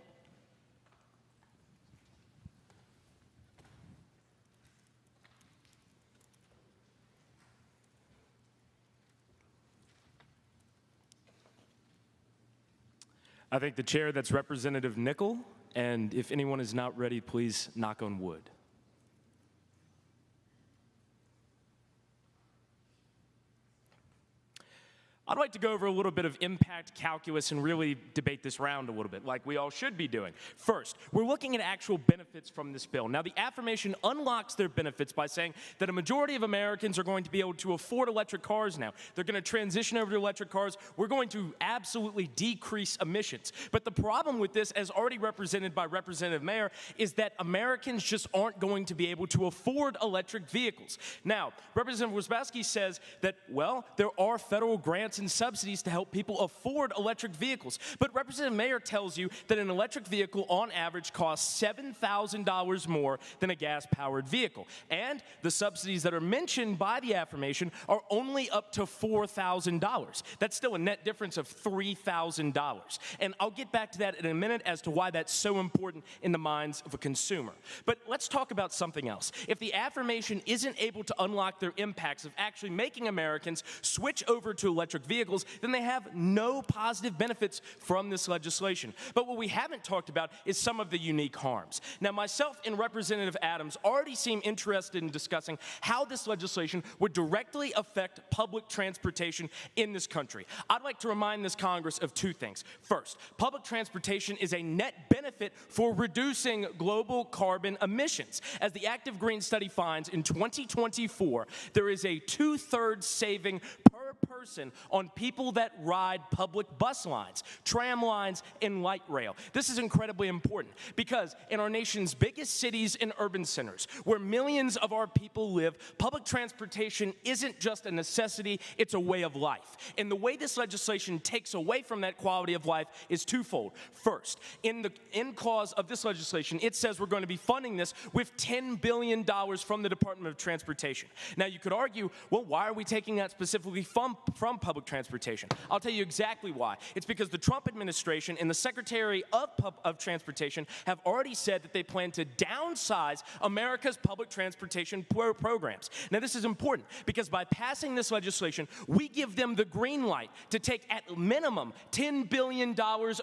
I thank the chair, that's Representative Nickel, and if anyone is not ready, please knock on wood. I'd like to go over a little bit of impact calculus and really debate this round a little bit, like we all should be doing. First, we're looking at actual benefits from this bill. Now, the affirmation unlocks their benefits by saying that a majority of Americans are going to be able to afford electric cars now. They're going to transition over to electric cars. We're going to absolutely decrease emissions. But the problem with this, as already represented by Representative Mayer, is that Americans just aren't going to be able to afford electric vehicles. Now, Representative Wisbowski says that, well, there are federal grants and subsidies to help people afford electric vehicles. But Representative Mayer tells you that an electric vehicle on average costs $7,000 more than a gas-powered vehicle. And the subsidies that are mentioned by the affirmation are only up to $4,000. That's still a net difference of $3,000. And I'll get back to that in a minute as to why that's so important in the minds of a consumer. But let's talk about something else. If the affirmation isn't able to unlock their impacts of actually making Americans switch over to electric vehicles, then they have no positive benefits from this legislation. But what we haven't talked about is some of the unique harms. Now, myself and Representative Adams already seem interested in discussing how this legislation would directly affect public transportation in this country. I'd like to remind this Congress of two things. First, public transportation is a net benefit for reducing global carbon emissions. As the Active Green study finds, in 2024, there is a 2/3 saving per person on people that ride public bus lines, tram lines, and light rail. This is incredibly important because in our nation's biggest cities and urban centers, where millions of our people live, public transportation isn't just a necessity, it's a way of life. And the way this legislation takes away from that quality of life is twofold. First, in the end clause of this legislation, it says we're going to be funding this with $10 billion from the Department of Transportation. Now, you could argue, well, why are we taking that specifically from public transportation? I'll tell you exactly why. It's because the Trump administration and the Secretary of Transportation have already said that they plan to downsize America's public transportation programs. Now, this is important because by passing this legislation, we give them the green light to take at minimum $10 billion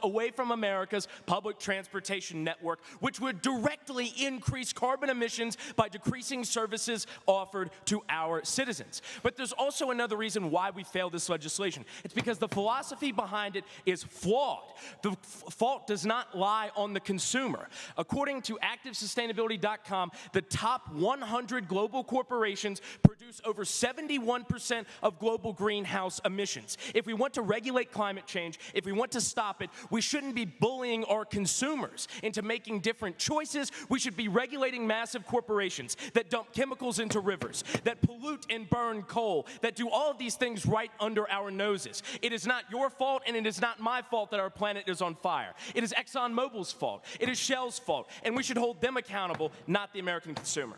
away from America's public transportation network, which would directly increase carbon emissions by decreasing services offered to our citizens. But there's also another reason why we failed this legislation. It's because the philosophy behind it is flawed. The fault does not lie on the consumer. According to ActiveSustainability.com, the top 100 global corporations produce over 71% of global greenhouse emissions. If we want to regulate climate change, if we want to stop it, we shouldn't be bullying our consumers into making different choices. We should be regulating massive corporations that dump chemicals into rivers, that pollute and burn coal, that do all of these things right under our noses. It is not your fault, and it is not my fault that our planet is on fire. It is ExxonMobil's fault. It is Shell's fault, and we should hold them accountable, not the American consumer.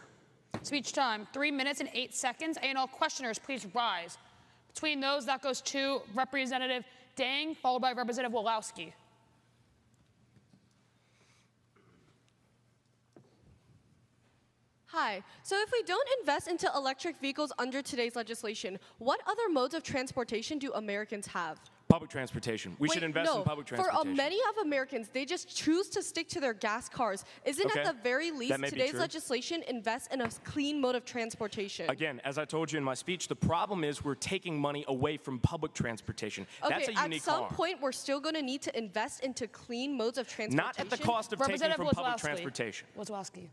Speech time, 3 minutes and 8 seconds. And all questioners, please rise. Between those, that goes to Representative Dang, followed by Representative Wolowski. Hi. So if we don't invest into electric vehicles under today's legislation, what other modes of transportation do Americans have? Public transportation. We should invest in public transportation. For many of Americans, they just choose to stick to their gas cars. Isn't at the very least today's legislation invest in a clean mode of transportation? Again, as I told you in my speech, the problem is we're taking money away from public transportation. That's a unique harm. At some point, we're still going to need to invest into clean modes of transportation. Not at the cost of taking from public transportation. Wolowski.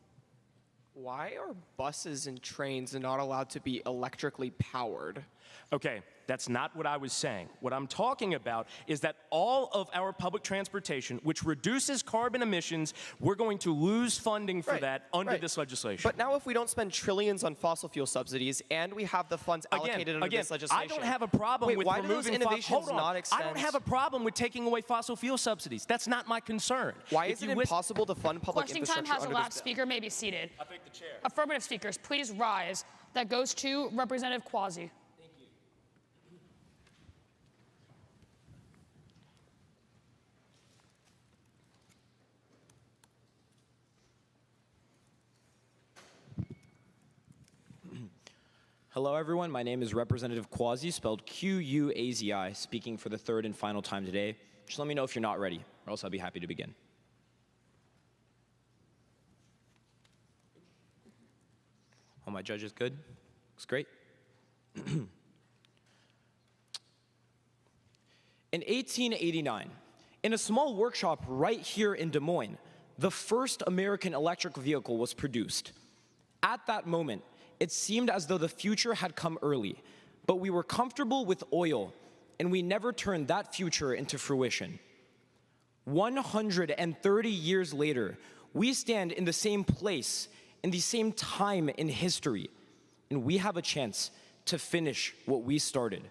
Why are buses and trains not allowed to be electrically powered? Okay, That's not what I was saying. What I'm talking about is that all of our public transportation, which reduces carbon emissions, we're going to lose funding for that under this legislation. But now if we don't spend trillions on fossil fuel subsidies and we have the funds allocated under this legislation. I don't have a problem with why removing do those innovations not extend? I don't have a problem with taking away fossil fuel subsidies. That's not my concern. Why is it impossible to fund public Question time infrastructure has under elapsed. this Speaker may be seated. I think the chair. Affirmative speakers, please rise. That goes to Representative Quasi. Thank you. Hello, everyone. My name is Representative Quasi, spelled Q-U-A-Z-I, speaking for the third and final time today. Just let me know if you're not ready, or else I'll be happy to begin. All my judges good? Looks great. In 1889, in a small workshop right here in Des Moines, the first American electric vehicle was produced. At that moment, it seemed as though the future had come early, but we were comfortable with oil, and we never turned that future into fruition. 130 years later, we stand in the same place, in the same time in history, and we have a chance to finish what we started.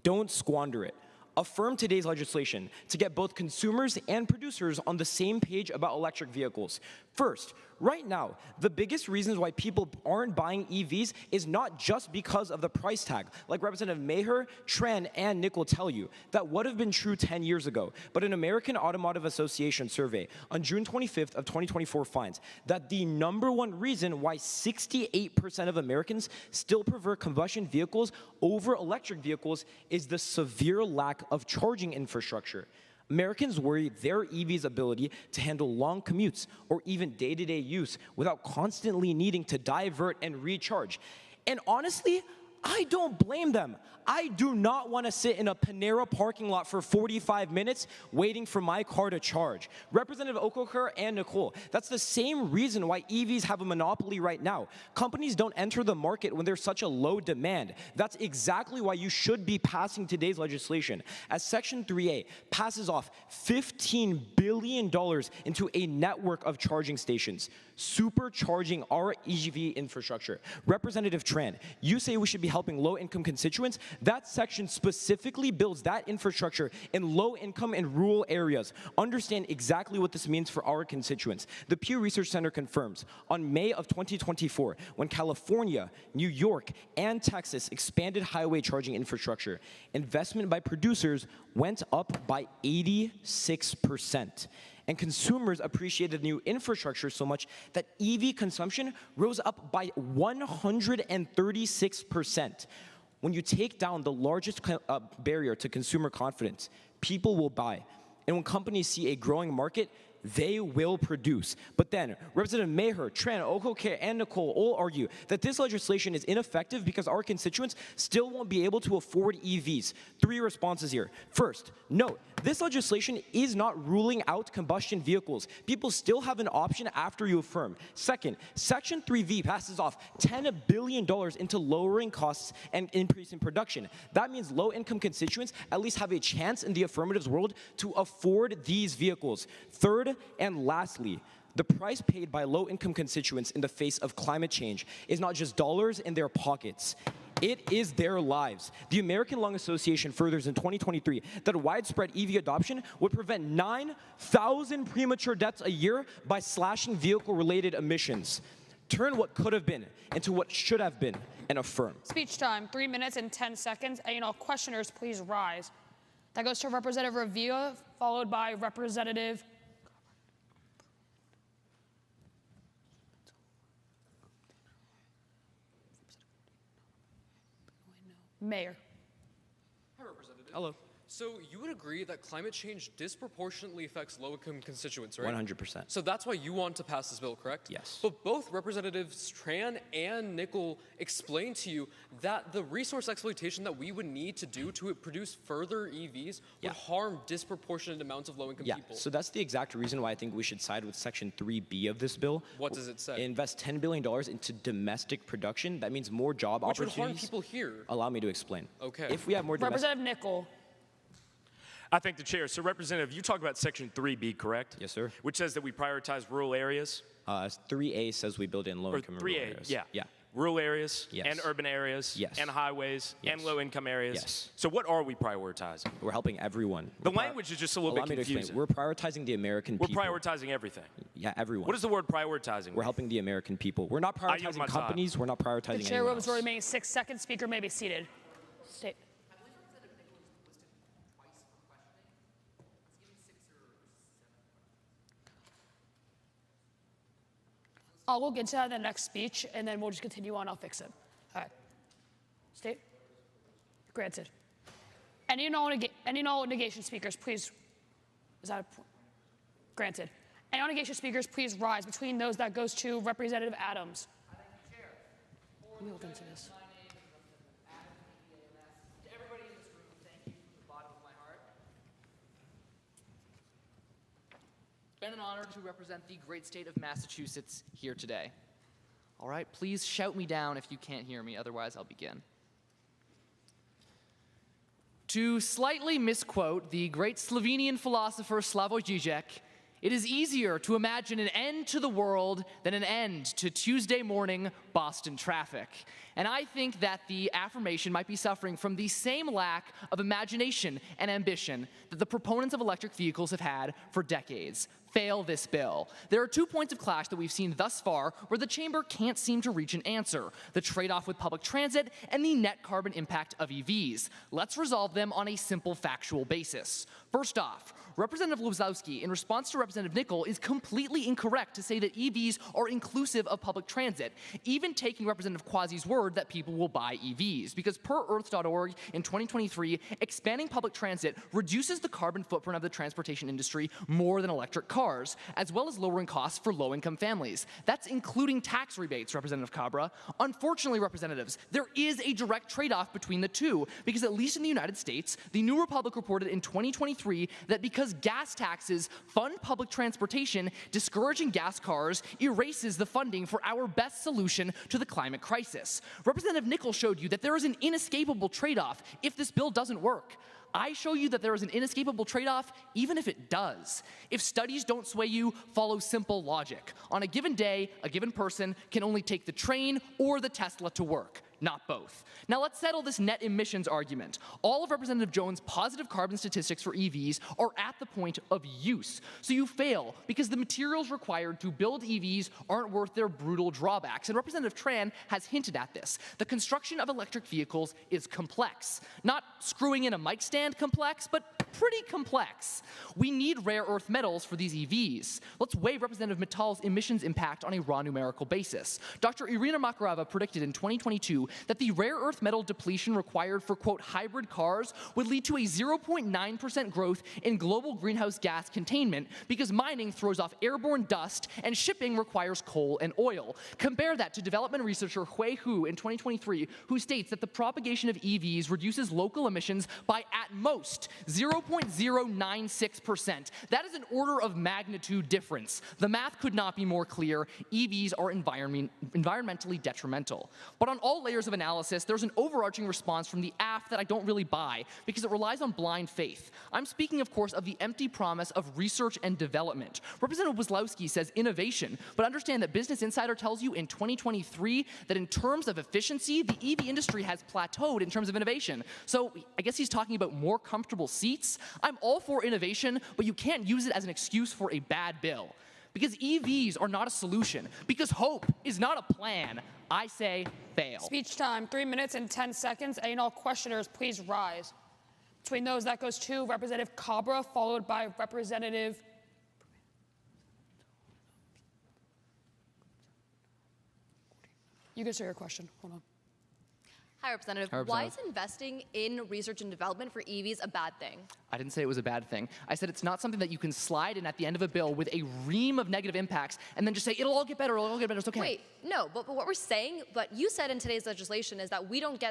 Don't squander it. Affirm today's legislation to get both consumers and producers on the same page about electric vehicles. First, right now, the biggest reasons why people aren't buying EVs is not just because of the price tag. Like Representative Maher, Tran, and Nick will tell you, that would have been true 10 years ago. But an American Automotive Association survey on June 25th of 2024 finds that the #1 reason why 68% of Americans still prefer combustion vehicles over electric vehicles is the severe lack of charging infrastructure. Americans worry their EV's ability to handle long commutes or even day-to-day use without constantly needing to divert and recharge. And honestly, I don't blame them. I do not want to sit in a Panera parking lot for 45 minutes waiting for my car to charge. Representative Okokher and Nicole, that's the same reason why EVs have a monopoly right now. Companies don't enter the market when there's such a low demand. That's exactly why you should be passing today's legislation, as Section 3A passes off $15 billion into a network of charging stations, supercharging our EV infrastructure. Representative Tran, you say we should be helping low-income constituents. That section specifically builds that infrastructure in low-income and rural areas. Understand exactly what this means for our constituents. The Pew Research Center confirms on May of 2024, when California, New York, and Texas expanded highway charging infrastructure, investment by producers went up by 86%. And consumers appreciated the new infrastructure so much that EV consumption rose up by 136%. When you take down the largest barrier to consumer confidence, people will buy. And when companies see a growing market, they will produce. But then, Representative Maher, Tran, Okokher, and Nicole all argue that this legislation is ineffective because our constituents still won't be able to afford EVs. 3 responses here. First, note, this legislation is not ruling out combustion vehicles. People still have an option after you affirm. Second, Section 3V passes off $10 billion into lowering costs and increasing production. That means low-income constituents at least have a chance in the affirmatives world to afford these vehicles. Third, and lastly, the price paid by low-income constituents in the face of climate change is not just dollars in their pockets. It is their lives. The American Lung Association furthers in 2023 that widespread EV adoption would prevent 9,000 premature deaths a year by slashing vehicle-related emissions. Turn what could have been into what should have been and affirm. Speech time, 3 minutes and 10 seconds. And all questioners, please rise. That goes to Representative Revilla, followed by Representative Mayor. Hello. So you would agree that climate change disproportionately affects low-income constituents, right? 100%. So that's why you want to pass this bill, correct? Yes. But both Representatives Tran and Nickel explained to you that the resource exploitation that we would need to do to produce further EVs would harm disproportionate amounts of low-income people. So that's the exact reason why I think we should side with Section 3B of this bill. What does it say? Invest $10 billion into domestic production. That means more job Which would opportunities. harm people here. Allow me to explain. Okay. If we have more domestic... Representative Nickel. I thank the chair. So, Representative, you talk about Section 3B, correct? Yes, sir. Which says that we prioritize rural areas. 3A says we build in low-income and rural areas. Yeah. Rural areas Yes. and urban areas Yes. and highways Yes. and low-income areas. Yes. So what are we prioritizing? We're helping everyone. The language is just a little Allow bit me to explain. confusing. We're prioritizing the American We're people. prioritizing everything. Yeah, everyone. What does the word prioritizing We're helping the American people. We're not I yield my prioritizing time. companies. We're not The prioritizing chair anyone will else. remain 6 seconds. Speaker may be seated. State. I'll look into that in the next speech, and then we'll just continue on. I'll fix it. All right. State? Granted. Any and all negation speakers, please. Is that a point? Granted. Any all negation speakers, please rise. Between those, that goes to Representative Adams. Let me look into this. It's been an honor to represent the great state of Massachusetts here today. All right, please shout me down if you can't hear me, otherwise I'll begin. To slightly misquote the great Slovenian philosopher Slavoj Žižek, it is easier to imagine an end to the world than an end to Tuesday morning Boston traffic. And I think that the affirmation might be suffering from the same lack of imagination and ambition that the proponents of electric vehicles have had for decades. Fail this bill. There are 2 points of clash that we've seen thus far where the chamber can't seem to reach an answer: the trade-off with public transit and the net carbon impact of EVs. Let's resolve them on a simple factual basis. First off, Representative Lozowski, in response to Representative Nickel, is completely incorrect to say that EVs are inclusive of public transit, even taking Representative Quasi's word that people will buy EVs, because per earth.org in 2023, expanding public transit reduces the carbon footprint of the transportation industry more than electric cars, as well as lowering costs for low-income families. That's including tax rebates, Representative Cabra. Unfortunately, representatives, there is a direct trade-off between the two, because at least in the United States, the New Republic reported in 2023 that because gas taxes fund public transportation, discouraging gas cars erases the funding for our best solution to the climate crisis. Representative Nickel showed you that there is an inescapable trade-off if this bill doesn't work. I show you that there is an inescapable trade-off even if it does. If studies don't sway you, follow simple logic. On a given day, a given person can only take the train or the Tesla to work, not both. Now let's settle this net emissions argument. All of Representative Jones' positive carbon statistics for EVs are at the point of use. So you fail because the materials required to build EVs aren't worth their brutal drawbacks. And Representative Tran has hinted at this. The construction of electric vehicles is complex. Not screwing in a mic stand complex, but pretty complex. We need rare earth metals for these EVs. Let's weigh Representative Mittal's emissions impact on a raw numerical basis. Dr. Irina Makarova predicted in 2022 that the rare earth metal depletion required for, quote, hybrid cars would lead to a 0.9% growth in global greenhouse gas containment because mining throws off airborne dust and shipping requires coal and oil. Compare that to development researcher Hui Hu in 2023, who states that the propagation of EVs reduces local emissions by at most 0.096%. That is an order of magnitude difference. The math could not be more clear. EVs are environmentally detrimental. But on all layers of analysis, there's an overarching response from the AF that I don't really buy because it relies on blind faith. I'm speaking, of course, of the empty promise of research and development. Representative Wozlowski says innovation, but understand that Business Insider tells you in 2023 that in terms of efficiency, the EV industry has plateaued in terms of innovation. So I guess he's talking about more comfortable seats. I'm all for innovation, but you can't use it as an excuse for a bad bill. Because EVs are not a solution. Because hope is not a plan. I say fail. Speech time, 3 minutes and 10 seconds. Any and all questioners, please rise. Between those, that goes to Representative Cabra, followed by Representative... You can start your question. Hold on. Hi, Representative. Hi, Why is Representative. investing in research and development for EVs a bad thing? I didn't say it was a bad thing. I said it's not something that you can slide in at the end of a bill with a ream of negative impacts and then just say, it'll all get better, it'll all get better, it's okay. Wait, no, but what we're saying, what you said in today's legislation is that we don't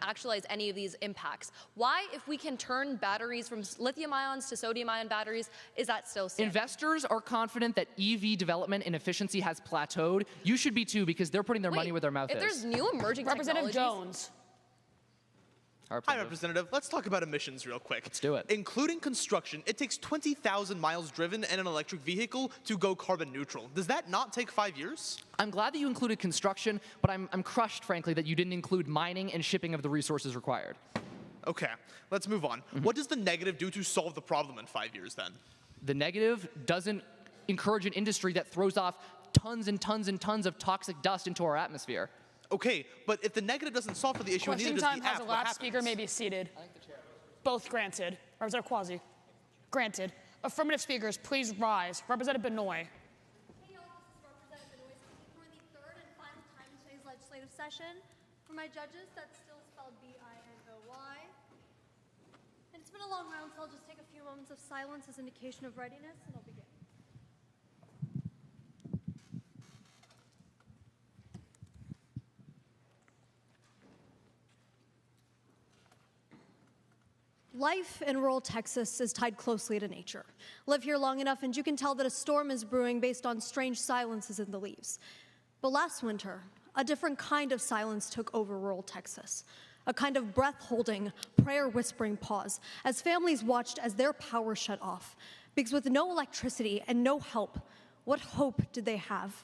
actualize any of these impacts. Why, if we can turn batteries from lithium ions to sodium ion batteries, is that still safe? Investors are confident that EV development and efficiency has plateaued. You should be too, because they're putting their money where their mouth if is. there's new emerging Representative technologies, Jones. Hi, Representative. Let's talk about emissions real quick. Let's do it. Including construction, it takes 20,000 miles driven in an electric vehicle to go carbon neutral. Does that not take 5 years? I'm glad that you included construction, but I'm crushed, frankly, that you didn't include mining and shipping of the resources required. Okay, let's move on. What does the negative do to solve the problem in 5 years then? The negative doesn't encourage an industry that throws off tons and tons and tons of toxic dust into our atmosphere. Okay, but if the negative doesn't solve for the issue, and Question neither does time the has app, what elapsed. happens? Speaker may be seated. Both granted. Representative Quasi. Granted. Affirmative speakers, please rise. Representative Benoit. Hey y'all, this is Representative Benoit speaking for the third and final time in today's legislative session. For my judges, that's still spelled B-I-N-O-Y. And it's been a long round, so I'll just take a few moments of silence as indication of readiness, and I'll begin. Life in rural Texas is tied closely to nature. Live here long enough and you can tell that a storm is brewing based on strange silences in the leaves. But last winter, a different kind of silence took over rural Texas. A kind of breath-holding, prayer-whispering pause as families watched as their power shut off. Because with no electricity and no help, what hope did they have?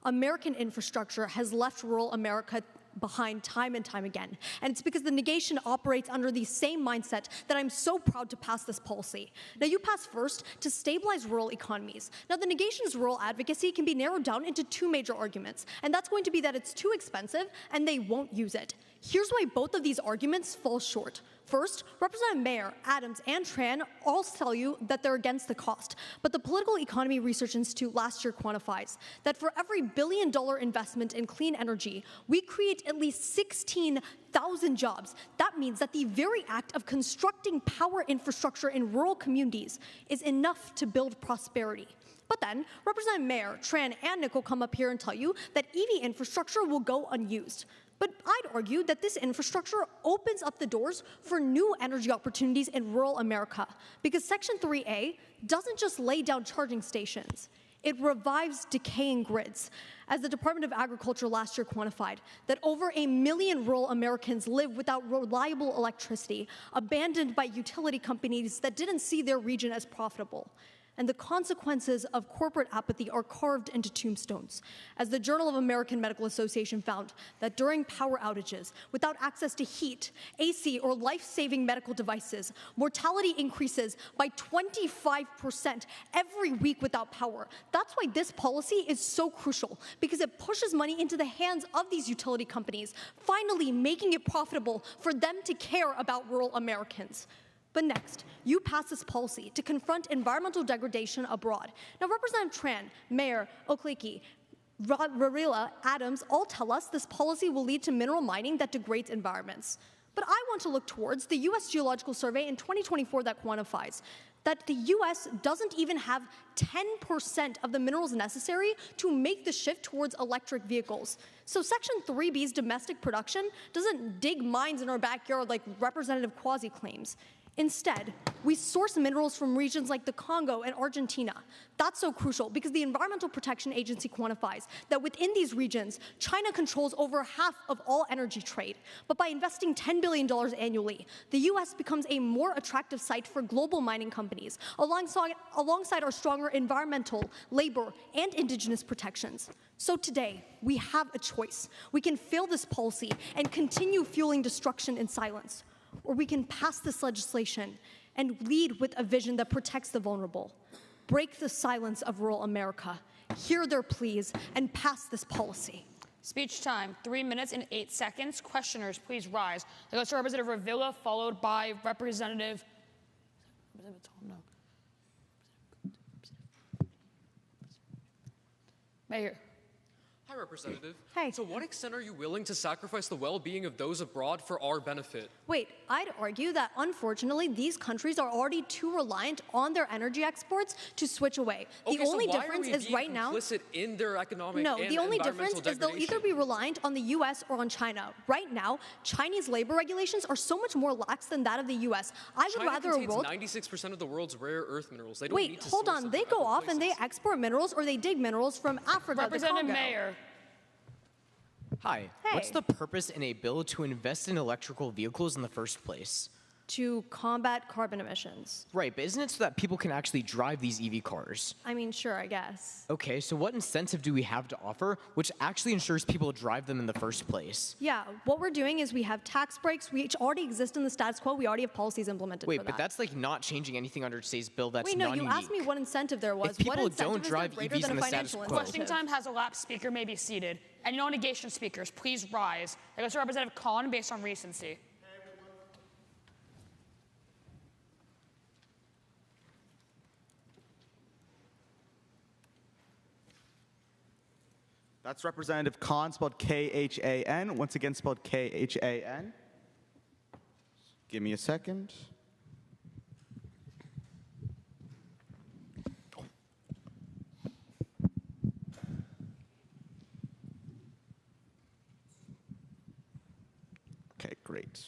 American infrastructure has left rural America behind time and time again. And it's because the negation operates under the same mindset that I'm so proud to pass this policy. Now, you pass first to stabilize rural economies. Now, the negation's rural advocacy can be narrowed down into two major arguments, and that's going to be that it's too expensive and they won't use it. Here's why both of these arguments fall short. First, Representative Mayer, Adams, and Tran all tell you that they're against the cost. But the Political Economy Research Institute last year quantifies that for every $1 billion investment in clean energy, we create at least 16,000 jobs. That means that the very act of constructing power infrastructure in rural communities is enough to build prosperity. But then, Representative Mayer, Tran, and Nickel come up here and tell you that EV infrastructure will go unused. But I'd argue that this infrastructure opens up the doors for new energy opportunities in rural America, because Section 3A doesn't just lay down charging stations. It revives decaying grids. As the Department of Agriculture last year quantified, that over 1 million rural Americans live without reliable electricity, abandoned by utility companies that didn't see their region as profitable. And the consequences of corporate apathy are carved into tombstones. As the Journal of American Medical Association found, that during power outages, without access to heat, AC, or life-saving medical devices, mortality increases by 25% every week without power. That's why this policy is so crucial, because it pushes money into the hands of these utility companies, finally making it profitable for them to care about rural Americans. But next, you pass this policy to confront environmental degradation abroad. Now, Representative Tran, Mayor Okleke, Varela, Adams all tell us this policy will lead to mineral mining that degrades environments. But I want to look towards the U.S. Geological Survey in 2024 that quantifies that the U.S. doesn't even have 10% of the minerals necessary to make the shift towards electric vehicles. So Section 3B's domestic production doesn't dig mines in our backyard like Representative Quasi claims. Instead, we source minerals from regions like the Congo and Argentina. That's so crucial because the Environmental Protection Agency quantifies that within these regions, China controls over half of all energy trade. But by investing $10 billion annually, the U.S. becomes a more attractive site for global mining companies, alongside our stronger environmental, labor, and indigenous protections. So today, we have a choice. We can fail this policy and continue fueling destruction in silence, or we can pass this legislation and lead with a vision that protects the vulnerable. Break the silence of rural America, hear their pleas, and pass this policy. Speech time, 3 minutes and 8 seconds. Questioners, please rise. That goes to Representative Revilla, followed by Representative Mayor. Hi, Representative. Hey. To what extent are you willing to sacrifice the well-being of those abroad for our benefit? Wait, I'd argue that unfortunately these countries are already too reliant on their energy exports to switch away. The Okay, only so why difference are we is being right now. complicit in their economic No, and the only environmental difference is they'll either be reliant on the US or on China. Right now, Chinese labor regulations are so much more lax than that of the US. I would China rather a contains world. 96% of the world's rare earth minerals. They don't Wait, need to hold source on. them They from go other off and they places. export minerals or they dig minerals from Africa, the Representative Congo. Mayor. Hi. What's the purpose in a bill to invest in electrical vehicles in the first place? To combat carbon emissions. Right, but isn't it so that people can actually drive these EV cars? I mean, sure, I guess. Okay, so what incentive do we have to offer which actually ensures people drive them in the first place? Yeah, what we're doing is we have tax breaks, which already exist in the status quo. We already have policies implemented Wait, for but that. that's like not changing anything under today's bill. That's Wait, no, you non-unique. asked me what incentive there was. If people what incentive don't is drive there greater EVs than in a the status financial quo. Questioning time has elapsed. Speaker may be seated. And no negation speakers, please rise. That goes to Representative Khan based on recency. That's Representative Khan, spelled K-H-A-N. Once again, spelled K-H-A-N. Give me a second. Okay, great.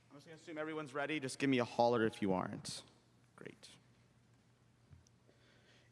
I'm just going to assume everyone's ready. Just give me a holler if you aren't. Great.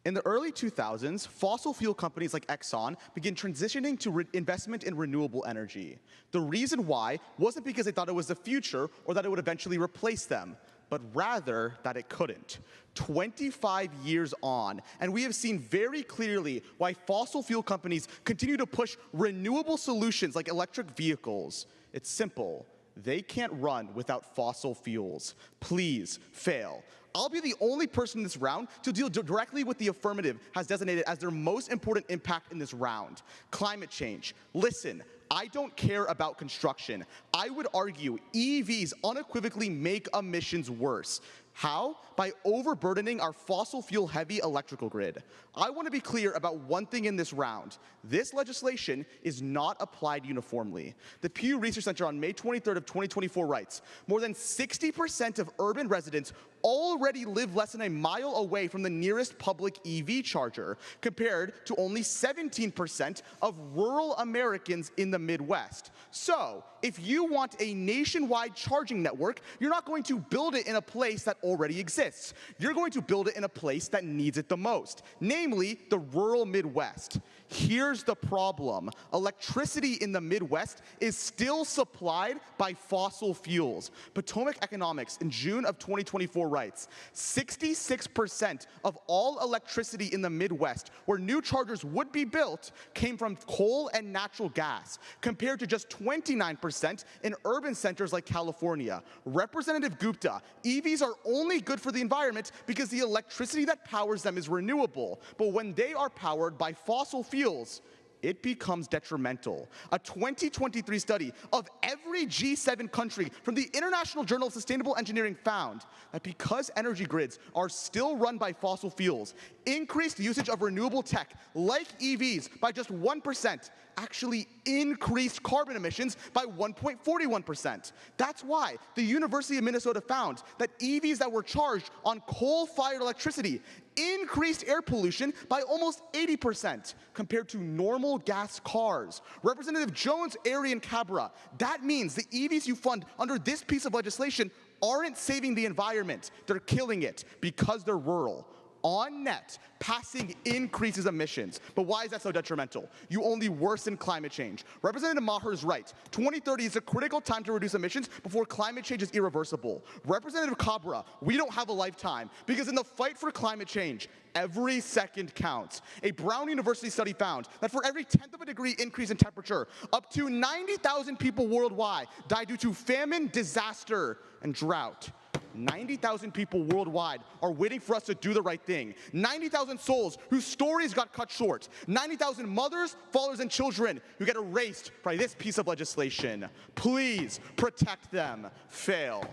In the early 2000s, fossil fuel companies like Exxon began transitioning to investment in renewable energy. The reason why wasn't because they thought it was the future or that it would eventually replace them, but rather that it couldn't. 25 years on, and we have seen very clearly why fossil fuel companies continue to push renewable solutions like electric vehicles. It's simple. They can't run without fossil fuels. Please fail. I'll be the only person in this round to deal directly with the affirmative has designated as their most important impact in this round. Climate change. Listen, I don't care about construction. I would argue EVs unequivocally make emissions worse. How? By overburdening our fossil fuel heavy electrical grid. I want to be clear about one thing in this round. This legislation is not applied uniformly. The Pew Research Center on May 23rd of 2024 writes, more than 60% of urban residents already live less than a mile away from the nearest public EV charger, compared to only 17% of rural Americans in the Midwest. So, if you want a nationwide charging network, you're not going to build it in a place that already exists. You're going to build it in a place that needs it the most, namely the rural Midwest. Here's the problem. Electricity in the Midwest is still supplied by fossil fuels. Potomac Economics in June of 2024 writes, 66% of all electricity in the Midwest where new chargers would be built came from coal and natural gas, compared to just 29% in urban centers like California. Representative Gupta, EVs are only good for the environment because the electricity that powers them is renewable. But when they are powered by fossil fuels, it becomes detrimental. A 2023 study of every G7 country from the International Journal of Sustainable Engineering found that because energy grids are still run by fossil fuels, increased usage of renewable tech like EVs by just 1% actually increased carbon emissions by 1.41%. That's why the University of Minnesota found that EVs that were charged on coal-fired electricity increased air pollution by almost 80% compared to normal gas cars. Representative Jones, Airy, and Cabra, that means the EVs you fund under this piece of legislation aren't saving the environment. They're killing it because they're rural. On net, passing increases emissions. But why is that so detrimental? You only worsen climate change. Representative Maher is right. 2030 is a critical time to reduce emissions before climate change is irreversible. Representative Cabra, we don't have a lifetime because in the fight for climate change, every second counts. A Brown University study found that for every 10th of a degree increase in temperature, up to 90,000 people worldwide die due to famine, disaster, and drought. 90,000 people worldwide are waiting for us to do the right thing. 90,000 souls whose stories got cut short. 90,000 mothers, fathers, and children who get erased by this piece of legislation. Please protect them. Fail.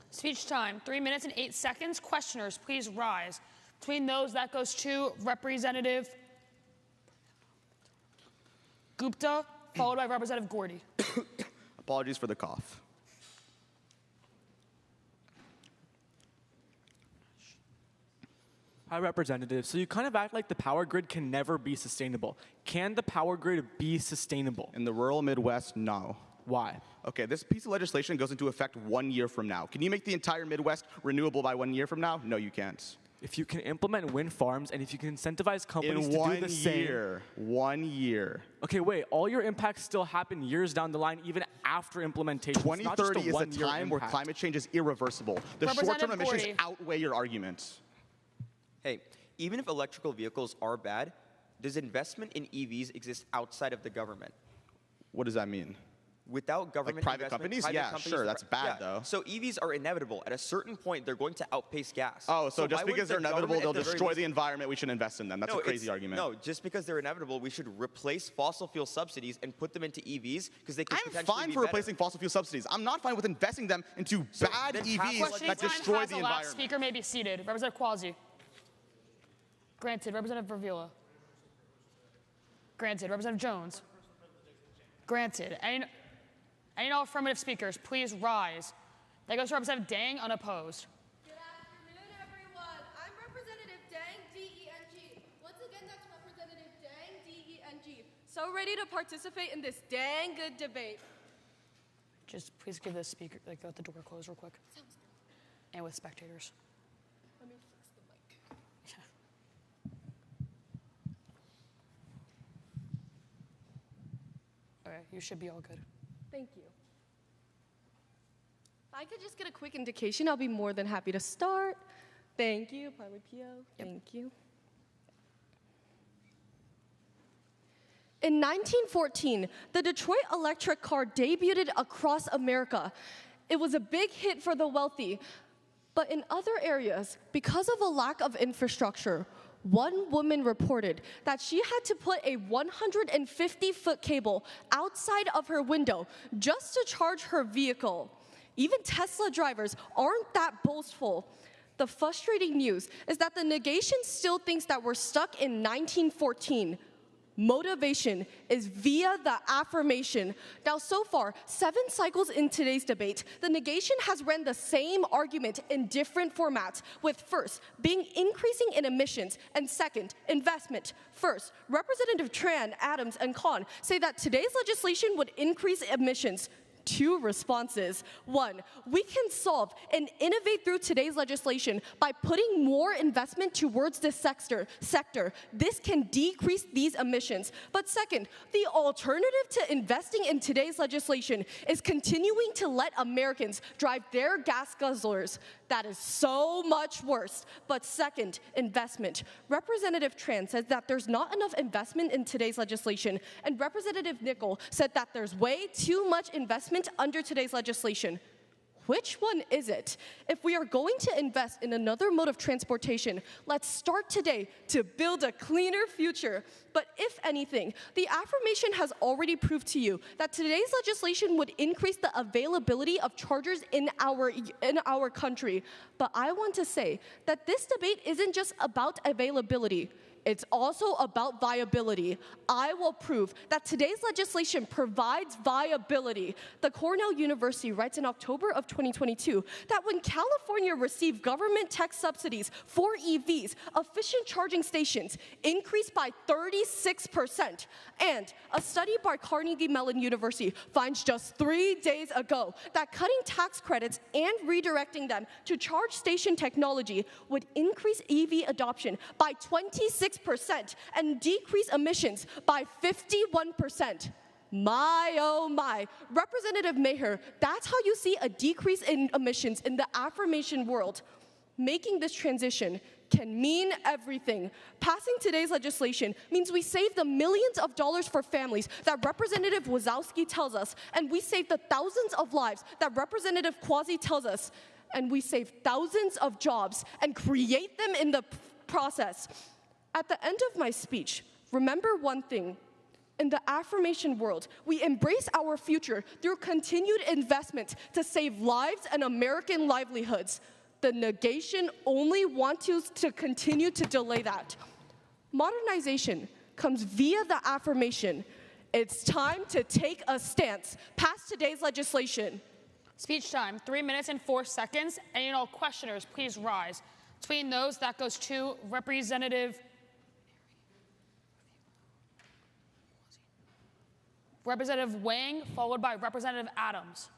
Speech time, 3 minutes and 8 seconds. Questioners, please rise. Between those, that goes to Representative Gupta, followed by Representative Gordy. Apologies for the cough. Hi, Representative. So you kind of act like the power grid can never be sustainable. Can the power grid be sustainable? In the rural Midwest, no. Why? Okay, this piece of legislation goes into effect 1 year from now. Can you make the entire Midwest renewable by 1 year from now? No, you can't. If you can implement wind farms and if you can incentivize companies to do the same. In 1 year. 1 year. Okay, wait. All your impacts still happen years down the line, even after implementation. 2030 is a time where climate change is irreversible. The short-term emissions outweigh your arguments. Hey, even if electrical vehicles are bad, does investment in EVs exist outside of the government? What does that mean? Without government like private investment, companies? Yeah, sure, that's bad though. So EVs are inevitable. At a certain point, they're going to outpace gas. Oh, so just because they're inevitable, they'll destroy the environment. environment, we should invest in them. That's a crazy argument. No, just because they're inevitable, we should replace fossil fuel subsidies and put them into EVs because they can I'm potentially fine be for better. replacing fossil fuel subsidies. I'm not fine with investing them into bad EVs that destroy the Last environment. speaker may be seated. Representative Quasi. Granted. Representative Vervila. Granted. Representative Jones. Granted. Any no affirmative speakers, please rise. That goes to Representative Dang, unopposed. Good afternoon, everyone. I'm Representative Dang, D-E-N-G. Once again, that's Representative Dang, D-E-N-G. So ready to participate in this dang good debate. Just please give the speaker, like, let the door close real quick. Sounds good. And with spectators. Let me fix the mic. Okay, you should be all good. Thank you. If I could just get a quick indication, I'll be more than happy to start. Thank you, Parley P.O. Thank you. In 1914, the Detroit electric car debuted across America. It was a big hit for the wealthy, but in other areas, because of a lack of infrastructure, one woman reported that she had to put a 150-foot cable outside of her window just to charge her vehicle. Even Tesla drivers aren't that boastful. The frustrating news is that the negation still thinks that we're stuck in 1914. Motivation is via the affirmation. Now, so far, 7 cycles in today's debate, the negation has ran the same argument in different formats, with first being increasing in emissions, and second, investment. First, Representative Tran, Adams, and Khan say that today's legislation would increase emissions. 2 responses. 1, we can solve and innovate through today's legislation by putting more investment towards this sector. This can decrease these emissions. But second, the alternative to investing in today's legislation is continuing to let Americans drive their gas guzzlers. That is so much worse. But second, investment. Representative Tran says that there's not enough investment in today's legislation, and Representative Nickel said that there's way too much investment under today's legislation. Which one is it? If we are going to invest in another mode of transportation, let's start today to build a cleaner future. But if anything, the affirmation has already proved to you that today's legislation would increase the availability of chargers in our country. But I want to say that this debate isn't just about availability. It's also about viability. I will prove that today's legislation provides viability. The Cornell University writes in October of 2022 that when California received government tax subsidies for EVs, efficient charging stations increased by 36%. And a study by Carnegie Mellon University finds just 3 days ago that cutting tax credits and redirecting them to charge station technology would increase EV adoption by 26% and decrease emissions by 51%. My, oh my. Representative Maher, that's how you see a decrease in emissions in the affirmation world. Making this transition can mean everything. Passing today's legislation means we save the millions of dollars for families that Representative Wazowski tells us, and we save the thousands of lives that Representative Quasi tells us, and we save thousands of jobs and create them in the process. At the end of my speech, remember one thing. In the affirmation world, we embrace our future through continued investment to save lives and American livelihoods. The negation only wants to continue to delay that. Modernization comes via the affirmation. It's time to take a stance. Pass today's legislation. Speech time, 3 minutes and 4 seconds. Any and all questioners, please rise. Between those, that goes to Representative Wang, followed by Representative Adams.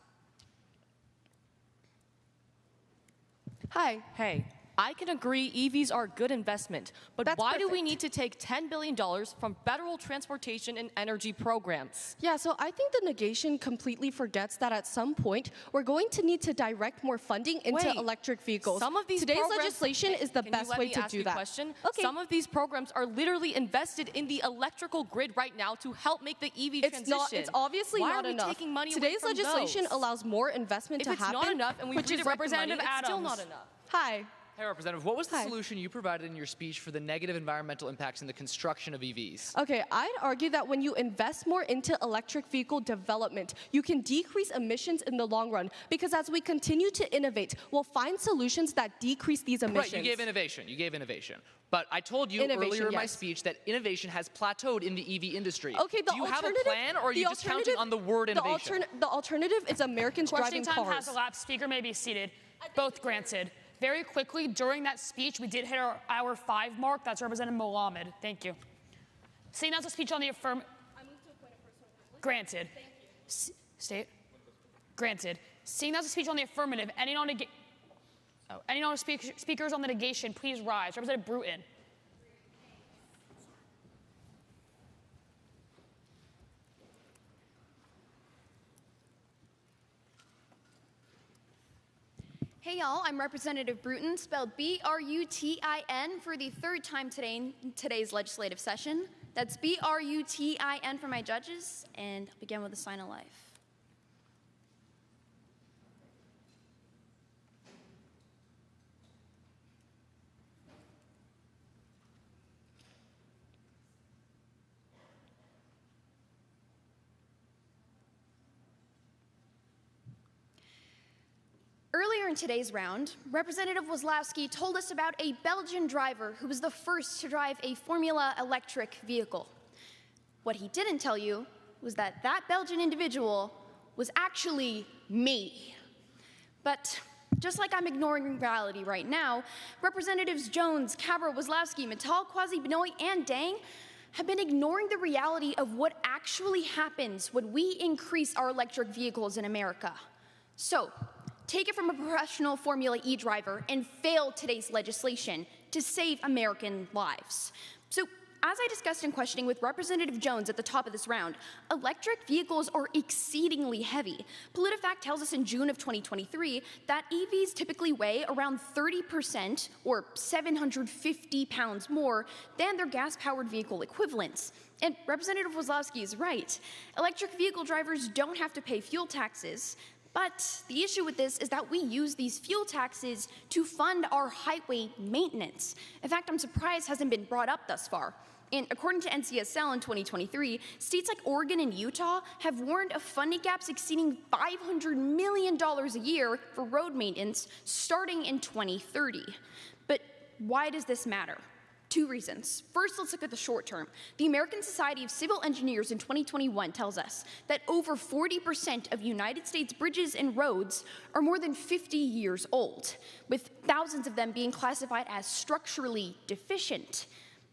Hi. Hey, I can agree EVs are a good investment, but why do we need to take $10 billion from federal transportation and energy programs? Yeah, so I think the negation completely forgets that at some point, we're going to need to direct more funding into electric vehicles. Some of these Today's programs, legislation is the best way to do that. Question? Okay. Some of these programs are literally invested in the electrical grid right now to help make the EV transition. It's obviously why not are we enough. taking money Today's away from legislation those? allows more investment If to it's happen, not enough and we which is redirect the money, Representative it's still Adams. not enough. Hi. Hey, Representative, what was the solution you provided in your speech for the negative environmental impacts in the construction of EVs? Okay, I'd argue that when you invest more into electric vehicle development, you can decrease emissions in the long run. Because as we continue to innovate, we'll find solutions that decrease these emissions. Right, you gave innovation. But I told you earlier in my speech that innovation has plateaued in the EV industry. Okay, Do you have a plan, or are you just counting on the word innovation? The alternative is Americans Question driving time cars. has elapsed. Speaker may be seated. Both granted. Very quickly, during that speech, we did hit our hour 5 mark. That's Representative Mohammed. Thank you. Seeing as a speech on the affirmative. Granted. State. Granted. Seeing as a speech on the affirmative, any speakers on the negation, please rise. Representative Bruton. Hey y'all, I'm Representative Bruton, spelled B-R-U-T-I-N for the third time today in today's legislative session. That's B-R-U-T-I-N for my judges, and I'll begin with a sign of life. Earlier in today's round, Representative Wozlowski told us about a Belgian driver who was the first to drive a Formula electric vehicle. What he didn't tell you was that that Belgian individual was actually me. But just like I'm ignoring reality right now, Representatives Jones, Cabra, Wozlowski, Mittal, Quasi, Benoit, and Dang have been ignoring the reality of what actually happens when we increase our electric vehicles in America. So, take it from a professional Formula E driver and fail today's legislation to save American lives. So, as I discussed in questioning with Representative Jones at the top of this round, electric vehicles are exceedingly heavy. PolitiFact tells us in June of 2023 that EVs typically weigh around 30% or 750 pounds more than their gas-powered vehicle equivalents. And Representative Wozlowski is right. Electric vehicle drivers don't have to pay fuel taxes. But the issue with this is that we use these fuel taxes to fund our highway maintenance. In fact, I'm surprised it hasn't been brought up thus far. And according to NCSL in 2023, states like Oregon and Utah have warned of funding gaps exceeding $500 million a year for road maintenance starting in 2030. But why does this matter? 2 reasons. First, let's look at the short term. The American Society of Civil Engineers in 2021 tells us that over 40% of United States bridges and roads are more than 50 years old, with thousands of them being classified as structurally deficient.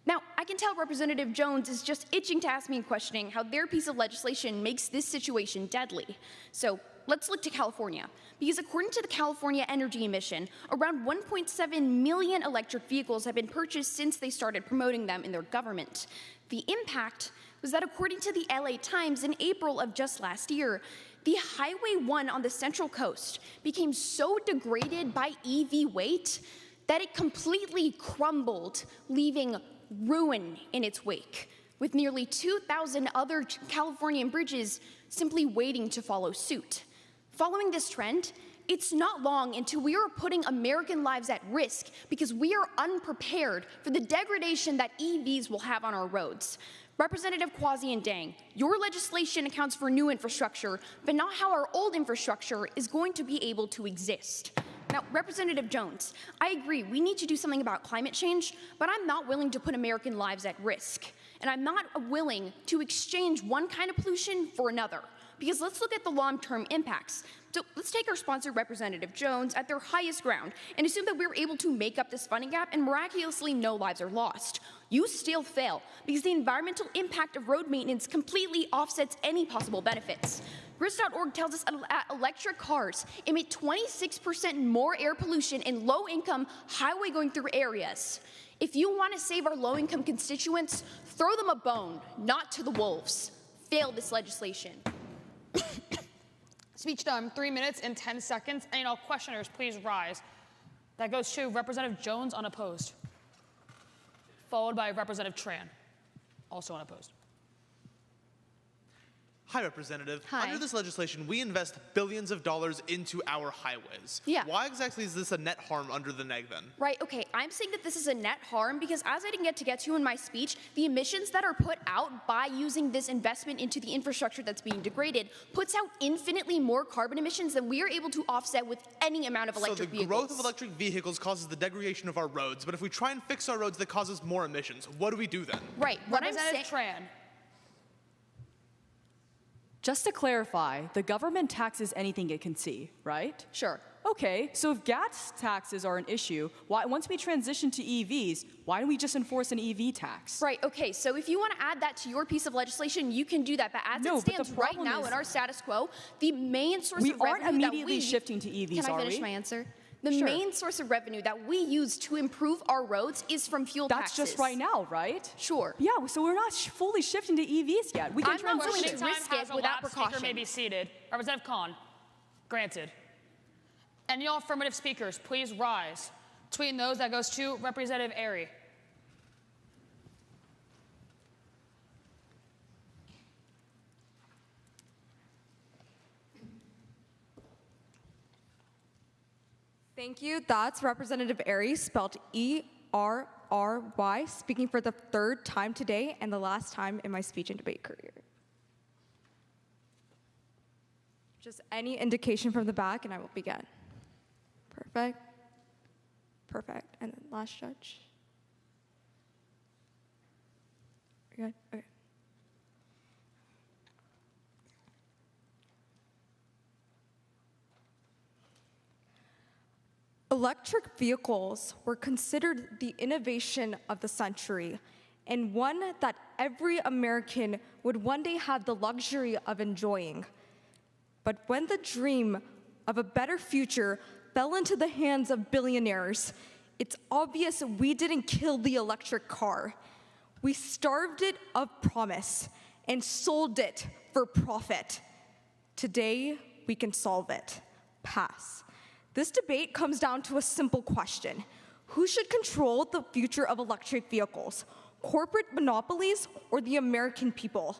Now, I can tell Representative Jones is just itching to ask me in questioning how their piece of legislation makes this situation deadly. So let's look to California. Because according to the California Energy Commission, around 1.7 million electric vehicles have been purchased since they started promoting them in their government. The impact was that according to the LA Times in April of just last year, the Highway 1 on the Central Coast became so degraded by EV weight that it completely crumbled, leaving ruin in its wake, with nearly 2,000 other Californian bridges simply waiting to follow suit. Following this trend, it's not long until we are putting American lives at risk because we are unprepared for the degradation that EVs will have on our roads. Representative Quasi and Dang, your legislation accounts for new infrastructure, but not how our old infrastructure is going to be able to exist. Now, Representative Jones, I agree we need to do something about climate change, but I'm not willing to put American lives at risk. And I'm not willing to exchange one kind of pollution for another. Because let's look at the long-term impacts. So let's take our sponsor, Representative Jones, at their highest ground and assume that we're able to make up this funding gap and miraculously no lives are lost. You still fail because the environmental impact of road maintenance completely offsets any possible benefits. Grist.org tells us that electric cars emit 26% more air pollution in low-income, highway-going-through areas. If you want to save our low-income constituents, throw them a bone, not to the wolves. Fail this legislation. Speech done, 3 minutes and 10 seconds. And all questioners, please rise. That goes to Representative Jones, unopposed. Followed by Representative Tran, also unopposed. Hi, Representative. Hi. Under this legislation, we invest billions of dollars into our highways. Yeah. Why exactly is this a net harm under the neg then? Right, okay, I'm saying that this is a net harm because as I didn't get to in my speech, the emissions that are put out by using this investment into the infrastructure that's being degraded puts out infinitely more carbon emissions than we are able to offset with any amount of electric vehicles. So the growth of electric vehicles causes the degradation of our roads, but if we try and fix our roads, that causes more emissions. What do we do then? Right, what I'm saying— Representative Tran. Just to clarify, the government taxes anything it can see, right? Sure. Okay, so if gas taxes are an issue, once we transition to EVs, why don't we just enforce an EV tax? Right, okay, so if you want to add that to your piece of legislation, you can do that. But as it stands right now in our status quo, the main source of revenue we aren't immediately shifting to EVs, Can I finish my answer? The Sure. main source of revenue that we use to improve our roads is from fuel taxes. That's just right now, right? Sure. Yeah, so we're not fully shifting to EVs yet. We can I'm not willing transition. to risk it without precaution. Speaker may be seated. Representative Khan, granted. Any all affirmative speakers, please rise. Between those, that goes to Representative Airy. Thank you. That's Representative Airy, spelled E-R-R-Y, speaking for the third time today and the last time in my speech and debate career. Just any indication from the back and I will begin. Perfect. Perfect. And then last judge. We're good? Okay. Electric vehicles were considered the innovation of the century and one that every American would one day have the luxury of enjoying. But when the dream of a better future fell into the hands of billionaires, it's obvious we didn't kill the electric car. We starved it of promise and sold it for profit. Today, we can solve it. Pass. This debate comes down to a simple question. Who should control the future of electric vehicles? Corporate monopolies or the American people?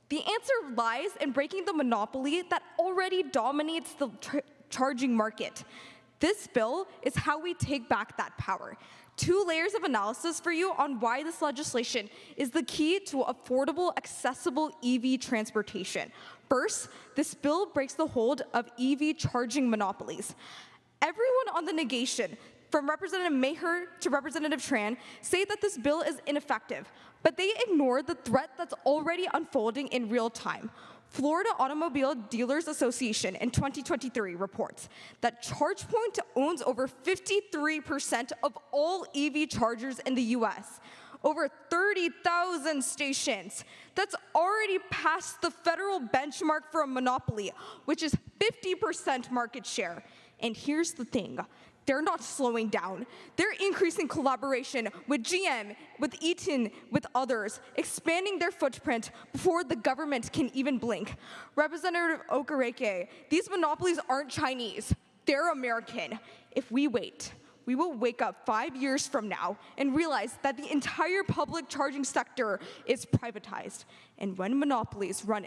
The answer lies in breaking the monopoly that already dominates the charging market. This bill is how we take back that power. 2 layers of analysis for you on why this legislation is the key to affordable, accessible EV transportation. First, this bill breaks the hold of EV charging monopolies. Everyone on the negation, from Representative Maher to Representative Tran, say that this bill is ineffective, but they ignore the threat that's already unfolding in real time. Florida Automobile Dealers Association in 2023 reports that ChargePoint owns over 53% of all EV chargers in the US, over 30,000 stations. That's already past the federal benchmark for a monopoly, which is 50% market share. And here's the thing. They're not slowing down. They're increasing collaboration with GM, with Eaton, with others, expanding their footprint before the government can even blink. Representative Okereke, these monopolies aren't Chinese. They're American. If we wait, we will wake up 5 years from now and realize that the entire public charging sector is privatized. And when monopolies run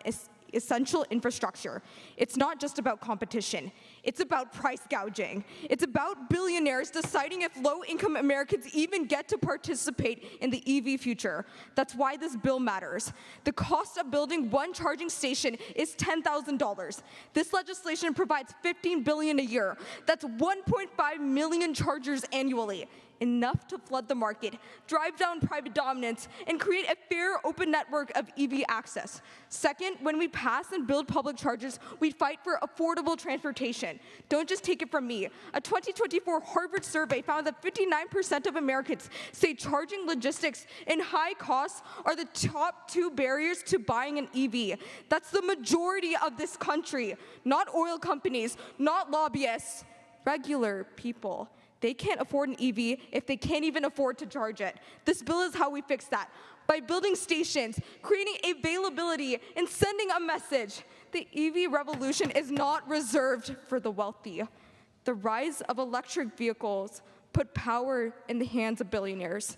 essential infrastructure, it's not just about competition. It's about price gouging. It's about billionaires deciding if low-income Americans even get to participate in the EV future. That's why this bill matters. The cost of building one charging station is $10,000. This legislation provides $15 billion a year. That's 1.5 million chargers annually. enough to flood the market, drive down private dominance, and create a fair, open network of EV access. Second, when we pass and build public chargers, we fight for affordable transportation. Don't just take it from me. A 2024 Harvard survey found that 59% of Americans say charging logistics and high costs are the top 2 barriers to buying an EV. That's the majority of this country, not oil companies, not lobbyists, regular people. They can't afford an EV if they can't even afford to charge it. This bill is how we fix that. By building stations, creating availability, and sending a message. The EV revolution is not reserved for the wealthy. The rise of electric vehicles put power in the hands of billionaires.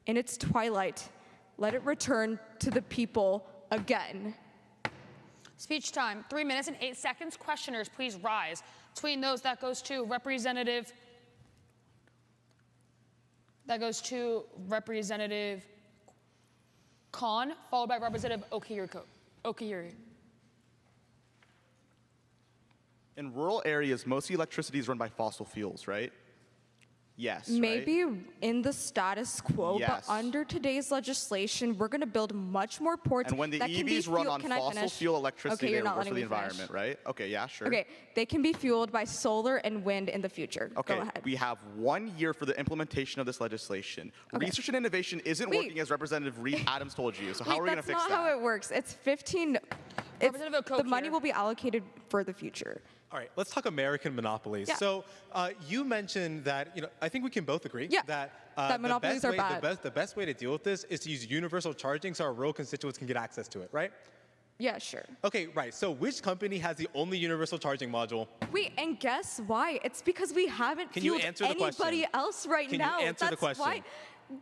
In its twilight, let it return to the people again. Speech time, 3 minutes and 8 seconds. Questioners, please rise. Between those, that goes to Representative Khan, followed by Representative Okiyuri. In rural areas, most electricity is run by fossil fuels, right? Yes, Maybe right? in the status quo, Yes. but under today's legislation, we're going to build much more ports. And when the that can be EVs run fuel- on Can I fossil finish? fuel electricity, Okay, they you're are not worse for letting the me finish. environment, right? Okay, yeah, sure. Okay, they can be fueled by solar and wind in the future. Okay, Go ahead. we have 1 year for the implementation of this legislation. Okay. Research and innovation isn't Wait. working as Representative Reed Adams told you, so how Wait, are we going to fix that's that? not how it works. It's 15. The money will be allocated for the future. All right, let's talk American monopolies. Yeah. So you mentioned that, I think we can both agree that, that monopolies are bad. The best way to deal with this is to use universal charging so our rural constituents can get access to it, right? Yeah, sure. Okay, right. So which company has the only universal charging module? Wait, and guess why? It's because we haven't Can you fueled answer the anybody question? else right Can you now. answer the That's question? Why.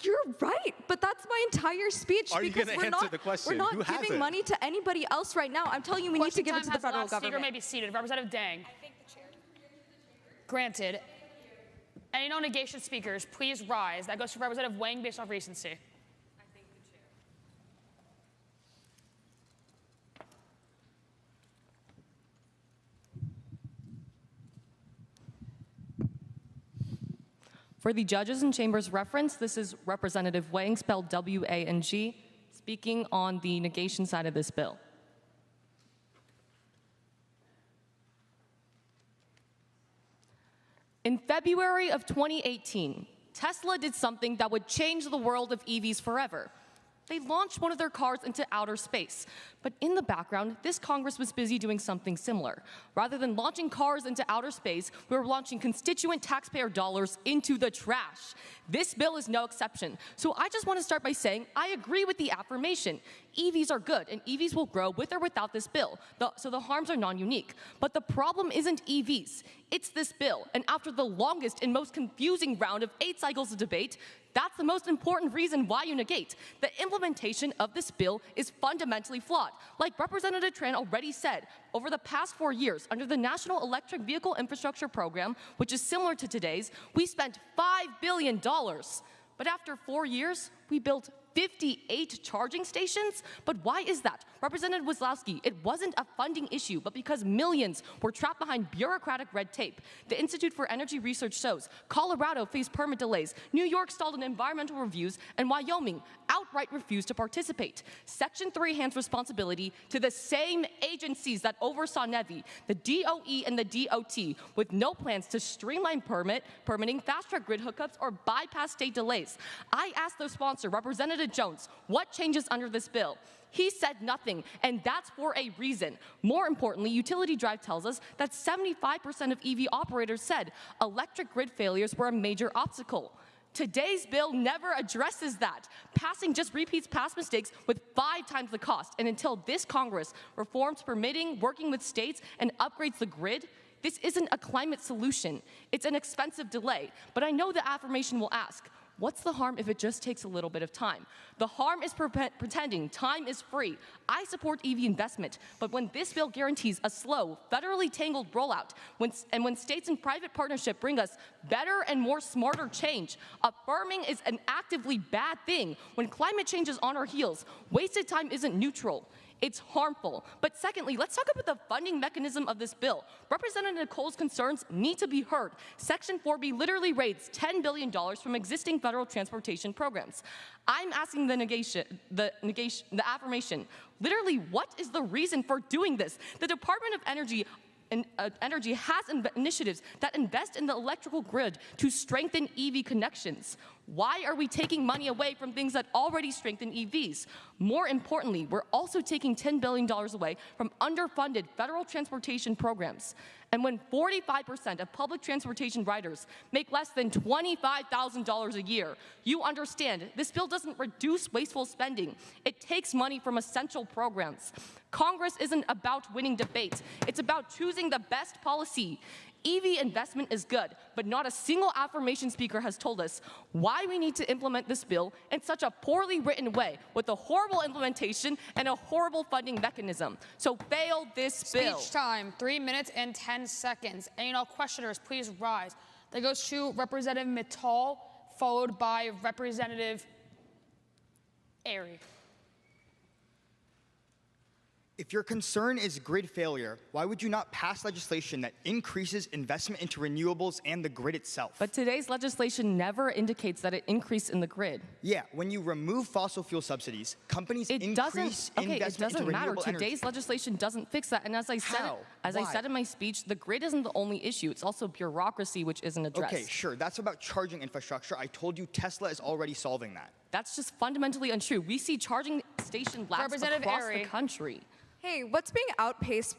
You're right, but that's my entire speech. Are you because gonna we're answer not, the question? We're not Who has giving it? money to anybody else right now. I'm telling you, we need to Question give it time to the has federal elapsed. Speaker government. may be seated. Representative Dang. Granted. Any no negation speakers, please rise. That goes to Representative Wang based off recency. For the judges and chambers reference, this is Representative Wang, spelled W-A-N-G, speaking on the negation side of this bill. In February of 2018, Tesla did something that would change the world of EVs forever. They launched one of their cars into outer space. But in the background, this Congress was busy doing something similar. Rather than launching cars into outer space, we were launching constituent taxpayer dollars into the trash. This bill is no exception. So I just want to start by saying I agree with the affirmation. EVs are good, and EVs will grow with or without this bill. So the harms are non-unique. But the problem isn't EVs. It's this bill. And after the longest and most confusing round of 8 cycles of debate, that's the most important reason why you negate. The implementation of this bill is fundamentally flawed. Like Representative Tran already said, over the past 4 years, under the National Electric Vehicle Infrastructure Program, which is similar to today's, we spent $5 billion. But after 4 years, we built 58 charging stations? But why is that? Representative Wazlowski, it wasn't a funding issue, but because millions were trapped behind bureaucratic red tape. The Institute for Energy Research shows Colorado faced permit delays, New York stalled in environmental reviews, and Wyoming outright refused to participate. Section 3 hands responsibility to the same agencies that oversaw NEVI, the DOE and the DOT, with no plans to streamline permitting, fast-track grid hookups, or bypass state delays. I asked the sponsor, Representative Jones, what changes under this bill? He said nothing, and that's for a reason. More importantly, Utility Drive tells us that 75% of EV operators said electric grid failures were a major obstacle. Today's bill never addresses that. Passing just repeats past mistakes with 5 times the cost. And until this Congress reforms permitting, working with states, and upgrades the grid, this isn't a climate solution. It's an expensive delay. But I know the affirmation will ask, what's the harm if it just takes a little bit of time? The harm is pretending time is free. I support EV investment, but when this bill guarantees a slow, federally tangled rollout, when states and private partnership bring us better and more smarter change, affirming is an actively bad thing. When climate change is on our heels, wasted time isn't neutral. It's harmful. But secondly, let's talk about the funding mechanism of this bill. Representative Nicole's concerns need to be heard. Section 4B literally raids $10 billion from existing federal transportation programs. I'm asking the affirmation. Literally, what is the reason for doing this? The Department of Energy has initiatives that invest in the electrical grid to strengthen EV connections. Why are we taking money away from things that already strengthen EVs? More importantly, we're also taking $10 billion away from underfunded federal transportation programs. And when 45% of public transportation riders make less than $25,000 a year, you understand this bill doesn't reduce wasteful spending. It takes money from essential programs. Congress isn't about winning debates. It's about choosing the best policy. EV investment is good, but not a single affirmation speaker has told us why we need to implement this bill in such a poorly written way with a horrible implementation and a horrible funding mechanism. So fail this bill. Speech time, 3 minutes and 10 seconds. And questioners, please rise. That goes to Representative Mittal, followed by Representative Airy. If your concern is grid failure, why would you not pass legislation that increases investment into renewables and the grid itself? But today's legislation never indicates that it increased in the grid. Yeah, when you remove fossil fuel subsidies, companies increase investment it doesn't into matter. renewable energy. Today's legislation doesn't fix that. And as I said in my speech, the grid isn't the only issue. It's also bureaucracy, which isn't addressed. Okay, sure. That's about charging infrastructure. I told you Tesla is already solving that. That's just fundamentally untrue. We see charging station labs across the country. Hey, what's being outpaced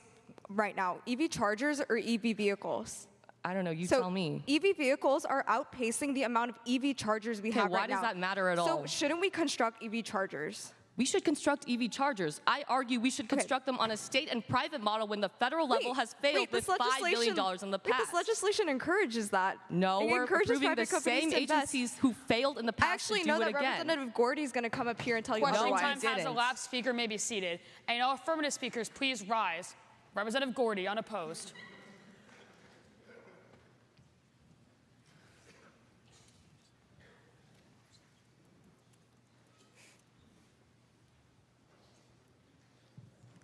right now? EV chargers or EV vehicles? I don't know. You tell me. EV vehicles are outpacing the amount of EV chargers we have right now. Why does that matter at all? So shouldn't we construct EV chargers? We should construct EV chargers. I argue we should construct them on a state and private model when the federal level has failed with $5 billion in the past. This legislation encourages that. No, we're approving the same agencies who failed in the past I actually to do know it that again. Representative Gordy's going to come up here and tell you Question otherwise. time has elapsed. Speaker may be seated. And all affirmative speakers, please rise. Representative Gordy, unopposed.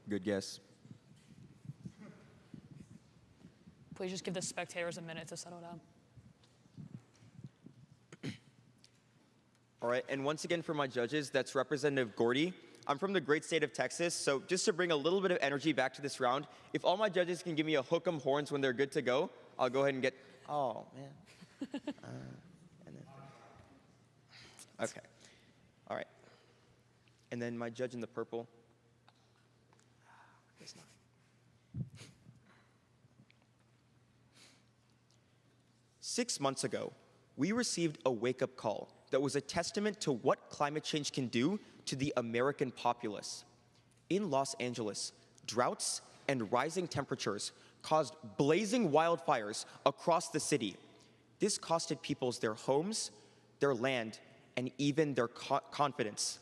Good guess. Please just give the spectators a minute to settle down. All right, and once again for my judges, that's Representative Gordy. I'm from the great state of Texas, so just to bring a little bit of energy back to this round, if all my judges can give me a hook 'em horns when they're good to go, I'll go ahead and get, oh man. Okay, all right. And then my judge in the purple. 6 months ago, we received a wake-up call that was a testament to what climate change can do to the American populace. In Los Angeles, droughts and rising temperatures caused blazing wildfires across the city. This costed people their homes, their land, and even their confidence.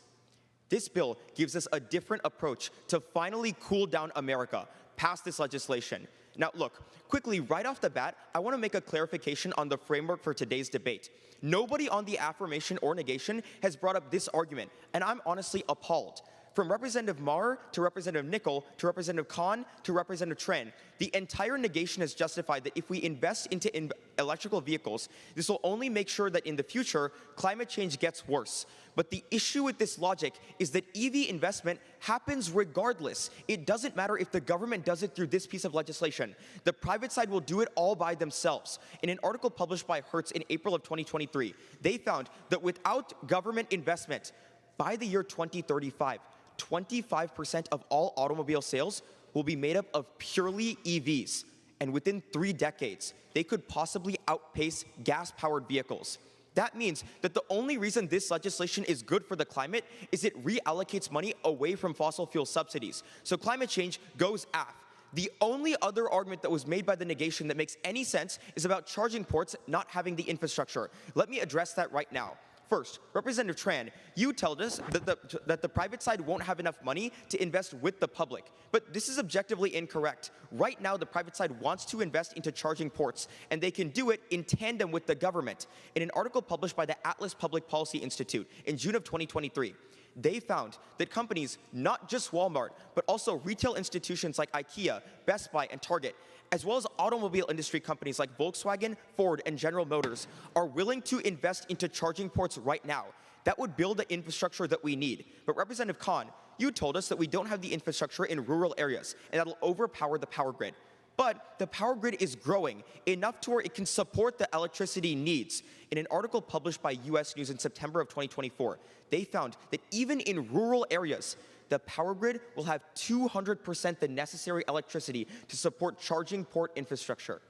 This bill gives us a different approach to finally cool down America. Pass this legislation. Now look, quickly, right off the bat, I want to make a clarification on the framework for today's debate. Nobody on the affirmation or negation has brought up this argument, and I'm honestly appalled. From Representative Maher to Representative Nickel to Representative Khan to Representative Tran, the entire negation has justified that if we invest into electrical vehicles, this will only make sure that in the future, climate change gets worse. But the issue with this logic is that EV investment happens regardless. It doesn't matter if the government does it through this piece of legislation. The private side will do it all by themselves. In an article published by Hertz in April of 2023, they found that without government investment, by the year 2035, 25% of all automobile sales will be made up of purely EVs. And within 3 decades, they could possibly outpace gas-powered vehicles. That means that the only reason this legislation is good for the climate is it reallocates money away from fossil fuel subsidies. So climate change goes aft. The only other argument that was made by the negation that makes any sense is about charging ports not having the infrastructure. Let me address that right now. First, Representative Tran, you told us that the private side won't have enough money to invest with the public. But this is objectively incorrect. Right now, the private side wants to invest into charging ports, and they can do it in tandem with the government. In an article published by the Atlas Public Policy Institute in June of 2023, They found that companies, not just Walmart, but also retail institutions like IKEA, Best Buy, and Target, as well as automobile industry companies like Volkswagen, Ford, and General Motors, are willing to invest into charging ports right now. That would build the infrastructure that we need. But Representative Khan, you told us that we don't have the infrastructure in rural areas, and that'll overpower the power grid. But the power grid is growing enough to where it can support the electricity needs. In an article published by US News in September of 2024, they found that even in rural areas, the power grid will have 200% the necessary electricity to support charging port infrastructure.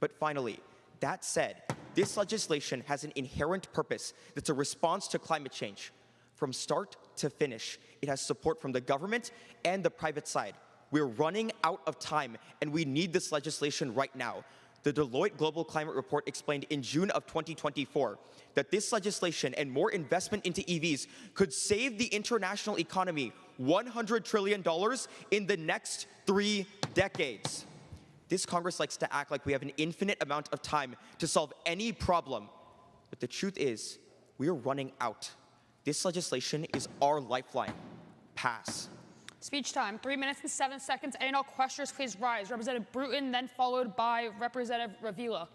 But finally, that said, this legislation has an inherent purpose that's a response to climate change. From start to finish, it has support from the government and the private side. We're running out of time, and we need this legislation right now. The Deloitte Global Climate Report explained in June of 2024 that this legislation and more investment into EVs could save the international economy $100 trillion in the next 3 decades. This Congress likes to act like we have an infinite amount of time to solve any problem. But the truth is, we are running out. This legislation is our lifeline. Pass. Speech time, 3 minutes and 7 seconds. Any and all questioners, please rise. Representative Bruton, then followed by Representative Ravila.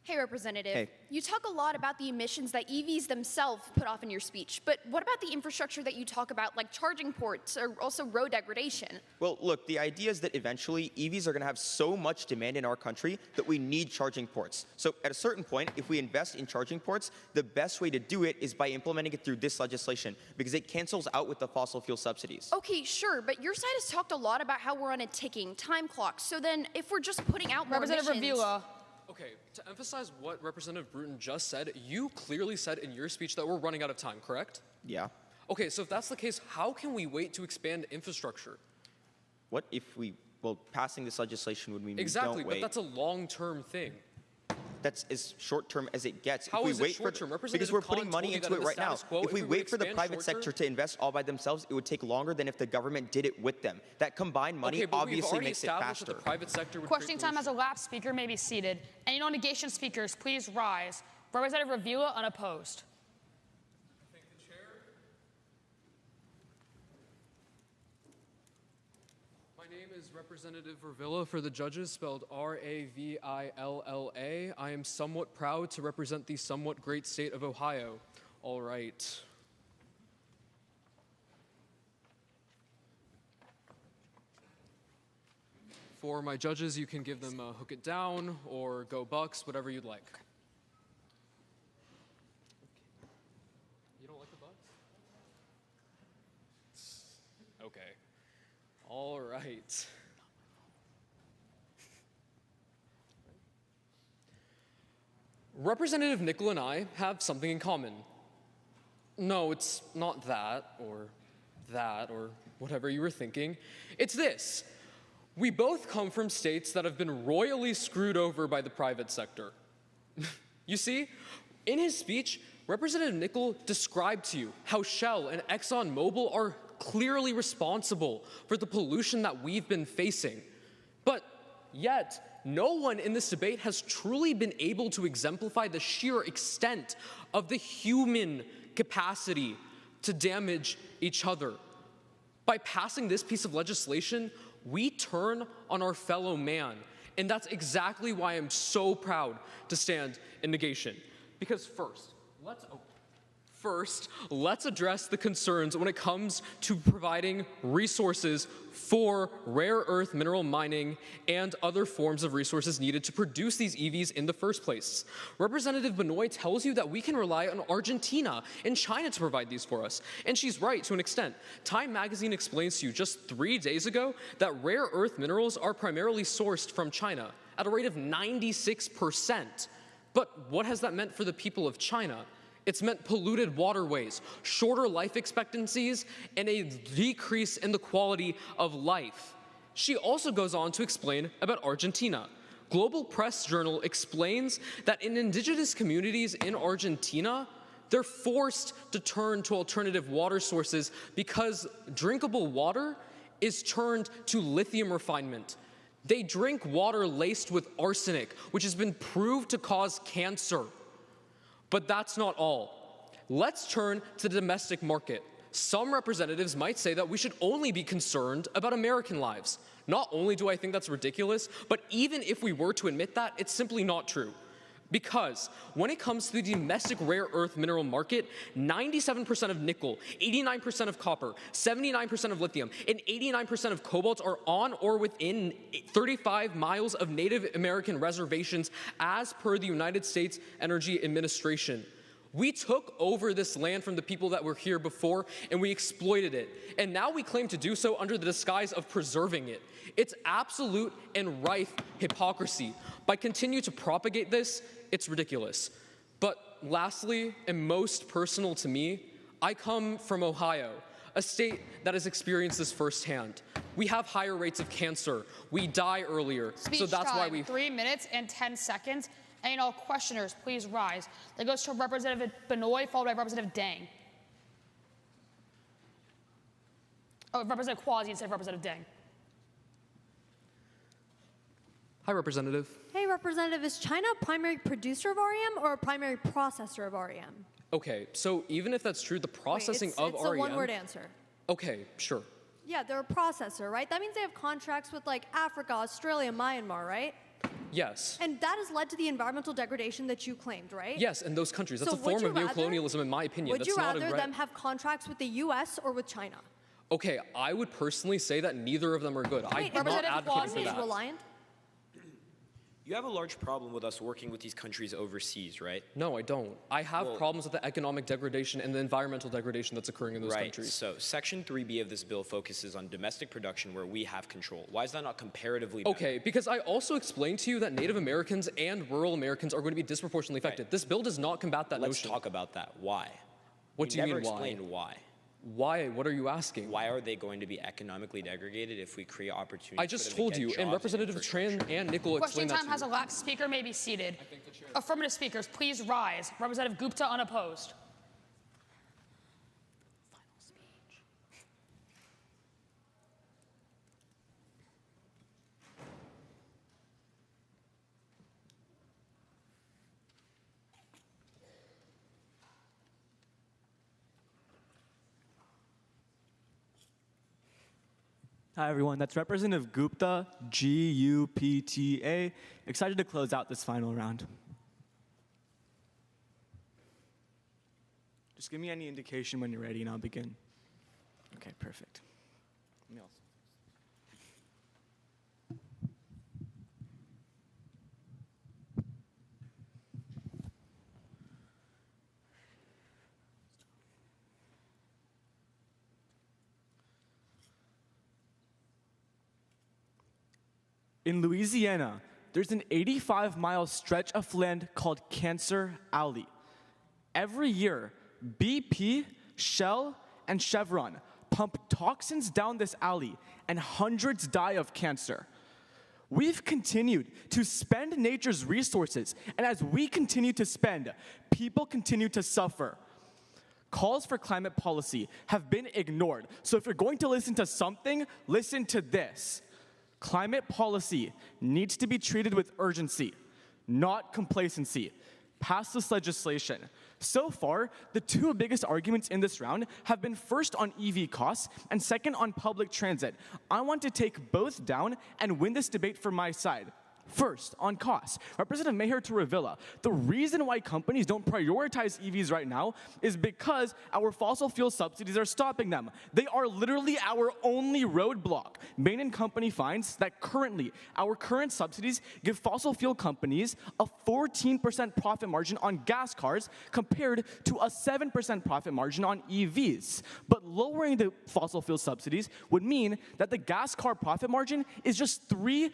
Hey, Representative. Hey. You talk a lot about the emissions that EVs themselves put off in your speech, but what about the infrastructure that you talk about, like charging ports or also road degradation? Well, look, the idea is that eventually EVs are going to have so much demand in our country that we need charging ports. So at a certain point, if we invest in charging ports, the best way to do it is by implementing it through this legislation because it cancels out with the fossil fuel subsidies. Okay, sure, but your side has talked a lot about how we're on a ticking time clock. So then if we're just putting out more Representative emissions... Ravila. Okay, to emphasize what Representative Bruton just said, you clearly said in your speech that we're running out of time, correct? Yeah. Okay, so if that's the case, how can we wait to expand infrastructure? What if we, well, passing this legislation would mean Exactly, we don't but wait. that's a long-term thing. That's as short-term as it gets. How if we is it wait short-term? Because we're putting money into it right now. If we wait for the private sector to invest all by themselves, it would take longer than if the government did it with them. That combined money obviously makes it faster. That the private sector would Questioning time has elapsed. Speaker may be seated. Any non-negation speakers, please rise. Representative Ravila, unopposed. My name is Representative Ravilla for the judges, spelled R-A-V-I-L-L-A. I am somewhat proud to represent the somewhat great state of Ohio. All right. For my judges, you can give them a hook it down or go Bucks, whatever you'd like. You don't like the Bucks? Okay. All right. Representative Nickel and I have something in common. No, it's not that, or whatever you were thinking. It's this. We both come from states that have been royally screwed over by the private sector. You see, in his speech, Representative Nickel described to you how Shell and ExxonMobil are clearly responsible for the pollution that we've been facing. But yet, no one in this debate has truly been able to exemplify the sheer extent of the human capacity to damage each other. By passing this piece of legislation, we turn on our fellow man. And that's exactly why I'm so proud to stand in negation. Because first, let's address the concerns when it comes to providing resources for rare earth mineral mining and other forms of resources needed to produce these EVs in the first place. Representative Benoit tells you that we can rely on Argentina and China to provide these for us. And she's right to an extent. Time magazine explains to you just 3 days ago that rare earth minerals are primarily sourced from China at a rate of 96%. But what has that meant for the people of China? It's meant polluted waterways, shorter life expectancies, and a decrease in the quality of life. She also goes on to explain about Argentina. Global Press Journal explains that in indigenous communities in Argentina, they're forced to turn to alternative water sources because drinkable water is turned to lithium refinement. They drink water laced with arsenic, which has been proved to cause cancer. But that's not all. Let's turn to the domestic market. Some representatives might say that we should only be concerned about American lives. Not only do I think that's ridiculous, but even if we were to admit that, it's simply not true. Because when it comes to the domestic rare earth mineral market, 97% of nickel, 89% of copper, 79% of lithium, and 89% of cobalt are on or within 35 miles of Native American reservations as per the United States Energy Administration. We took over this land from the people that were here before, and we exploited it. And now we claim to do so under the disguise of preserving it. It's absolute and rife hypocrisy. By continuing to propagate this, it's ridiculous. But lastly, and most personal to me, I come from Ohio, a state that has experienced this firsthand. We have higher rates of cancer. We die earlier. Speech so that's time, why we 3 minutes and 10 seconds. And all questioners, please rise. That goes to Representative Benoit, followed by Representative Dang. Oh, Representative Quasi instead of Representative Dang. Hi, Representative. Hey, Representative, is China a primary producer of REM or a primary processor of REM? Okay, so even if that's true, the processing of it's REM... a one-word answer. Okay, sure. Yeah, they're a processor, right? That means they have contracts with like Africa, Australia, Myanmar, right? Yes. And that has led to the environmental degradation that you claimed, right? Yes, in those countries. That's So a form would of you rather- neocolonialism, in my opinion. Would That's you not rather a them have contracts with the U.S. or with China? Okay, I would personally say that neither of them are good. I'm not advocating for that. Reliant? You have a large problem with us working with these countries overseas, right? No, I don't. I have problems with the economic degradation and the environmental degradation that's occurring in those countries. So Section 3B of this bill focuses on domestic production where we have control. Why is that not comparatively better? Okay, because I also explained to you that Native Americans and rural Americans are going to be disproportionately affected. This bill does not combat that notion. Let's talk about that. Why? What do you mean, why? never explained why. Why? What are you asking? Why are they going to be economically degraded if we create opportunities? I just told you, and Representative Tran and Nickel Question explained that time to has you. elapsed. Speaker may be seated. Affirmative speakers, please rise. Representative Gupta, unopposed. Hi, everyone. That's Representative Gupta, G-U-P-T-A. Excited to close out this final round. Just give me any indication when you're ready, and I'll begin. Okay, perfect. In Louisiana, there's an 85-mile stretch of land called Cancer Alley. Every year, BP, Shell, and Chevron pump toxins down this alley, and hundreds die of cancer. We've continued to spend nature's resources, and as we continue to spend, people continue to suffer. Calls for climate policy have been ignored, so if you're going to listen to something, listen to this. Climate policy needs to be treated with urgency, not complacency. Pass this legislation. So far, the two biggest arguments in this round have been first on EV costs and second on public transit. I want to take both down and win this debate for my side. First, on costs, Representative Mayor Torrevilla, the reason why companies don't prioritize EVs right now is because our fossil fuel subsidies are stopping them. They are literally our only roadblock. Bain & Company finds that currently, our current subsidies give fossil fuel companies a 14% profit margin on gas cars compared to a 7% profit margin on EVs. But lowering the fossil fuel subsidies would mean that the gas car profit margin is just 3%.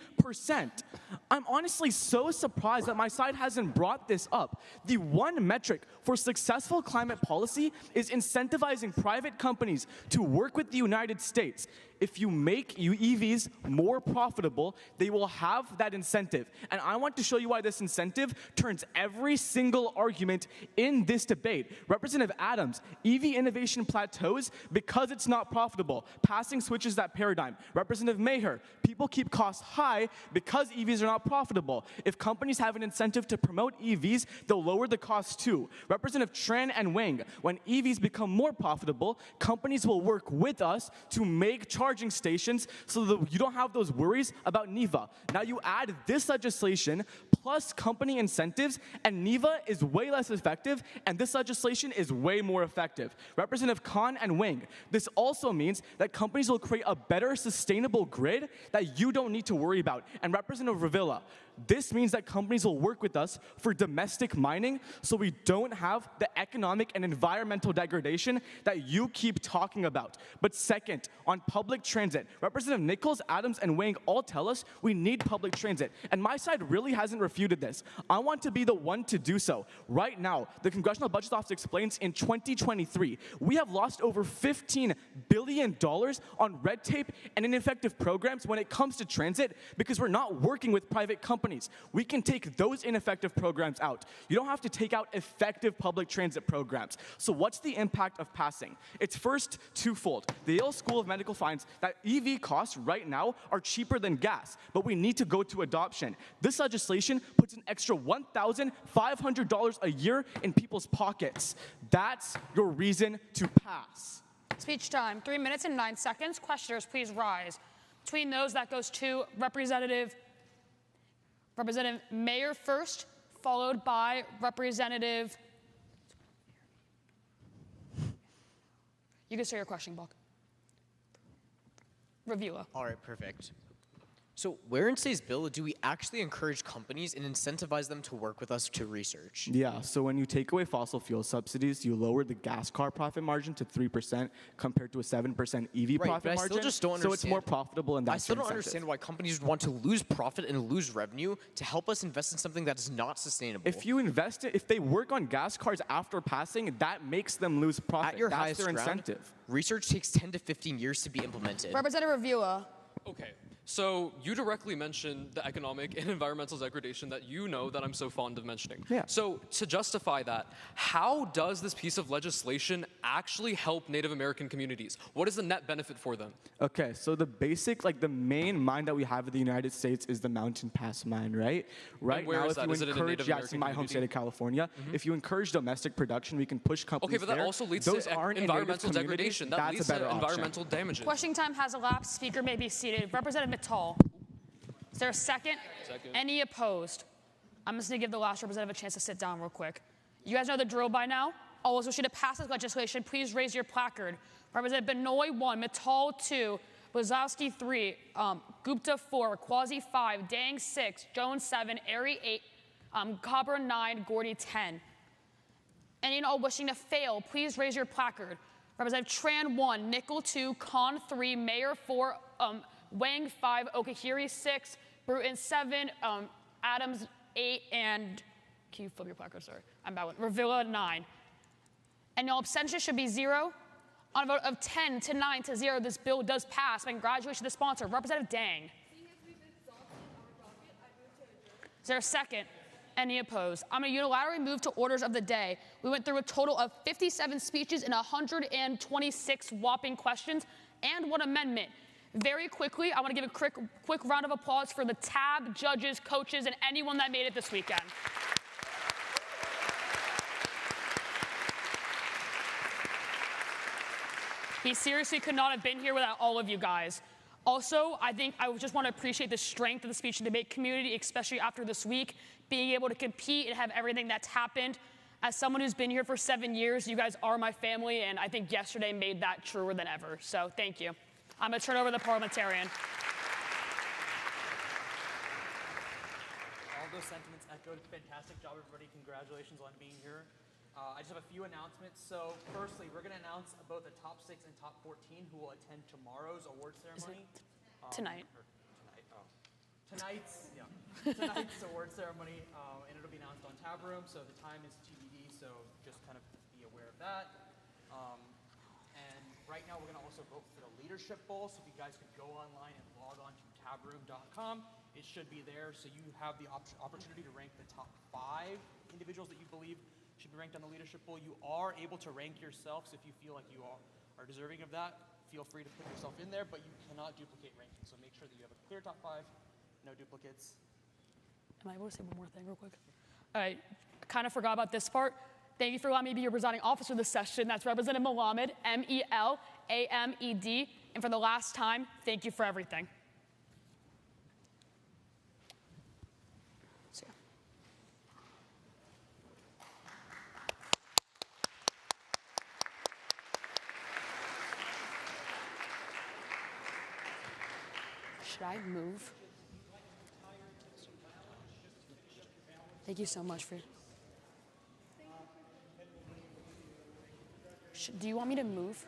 I'm honestly so surprised that my side hasn't brought this up. The one metric for successful climate policy is incentivizing private companies to work with the United States. if you make EVs more profitable, they will have that incentive. And I want to show you why this incentive turns every single argument in this debate. Representative Adams, EV innovation plateaus because it's not profitable. Passing switches that paradigm. Representative Maher, people keep costs high because EVs are not profitable. If companies have an incentive to promote EVs, they'll lower the cost too. Representative Tran and Wang, when EVs become more profitable, companies will work with us to make charging stations so that you don't have those worries about NEVA. Now you add this legislation plus company incentives, and NEVA is way less effective, and this legislation is way more effective. Representative Khan and Wang, this also means that companies will create a better sustainable grid that you don't need to worry about. And Representative Ravilla, this means that companies will work with us for domestic mining so we don't have the economic and environmental degradation that you keep talking about. But second, on public transit, Representative Nichols, Adams, and Wang all tell us we need public transit. And my side really hasn't refuted this. I want to be the one to do so. Right now, the Congressional Budget Office explains in 2023, we have lost over $15 billion on red tape and ineffective programs when it comes to transit because we're not working with private companies. We can take those ineffective programs out. You don't have to take out effective public transit programs. So what's the impact of passing? It's first twofold. The Yale School of Medical finds that EV costs right now are cheaper than gas, but we need to go to adoption. This legislation puts an extra $1,500 a year in people's pockets. That's your reason to pass. Speech time, 3 minutes and 9 seconds. Questioners, please rise. Between those, that goes to Representative Mayer first, followed by Representative. You can say your question, Buck. Ravilla. All right, perfect. So where in today's bill do we actually encourage companies and incentivize them to work with us to research? Yeah, so when you take away fossil fuel subsidies, you lower the gas car profit margin to 3% compared to a 7% EV profit but I margin. still just don't understand. So it's more profitable, and that's I still your don't incentive. understand why companies would want to lose profit and lose revenue to help us invest in something that is not sustainable. If you invest it, if they work on gas cars after passing, that makes them lose profit. At your That's highest their ground, incentive. research takes 10 to 15 years to be implemented. Representative Ravilla. Okay, so you directly mentioned the economic and environmental degradation that you know that I'm so fond of mentioning. Yeah. So to justify that, how does this piece of legislation actually help Native American communities? What is the net benefit for them? Okay, so the basic, like the main mine that we have in the United States is the Mountain Pass mine, right? Right where now, is if that? you Is it in a encourage, Native yeah, it's in my American home state of community? California. If you encourage domestic production, we can push companies Okay, but that there. also leads Those to aren't in environmental native communities. degradation. That That's leads a better to option. environmental damages. Question time has elapsed. Speaker may be seated. Representative Mittal. Is there a second? Second. Any opposed? I'm just going to give the last representative a chance to sit down real quick. You guys know the drill by now. All those wishing to pass this legislation, please raise your placard. Representative Benoit 1, Mittal 2, Wazowski 3, Gupta 4, Quasi 5, Dang 6, Jones 7, Airy 8, Cobra 9, Gordy 10. Any and all wishing to fail, please raise your placard. Representative Tran 1, Nickel 2, Khan 3, Mayer 4, Wang 5, Okahiri 6, Bruton 7, Adams 8, and can you flip your placard? Sorry, I'm bad one. Ravilla 9. And no abstention should be 0. On a vote of 10 to 9 to 0, this bill does pass. Congratulations to the sponsor, Representative Dang. Is there a second? Any opposed? I'm going to unilaterally move to orders of the day. We went through a total of 57 speeches and 126 whopping questions and one amendment. Very quickly, I want to give a quick round of applause for the tab, judges, coaches, and anyone that made it this weekend. He seriously could not have been here without all of you guys. Also, I think I just want to appreciate the strength of the speech and debate community, especially after this week, being able to compete and have everything that's happened. As someone who's been here for 7 years, you guys are my family, and I think yesterday made that truer than ever. So thank you. I'm going to turn over the parliamentarian. All those sentiments echoed. Fantastic job, everybody. Congratulations on being here. I just have a few announcements. So firstly, we're going to announce both the top 6 and top 14 who will attend tomorrow's award ceremony. Tonight. Tonight's award ceremony, and it'll be announced on Tab Room. So the time is TBD, so just kind of be aware of that. And right right now we're going to also vote for the leadership bowl. So if you guys could go online and log on to tabroom.com, it should be there. So you have the opportunity to rank the top 5 individuals that you believe should be ranked on the leadership bowl. You are able to rank yourself, so if you feel like you are deserving of that, feel free to put yourself in there, but you cannot duplicate ranking. So make sure that you have a clear top 5, no duplicates. Am I able to say one more thing real quick? All right, kind of forgot about this part. Thank you for allowing me to be your presiding officer this session. That's Representative Melamed, M-E-L-A-M-E-D. And for the last time, thank you for everything. See ya. Should I move? Thank you so much for... Do you want me to move?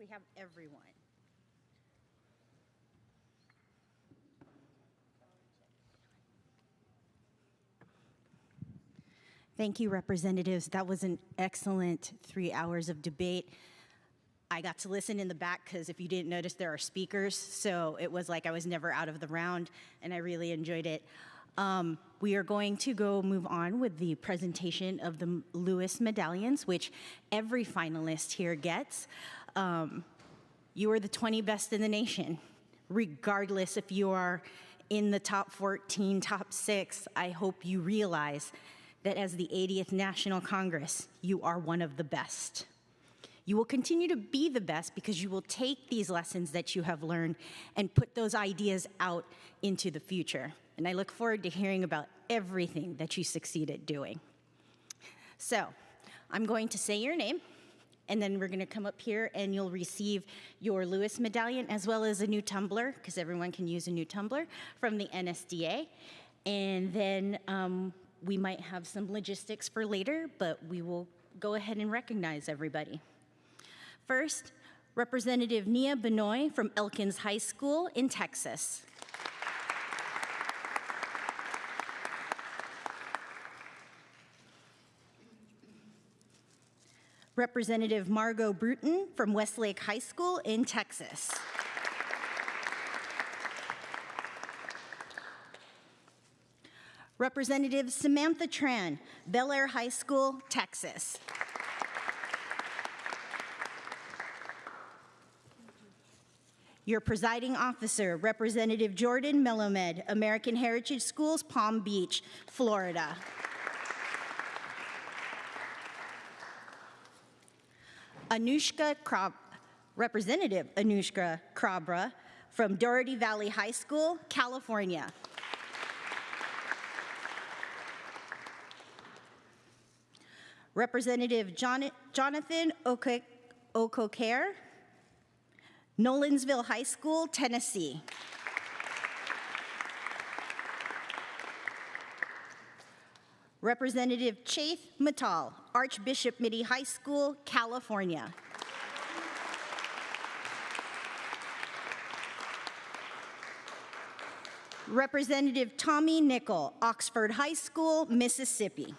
we have everyone. Thank you, representatives. That was an excellent 3 hours of debate. I got to listen in the back because if you didn't notice, there are speakers. So it was like I was never out of the round, and I really enjoyed it. We are going to move on with the presentation of the Lewis medallions, which every finalist here gets. You are the 20 best in the nation, regardless if you are in the top 14, top 6. I hope you realize that as the 80th National Congress, you are one of the best. You will continue to be the best because you will take these lessons that you have learned and put those ideas out into the future. And I look forward to hearing about everything that you succeed at doing. So I'm going to say your name, and then we're going to come up here and you'll receive your Lewis medallion as well as a new tumbler, because everyone can use a new tumbler, from the NSDA. And then we might have some logistics for later, but we will go ahead and recognize everybody. First, Representative Nia Benoit from Elkins High School in Texas. Representative Margot Bruton from Westlake High School in Texas. Representative Samantha Tran, Bel Air High School, Texas. Your presiding officer, Representative Jordan Melomed, American Heritage Schools, Palm Beach, Florida. Representative Anushka Krabra from Doherty Valley High School, California. Representative Jonathan Okokere, Nolensville High School, Tennessee. Representative Chaith Mittal, Archbishop Mitty High School, California. Representative Tommy Nickel, Oxford High School, Mississippi.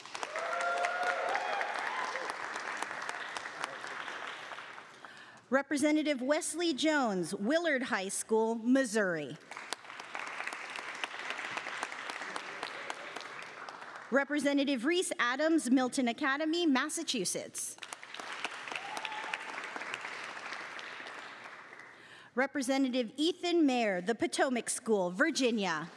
Representative Wesley Jones, Willard High School, Missouri. Representative Reese Adams, Milton Academy, Massachusetts. Representative Ethan Mayer, the Potomac School, Virginia.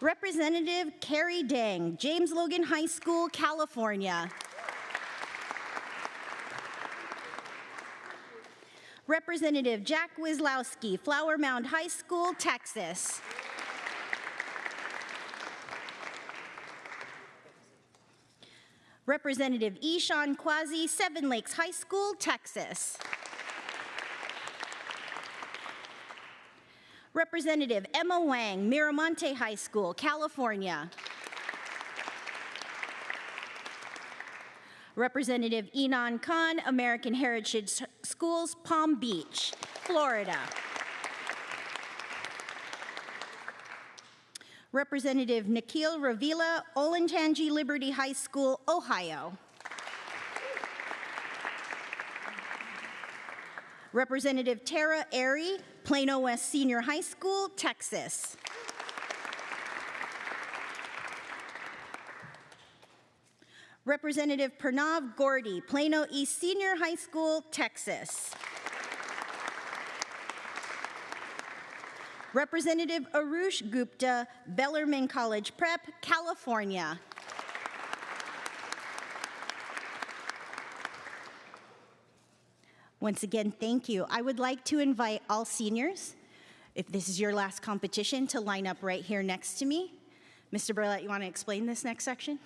Representative Carrie Dang, James Logan High School, California. Representative Jack Wislowski, Flower Mound High School, Texas. Representative Ishan Kwazi, Seven Lakes High School, Texas. Representative Emma Wang, Miramonte High School, California. Representative Enan Khan, American Heritage Schools, Palm Beach, Florida. Representative Nikhil Ravila, Olentangy Liberty High School, Ohio. Representative Tara Airy, Plano West Senior High School, Texas. Representative Pranav Gordy, Plano East Senior High School, Texas. Representative Arush Gupta, Bellarmine College Prep, California. Once again, thank you. I would like to invite all seniors, if this is your last competition, to line up right here next to me. Mr. Burlett, you want to explain this next section?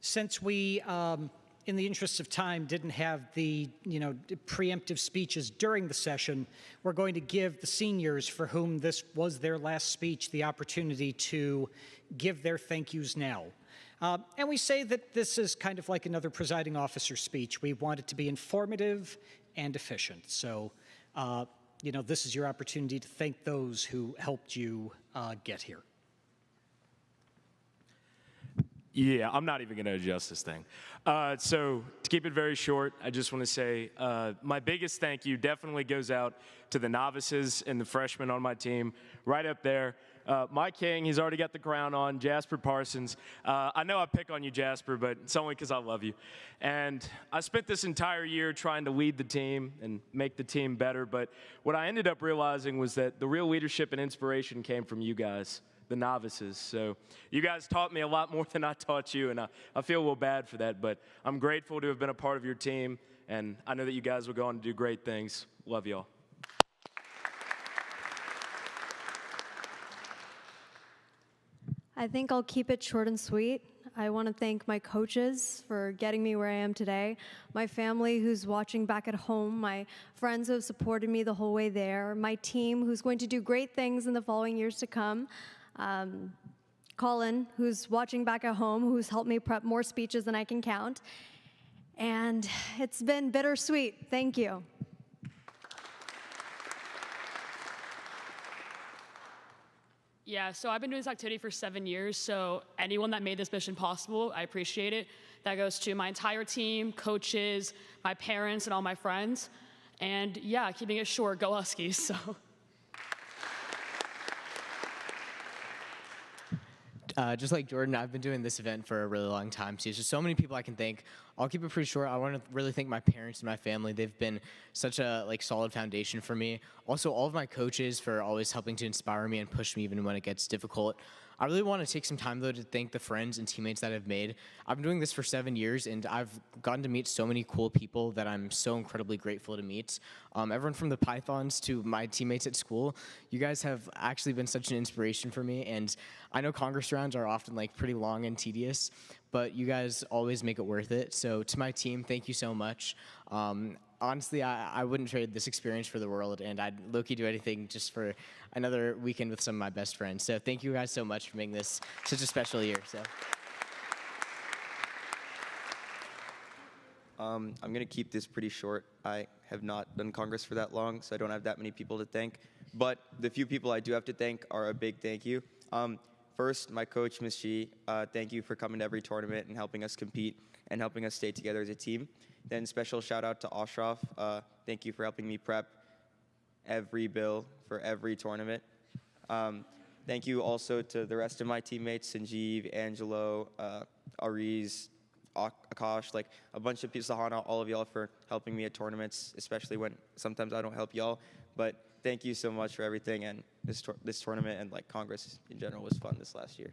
Since we, in the interest of time, didn't have the preemptive speeches during the session, we're going to give the seniors for whom this was their last speech the opportunity to give their thank yous now. And we say that this is kind of like another presiding officer speech. We want it to be informative and efficient. So, this is your opportunity to thank those who helped you get here. Yeah, I'm not even going to adjust this thing. So to keep it very short, I just want to say my biggest thank you definitely goes out to the novices and the freshmen on my team, right up there. My king, he's already got the crown on, Jasper Parsons. I know I pick on you, Jasper, but it's only because I love you. And I spent this entire year trying to lead the team and make the team better, but what I ended up realizing was that the real leadership and inspiration came from you guys, the novices. So you guys taught me a lot more than I taught you, and I feel a little bad for that, but I'm grateful to have been a part of your team, and I know that you guys will go on to do great things. Love y'all. I think I'll keep it short and sweet. I want to thank my coaches for getting me where I am today, my family who's watching back at home, my friends who have supported me the whole way there, my team who's going to do great things in the following years to come, Colin, who's watching back at home, who's helped me prep more speeches than I can count. And it's been bittersweet. Thank you. Yeah, so I've been doing this activity for 7 years, so anyone that made this mission possible, I appreciate it. That goes to my entire team, coaches, my parents, and all my friends. And yeah, keeping it short, go Huskies, so. Just like Jordan, I've been doing this event for a really long time, too. There's just so many people I can thank. I'll keep it pretty short. I want to really thank my parents and my family. They've been such a solid foundation for me. Also, all of my coaches for always helping to inspire me and push me even when it gets difficult. I really want to take some time, though, to thank the friends and teammates that I've made. I've been doing this for 7 years, and I've gotten to meet so many cool people that I'm so incredibly grateful to meet. Everyone from the Pythons to my teammates at school, you guys have actually been such an inspiration for me, and I know Congress rounds are often pretty long and tedious, but you guys always make it worth it. So to my team, thank you so much. Honestly, I wouldn't trade this experience for the world, and I'd low-key do anything just for another weekend with some of my best friends. So thank you guys so much for making this such a special year. So. I'm going to keep this pretty short. I have not done Congress for that long, so I don't have that many people to thank. But the few people I do have to thank are a big thank you. First, my coach, Ms. Shi, thank you for coming to every tournament and helping us compete and helping us stay together as a team. Then special shout out to Ashraf. Thank you for helping me prep every bill for every tournament. Thank you also to the rest of my teammates, Sanjeev, Angelo, Ariz, Akash, a bunch of people, Sahana, all of y'all for helping me at tournaments, especially when sometimes I don't help y'all. But thank you so much for everything, and this tournament and Congress in general was fun this last year.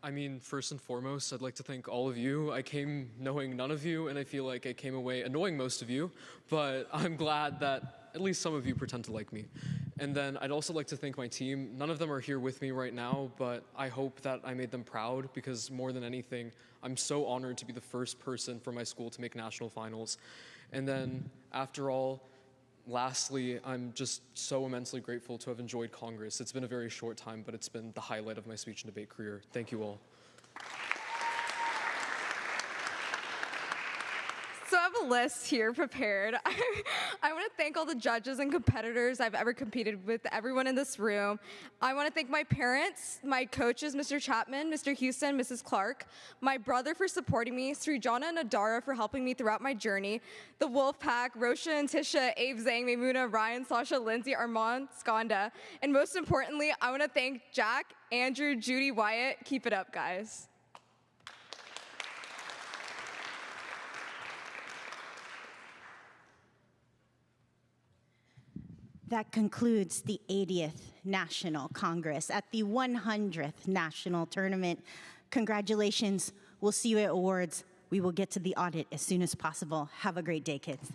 I mean, first and foremost, I'd like to thank all of you. I came knowing none of you, and I feel like I came away annoying most of you, but I'm glad that at least some of you pretend to like me. And then I'd also like to thank my team. None of them are here with me right now, but I hope that I made them proud because more than anything, I'm so honored to be the first person from my school to make national finals. And then after all, lastly, I'm just so immensely grateful to have enjoyed Congress. It's been a very short time, but it's been the highlight of my speech and debate career. Thank you all. So I have a list here prepared. I want to thank all the judges and competitors I've ever competed with, everyone in this room. I want to thank my parents, my coaches, Mr. Chapman, Mr. Houston, Mrs. Clark, my brother for supporting me, Srijana and Adara for helping me throughout my journey, the Wolf Pack, Rosha and Tisha, Abe, Zhang, Maimuna, Ryan, Sasha, Lindsay, Armand, Skanda, and most importantly, I want to thank Jack, Andrew, Judy, Wyatt. Keep it up, guys. That concludes the 80th National Congress. At the 100th National Tournament, congratulations. We'll see you at awards. We will get to the audit as soon as possible. Have a great day, kids.